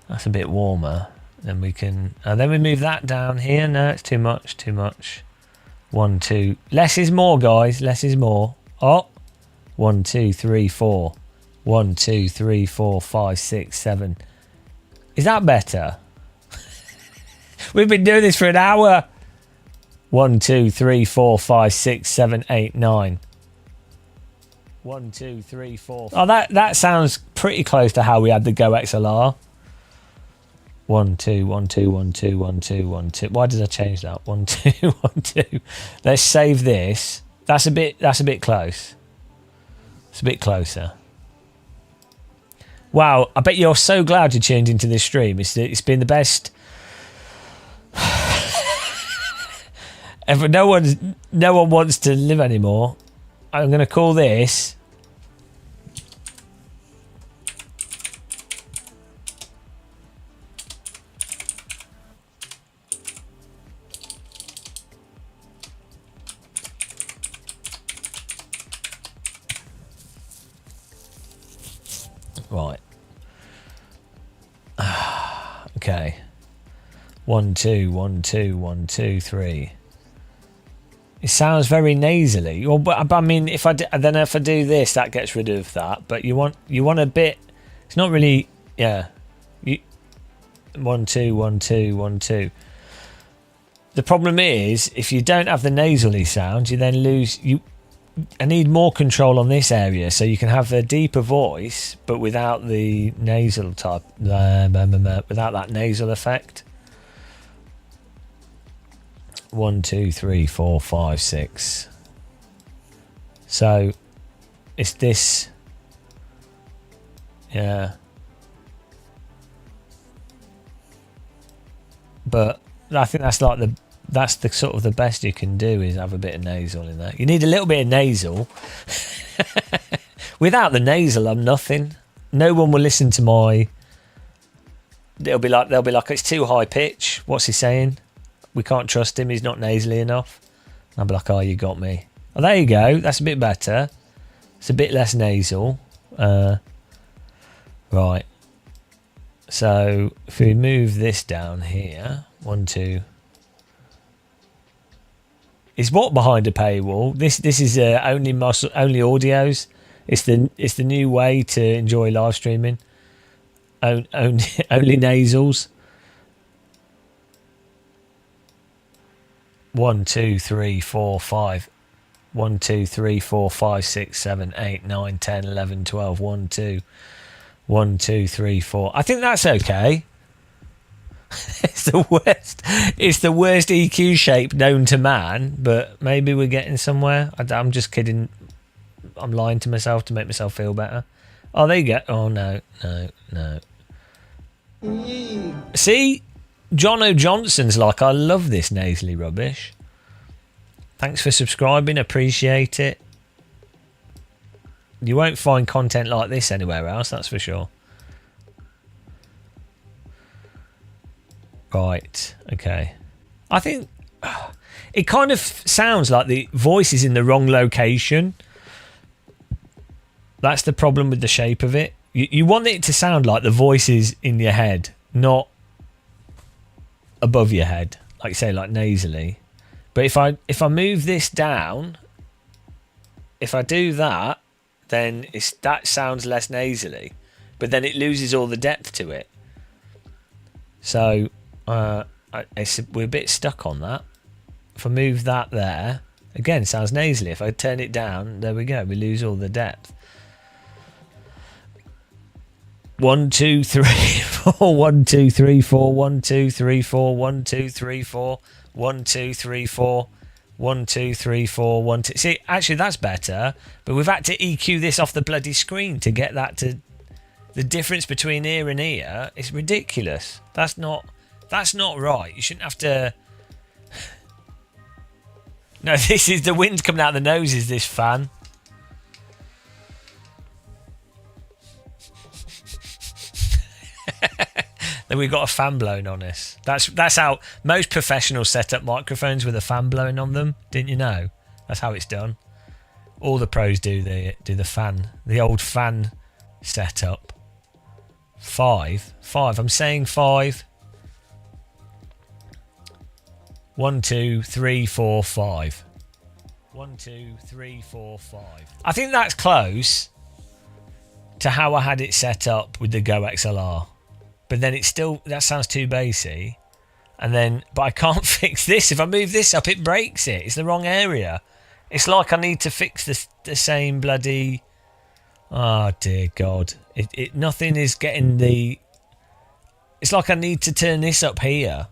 That's a bit warmer. Then we can. Then we move that down here. No, it's too much. Too much. 1, 2. Less is more, guys. Less is more. Oh, 1, 2, 3, 4. 1, 2, 3, 4, 5, 6, 7. Is that better? We've been doing this for an hour. 1, 2, 3, 4, 5, 6, 7, 8, 9. 1, 2, 3, 4. Oh, that sounds pretty close to how we had the Go XLR. 1, 2, 1, 2, 1, 2, 1, 2, 1, 2. Why did I change that? 1, 2, 1, 2. Let's save this. That's a bit close. It's a bit closer. Wow, I bet you're so glad you tuned into this stream. It's been the best. And no one wants to live anymore. I'm going to call this... Right. Okay. 1, 2, 1, 2, 1, 2, 3. It sounds very nasally. Well, but I mean, if I do this, that gets rid of that. But you want a bit. It's not really. Yeah. 1, 2, 1, 2, 1, 2. The problem is, if you don't have the nasally sound, you then lose. I need more control on this area, so you can have a deeper voice, but without the nasal type, without that nasal effect. 1, 2, 3, 4, 5, 6. So it's this. Yeah. But I think that's like that's the sort of the best you can do, is have a bit of nasal in there. You need a little bit of nasal. Without the nasal, I'm nothing. No one will listen to my. They'll be like, it's too high pitch. What's he saying? We can't trust him. He's not nasally enough. I'll be like, oh, you got me. Oh, there you go. That's a bit better. It's a bit less nasal. Right. So if we move this down here, 1, 2. Is what behind a paywall? This is only audios. It's the new way to enjoy live streaming. Only nasals. 1, 2, 3, 4, 5. 1, 2, 3, 4, 5, 6, 7, 8, 9, 10, 11, 12. 1, 2. 1, 2, 3, 4. I think that's okay. It's the worst. It's the worst EQ shape known to man, but maybe we're getting somewhere. I'm just kidding. I'm lying to myself to make myself feel better. Oh, there you go. Oh, no. See? John O'Johnson's like, I love this nasally rubbish. Thanks for subscribing. Appreciate it. You won't find content like this anywhere else, that's for sure. Right, okay. I think it kind of sounds like the voice is in the wrong location. That's the problem with the shape of it. You want it to sound like the voice is in your head, not above your head, like say, like nasally. But if I move this down, if I do that, then that sounds less nasally, but then it loses all the depth to it. So we're a bit stuck on that. If I move that there, again, it sounds nasally. If I turn it down, there we go. We lose all the depth. 1, 2, 3, 4. 1, 2, 3, 4. 1, 2, 3, 4. 1, 2, 3, 4. 1, 2, 3, 4. 1, 2, 3, 4. 1, 2. See, actually, that's better. But we've had to EQ this off the bloody screen to get that to the difference between ear and ear. It's ridiculous. That's not right. You shouldn't have to. No, this is the wind coming out of the nose. Is this fan? Then we've got a fan blowing on us. That's how most professionals set up microphones, with a fan blowing on them. Didn't you know? That's how it's done. All the pros do the fan, the old fan setup. 5. I'm saying 5. 1, 2, 3, 4, 5. 1, 2, 3, 4, 5. I think that's close to how I had it set up with the Go XLR. But then that sounds too bassy. But I can't fix this. If I move this up, it breaks it. It's the wrong area. It's like I need to fix the same bloody... Oh, dear God. Nothing is getting the... It's like I need to turn this up here.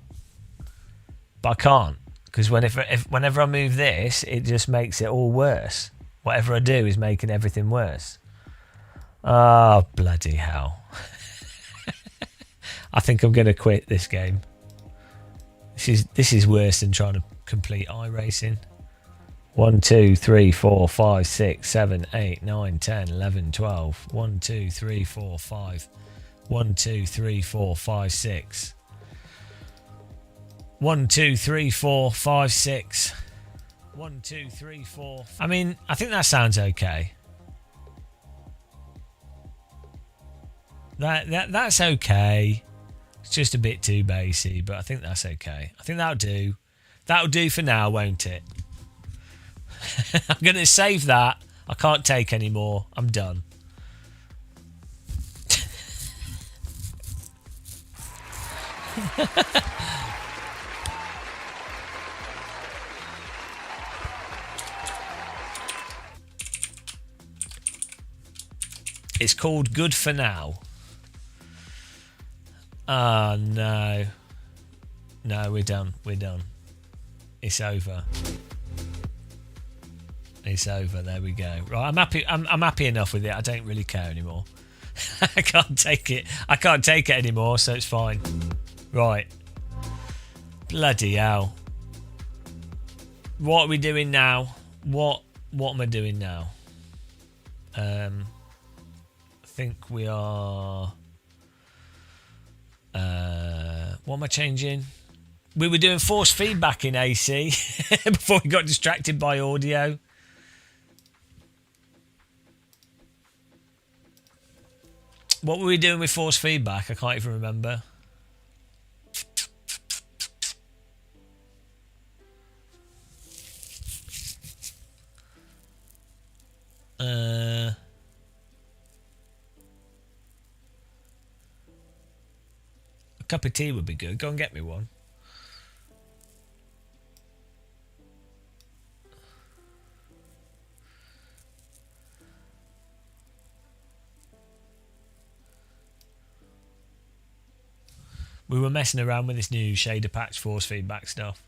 But I can't. Because whenever I move this, it just makes it all worse. Whatever I do is making everything worse. Oh, bloody hell. I think I'm going to quit this game. This is worse than trying to complete iRacing. 1, 2, 3, 4, 5, 6, 7, 8, 9, 10, 11, 12. 1, 2, 3, 4, 5. 1, 2, 3, 4, 5, 6. 1, 2, 3, 4, 5, 6. 1, 2, 3, 4. I mean, I think that sounds okay. That's okay. It's just a bit too bassy, but I think that's okay. I think that'll do. That'll do for now, won't it? I'm going to save that. I can't take any more. I'm done. It's called Good for Now. Oh, no. No, we're done. We're done. It's over. It's over. There we go. Right, I'm happy. I'm happy enough with it. I don't really care anymore. I can't take it. I can't take it anymore, so it's fine. Right. Bloody hell. What are we doing now? What am I doing now? I think we are... what am I changing? We were doing force feedback in AC before we got distracted by audio. What were we doing with force feedback? I can't even remember. A cup of tea would be good. Go and get me one. We were messing around with this new shader patch force feedback stuff.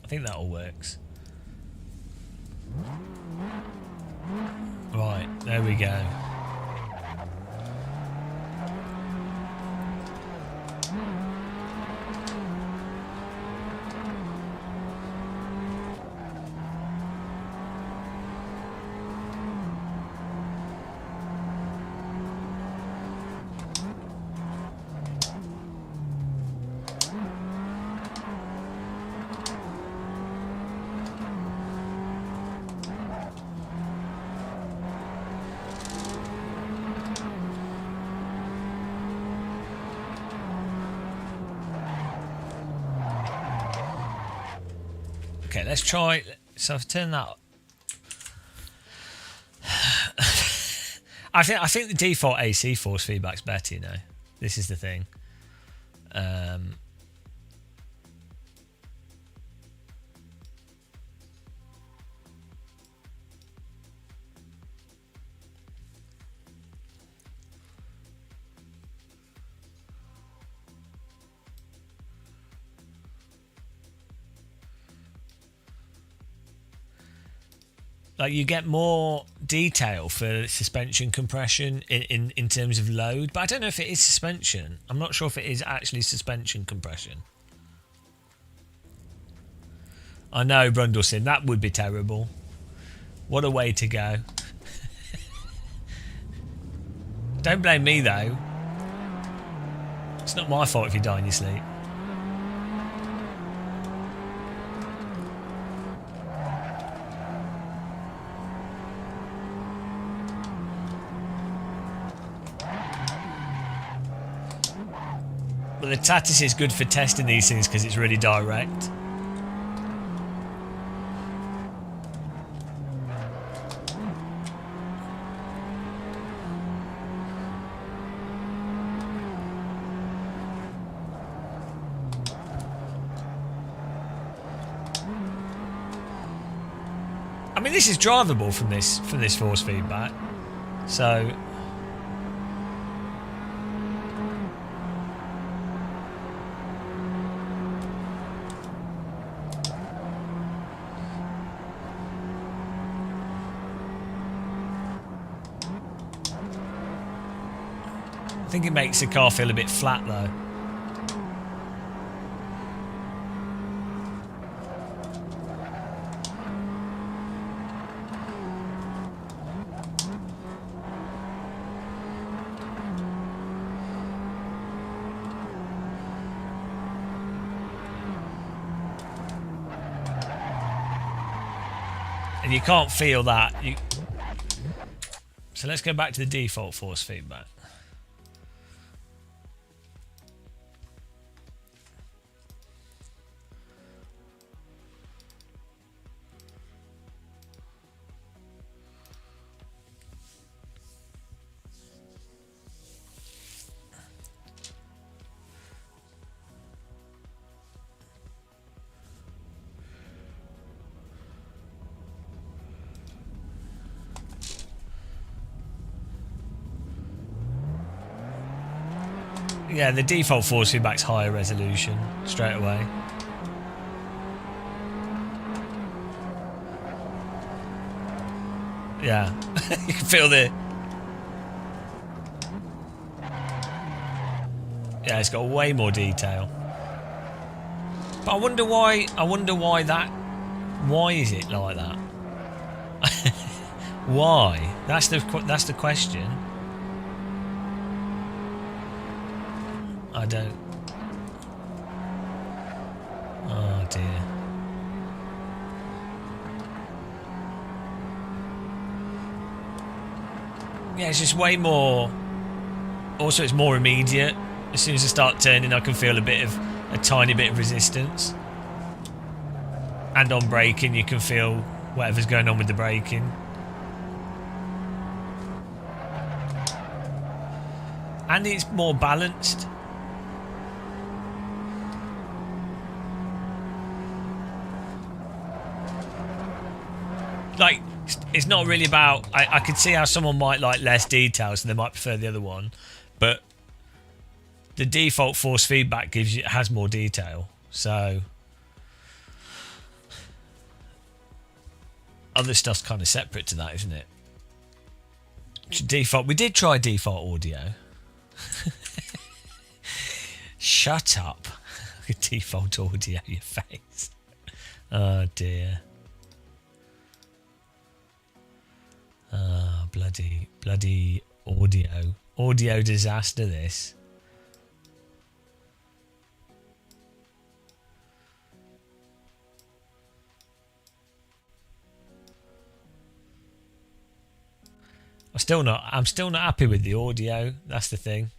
I think that all works. Right, there we go. Okay, let's try. So I've turned that. I think the default AC force feedback's better. You know, this is the thing. Like you get more detail for suspension compression in terms of load, but I don't know if it is suspension. I'm not sure if it is actually suspension compression. I know, Brundleson, that would be terrible. What a way to go. Don't blame me though. It's not my fault if you die in your sleep. But the Tatis is good for testing these things because it's really direct. I mean, this is drivable from this force feedback, so. I think it makes the car feel a bit flat though. And you can't feel that. So let's go back to the default force feedback. Yeah, the default force feedback's higher resolution straight away. Yeah, you can feel the... Yeah, it's got way more detail. But I wonder why that... Why is it like that? Why? That's the question. I don't... Oh dear. Yeah, it's just way more... Also, it's more immediate. As soon as I start turning, I can feel a tiny bit of resistance. And on braking, you can feel whatever's going on with the braking. And it's more balanced. Like, it's not really about... I could see how someone might like less details and they might prefer the other one, but the default force feedback has more detail, so other stuff's kind of separate to that, isn't it? Default. We did try default audio. Shut up. Default audio, your face. Oh dear. Ah, bloody audio disaster this. I'm still not happy with the audio. That's the thing.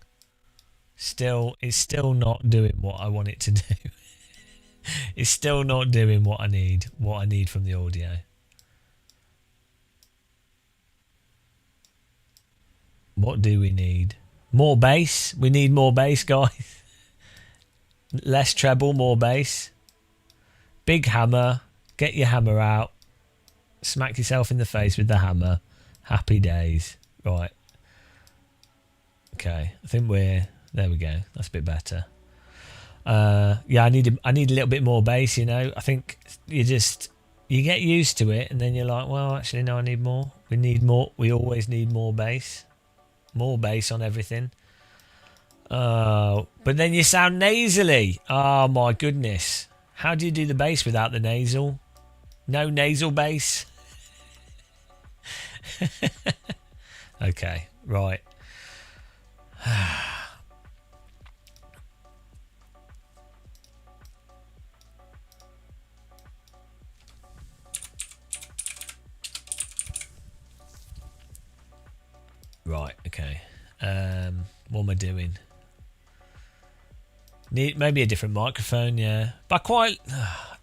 It's still not doing what I want it to do. It's still not doing what I need from the audio. What do we need? More bass. We need more bass, guys. Less treble, more bass. Big hammer. Get your hammer out. Smack yourself in the face with the hammer. Happy days. Right. Okay. I think there we go. That's a bit better. Yeah, I need a little bit more bass, you know. I think you get used to it and then you're like, well, actually no, I need more. We need more. We always need more bass. More bass on everything. But then you sound nasally. Oh my goodness. How do you do the bass without the nasal? No nasal bass. Okay, right. Right, okay. What am I doing? Need maybe a different microphone, yeah. But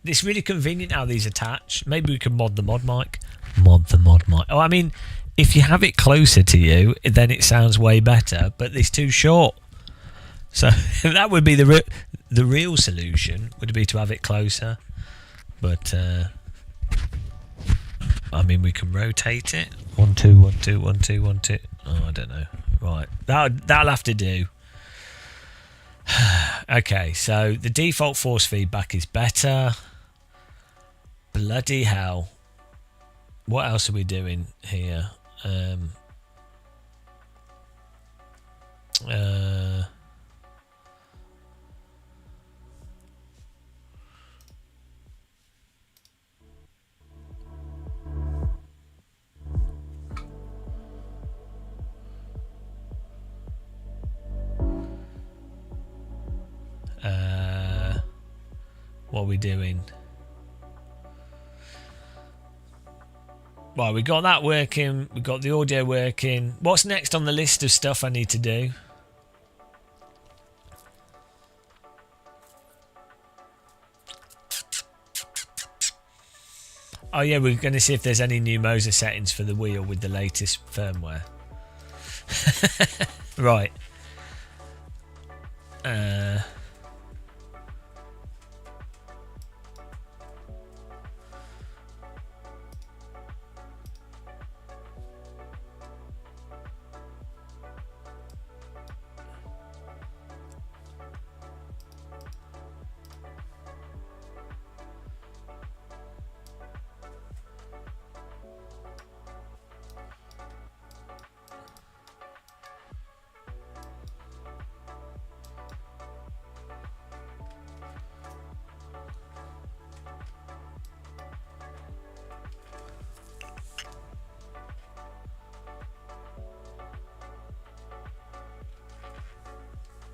it's really convenient how these attach. Maybe we can mod the mod mic. Mod the mod mic. Oh, I mean, if you have it closer to you, then it sounds way better. But it's too short. So that would be the real solution. Would be to have it closer. But I mean, we can rotate it. 1 2 1 2 1 2 1 2. Oh, I don't know. Right, that'll have to do. Okay, so the default force feedback is better. Bloody hell. What else are we doing here? Uh, what are we doing? Right, we got that working. We got the audio working. What's next on the list of stuff I need to do? Oh yeah, we're going to see if there's any new Moser settings for the wheel with the latest firmware. Right.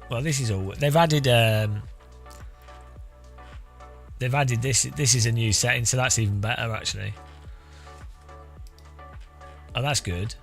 Well, this is all. They've added this. This is a new setting, so that's even better, actually. Oh, that's good.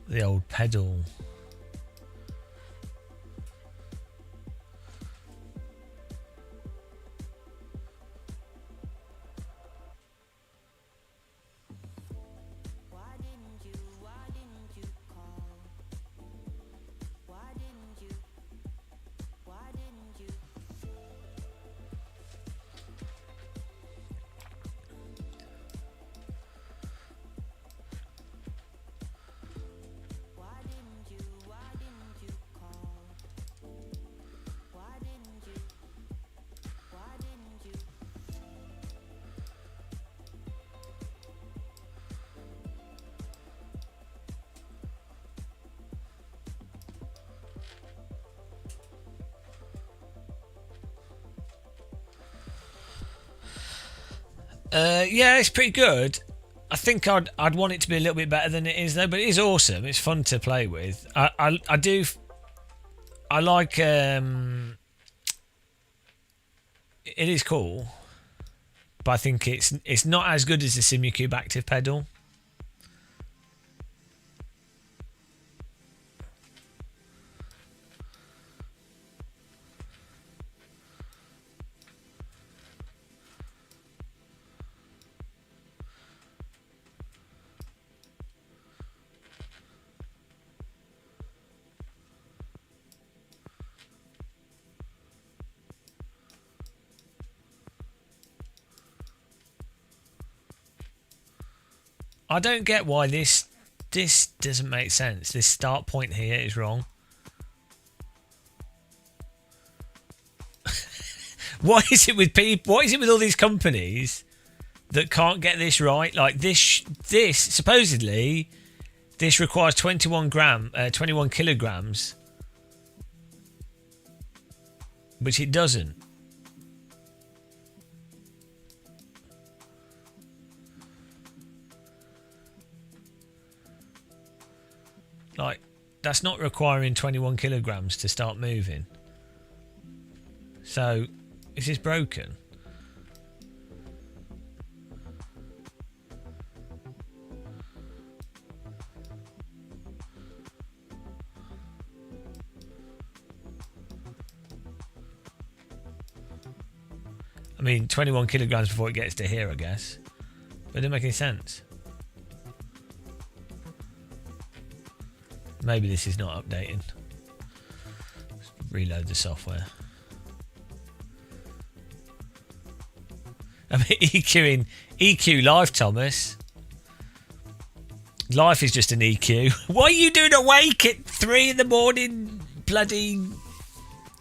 The old pedal. Yeah, it's pretty good. I think I'd want it to be a little bit better than it is though, but it is awesome. It's fun to play with. I like it is cool, but I think it's not as good as the SIMRIG active pedal. I don't get why this doesn't make sense. This start point here is wrong. What is it with people? What is it with all these companies that can't get this right? Like this supposedly, this requires 21 kilograms, which it doesn't. Like, that's not requiring 21 kilograms to start moving. So, is this broken? I mean, 21 kilograms before it gets to here, I guess. But it didn't make any sense. Maybe this is not updating. Let's reload the software. I mean, EQ live, Thomas. Life is just an EQ. What are you doing awake at 3 in the morning, bloody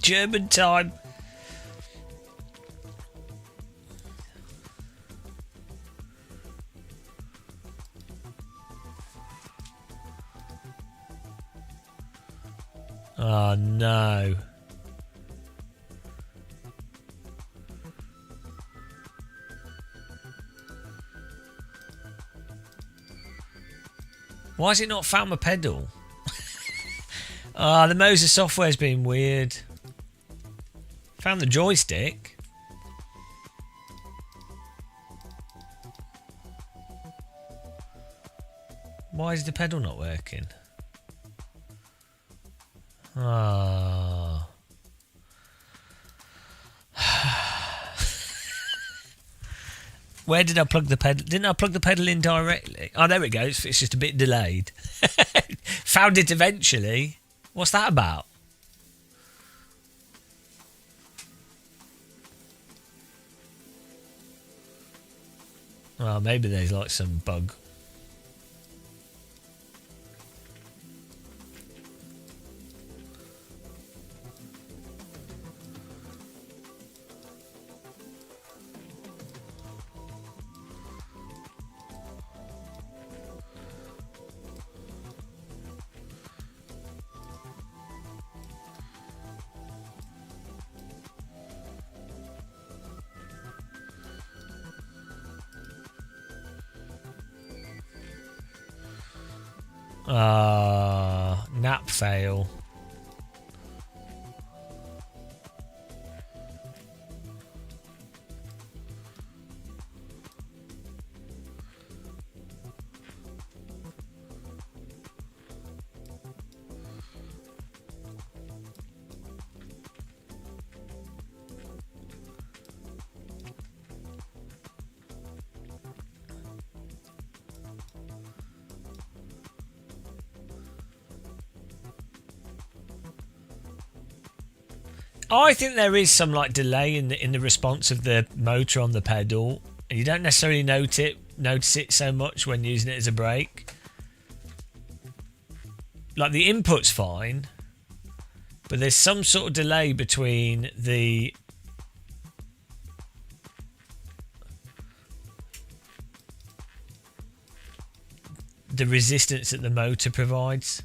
German time? Oh no. Why has it not found my pedal? The Moser software's been weird. Found the joystick. Why is the pedal not working? Where did I plug the pedal? Didn't I plug the pedal in directly? Oh, there it goes. It's just a bit delayed. Found it eventually. What's that about? Well, maybe there's like some bug. Nap fail. I think there is some like delay in the response of the motor on the pedal. You don't necessarily notice it so much when using it as a brake. Like the input's fine, but there's some sort of delay between the resistance that the motor provides.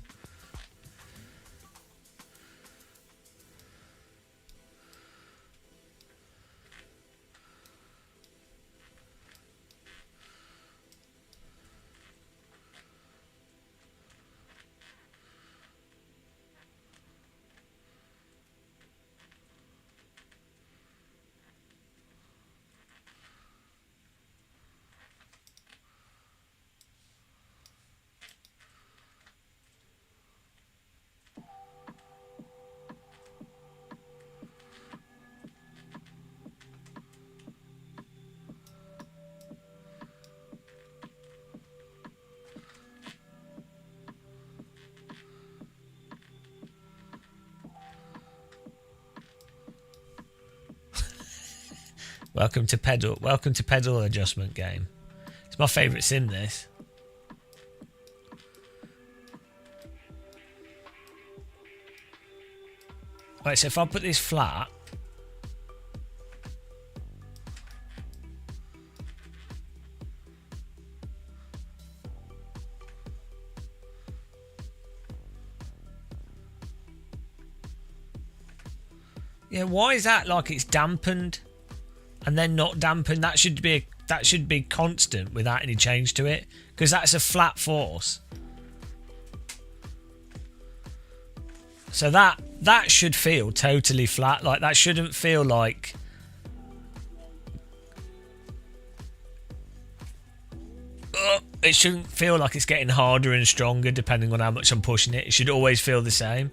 Welcome to pedal adjustment game. It's my favourite sim, this. Right, so if I put this flat, Yeah, why is that like it's dampened and then not dampened? That should be constant without any change to it, because that's a flat force. So that should feel totally flat. Like that shouldn't feel like it shouldn't feel like it's getting harder and stronger depending on how much I'm pushing it. It should always feel the same.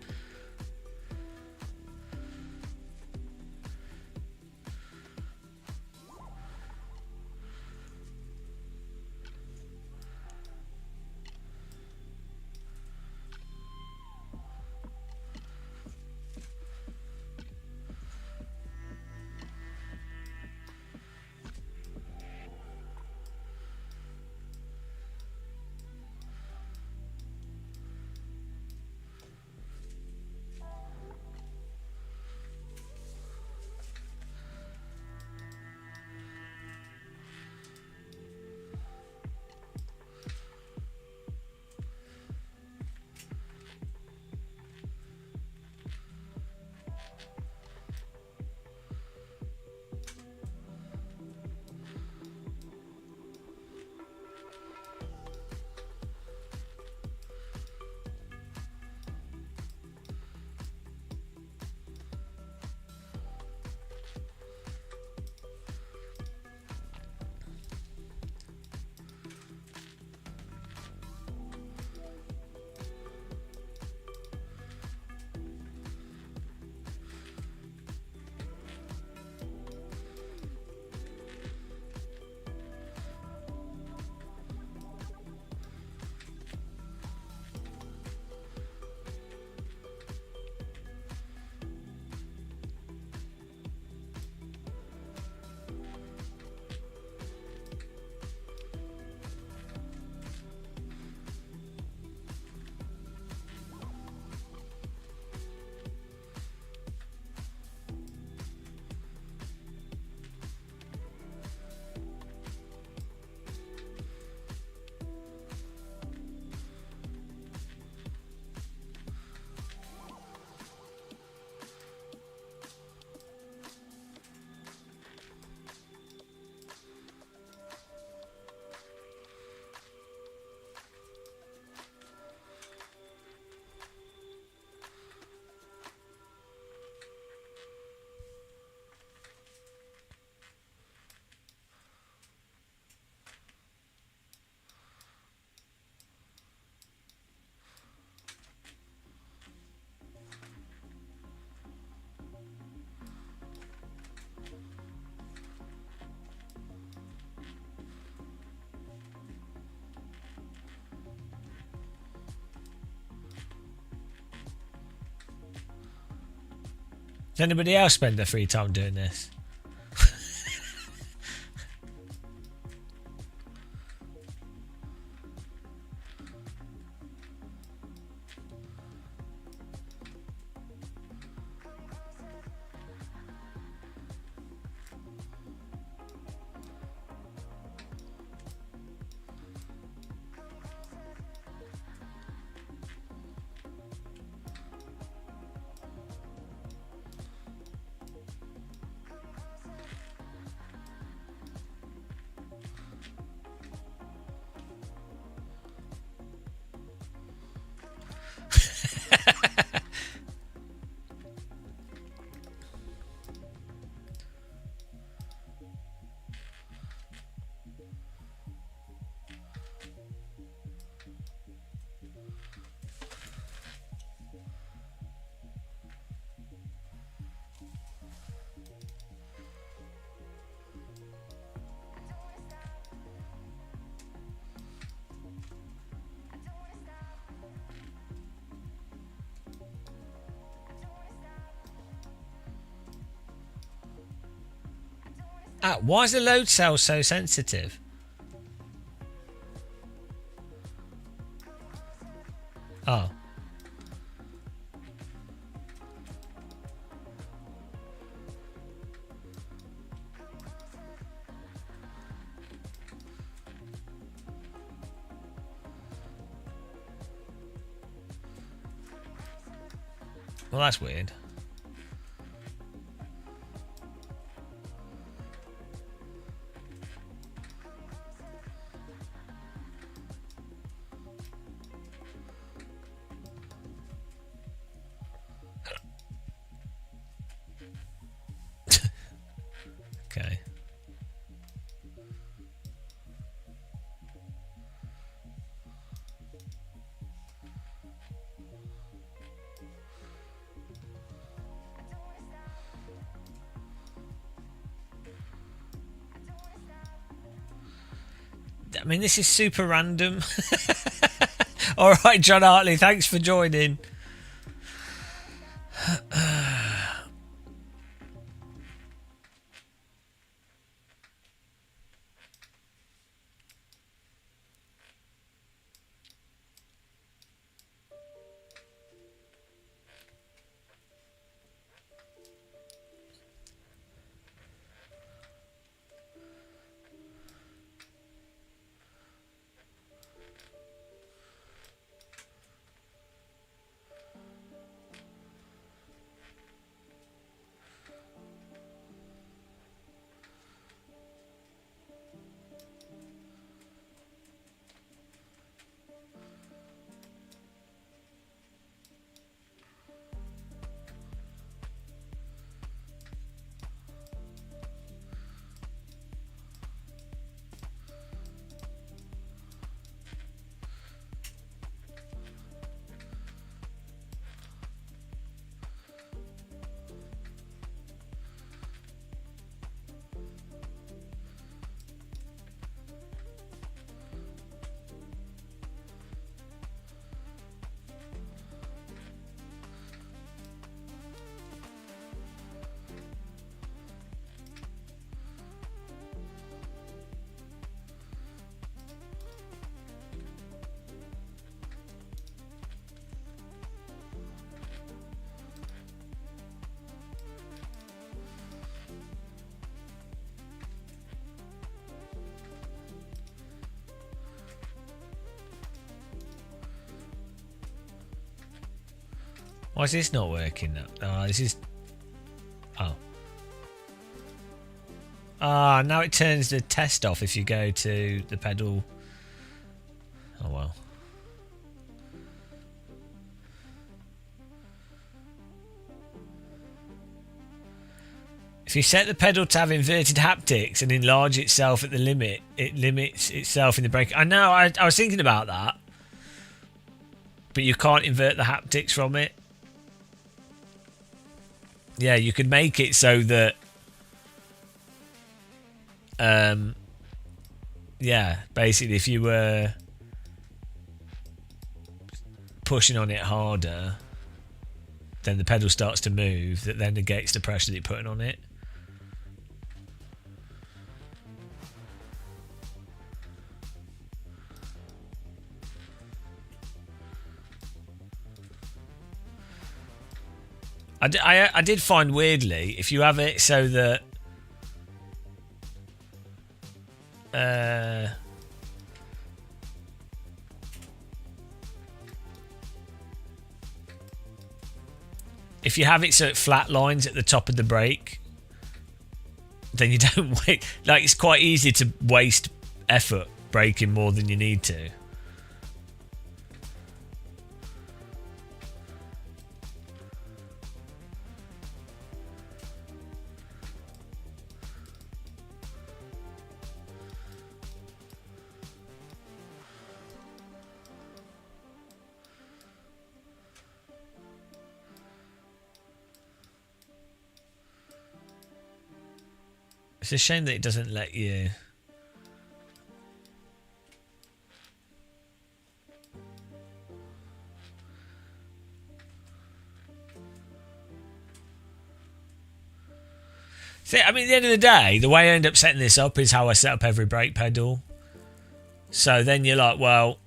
Does anybody else spend their free time doing this? Ah, why is the load cell so sensitive? Oh. Well, that's weird. I mean, this is super random. All right, John Hartley, thanks for joining. Why is this not working now? Oh, this is... Oh. Ah, now it turns the test off if you go to the pedal. Oh, well. If you set the pedal to have inverted haptics and enlarge itself at the limit, it limits itself in the brake. I know, I was thinking about that. But you can't invert the haptics from it. Yeah, you could make it so that... yeah, basically if you were pushing on it harder, then the pedal starts to move, that then negates the pressure that you're putting on it. I did find weirdly, if you have it so that if you have it so it flat lines at the top of the brake, then you don't wait. Like, it's quite easy to waste effort braking more than you need to. It's a shame that it doesn't let you... See, I mean, at the end of the day, the way I end up setting this up is how I set up every brake pedal. So then you're like, well...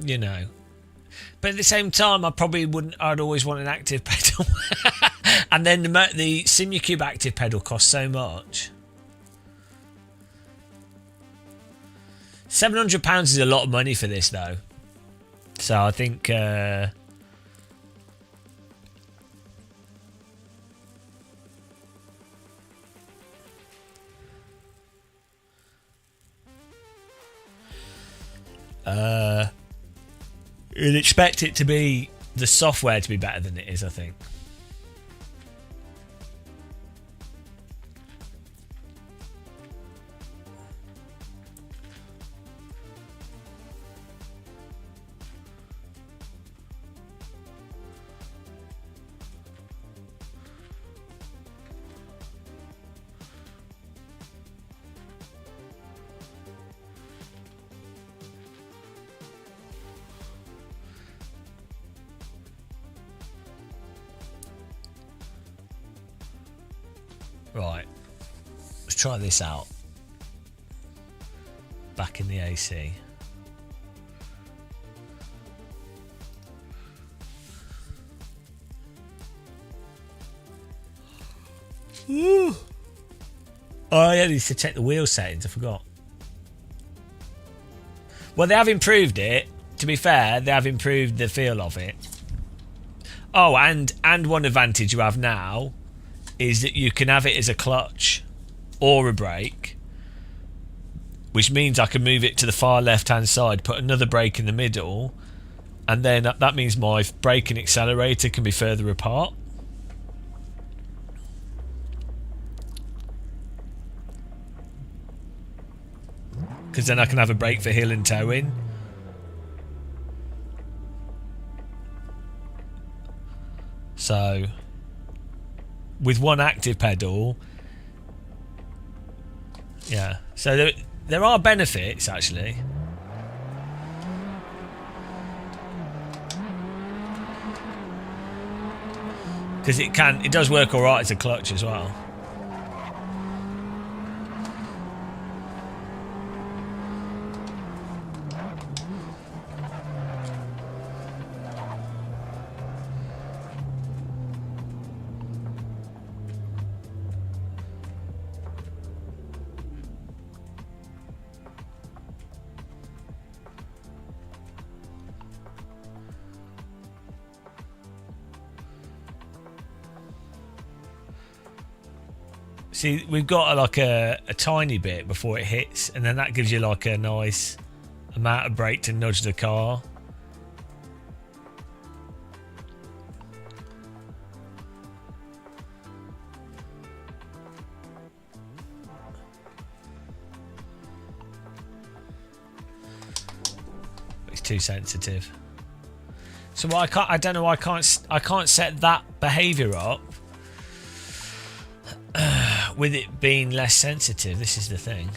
You know... But at the same time, I'd always want an active pedal. And then the SIMRIG active pedal costs so much. £700 is a lot of money for this, though. So I think... you'd expect it to be the software to be better than it is, I think. Right. Let's try this out. Back in the AC. Ooh. Oh, yeah, I need to check the wheel settings. I forgot. Well, they have improved it. To be fair, they have improved the feel of it. Oh, and one advantage you have now is that you can have it as a clutch or a brake, which means I can move it to the far left-hand side, put another brake in the middle, and then that means my brake and accelerator can be further apart. Because then I can have a brake for hill and toe in. So, with one active pedal, yeah. So there are benefits actually. Because it does work alright as a clutch as well. See, we've got like a tiny bit before it hits, and then that gives you like a nice amount of brake to nudge the car. It's too sensitive. So I don't know why I can't set that behaviour up with it being less sensitive. This is the thing.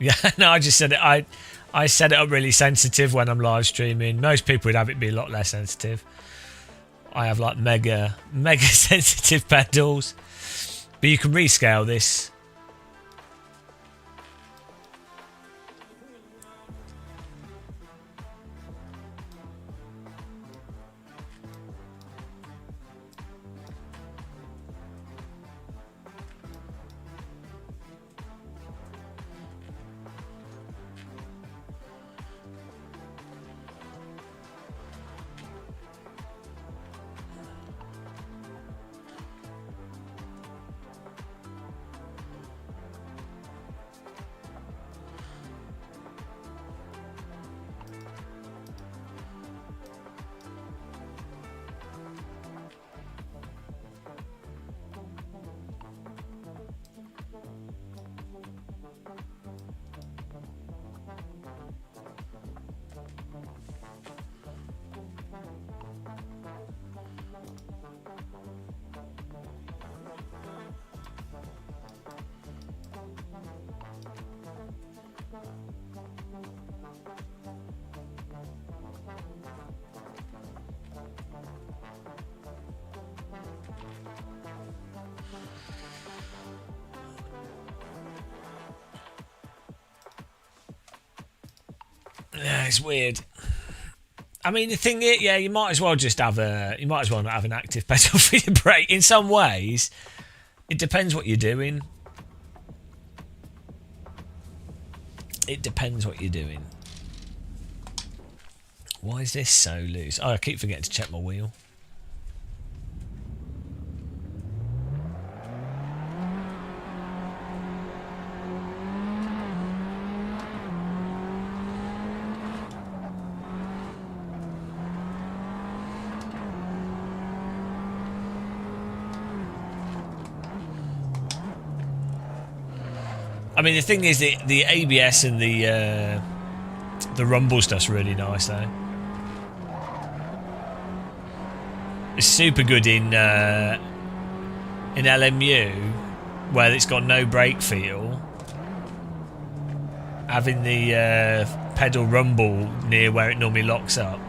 Yeah, no, I just said it. I set it up really sensitive when I'm live streaming. Most people would have it be a lot less sensitive. I have like mega sensitive pedals, but you can rescale this. Yeah, it's weird. I mean, the thing is, yeah, you might as well just have you might as well not have an active pedal for your brake. In some ways, it depends what you're doing. It depends what you're doing. Why is this so loose? Oh, I keep forgetting to check my wheel. I mean, the thing is, the ABS and the rumble stuff's really nice, though. It's super good in LMU, where it's got no brake feel. Having the pedal rumble near where it normally locks up.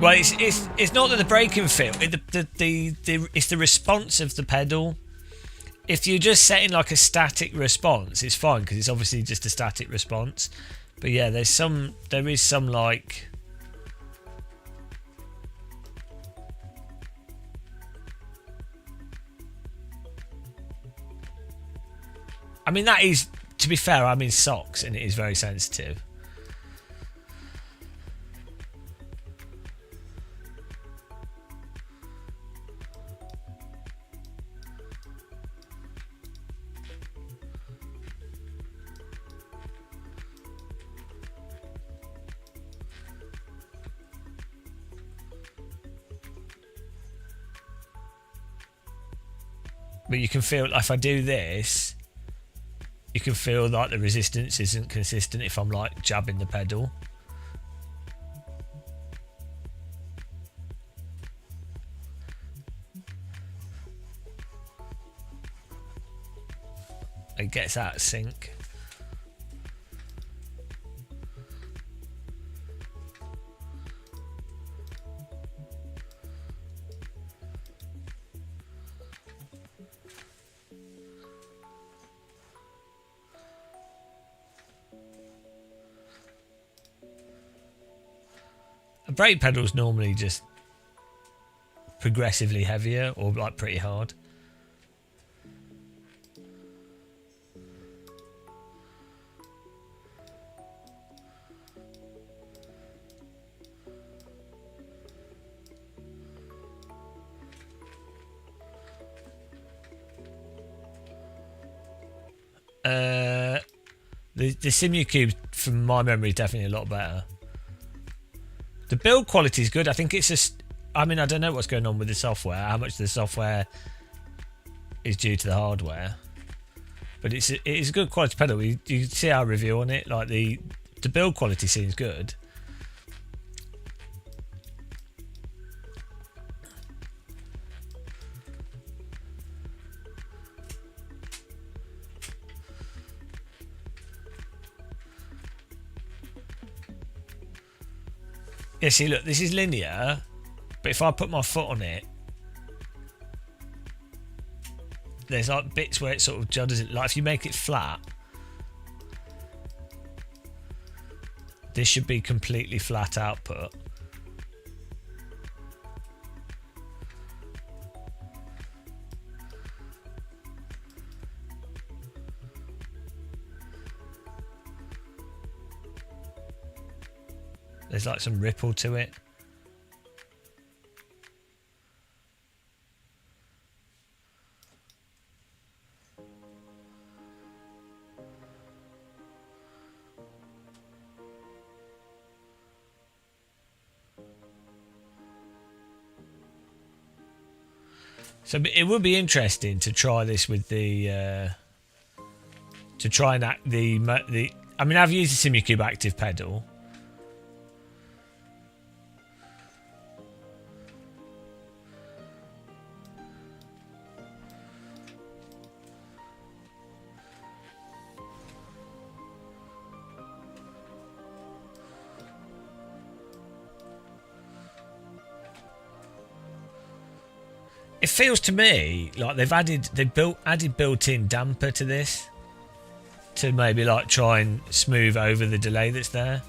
Well, it's not that the braking feel. It's the response of the pedal. If you're just setting like a static response, it's fine because it's obviously just a static response. But yeah, there is some like. I mean, that is, to be fair, I'm in socks and it is very sensitive. But you can feel, if I do this, you can feel like the resistance isn't consistent if I'm like jabbing the pedal. It gets out of sync. A brake pedal's normally just progressively heavier or like pretty hard. The SIMRIG from my memory is definitely a lot better. The build quality is good. I think it's just, I mean, I don't know what's going on with the software, how much the software is due to the hardware, but it is a good quality pedal. You see our review on it, like the build quality seems good. Yeah, see, look, this is linear, but if I put my foot on it, there's like bits where it sort of judders it. Like if you make it flat, this should be completely flat output. There's like some ripple to it. So it would be interesting to try this with the to try and act the. I mean, I've used the SIMRIG active pedal. It feels to me like they've added built-in damper to this to maybe like try and smooth over the delay that's there.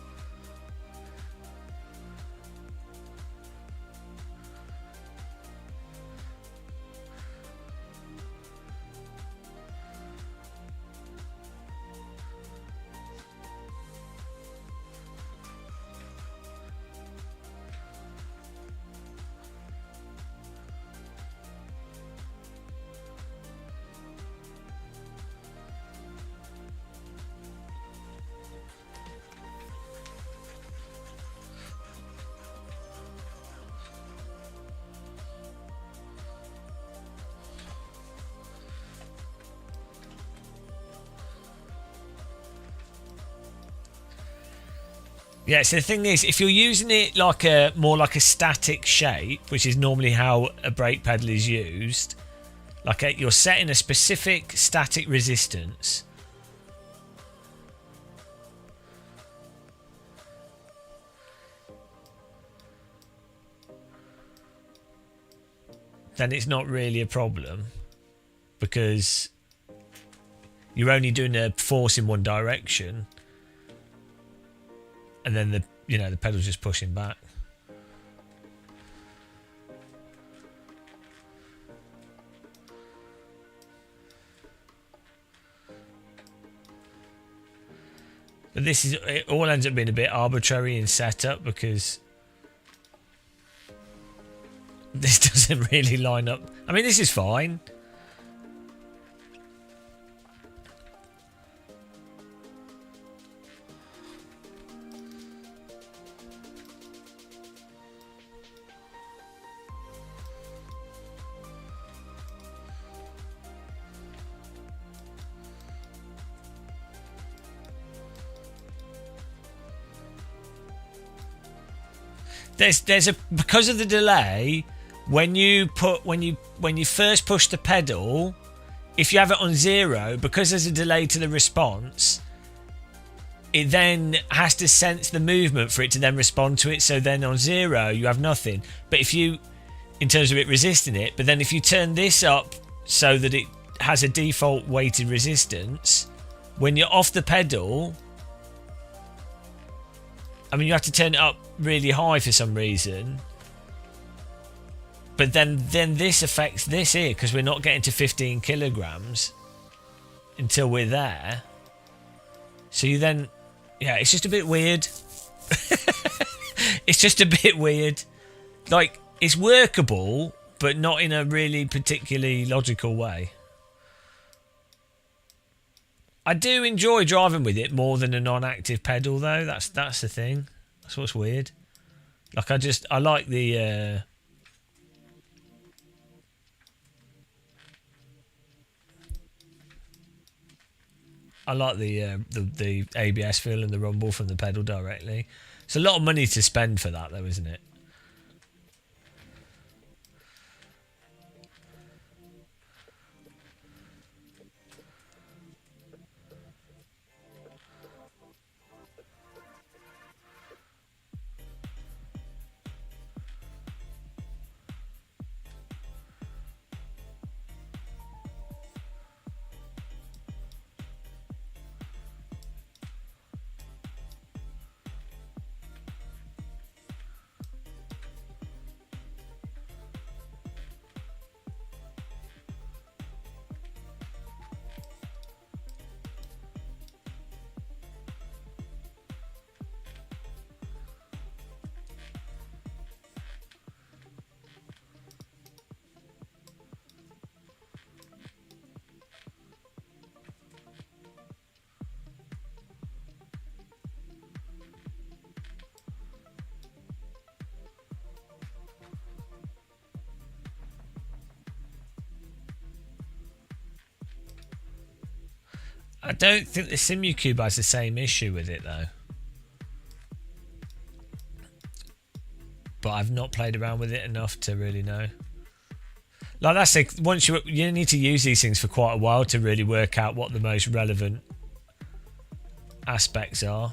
Yeah, so the thing is, if you're using it like more like a static shape, which is normally how a brake pedal is used, like you're setting a specific static resistance, then it's not really a problem because you're only doing a force in one direction. And then the pedal's just pushing back. But it all ends up being a bit arbitrary in setup because this doesn't really line up. I mean, this is fine. There's a because of the delay when you first push the pedal, if you have it on 0, because there's a delay to the response, it then has to sense the movement for it to then respond to it. So then on 0 you have nothing. But if you, in terms of it resisting it, but then if you turn this up so that it has a default weighted resistance, when you're off the pedal, I mean, you have to turn it up really high for some reason. But then this affects this here because we're not getting to 15 kilograms until we're there. So you then, yeah, it's just a bit weird. It's just a bit weird. Like, it's workable, but not in a really particularly logical way. I do enjoy driving with it more than a non-active pedal, though. That's the thing. That's what's weird. Like, I like the the ABS feel and the rumble from the pedal directly. It's a lot of money to spend for that, though, isn't it? I don't think the SIMRIG has the same issue with it though. But I've not played around with it enough to really know. Like that's once you need to use these things for quite a while to really work out what the most relevant aspects are.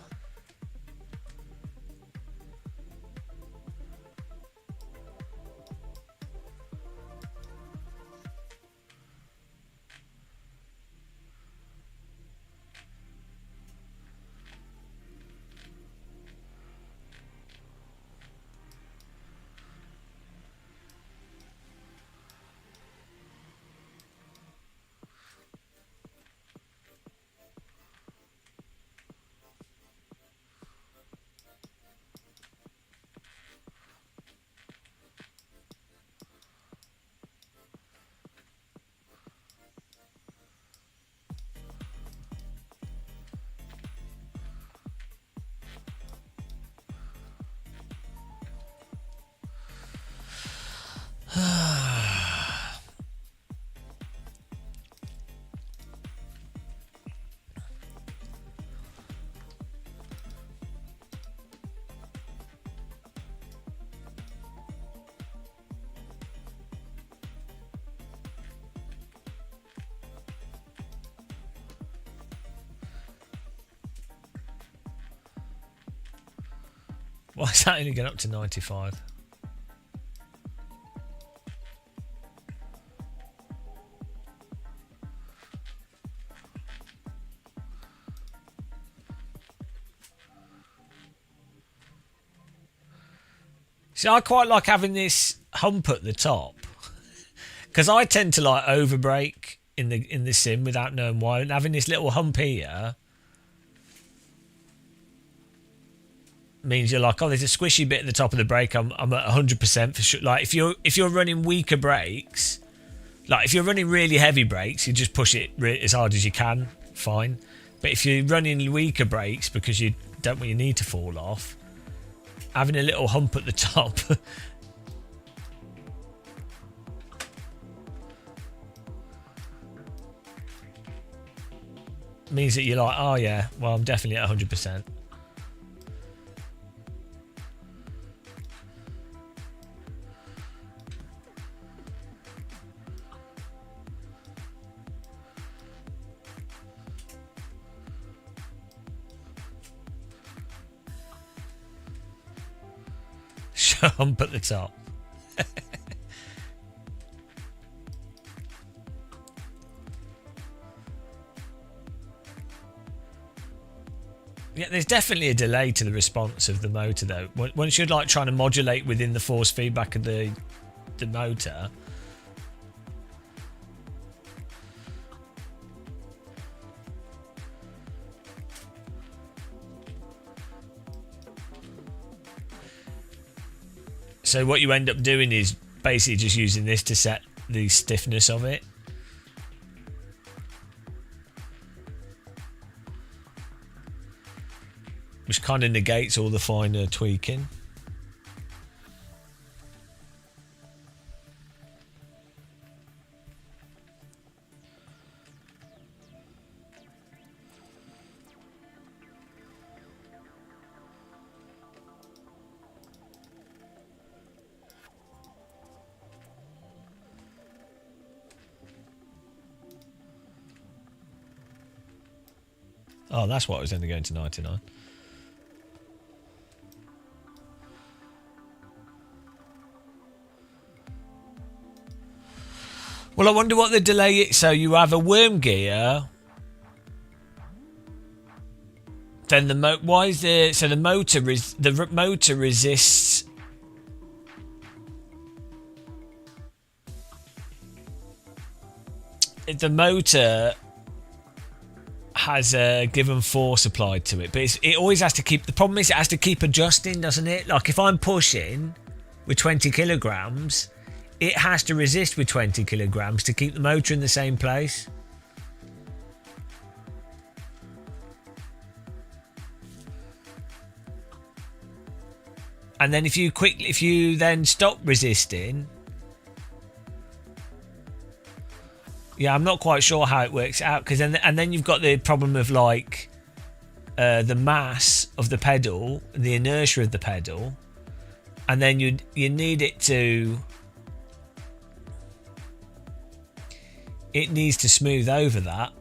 Why is that only going up to 95? See, I quite like having this hump at the top because I tend to like overbrake in the sim without knowing why, and having this little hump here means you're like, oh, there's a squishy bit at the top of the brake. I'm at 100% for sure. Like if you're running weaker brakes, like if you're running really heavy brakes, you just push it as hard as you can, fine. But if you're running weaker brakes because you don't want your knee to fall off, having a little hump at the top means that you're like, oh yeah, well I'm definitely at 100%. Hump at the top. Yeah, there's definitely a delay to the response of the motor though. Once you're like trying to modulate within the force feedback of the motor, so what you end up doing is basically just using this to set the stiffness of it. Which kind of negates all the finer tweaking. Oh, that's why it was only going to 99. Well, I wonder what the delay is. So you have a worm gear. Then the the motor resists. The motor has a given force applied to it, but it always has to keep. The problem is it has to keep adjusting, doesn't it? Like if I'm pushing with 20 kilograms, it has to resist with 20 kilograms to keep the motor in the same place. And then if you then stop resisting, Yeah, I'm not quite sure how it works out because then you've got the problem of like the mass of the pedal, the inertia of the pedal, and then you need it to. It needs to smooth over that.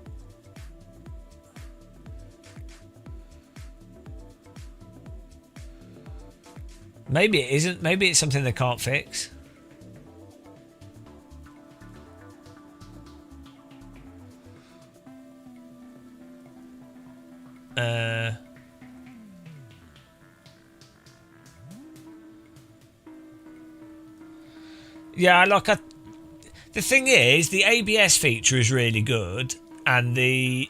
Maybe it isn't. Maybe it's something they can't fix. Yeah, the thing is, the ABS feature is really good, and the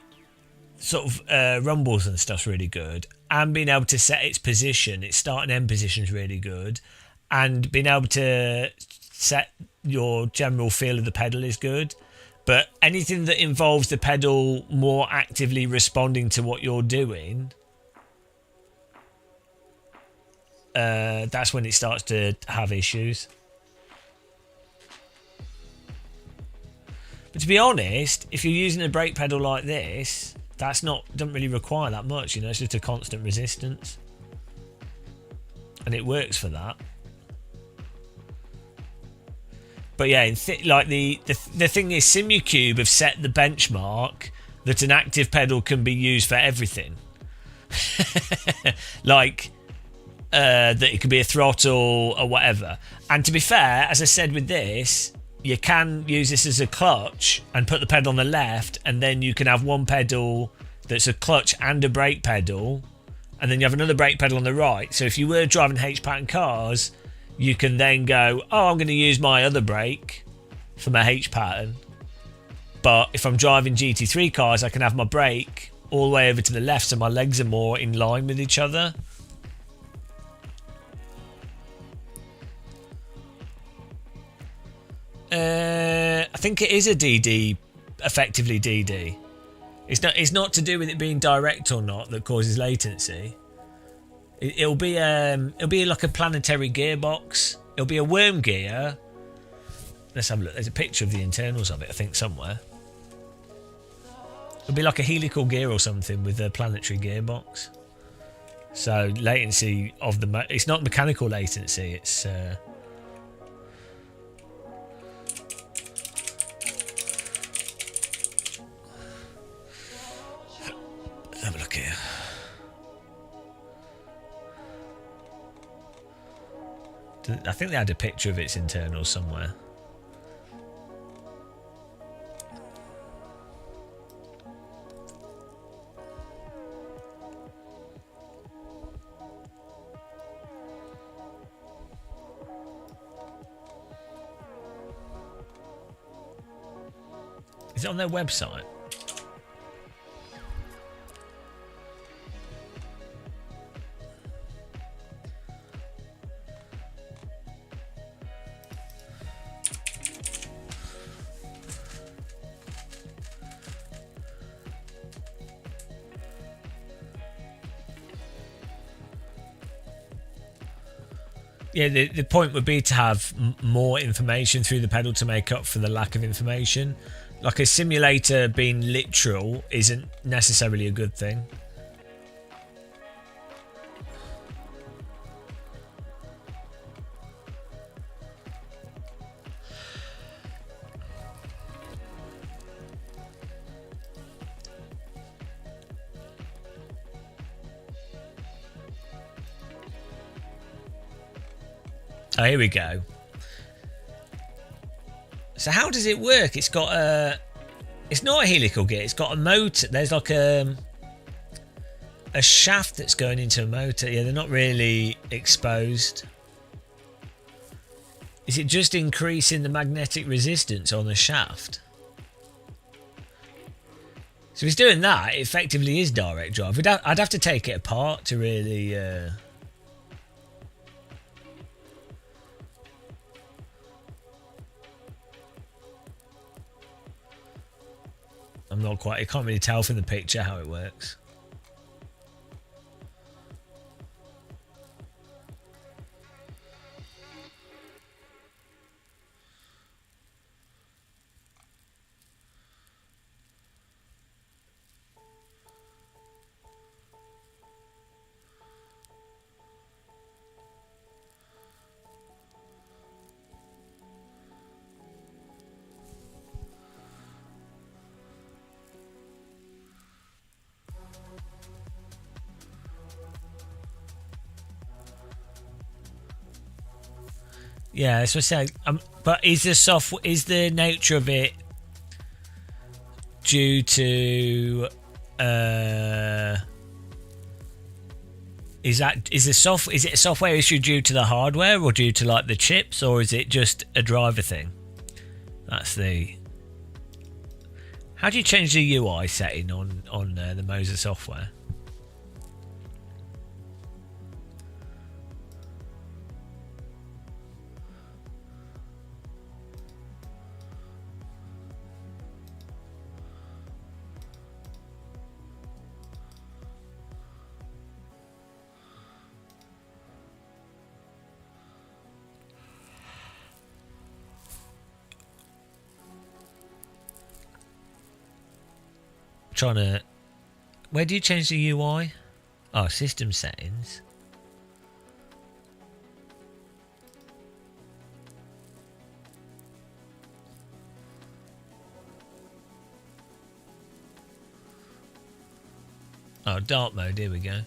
sort of rumbles and stuff's really good, and being able to set its position, its start and end position is really good, and being able to set your general feel of the pedal is good. But anything that involves the pedal more actively responding to what you're doing, that's when it starts to have issues. But to be honest, if you're using a brake pedal like this, doesn't really require that much, you know, it's just a constant resistance. And it works for that. But yeah, like the thing is, Simucube have set the benchmark that an active pedal can be used for everything. Like that it could be a throttle or whatever. And to be fair, as I said with this, you can use this as a clutch and put the pedal on the left, and then you can have one pedal that's a clutch and a brake pedal, and then you have another brake pedal on the right. So if you were driving H-pattern cars, you can then go, oh, I'm going to use my other brake for my H-pattern. But if I'm driving GT3 cars, I can have my brake all the way over to the left, so my legs are more in line with each other. I think it is a DD, effectively DD. It's not to do with it being direct or not that causes latency. It'll be like a planetary gearbox. It'll be a worm gear. Let's have a look. There's a picture of the internals of it, I think, somewhere. It'll be like a helical gear or something with a planetary gearbox. So latency of it's not mechanical latency. It's let's have a look here. I think they had a picture of its internals somewhere. Is it on their website? Yeah, the point would be to have more information through the pedal to make up for the lack of information. Like a simulator being literal isn't necessarily a good thing. Oh, here we go. So how does it work? It's got a... It's not a helical gear. It's got a motor. There's like a shaft that's going into a motor. Yeah, they're not really exposed. Is it just increasing the magnetic resistance on the shaft? So if it's doing that, it effectively is direct drive. I'd have to take it apart to really... I'm not quite... I can't really tell from the picture how it works. Yeah, that's what I said. But is the nature of it due to is it a software issue due to the hardware or due to like the chips, or is it just a driver thing? That's the. How do you change the UI setting on the Moser software? Trying to. Where do you change the UI? Oh, system settings. Oh, dark mode. Here we go.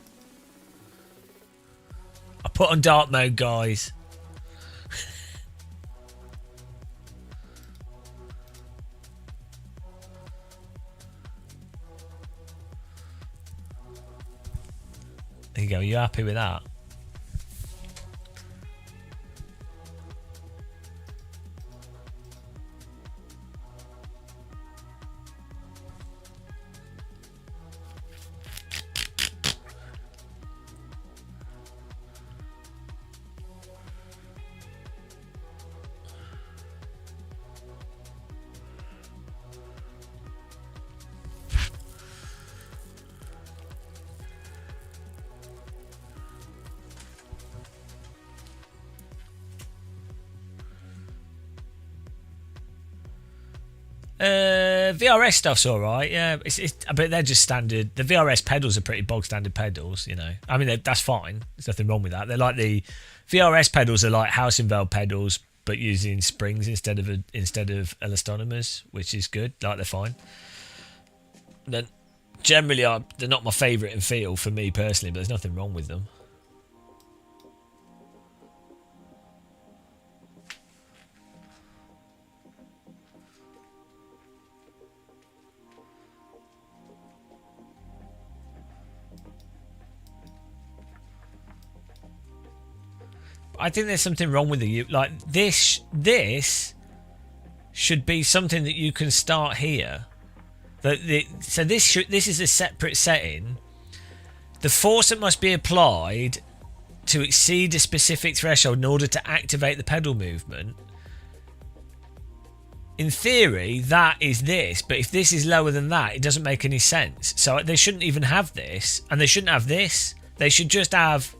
I put on dark mode, guys. There you go. You happy with that? VRS stuff's all right, yeah. But they're just standard. The VRS pedals are pretty bog standard pedals, you know. I mean, that's fine. There's nothing wrong with that. They're like the VRS pedals are like house invalve pedals, but using springs instead of elastonomers, which is good. Like they're fine. Then generally, they're not my favourite in feel for me personally, but there's nothing wrong with them. I think there's something wrong with the like this. This should be something that you can start here. So this is a separate setting. The force that must be applied to exceed a specific threshold in order to activate the pedal movement. In theory, that is this, but if this is lower than that, it doesn't make any sense. So they shouldn't even have this, and they shouldn't have this. They should just have.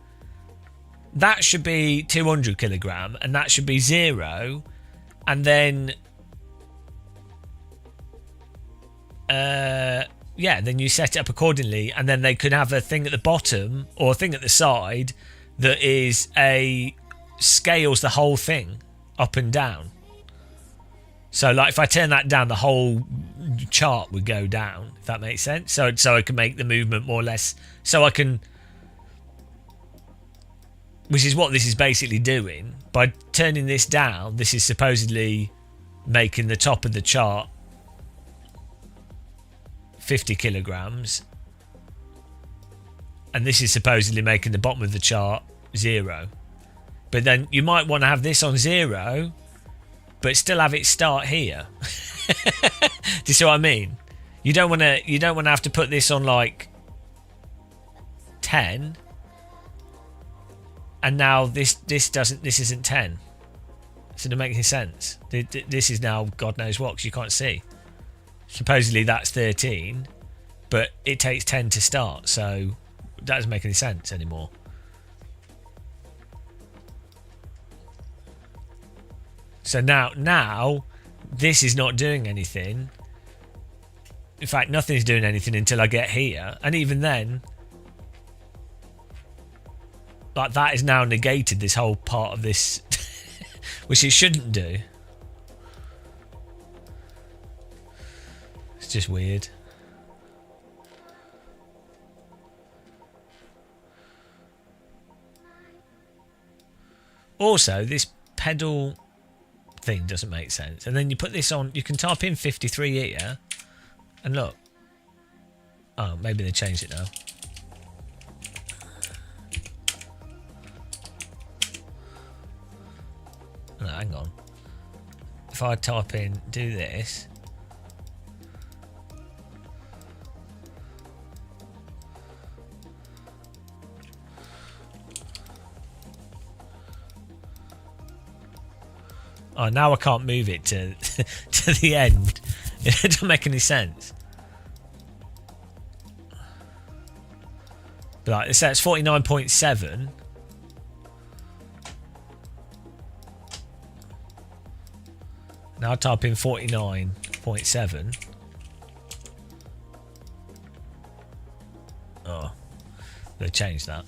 That should be 200 kilogram, and that should be 0, and then, then you set it up accordingly, and then they could have a thing at the bottom or a thing at the side that scales the whole thing up and down. So, like, if I turn that down, the whole chart would go down. If that makes sense. So I can make the movement more or less. So I can. Which is what this is basically doing. By turning this down, this is supposedly making the top of the chart 50 kilograms. And this is supposedly making the bottom of the chart 0. But then you might want to have this on 0, but still have it start here. Do you see what I mean? You don't want to have to put this on like 10. And now this isn't 10. So it doesn't make any sense. This is now God knows what, because you can't see. Supposedly that's 13, but it takes 10 to start, so that doesn't make any sense anymore. So now this is not doing anything. In fact, nothing's doing anything until I get here, and even then. Like, that is now negated, this whole part of this, which it shouldn't do. It's just weird. Also, this pedal thing doesn't make sense. And then you put this on, you can type in 53 here, and look. Oh, maybe they changed it now. No, hang on. If I type in, do this. Oh, now I can't move it to to the end. It doesn't make any sense. But like, it says 49.7. Now I type in 49.7. Oh, they changed that.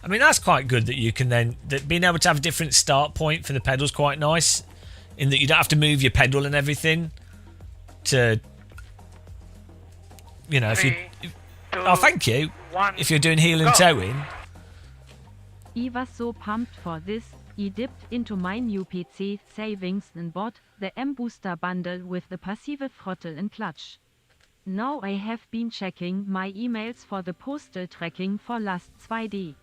I mean, that's quite good that you can then... that being able to have a different start point for the pedal's quite nice. In that you don't have to move your pedal and everything to... You know, if you... Oh, thank you. If you're doing heel and towing. I was so pumped for this. I dipped into my new PC savings and bought the M-Booster bundle with the passive throttle and clutch. Now I have been checking my emails for the postal tracking for last 2D.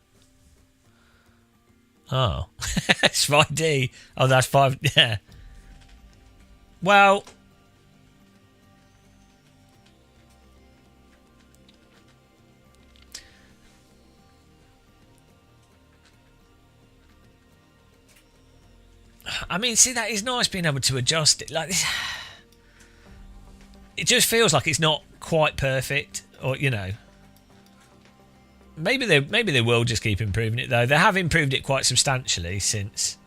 Oh, it's 5D. Oh, that's 5. Yeah. Well, I mean, see, that is nice being able to adjust it. Like this, it just feels like it's not quite perfect, or you know. Maybe they will just keep improving it though. They have improved it quite substantially since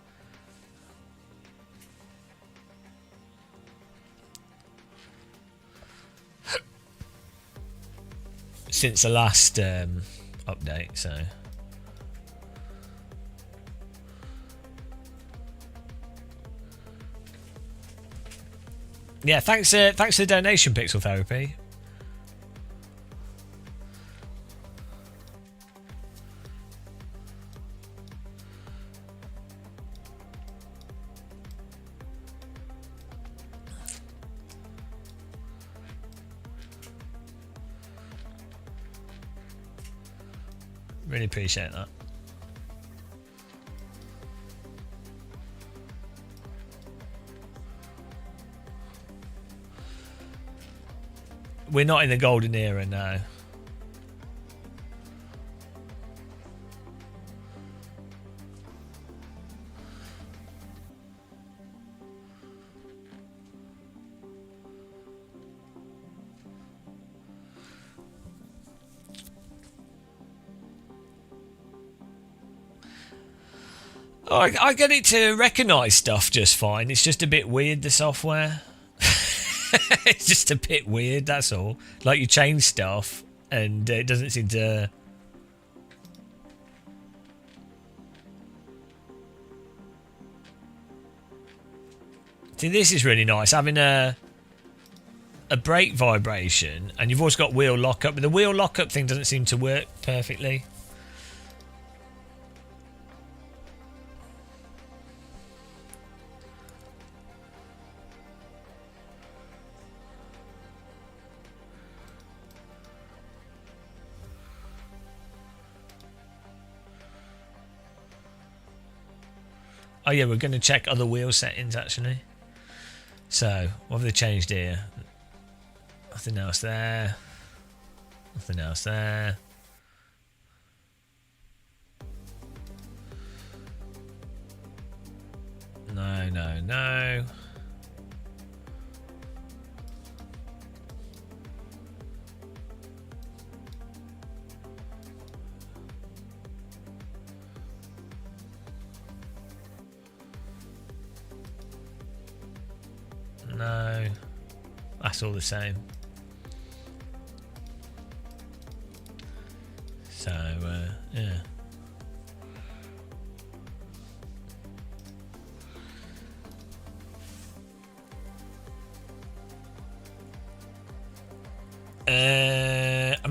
the last update. So yeah, thanks for the donation, Pixel Therapy. Really appreciate that. We're not in the golden era now. I get it to recognise stuff just fine. It's just a bit weird, the software. It's just a bit weird, that's all. Like you change stuff and it doesn't seem to... See, this is really nice. Having a brake vibration and you've also got wheel lockup, but the wheel lockup thing doesn't seem to work perfectly. Oh yeah, we're going to check other wheel settings actually. So, what have they changed here? Nothing else there. Nothing else there. No, no, no. No, that's all the same. So, yeah.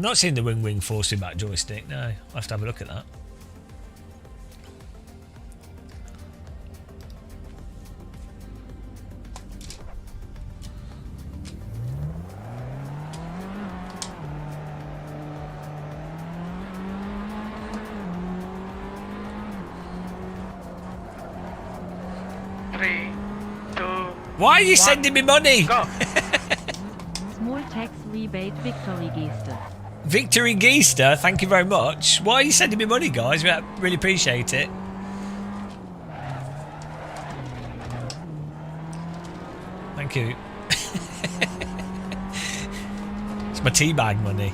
not seen the wing forcing back joystick. No, I'll have to have a look at that. Why are you sending me money? Go. Small tax rebate victory Geste. Victory Geester, thank you very much. Why are you sending me money, guys? We really appreciate it. Thank you. It's my teabag money.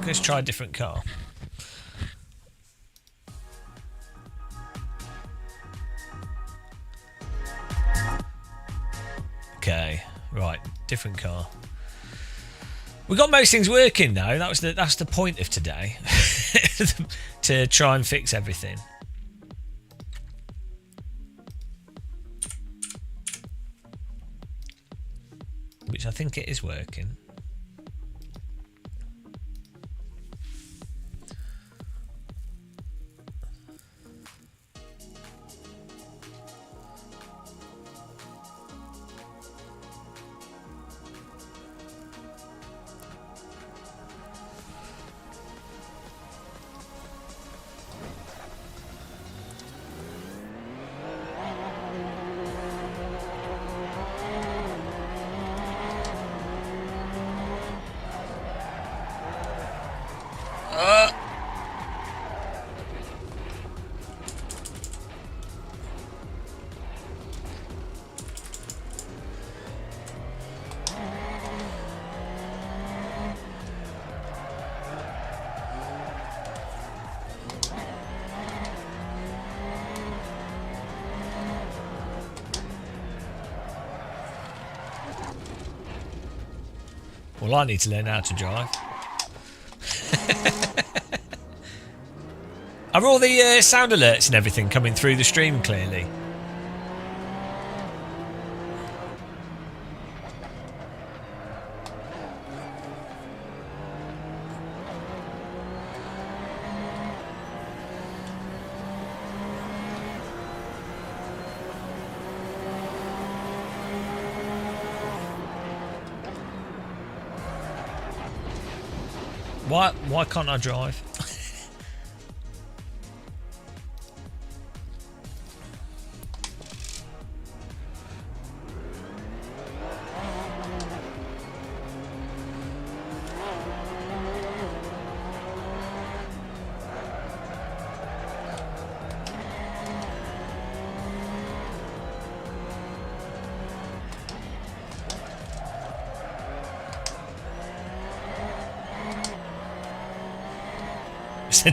Let's try a different car. Okay, right, different car. We got most things working though. That's the point of today, to try and fix everything. Which I think it is working. Well, I need to learn how to drive. Are all the sound alerts and everything coming through the stream clearly? Why can't I drive?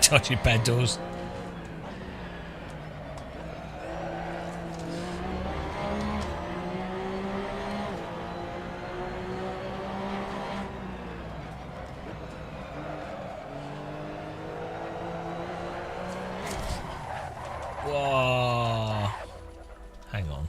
Dodgy pedals. Whoa. Hang on.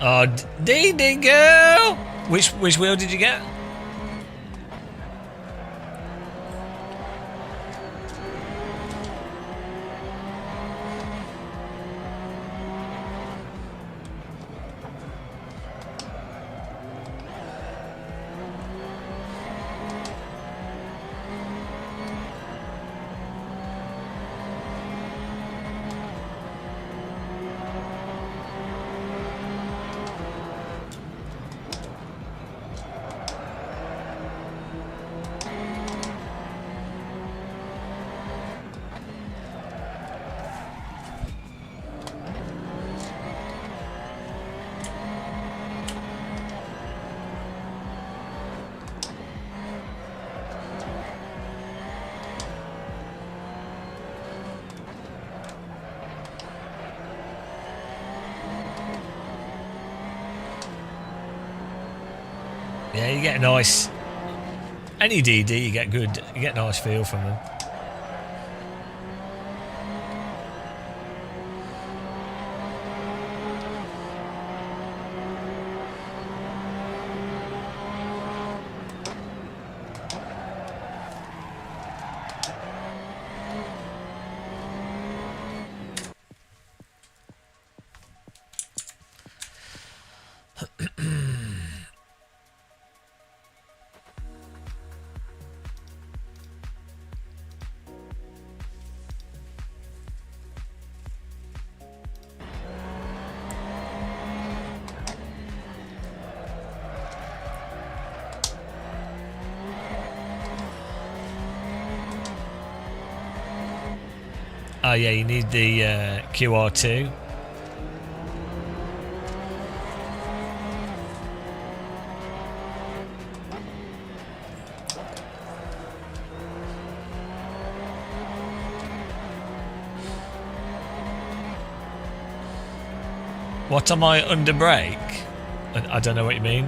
Oh, Dee girl! Which wheel did you get? Yeah, you get a nice... Any DD, you get a nice feel from them. Oh yeah, you need the QR2. What am I under brake? I don't know what you mean.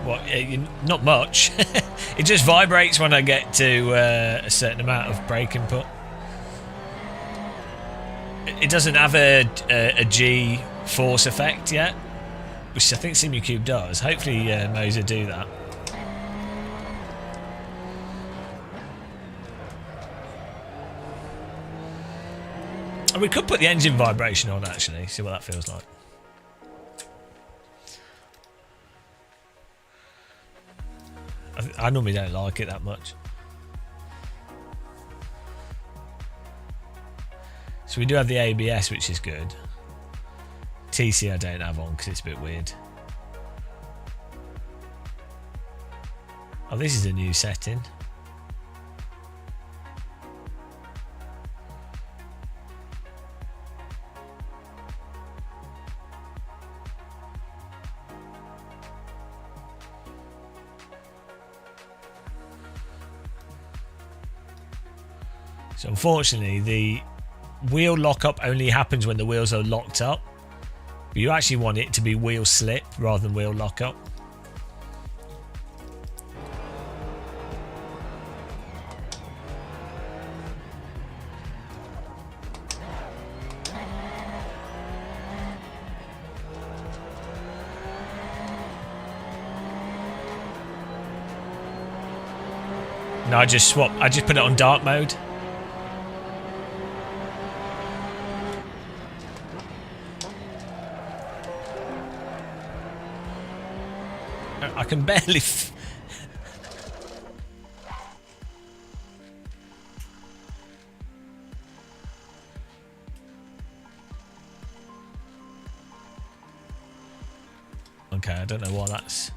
What? Not much. It just vibrates when I get to a certain amount of brake input. It doesn't have a G force effect yet, which I think SIMRIG does. Hopefully Moser do that. And we could put the engine vibration on actually, see what that feels like. I normally don't like it that much. So we do have the ABS, which is good. TC I don't have on because it's a bit weird. Oh, this is a new setting. So unfortunately, the wheel lockup only happens when the wheels are locked up. But you actually want it to be wheel slip rather than wheel lockup. No, I just put it on dark mode. I can barely okay, I don't know why that's...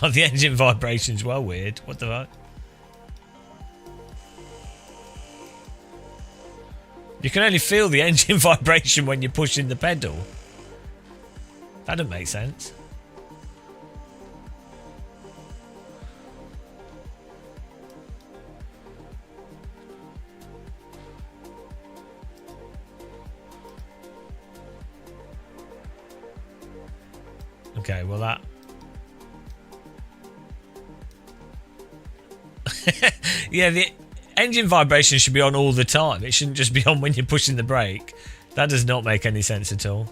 Oh, the engine vibration's well weird. What the fuck? You can only feel the engine vibration when you're pushing the pedal. That doesn't make sense. Okay, well that... yeah, the engine vibration should be on all the time. It shouldn't just be on when you're pushing the brake. That does not make any sense at all.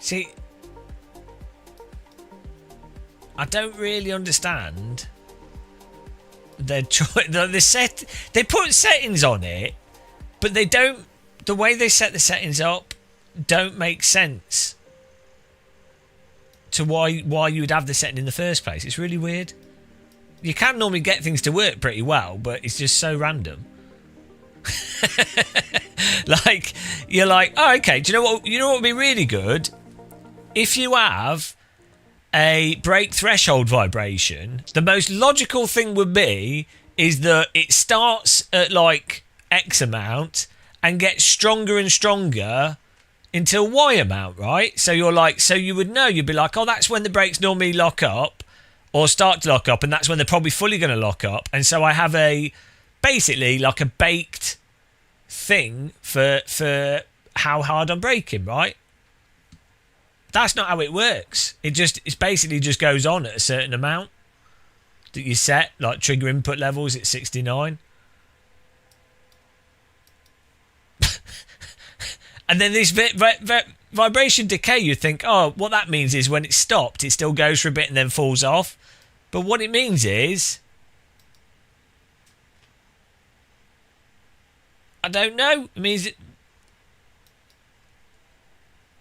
See, I don't really understand. They put settings on it, but they don't. The way they set the settings up don't make sense to why you would have the setting in the first place. It's really weird. You can normally get things to work pretty well, but it's just so random. Like you're like, oh, okay. Do you know what? You know what would be really good? If you have a brake threshold vibration, the most logical thing would be is that it starts at like X amount and gets stronger and stronger until Y amount, right? So you're like, so you would know, you'd be like, oh, that's when the brakes normally lock up or start to lock up, and that's when they're probably fully going to lock up. And so I have basically like a baked thing for how hard I'm braking, right? That's not how it works. It basically just goes on at a certain amount that you set, like trigger input levels at 69. And then this vibration decay, you think, oh, what that means is when it's stopped, it still goes for a bit and then falls off. But what it means is, I don't know. It means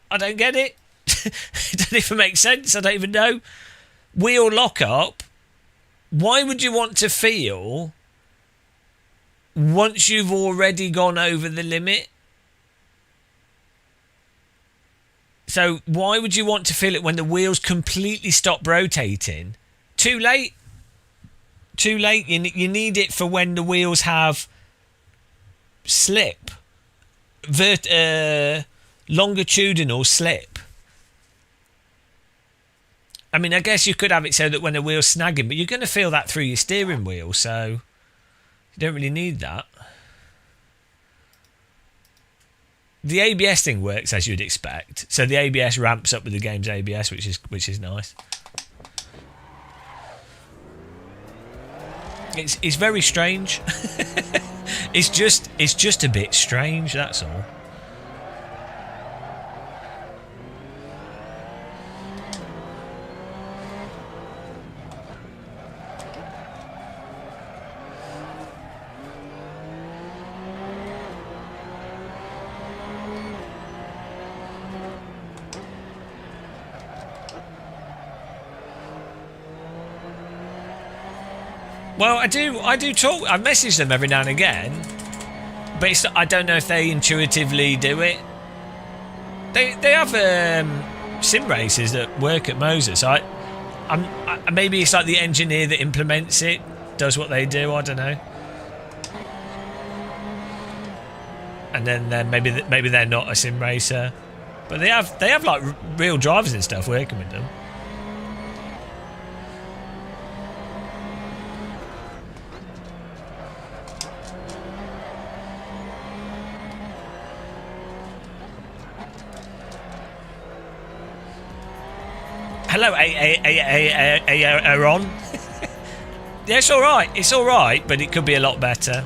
I don't get it. It doesn't even make sense. I don't even know. Wheel lock up. Why would you want to feel once you've already gone over the limit? So why would you want to feel it when the wheels completely stop rotating? Too late. Too late. You need it for when the wheels have slip. Longitudinal slip. I mean, I guess you could have it so that when the wheel's snagging, but you're going to feel that through your steering wheel, so you don't really need that. The ABS thing works as you'd expect, so the ABS ramps up with the game's ABS, which is nice. It's very strange. It's just a bit strange. That's all. Well, I do talk. I message them every now and again, but I don't know if they intuitively do it. They have sim races that work at Moses. Maybe it's like the engineer that implements it does what they do. I don't know. And then maybe they're not a sim racer, but they have like real drivers and stuff working with them. Hello, Aaron. Yeah, it's all right. It's all right, but it could be a lot better.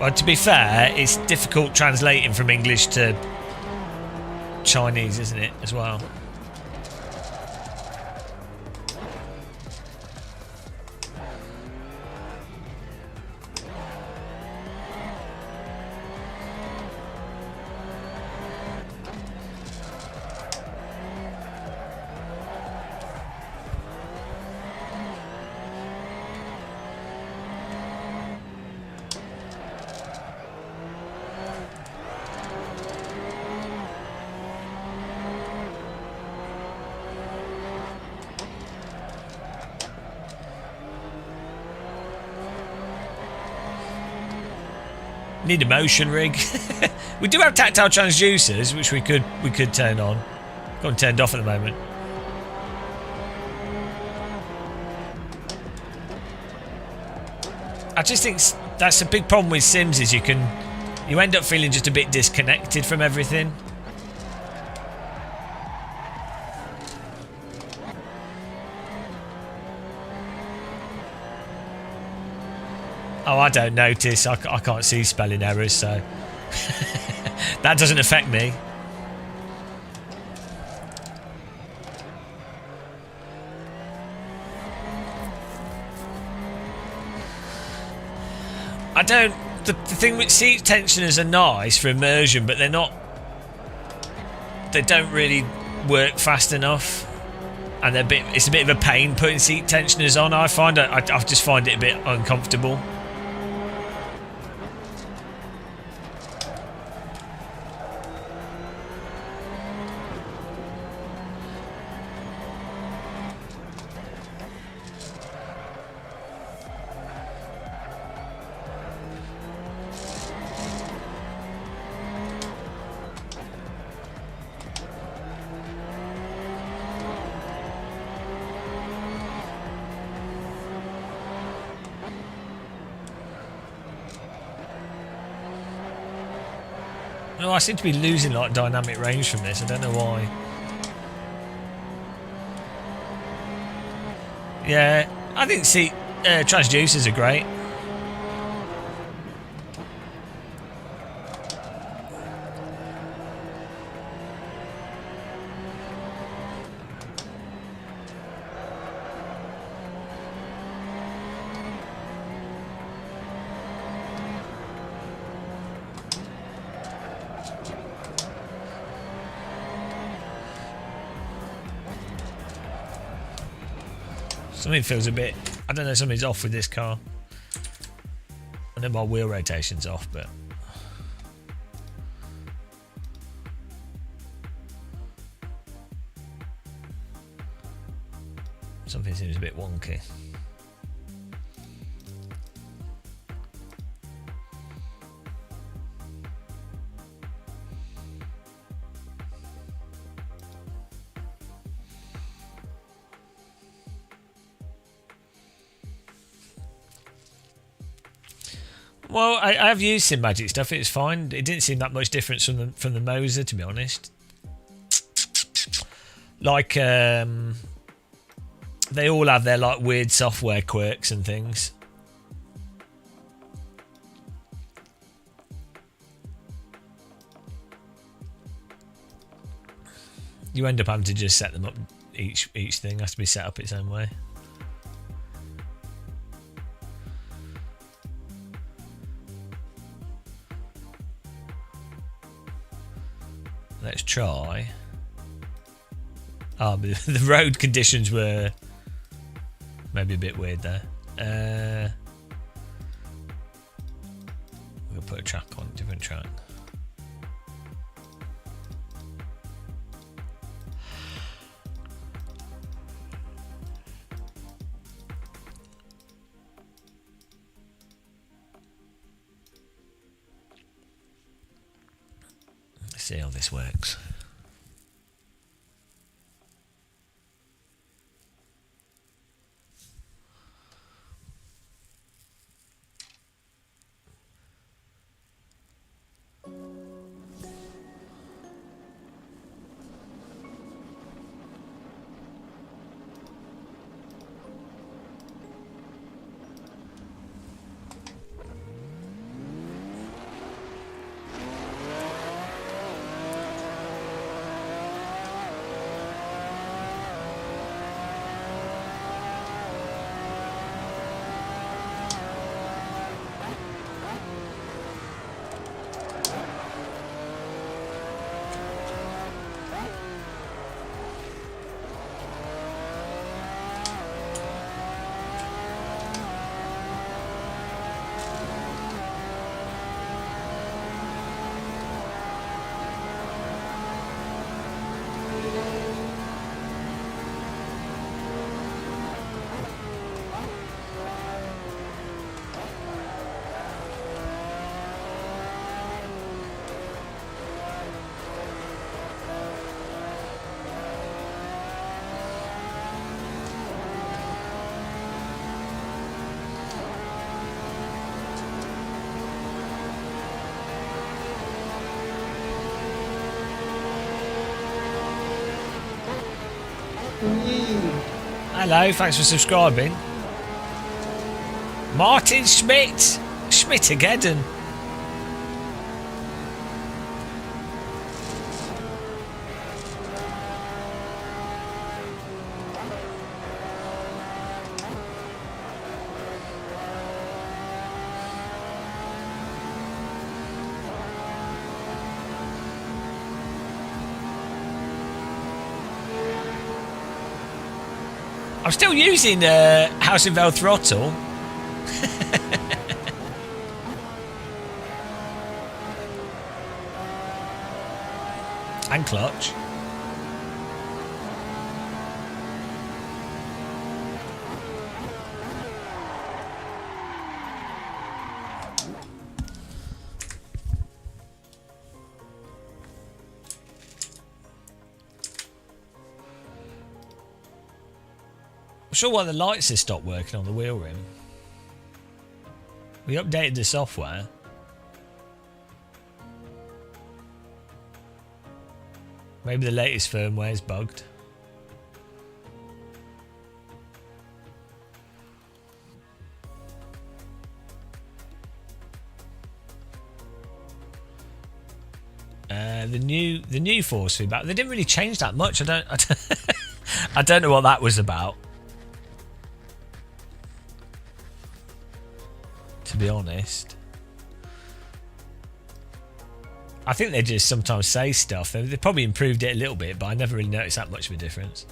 Well, to be fair, it's difficult translating from English to Chinese, isn't it, as well? Need a motion rig. We do have tactile transducers, which we could turn on. Got them turned off at the moment. I just think that's a big problem with Sims is you end up feeling just a bit disconnected from everything. Oh, I don't notice. I can't see spelling errors, so that doesn't affect me. I don't. The thing with seat tensioners are nice for immersion, but they're not. They don't really work fast enough, and it's a bit of a pain putting seat tensioners on. I just find it a bit uncomfortable. No, I seem to be losing like dynamic range from this. I don't know why. Yeah, I think transducers are great. Something feels a bit... I don't know, something's off with this car. I know my wheel rotation's off, but... something seems a bit wonky. Well, I have used SimMagic stuff. It's fine. It didn't seem that much difference from the Moser, to be honest. Like, they all have their like weird software quirks and things. You end up having to just set them up. Each thing has to be set up its own way. Let's try. Oh, but the road conditions were maybe a bit weird there. We'll put a track on, different track. Let's see how this works. Hello, thanks for subscribing. Martin Schmidt. Schmidt-ageddon. I'm still using House in Vale throttle. And clutch. I'm sure why the lights have stopped working on the wheel rim. We updated the software. Maybe the latest firmware is bugged. The new force feedback. They didn't really change that much. I don't know what that was about. To be honest. I think they just sometimes say stuff. They probably improved it a little bit, but I never really noticed that much of a difference.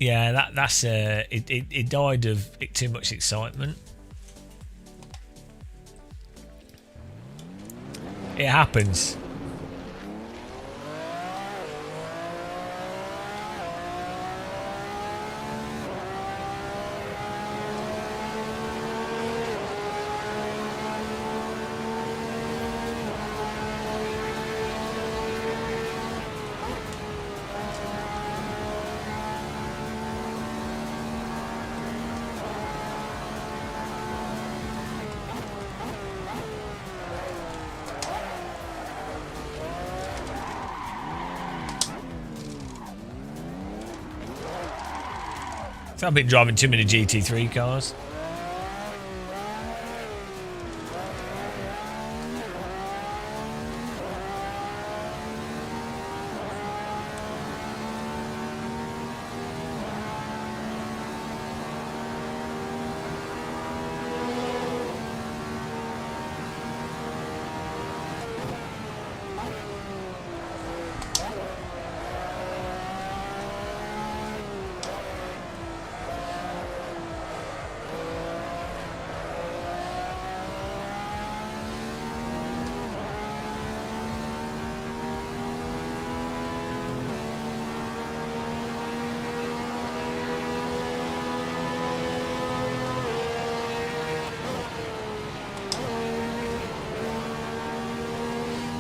Yeah, that's it died of too much excitement. It happens. So I've been driving too many GT3 cars.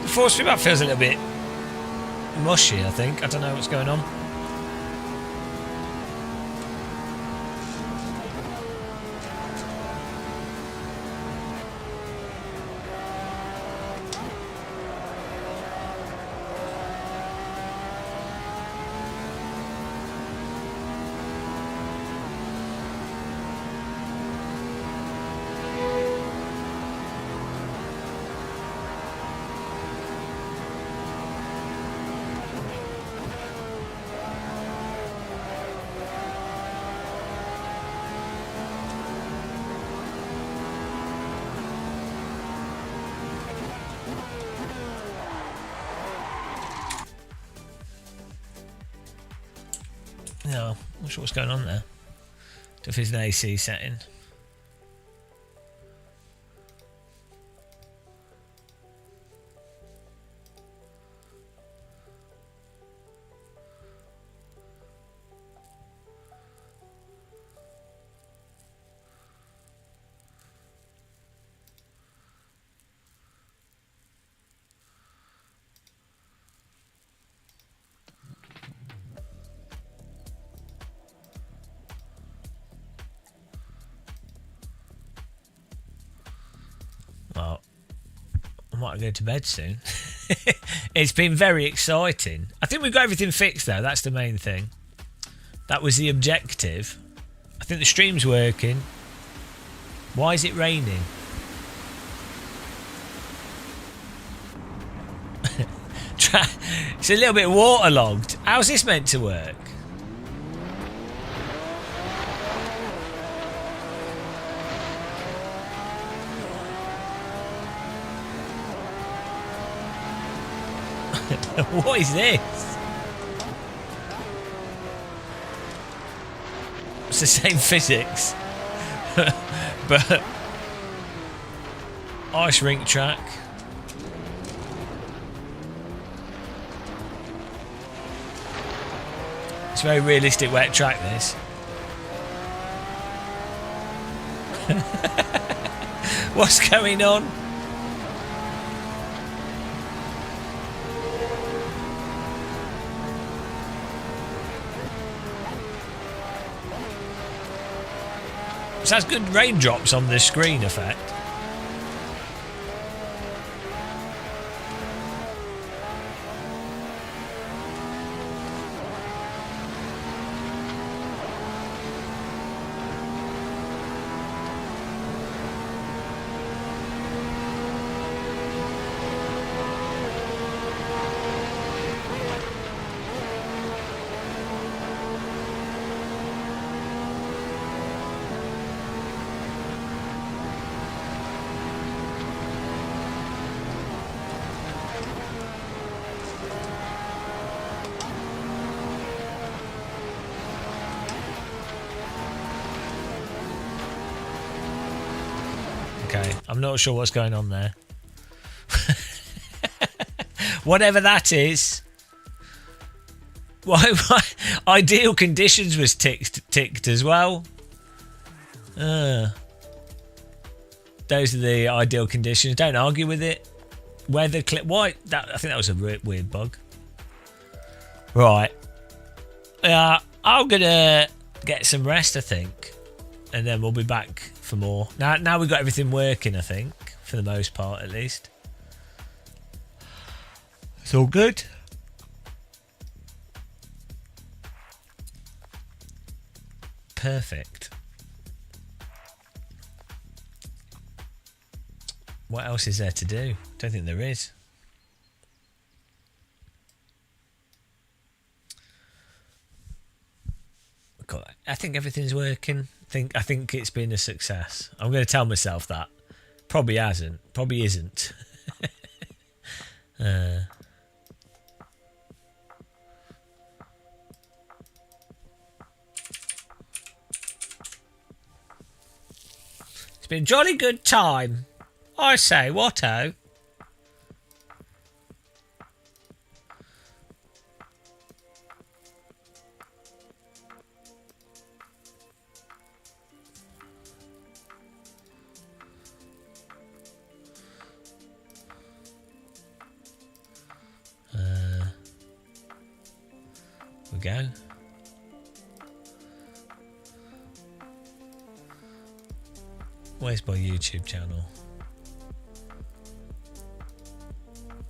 The force feedback feels a little bit mushy, I think. I don't know what's going on. No, I'm not sure what's going on there. If it's an AC setting. Well, I might go to bed soon. It's been very exciting. I think we've got everything fixed though. That's the main thing. That was the objective. I think the stream's working. Why is it raining? It's a little bit waterlogged. How's this meant to work? What is this? It's the same physics. But ice rink track. It's a very realistic wet track, this. What's going on? So that's good raindrops on the screen effect. Okay, I'm not sure what's going on there. Whatever that is. Why ideal conditions was ticked as well. Those are the ideal conditions. Don't argue with it. Weather clip. Why? I think that was a weird bug. Right. I'm gonna get some rest, I think, and then we'll be back for more. Now we've got everything working, I think, for the most part, at least. It's all good. Perfect. What else is there to do? Don't think there is. I think everything's working. I think it's been a success. I'm going to tell myself that. Probably hasn't. Probably isn't. It's been a jolly good time. I say, what-o? We go. Where's my YouTube channel?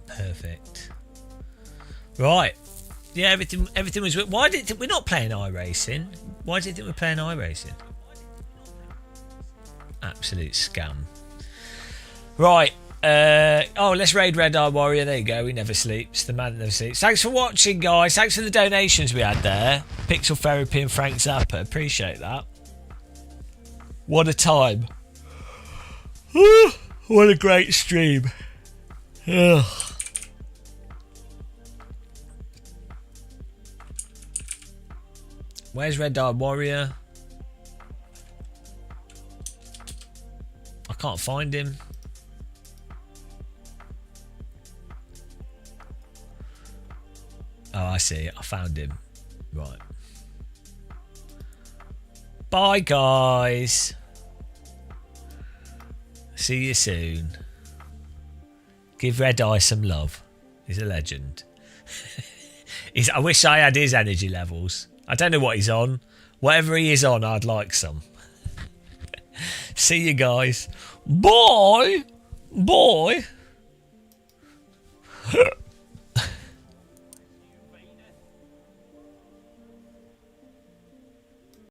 Perfect. Right. Yeah, everything was. Why did we're not playing iRacing? Why do you think we're playing iRacing? Absolute scam. Right. Let's raid Red Eye Warrior. There you go. He never sleeps. The man that never sleeps. Thanks for watching, guys. Thanks for the donations we had there. Pixel Therapy and Frank Zappa. Appreciate that. What a time. What a great stream. Ugh. Where's Red Eye Warrior? I can't find him. Oh, I see. I found him. Right. Bye, guys. See you soon. Give Red Eye some love. He's a legend. I wish I had his energy levels. I don't know what he's on. Whatever he is on, I'd like some. See you guys. Bye. Bye.